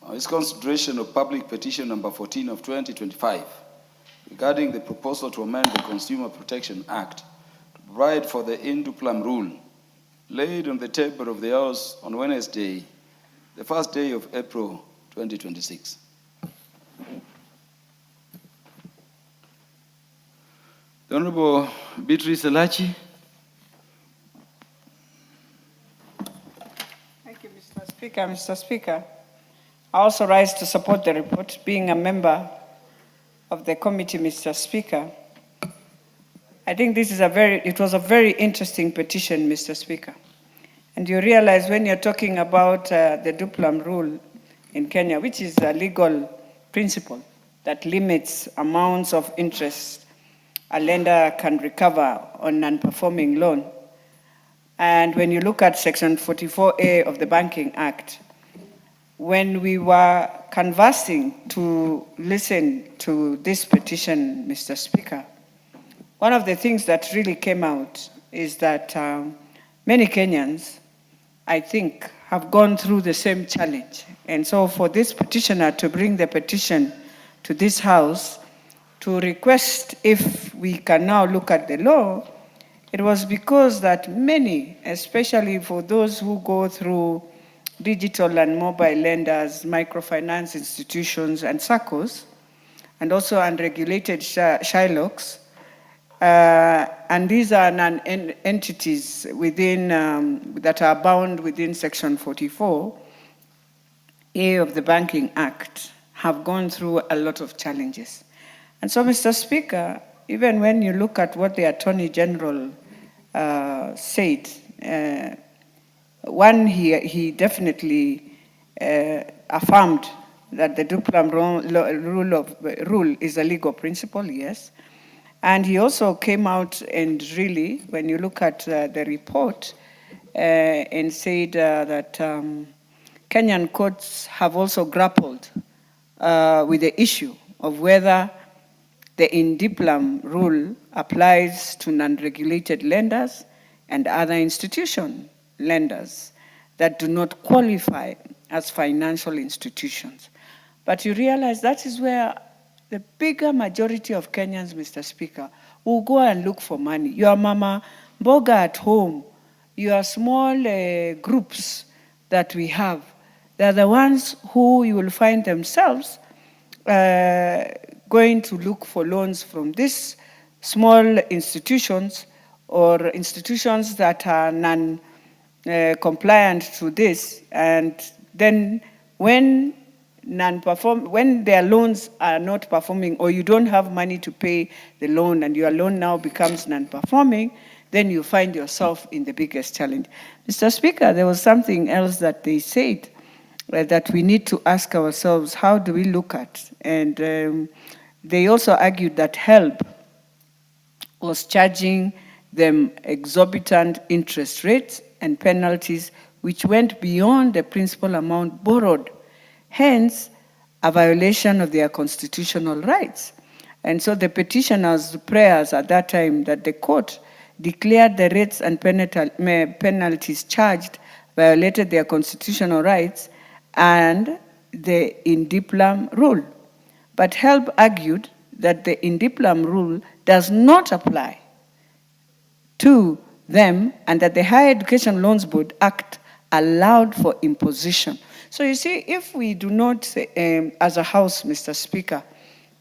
on its consideration of public petition number 14 of 2025 regarding the proposal to amend the Consumer Protection Act to provide for the in duplam rule laid on the table of the House on Wednesday, the first day of April 2026. The Honourable Beatrice Elachi. Thank you, Mr. Speaker. Mr. Speaker, I also rise to support the report. Being a member of the committee, Mr. Speaker, I think this is it was a very interesting petition, Mr. Speaker. And you realize when you're talking about the duplam rule in Kenya, which is a legal principle that limits amounts of interest a lender can recover on non-performing loan. And when you look at Section 44A of the Banking Act, when we were conversing to listen to this petition, Mr. Speaker, one of the things that really came out is that many Kenyans, I think, have gone through the same challenge. And so for this petitioner to bring the petition to this House to request if we can now look at the law, it was because that many, especially for those who go through digital and mobile lenders, microfinance institutions and SACCOs, and also unregulated Shylocks, and these are entities within that are bound within Section 44A of the Banking Act, have gone through a lot of challenges. And so, Mr. Speaker, even when you look at what the Attorney General said, one, he definitely affirmed that the duplam rule is a legal principle, yes. And he also came out and really, when you look at the report, and said that Kenyan courts have also grappled with the issue of whether the in duplam rule applies to non-regulated lenders and other institution lenders that do not qualify as financial institutions. But you realize that is where the bigger majority of Kenyans, Mr. Speaker, will go and look for money. Your mama mboga at home, your small groups that we have, they're the ones who you will find themselves going to look for loans from these small institutions or institutions that are non-compliant to this. And then when their loans are not performing, or you don't have money to pay the loan and your loan now becomes non-performing, then you find yourself in the biggest challenge. Mr. Speaker, there was something else that they said that we need to ask ourselves, how do we look at? And they also argued that HELB was charging them exorbitant interest rates and penalties which went beyond the principal amount borrowed, hence a violation of their constitutional rights. And so the petitioners' prayers at that time that the court declared the rates and penalties charged violated their constitutional rights and the in duplam rule. But HELB argued that the in duplam rule does not apply to them and that the Higher Education Loans Board Act allowed for imposition. So you see, if we do not, as a House, Mr. Speaker,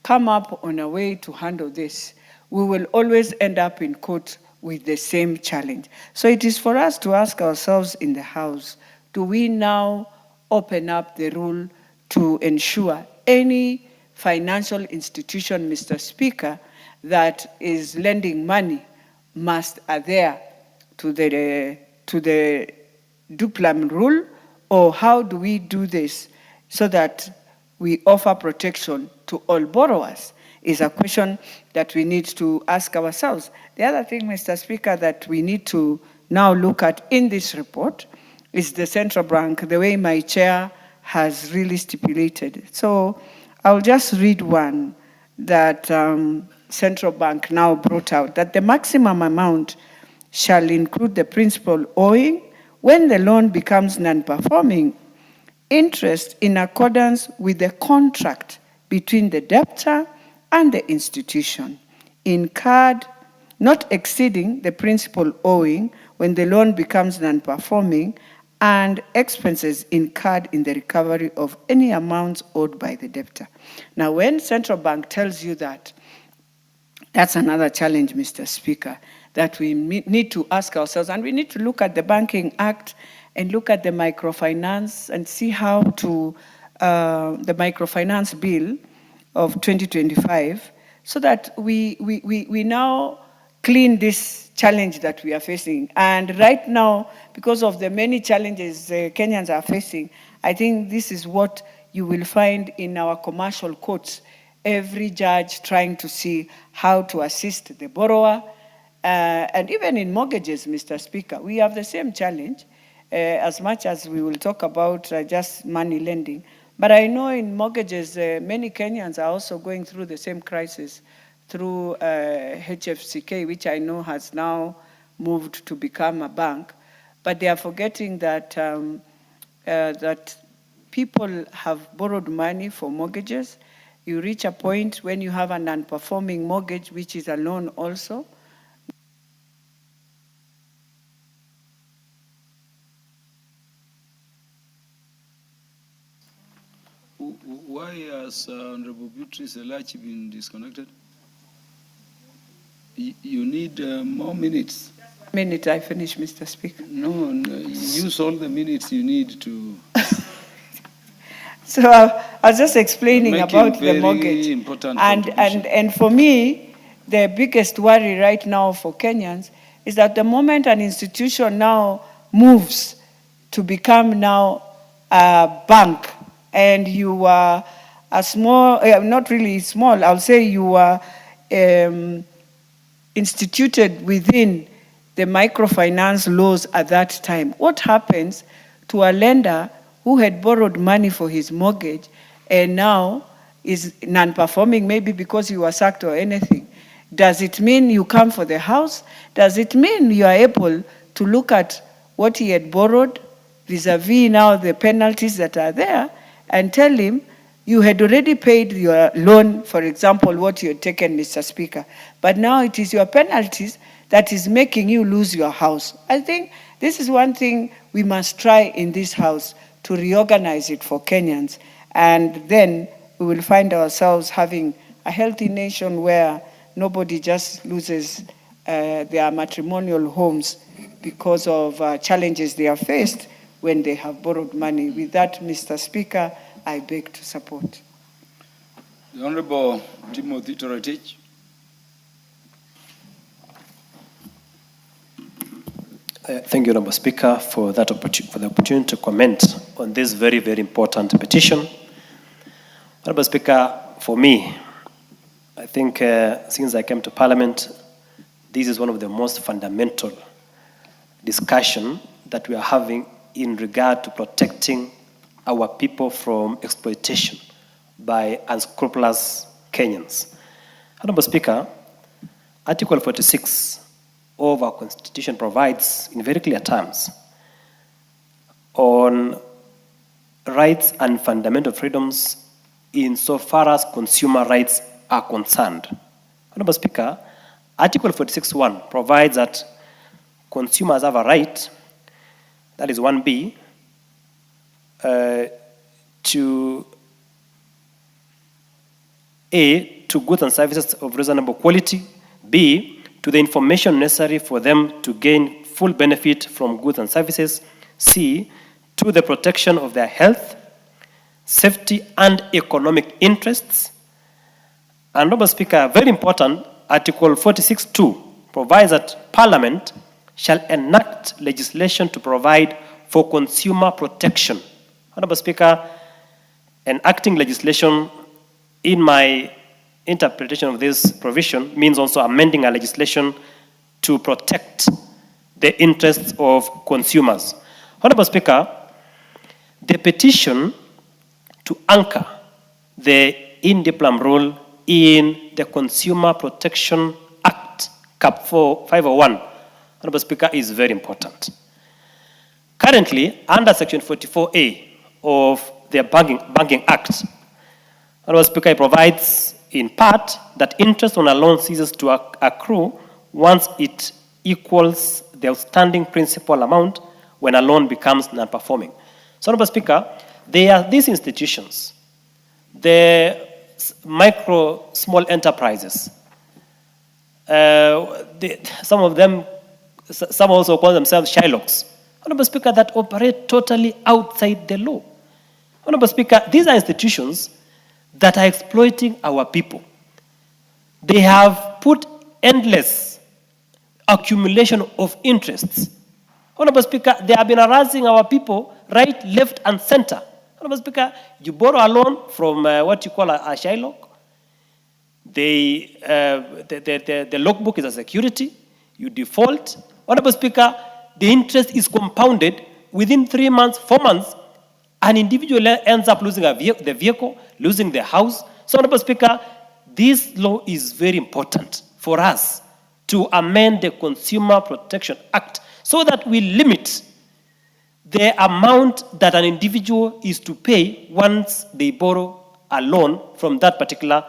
come up on a way to handle this, we will always end up in court with the same challenge. So it is for us to ask ourselves in the House, do we now open up the rule to ensure any financial institution, Mr. Speaker, that is lending money must adhere to the duplam rule, or how do we do this so that we offer protection to all borrowers? is a question that we need to ask ourselves. The other thing, Mr. Speaker, that we need to now look at in this report is the central bank, the way my chair has really stipulated. So I'll just read one that central bank now brought out, that the maximum amount shall include the principal owing when the loan becomes non-performing interest in accordance with the contract between the debtor and the institution, incurred not exceeding the principal owing when the loan becomes non-performing, and expenses incurred in the recovery of any amounts owed by the debtor. Now, when central bank tells you that, that's another challenge, Mr. Speaker, that we need to ask ourselves, and we need to look at the Banking Act and look at the microfinance and see how to, the microfinance bill of 2025, so that we now clean this challenge that we are facing. And right now, because of the many challenges Kenyans are facing, I think this is what you will find in our commercial courts. Every judge trying to see how to assist the borrower. And even in mortgages, Mr. Speaker, we have the same challenge, as much as we will talk about just money lending. But I know in mortgages, many Kenyans are also going through the same crisis through HFCK, which I know has now moved to become a bank. But they are forgetting that, that people have borrowed money for mortgages. You reach a point when you have a non-performing mortgage, which is a loan also. Why has Honorable Beatrice Elachi been disconnected? You need more minutes. Minute, I finish, Mr. Speaker. No, use all the minutes you need to. So I was just explaining about the mortgage. And for me, the biggest worry right now for Kenyans is that the moment an institution now moves to become now a bank, and you are a small, not really small, I'll say you are instituted within the microfinance laws at that time. What happens to a lender who had borrowed money for his mortgage and now is non-performing, maybe because you were sacked or anything? Does it mean you come for the house? Does it mean you are able to look at what he had borrowed vis-a-vis now the penalties that are there and tell him you had already paid your loan, for example, what you had taken, Mr. Speaker, but now it is your penalties that is making you lose your house? I think this is one thing we must try in this house, to reorganize it for Kenyans, and then we will find ourselves having a healthy nation where nobody just loses their matrimonial homes because of challenges they have faced when they have borrowed money. With that, Mr. Speaker, I beg to support. The Honorable Timothy Toretich. Thank you, Honorable Speaker, for that opportunity to comment on this very, very important petition. Honorable Speaker, for me, I think since I came to Parliament, this is one of the most fundamental discussion that we are having in regard to protecting our people from exploitation by unscrupulous Kenyans. Honorable Speaker, Article 46 of our Constitution provides in very clear terms on rights and fundamental freedoms insofar as consumer rights are concerned. Honorable Speaker, Article 46(1) provides that consumers have a right, that is 1B, to A, to goods and services of reasonable quality, B, to the information necessary for them to gain full benefit from goods and services, C, to the protection of their health, safety, and economic interests. And, Honorable Speaker, very important, Article 46(2) provides that Parliament shall enact legislation to provide for consumer protection. Honorable Speaker, enacting legislation in my interpretation of this provision means also amending our legislation to protect the interests of consumers. Honorable Speaker, the petition to anchor the in-diplom rule in the Consumer Protection Act, Cap 501, Honorable Speaker, is very important. Currently, under Section 44A of the Banking Act, Honorable Speaker, it provides in part that interest on a loan ceases to accrue once it equals the outstanding principal amount when a loan becomes non-performing. So, Honorable Speaker, there are these institutions, the micro, small enterprises. Some of them, some also call themselves Shylocks. Honorable Speaker, that operate totally outside the law. Honorable Speaker, these are institutions that are exploiting our people. They have put endless accumulation of interests. Honorable Speaker, they have been harassing our people right, left, and center. Honorable Speaker, you borrow a loan from what you call a Shylock. The logbook is a security. You default. Honorable Speaker, the interest is compounded within 3 months, 4 months. An individual ends up losing the vehicle, losing the house. So, Honorable Speaker, this law is very important for us to amend the Consumer Protection Act so that we limit the amount that an individual is to pay once they borrow a loan from that particular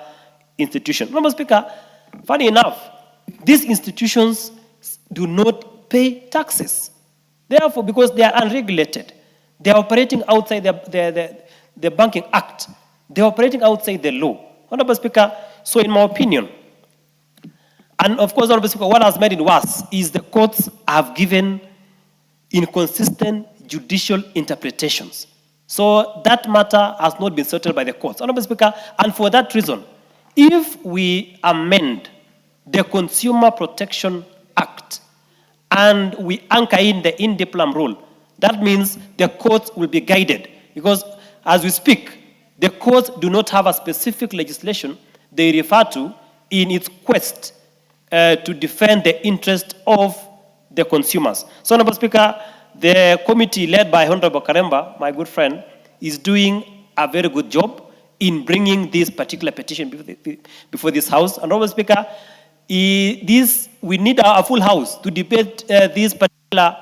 institution. Honorable Speaker, funny enough, these institutions do not pay taxes. Therefore, because they are unregulated, they are operating outside the Banking Act. They are operating outside the law. Honorable Speaker, so in my opinion, and of course, Honorable Speaker, what has made it worse is the courts have given inconsistent judicial interpretations. So that matter has not been settled by the courts. Honorable Speaker, and for that reason, if we amend the Consumer Protection Act and we anchor in the in-diplom rule, that means the courts will be guided. Because as we speak, the courts do not have a specific legislation they refer to in its quest to defend the interest of the consumers. So, Honorable Speaker, the committee led by Honorable Karemba, my good friend, is doing a very good job in bringing this particular petition before this House. And, Honorable Speaker, we need a full House to debate this particular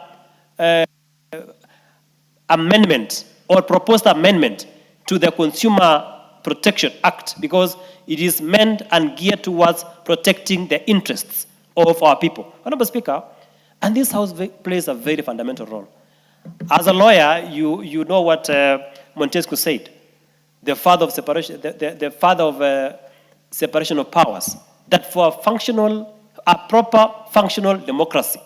amendment or proposed amendment to the Consumer Protection Act, because it is meant and geared towards protecting the interests of our people. Honorable Speaker, and this House plays a very fundamental role. As a lawyer, you know what Montesquieu said, the father of separation, the father of separation of powers, that for a proper functional democracy,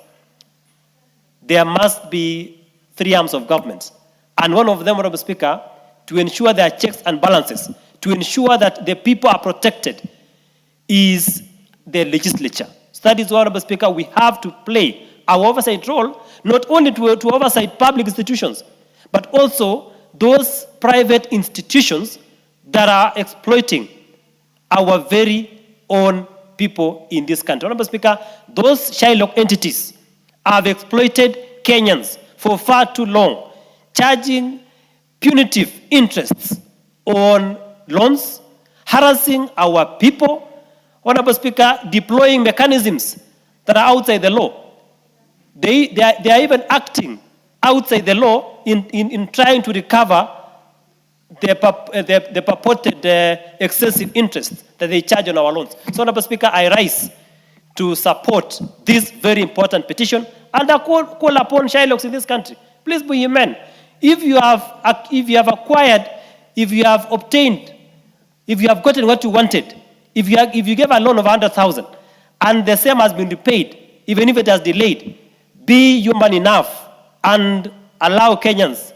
there must be 3 arms of government. And one of them, Honorable Speaker, to ensure there are checks and balances, to ensure that the people are protected, is the legislature. So that is why, Honorable Speaker, we have to play our oversight role, not only to oversight public institutions, but also those private institutions that are exploiting our very own people in this country. Honorable Speaker, those Shylock entities have exploited Kenyans for far too long, charging punitive interests on loans, harassing our people. Honorable Speaker, deploying mechanisms that are outside the law. They are even acting outside the law in trying to recover the purported excessive interest that they charge on our loans. So, Honorable Speaker, I rise to support this very important petition, and I call upon Shylocks in this country. Please be human. If you have acquired, if you have obtained, if you have gotten what you wanted, if you gave a loan of 100,000 and the same has been repaid, even if it has delayed, be human enough and allow Kenyans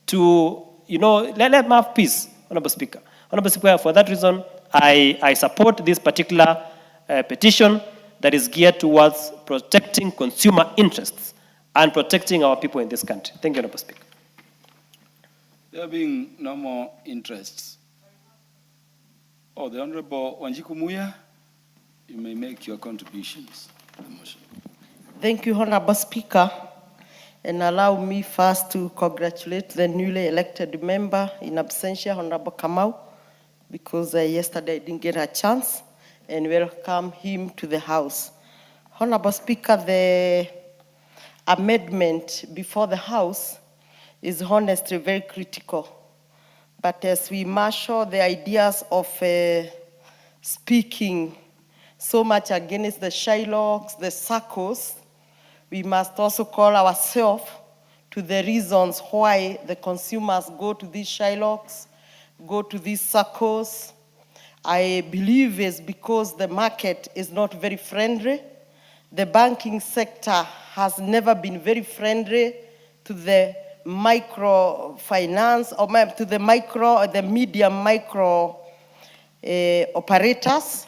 to, let them have peace, Honorable Speaker. Honorable Speaker, for that reason, I support this particular petition that is geared towards protecting consumer interests and protecting our people in this country. Thank you, Honorable Speaker. There being no more interests Oh, the Honorable Wanjiku Muya, you may make your contributions to the motion. Thank you, Honorable Speaker. And allow me first to congratulate the newly elected member in absentia, Honorable Kamau, because yesterday I didn't get a chance, and welcome him to the House. Honorable Speaker, the amendment before the House is honestly very critical. But as we marshal the ideas of speaking so much against the Shylocks, the circles, we must also call ourselves to the reasons why the consumers go to these Shylocks, go to these circles. I believe it's because the market is not very friendly. The banking sector has never been very friendly to the microfinance, or to the micro, the medium micro operators.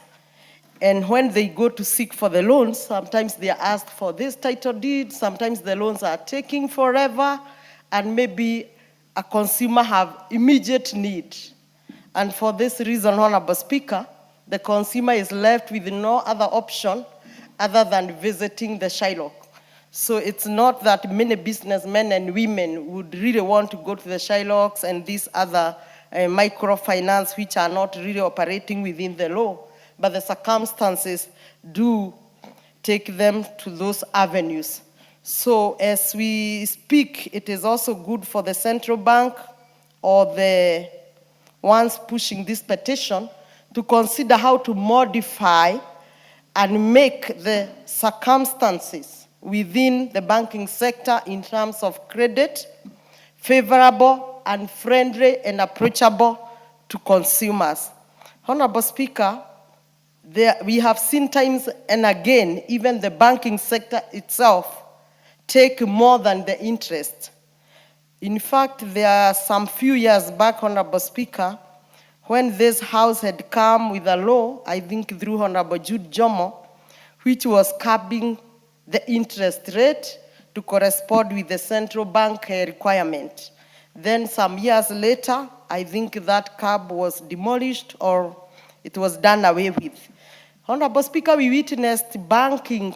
And when they go to seek for the loans, sometimes they are asked for this title deed, sometimes the loans are taking forever, and maybe a consumer have immediate need. And for this reason, Honorable Speaker, the consumer is left with no other option other than visiting the Shylock. So it's not that many businessmen and women would really want to go to the Shylocks and these other microfinance which are not really operating within the law, but the circumstances do take them to those avenues. So as we speak, it is also good for the central bank or the ones pushing this petition to consider how to modify and make the circumstances within the banking sector in terms of credit favorable and friendly and approachable to consumers. Honorable Speaker, we have seen times and again, even the banking sector itself take more than the interest. In fact, there are some few years back, Honorable Speaker, when this House had come with a law, I think through Honorable Jude Jomo, which was capping the interest rate to correspond with the central bank requirement. Then some years later, I think that cap was demolished or it was done away with. Honorable Speaker, we witnessed banking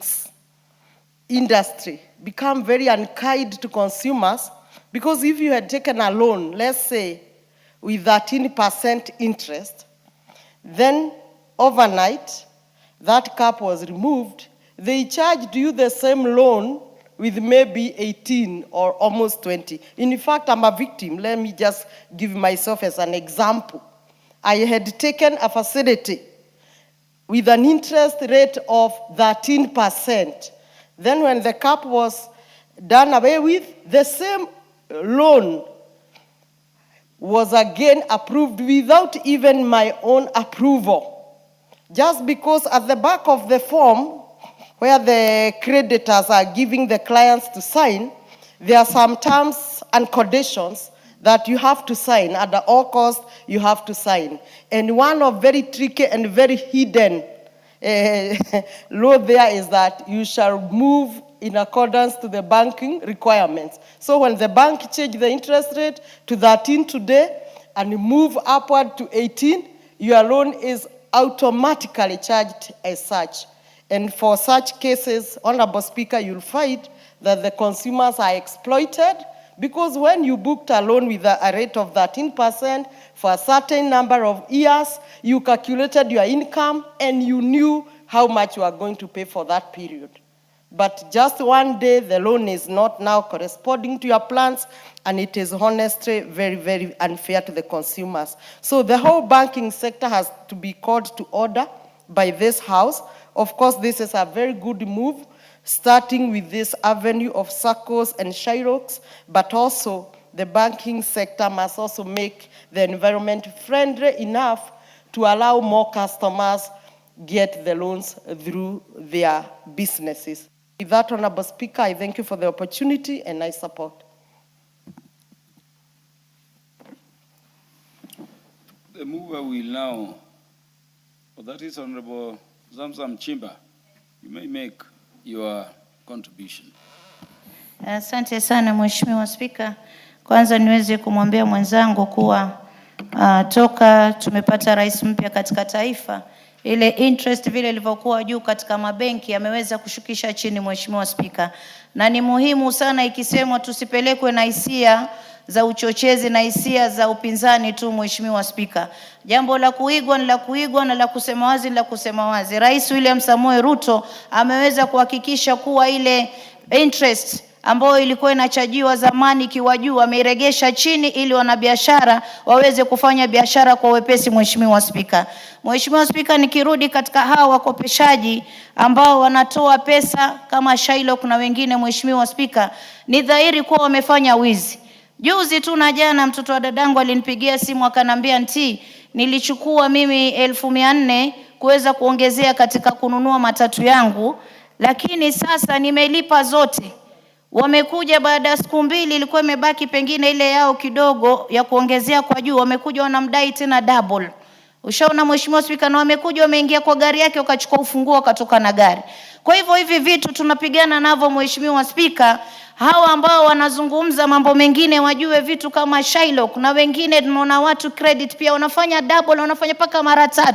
industry become very unkind to consumers, because if you had taken a loan, let's say, with 13% interest, then overnight, that cap was removed, they charged you the same loan with maybe 18 or almost 20. In fact, I'm a victim. Let me just give myself as an example. I had taken a facility with an interest rate of 13%. Then when the cap was done away with, the same loan was again approved without even my own approval. Just because at the back of the form, where the creditors are giving the clients to sign, there are some terms and conditions that you have to sign. At all costs, you have to sign. And one of very tricky and very hidden law there is that you shall move in accordance to the banking requirements. So when the bank change the interest rate to 13 today and move upward to 18, your loan is automatically charged as such. And for such cases, Honorable Speaker, you'll find that the consumers are exploited, because when you booked a loan with a rate of 13% for a certain number of years, you calculated your income and you knew how much you are going to pay for that period. But just one day, the loan is not now corresponding to your plans, and it is honestly very, very unfair to the consumers. So the whole banking sector has to be called to order by this House. Of course, this is a very good move, starting with this avenue of SACCOs and Shylocks, but also the banking sector must also make the environment friendly enough to allow more customers get the loans through their businesses. With that, Honorable Speaker, I thank you for the opportunity and I support. The mover will now, that is Honorable Zamzam Chimba. You may make your contribution. Asante sana Mheshimiwa Spika. Kwanza niweze kumwambia mwenzangu kuwa toka tumepata rais mpya katika taifa, ile interest vile ilivyokuwa juu katika mabenki ameweza kushukisha chini, Mheshimiwa Spika, na ni muhimu sana ikisemwa tusipelekwe na hisia za uchochezi na hisia za upinzani tu, Mheshimiwa Spika. Jambo la kuigwa ni la kuigwa na la kusema wazi ni la kusema wazi. Rais William Samoei Ruto ameweza kuhakikisha kuwa ile interest ambayo ilikuwa inachajiwa zamani kiwa juu ameiregesha chini ili wanabiashara waweze kufanya biashara kwa wepesi, Mheshimiwa Spika. Mheshimiwa Spika, nikirudi katika hawa wakopeshaji ambao wanatoa pesa kama Shylock na wengine, Mheshimiwa Spika, ni dhahiri kuwa wamefanya wizi. Juzi tu na jana mtoto wa dadangu alinipigia simu akanambia, nilichukua mimi 1400 kuweza kuongezea katika kununua matatu yangu, lakini sasa nimelipa zote. Wamekuja baada ya siku 2, ilikuwa imebaki pengine ile yao kidogo ya kuongezea kwa juu, wamekuja wanamdai tena double. Ushaona Mheshimiwa Spika, na wamekuja wameingia kwa gari yake wakachukua ufunguo wakatoka na gari. Kwa hivyo hivi vitu tunapigana navyo, Mheshimiwa Spika. Hawa ambao wanazungumza mambo mengine wajue vitu kama Shylock na wengine tunaona watu credit pia wanafanya double, wanafanya paka mara 3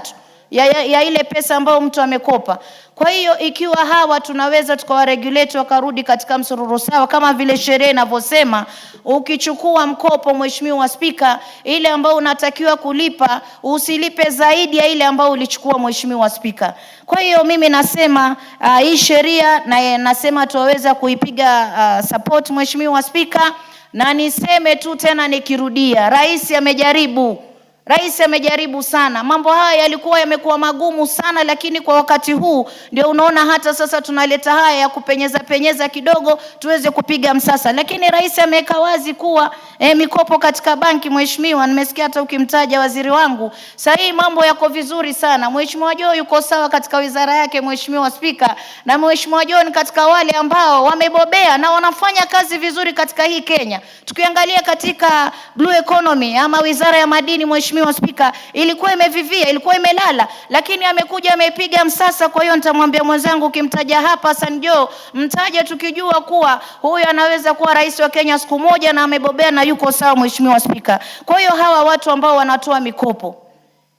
ya ile pesa ambayo mtu amekopa. Kwa hiyo ikiwa hawa tunaweza tukawaregulate wakarudi katika msururu sawa kama vile sheria inavyosema, ukichukua mkopo, Mheshimiwa Spika, ile ambao unatakiwa kulipa usilipe zaidi ya ile ambao ulichukua, Mheshimiwa Spika. Kwa hiyo mimi nasema hii sheria na nasema tuweza kuipiga support, Mheshimiwa Spika, na niseme tu tena nikirudia, rais amejaribu. Rais amejaribu sana. Mambo haya yalikuwa yamekuwa magumu sana, lakini kwa wakati huu ndio unaona hata sasa tunaleta haya ya kupenyeza kidogo tuweze kupiga msasa. Lakini rais ameweka wazi kuwa mikopo katika banki, Mheshimiwa, nimesikia hata ukimtaja waziri wangu. Sasa hii mambo yako vizuri sana. Mheshimiwa Joe yuko sawa katika wizara yake, Mheshimiwa Spika, na Mheshimiwa Joe ni katika wale ambao wamebobea na wanafanya kazi vizuri katika hii Kenya. Tukiangalia katika blue economy ama wizara ya madini, Mheshimiwa Spika, ilikuwa imevivia, ilikuwa imelala, lakini amekuja amepiga msasa. Kwa hiyo nitamwambia mwenzangu ukimtaja hapa Hassan Joe, mtaje tukijua kuwa huyu anaweza kuwa rais wa Kenya siku moja na amebobea na yuko sawa, Mheshimiwa Spika. Kwa hiyo hawa watu ambao wanatoa mikopo,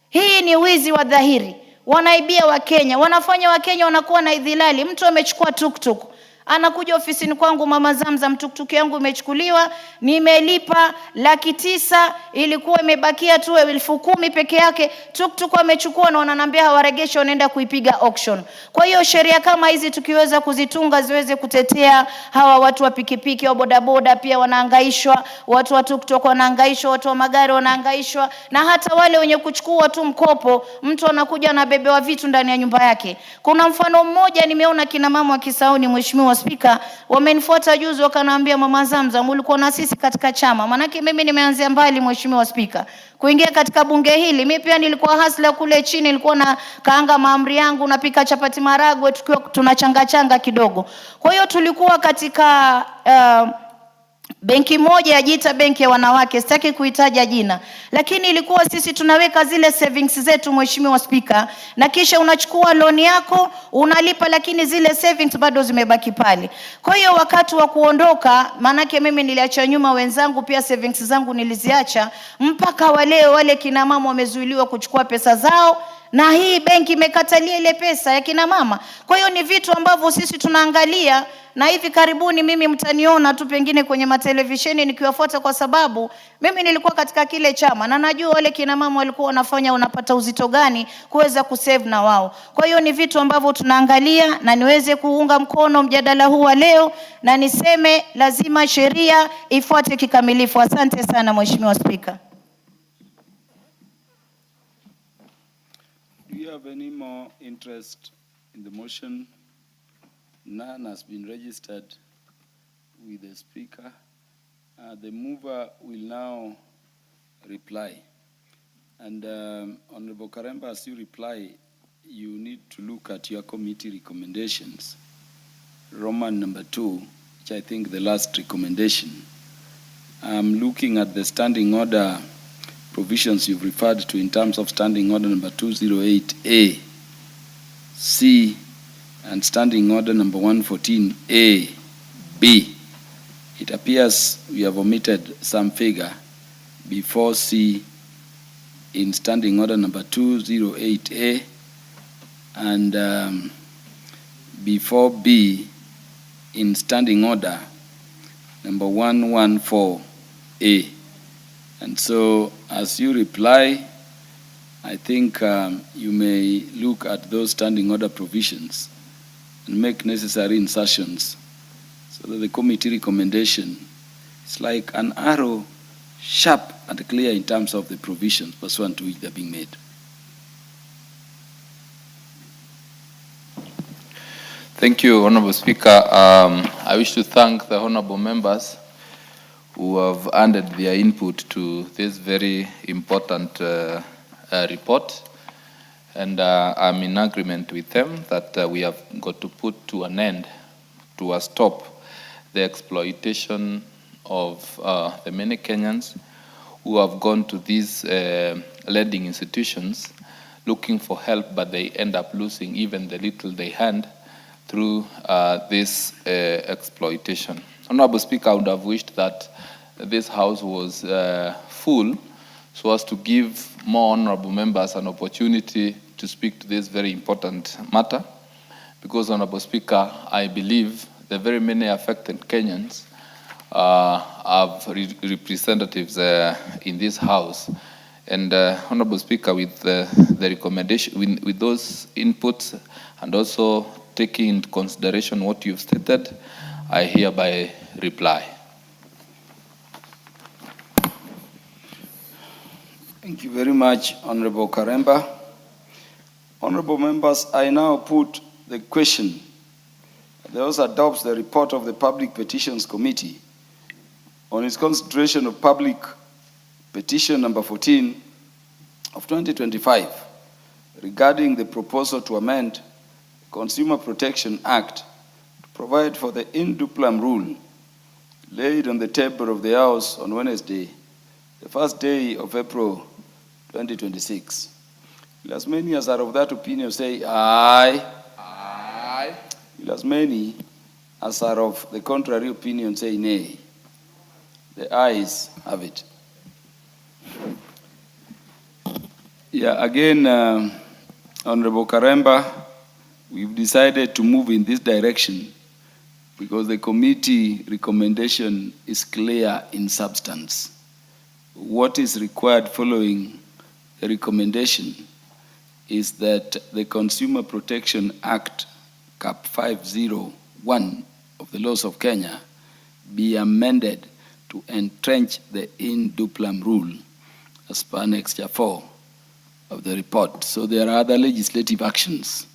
hii ni wizi wa dhahiri. Wanaibia Wakenya, wanafanya Wakenya wanakuwa na idhilali. Mtu amechukua tuktuk, anakuja ofisini kwangu, Mama Zamzam, tuktuk yangu imechukuliwa, nimelipa 900,000, ilikuwa imebakia tu 10,000 peke yake. Tuktuk amechukua na wananiambia hawaregeshe, wanaenda kuipiga auction. Kwa hiyo sheria kama hizi tukiweza kuzitunga ziweze kutetea hawa watu wa pikipiki, wa bodaboda pia wanahangaishwa, watu wa tuktuk wanahangaishwa, watu wa magari wanahangaishwa, na hata wale wenye kuchukua tu mkopo, mtu anakuja na bebewa vitu ndani ya nyumba yake. Kuna mfano mmoja nimeona kina mama wa Kisauni, Mheshimiwa Spika, wamenifuata juzi wakaniambia, Mama Zamzam, ulikuwa na sisi katika chama. Manake mimi nimeanzia mbali, Mheshimiwa Spika, kuingia katika bunge hili. Mimi pia nilikuwa hasla kule chini, nilikuwa na kaanga maamri yangu, napika chapati maragwe tukiwa tunachanga kidogo. Kwa hiyo tulikuwa katika benki moja yajiita benki ya wanawake, sitaki kuitaja jina, lakini ilikuwa sisi tunaweka zile savings zetu, Mheshimiwa Spika, na kisha unachukua loan yako unalipa, lakini zile savings bado zimebaki pale. Kwa hiyo wakati wa kuondoka, manake mimi niliacha nyuma wenzangu, pia savings zangu niliziacha, mpaka wale kina mama wamezuiliwa kuchukua pesa zao, na hii benki imekatalia ile pesa ya kina mama. Kwa hiyo ni vitu ambavyo sisi tunaangalia, na hivi karibuni mimi mtaniona tu pengine kwenye matelevisheni nikiwafuata, kwa sababu mimi nilikuwa katika kile chama na najua wale kina mama walikuwa wanafanya, unapata uzito gani kuweza kusave na wao. Kwa hiyo ni vitu ambavyo tunaangalia, na niweze kuunga mkono mjadala huu wa leo, na niseme lazima sheria ifuate kikamilifu. Asante sana, Mheshimiwa Spika. Do you have any more interest in the motion? None has been registered with the Speaker. The mover will now reply. And Honorable Karemba, as you reply, you need to look at your committee recommendations. Roman number 2, which I think the last recommendation. I'm looking at the standing order provisions you've referred to in terms of standing order number 208A, C, and standing order number 114A, B. It appears we have omitted some figure before C in Standing Order number 208A and before B in Standing Order number 114A. And so as you reply, I think you may look at those standing order provisions and make necessary insertions so that the committee recommendation is like an arrow, sharp and clear in terms of the provisions pursuant to which they're being made. Thank you, Honorable Speaker. I wish to thank the honorable members who have added their input to this very important report. And I'm in agreement with them that we have got to put to an end, to a stop, the exploitation of the many Kenyans who have gone to these lending institutions looking for help, but they end up losing even the little they had through this exploitation. Honorable Speaker, I would have wished that this House was full so as to give more honorable members an opportunity to speak to this very important matter. Because, Honorable Speaker, I believe the very many affected Kenyans have representatives in this House. And Honorable Speaker, with the recommendation, with those inputs, and also taking into consideration what you've stated, I hereby reply. Thank you very much, Honorable Karemba. Honorable members, I now put the question. The House adopts the report of the Public Petitions Committee on its consideration of public petition number 14 of 2025 regarding the proposal to amend the Consumer Protection Act to provide for the in duplum rule laid on the table of the House on Wednesday, the first day of April 2026. Will as many as are of that opinion say aye. Aye. Will as many as are of the contrary opinion say nay. The ayes have it. Yeah, again, Honorable Karemba, we've decided to move in this direction because the committee recommendation is clear in substance. What is required following the recommendation is that the Consumer Protection Act, Cap 501 of the laws of Kenya, be amended to entrench the in duplum rule as per Annexure 4 of the report. So there are other legislative actions,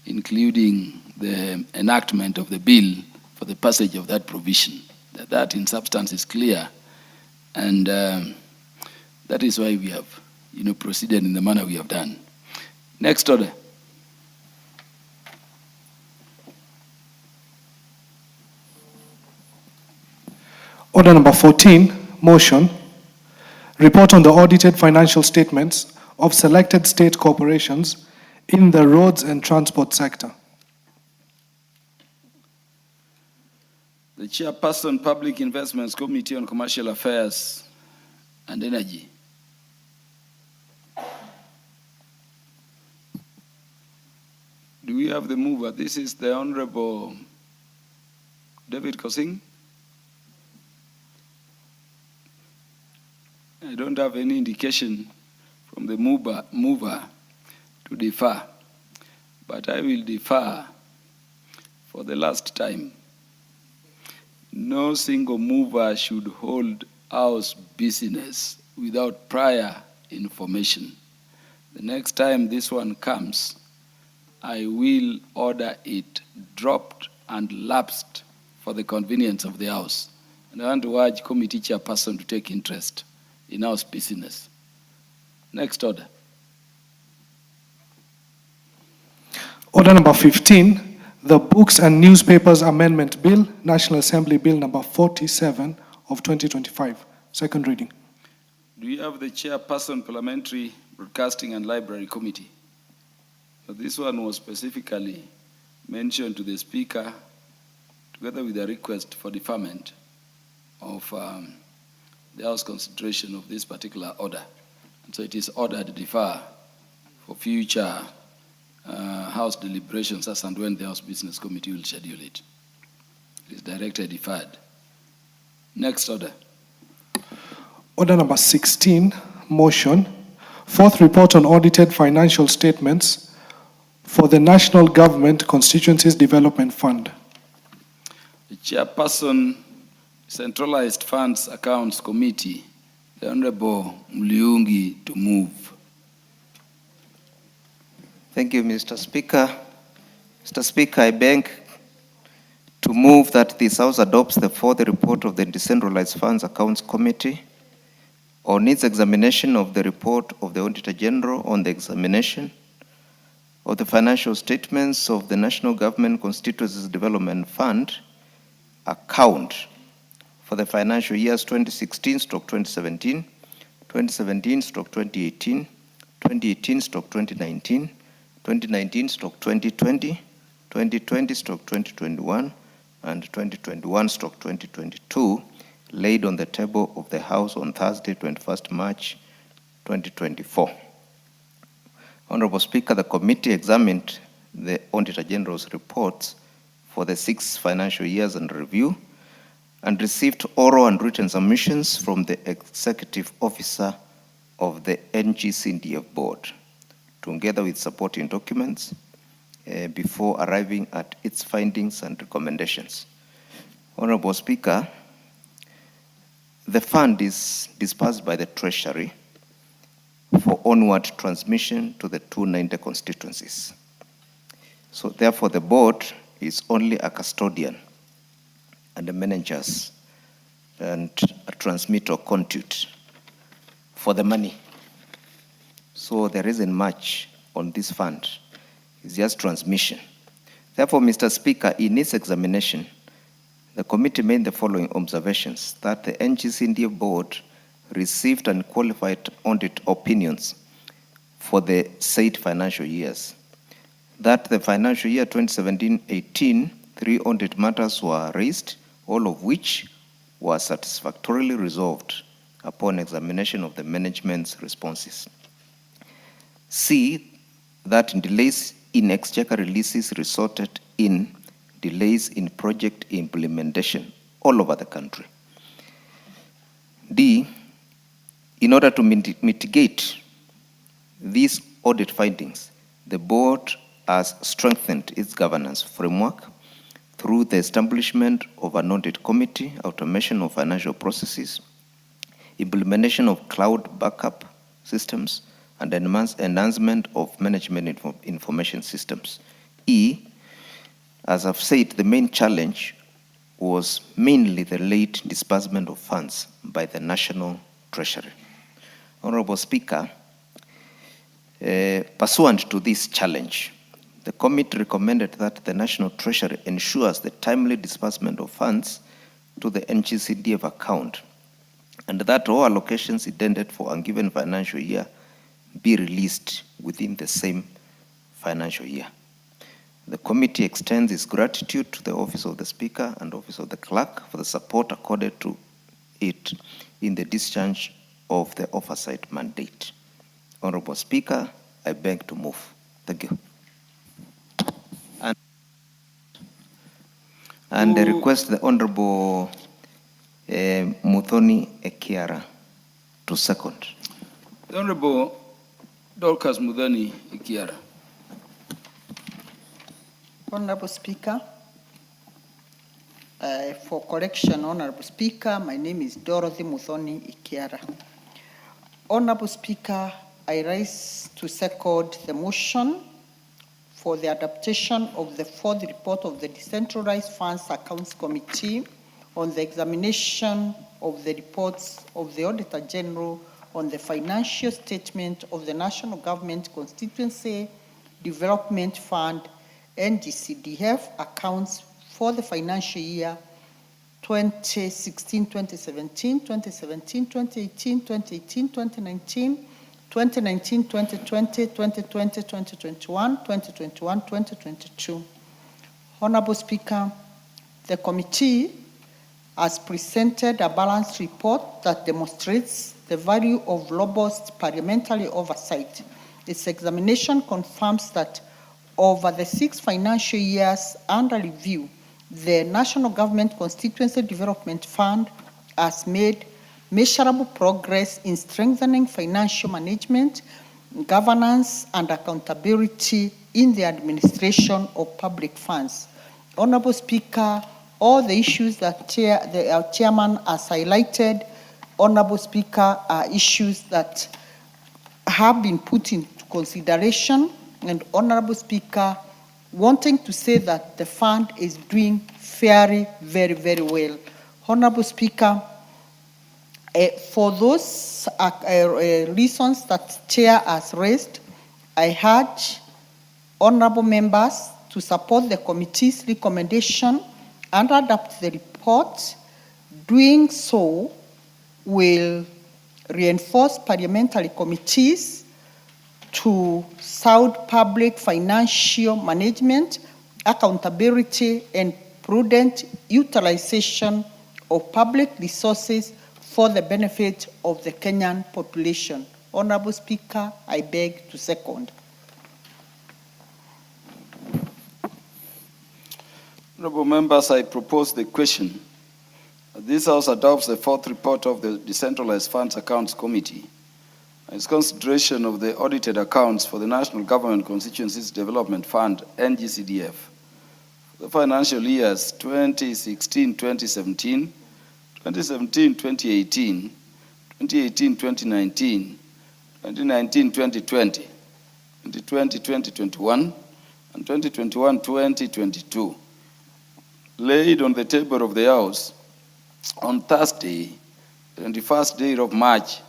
including the enactment of the bill for the passage of that provision. That in substance is clear, and that is why we have proceeded in the manner we have done. Next order. Order number 14, motion. Report on the audited financial statements of selected state corporations in the roads and transport sector. The Chairperson, Public Investments Committee on Commercial Affairs and Energy. Do we have the mover? This is the Honorable David Kosing. I don't have any indication from the mover to defer, but I will defer for the last time. No single mover should hold house business without prior information. The next time this one comes, I will order it dropped and lapsed for the convenience of the House. And I want to urge committee chairperson to take interest in house business. Next order. Order number 15, the Books and Newspapers Amendment Bill, National Assembly Bill number 47 of 2025. Second reading. Do you have the chairperson, Parliamentary Broadcasting and Library Committee? So this one was specifically mentioned to the Speaker together with a request for deferment of the House consideration of this particular order. And so it is ordered to defer for future House deliberations as and when the House Business Committee will schedule it. It is directed deferred. Next order. Order number 16, motion. Fourth report on audited financial statements for the National Government Constituencies Development Fund. The Chairperson, Centralized Funds Accounts Committee, the Honorable Mliungi, to move. Thank you, Mr. Speaker. Mr. Speaker, I beg to move that this House adopts the fourth report of the Decentralized Funds Accounts Committee on its examination of the report of the Auditor General on the examination of the financial statements of the National Government Constituencies Development Fund account for the financial years 2016/2017, 2017/2018, 2018/2019, 2019/2020, 2020/2021, and 2021/2022, laid on the table of the House on Thursday, 21st March 2024. Honorable Speaker, the committee examined the Auditor General's reports for the 6 financial years under review and received oral and written submissions from the Executive Officer of the NGCDF Board, together with supporting documents before arriving at its findings and recommendations. Honorable Speaker, the fund is disbursed by the Treasury for onward transmission to the 290 constituencies. So therefore the board is only a custodian and a managers and a transmitter conduit for the money. So there isn't much on this fund. It's just transmission. Therefore, Mr. Speaker, in its examination, the committee made the following observations: that the NGCDF board received unqualified audit opinions for the said financial years, that the financial year 2017-18, 3 audit matters were raised, all of which were satisfactorily resolved upon examination of the management's responses. C, that delays in exchequer releases resulted in delays in project implementation all over the country. D, in order to mitigate these audit findings, the board has strengthened its governance framework through the establishment of an audit committee, automation of financial processes, implementation of cloud backup systems, and enhancement of management information systems. E, as I've said, the main challenge was mainly the late disbursement of funds by the National Treasury. Honorable Speaker, pursuant to this challenge, the committee recommended that the National Treasury ensures the timely disbursement of funds to the NGCDF account, and that all allocations intended for a given financial year be released within the same financial year. The committee extends its gratitude to the Office of the Speaker and Office of the Clerk for the support accorded to it in the discharge of the oversight mandate. Honorable Speaker, I beg to move. Thank you. And I request the Honorable Muthoni Ekiara to second. The Honorable Dorcas Muthoni Ekiara. Honorable Speaker, for correction, Honorable Speaker, my name is Dorothy Muthoni Ikiara. Honorable Speaker, I rise to second the motion for the adaptation of the fourth report of the Decentralized Funds Accounts Committee on the examination of the reports of the Auditor General on the financial statement of the National Government Constituency Development Fund NGCDF accounts for the financial year 2016-2017, 2017-2018, 2018-2019, 2019-2020, 2020-2021, 2021-2022. Honorable Speaker, the committee has presented a balanced report that demonstrates the value of robust parliamentary oversight. Its examination confirms that over the 6 financial years under review, the National Government Constituency Development Fund has made measurable progress in strengthening financial management, governance, and accountability in the administration of public funds. Honorable Speaker, all the issues that our chairman has highlighted, Honorable Speaker, are issues that have been put into consideration, and Honorable Speaker, wanting to say that the fund is doing very, very, very well. Honorable Speaker, for those reasons that Chair has raised, I urge honorable members to support the committee's recommendation and adopt the report. Doing so will reinforce parliamentary committees to sound public financial management, accountability, and prudent utilization of public resources for the benefit of the Kenyan population. Honorable Speaker, I beg to second. Honorable members, I propose the question. This House adopts the 4th report of the Decentralized Funds Accounts Committee. Its consideration of the audited accounts for the National Government Constituencies Development Fund, NGCDF, the financial years 2016-2017, 2017-2018, 2018-2019, 2019-2020, 2020-2021, and 2021-2022, laid on the table of the House on Thursday, 21st day of March,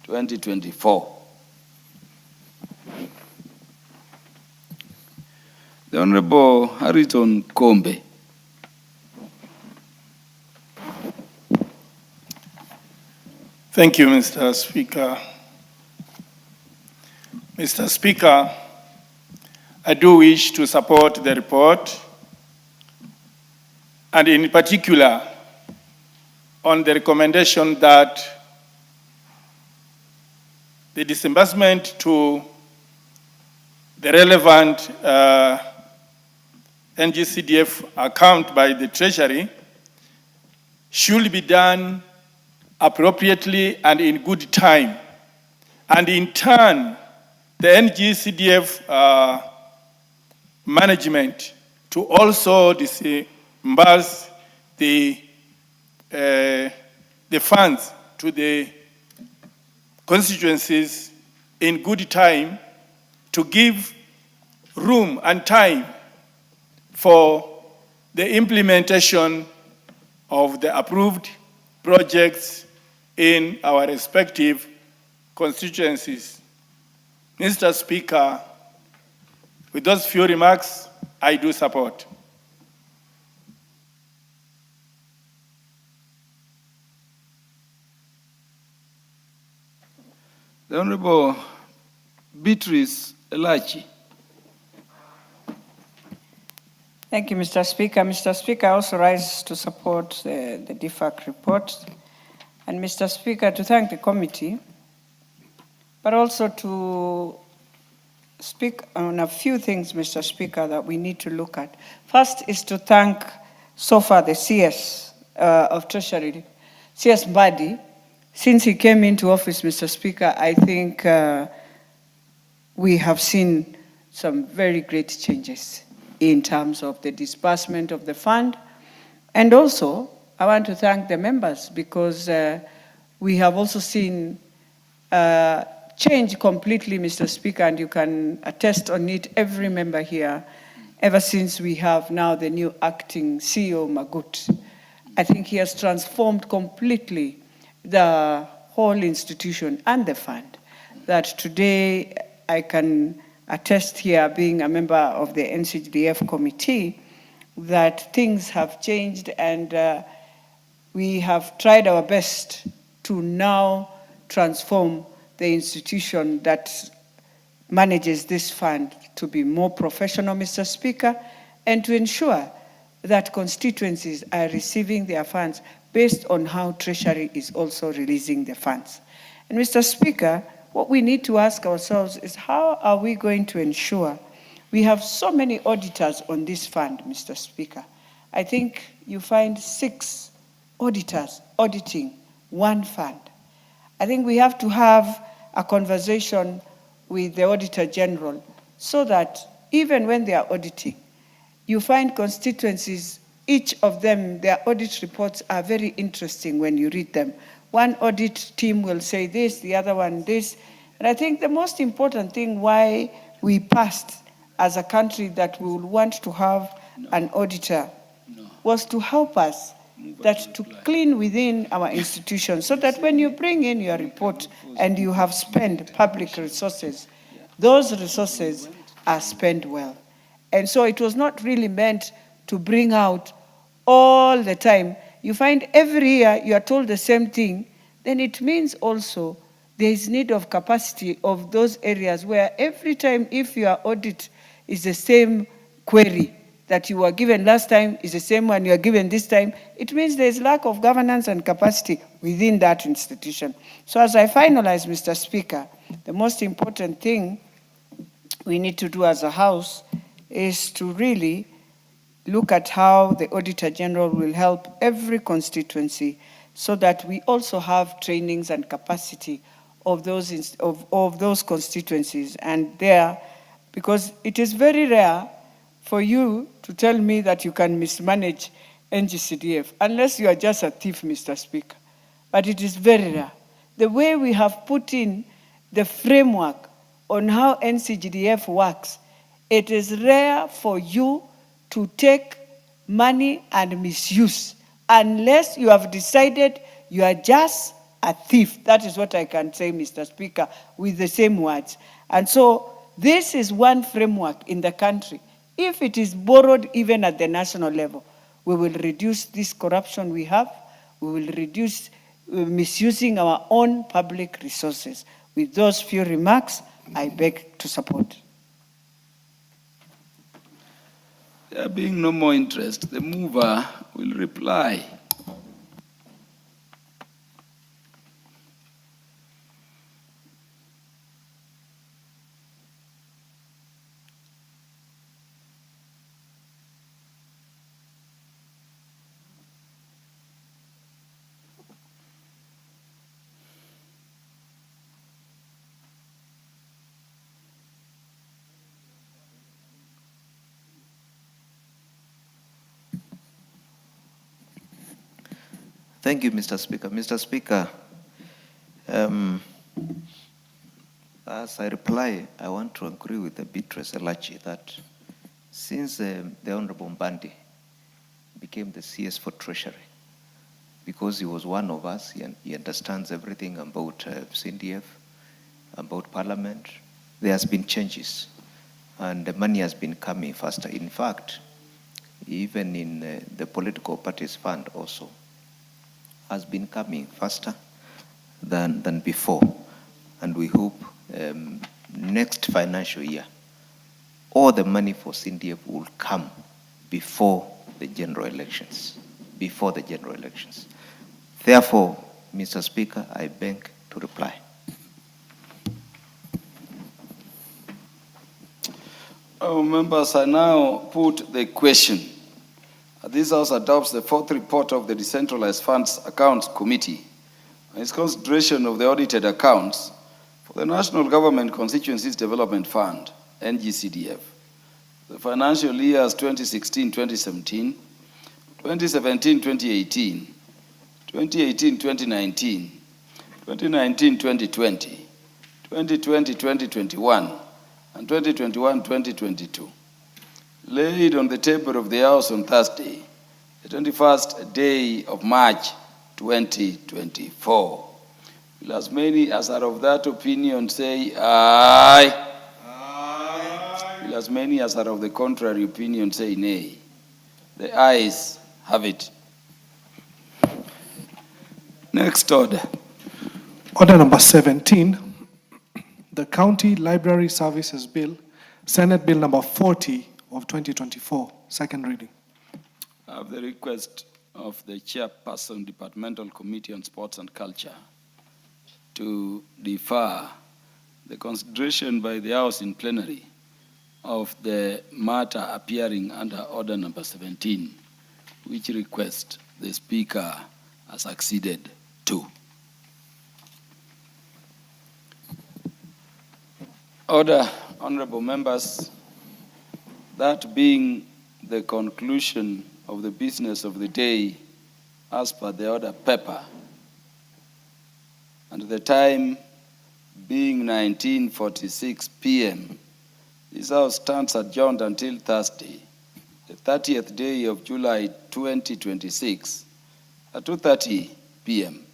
2024. The Honorable Harrison Kombe. Thank you, Mr. Speaker. Mr. Speaker, I do wish to support the report, and in particular, on the recommendation that the disbursement to the relevant NGCDF account by the Treasury should be done appropriately and in good time. And in turn, the NGCDF management to also disburse the funds to the constituencies in good time to give room and time for the implementation of the approved projects in our respective constituencies. Mr. Speaker, with those few remarks, I do support. The Honorable Beatrice Elachi. Thank you, Mr. Speaker. Mr. Speaker, I also rise to support the DFAC report. And Mr. Speaker, to thank the committee, but also to speak on a few things, Mr. Speaker, that we need to look at. First is to thank so far the CS of Treasury, CS Mbadi. Since he came into office, Mr. Speaker, I think we have seen some very great changes in terms of the disbursement of the fund. And also, I want to thank the members because we have also seen change completely, Mr. Speaker, and you can attest on it, every member here, ever since we have now the new acting CEO, Magut. I think he has transformed completely the whole institution and the fund, that today I can attest here, being a member of the NCDF committee, that things have changed and we have tried our best to now transform the institution that manages this fund to be more professional, Mr. Speaker, and to ensure that constituencies are receiving their funds based on how Treasury is also releasing the funds. And Mr. Speaker, what we need to ask ourselves is how are we going to ensure we have so many auditors on this fund, Mr. Speaker. I think you find 6 auditors auditing one fund. I think we have to have a conversation with the Auditor General so that even when they are auditing, you find constituencies, each of them, their audit reports are very interesting when you read them. One audit team will say this, the other one this. And I think the most important thing why we passed as a country that we would want to have an auditor was to help us that to clean within our institutions so that when you bring in your report and you have spent public resources, those resources are spent well. And so it was not really meant to bring out all the time. You find every year you are told the same thing, then it means also there is need of capacity of those areas where every time if your audit is the same query that you were given last time is the same one you are given this time, it means there is lack of governance and capacity within that institution. So as I finalize, Mr. Speaker, the most important thing we need to do as a House is to really look at how the Auditor General will help every constituency so that we also have trainings and capacity of those constituencies. And there, because it is very rare for you to tell me that you can mismanage NGCDF, unless you are just a thief, Mr. Speaker. But it is very rare. The way we have put in the framework on how NCGDF works, it is rare for you to take money and misuse unless you have decided you are just a thief. That is what I can say, Mr. Speaker, with the same words. And so this is one framework in the country. If it is borrowed even at the national level, we will reduce this corruption we have, we will reduce misusing our own public resources. With those few remarks, I beg to support. There being no more interest, the mover will reply. Thank you, Mr. Speaker. Mr. Speaker, as I reply, I want to agree with Beatrice Elachi that since the Honorable Mbandi became the CS for Treasury, because he was one of us, he understands everything about CNDF, about Parliament, there has been changes and the money has been coming faster. In fact, even in the political parties fund also, has been coming faster than before. And we hope next financial year, all the money for CNDF will come before the general elections. Before the general elections. Therefore, Mr. Speaker, I beg to reply. Members, I now put the question. This House adopts the 4th report of the Decentralized Funds Accounts Committee on its consideration of the audited accounts for the National Government Constituencies Development Fund, NGCDF, the financial years 2016-2017, 2017-2018, 2018-2019, 2019-2020, 2020-2021, and 2021-2022. Laid on the table of the House on Thursday, the 21st day of March 2024. Will as many as are of that opinion say aye? Aye. Will as many as are of the contrary opinion say nay? The ayes have it. Next order. Order number 17, the County Library Services Bill, Senate Bill number 40 of 2024, second reading. I have the request of the Chairperson Departmental Committee on Sports and Culture to defer the consideration by the House in plenary of the matter appearing under Order number 17, which request the Speaker has acceded to. Order, honorable members, that being the conclusion of the business of the day as per the order paper, and the time being 19:46 p.m., this House stands adjourned until Thursday, the 30th day of July 2026 at 2:30 p.m.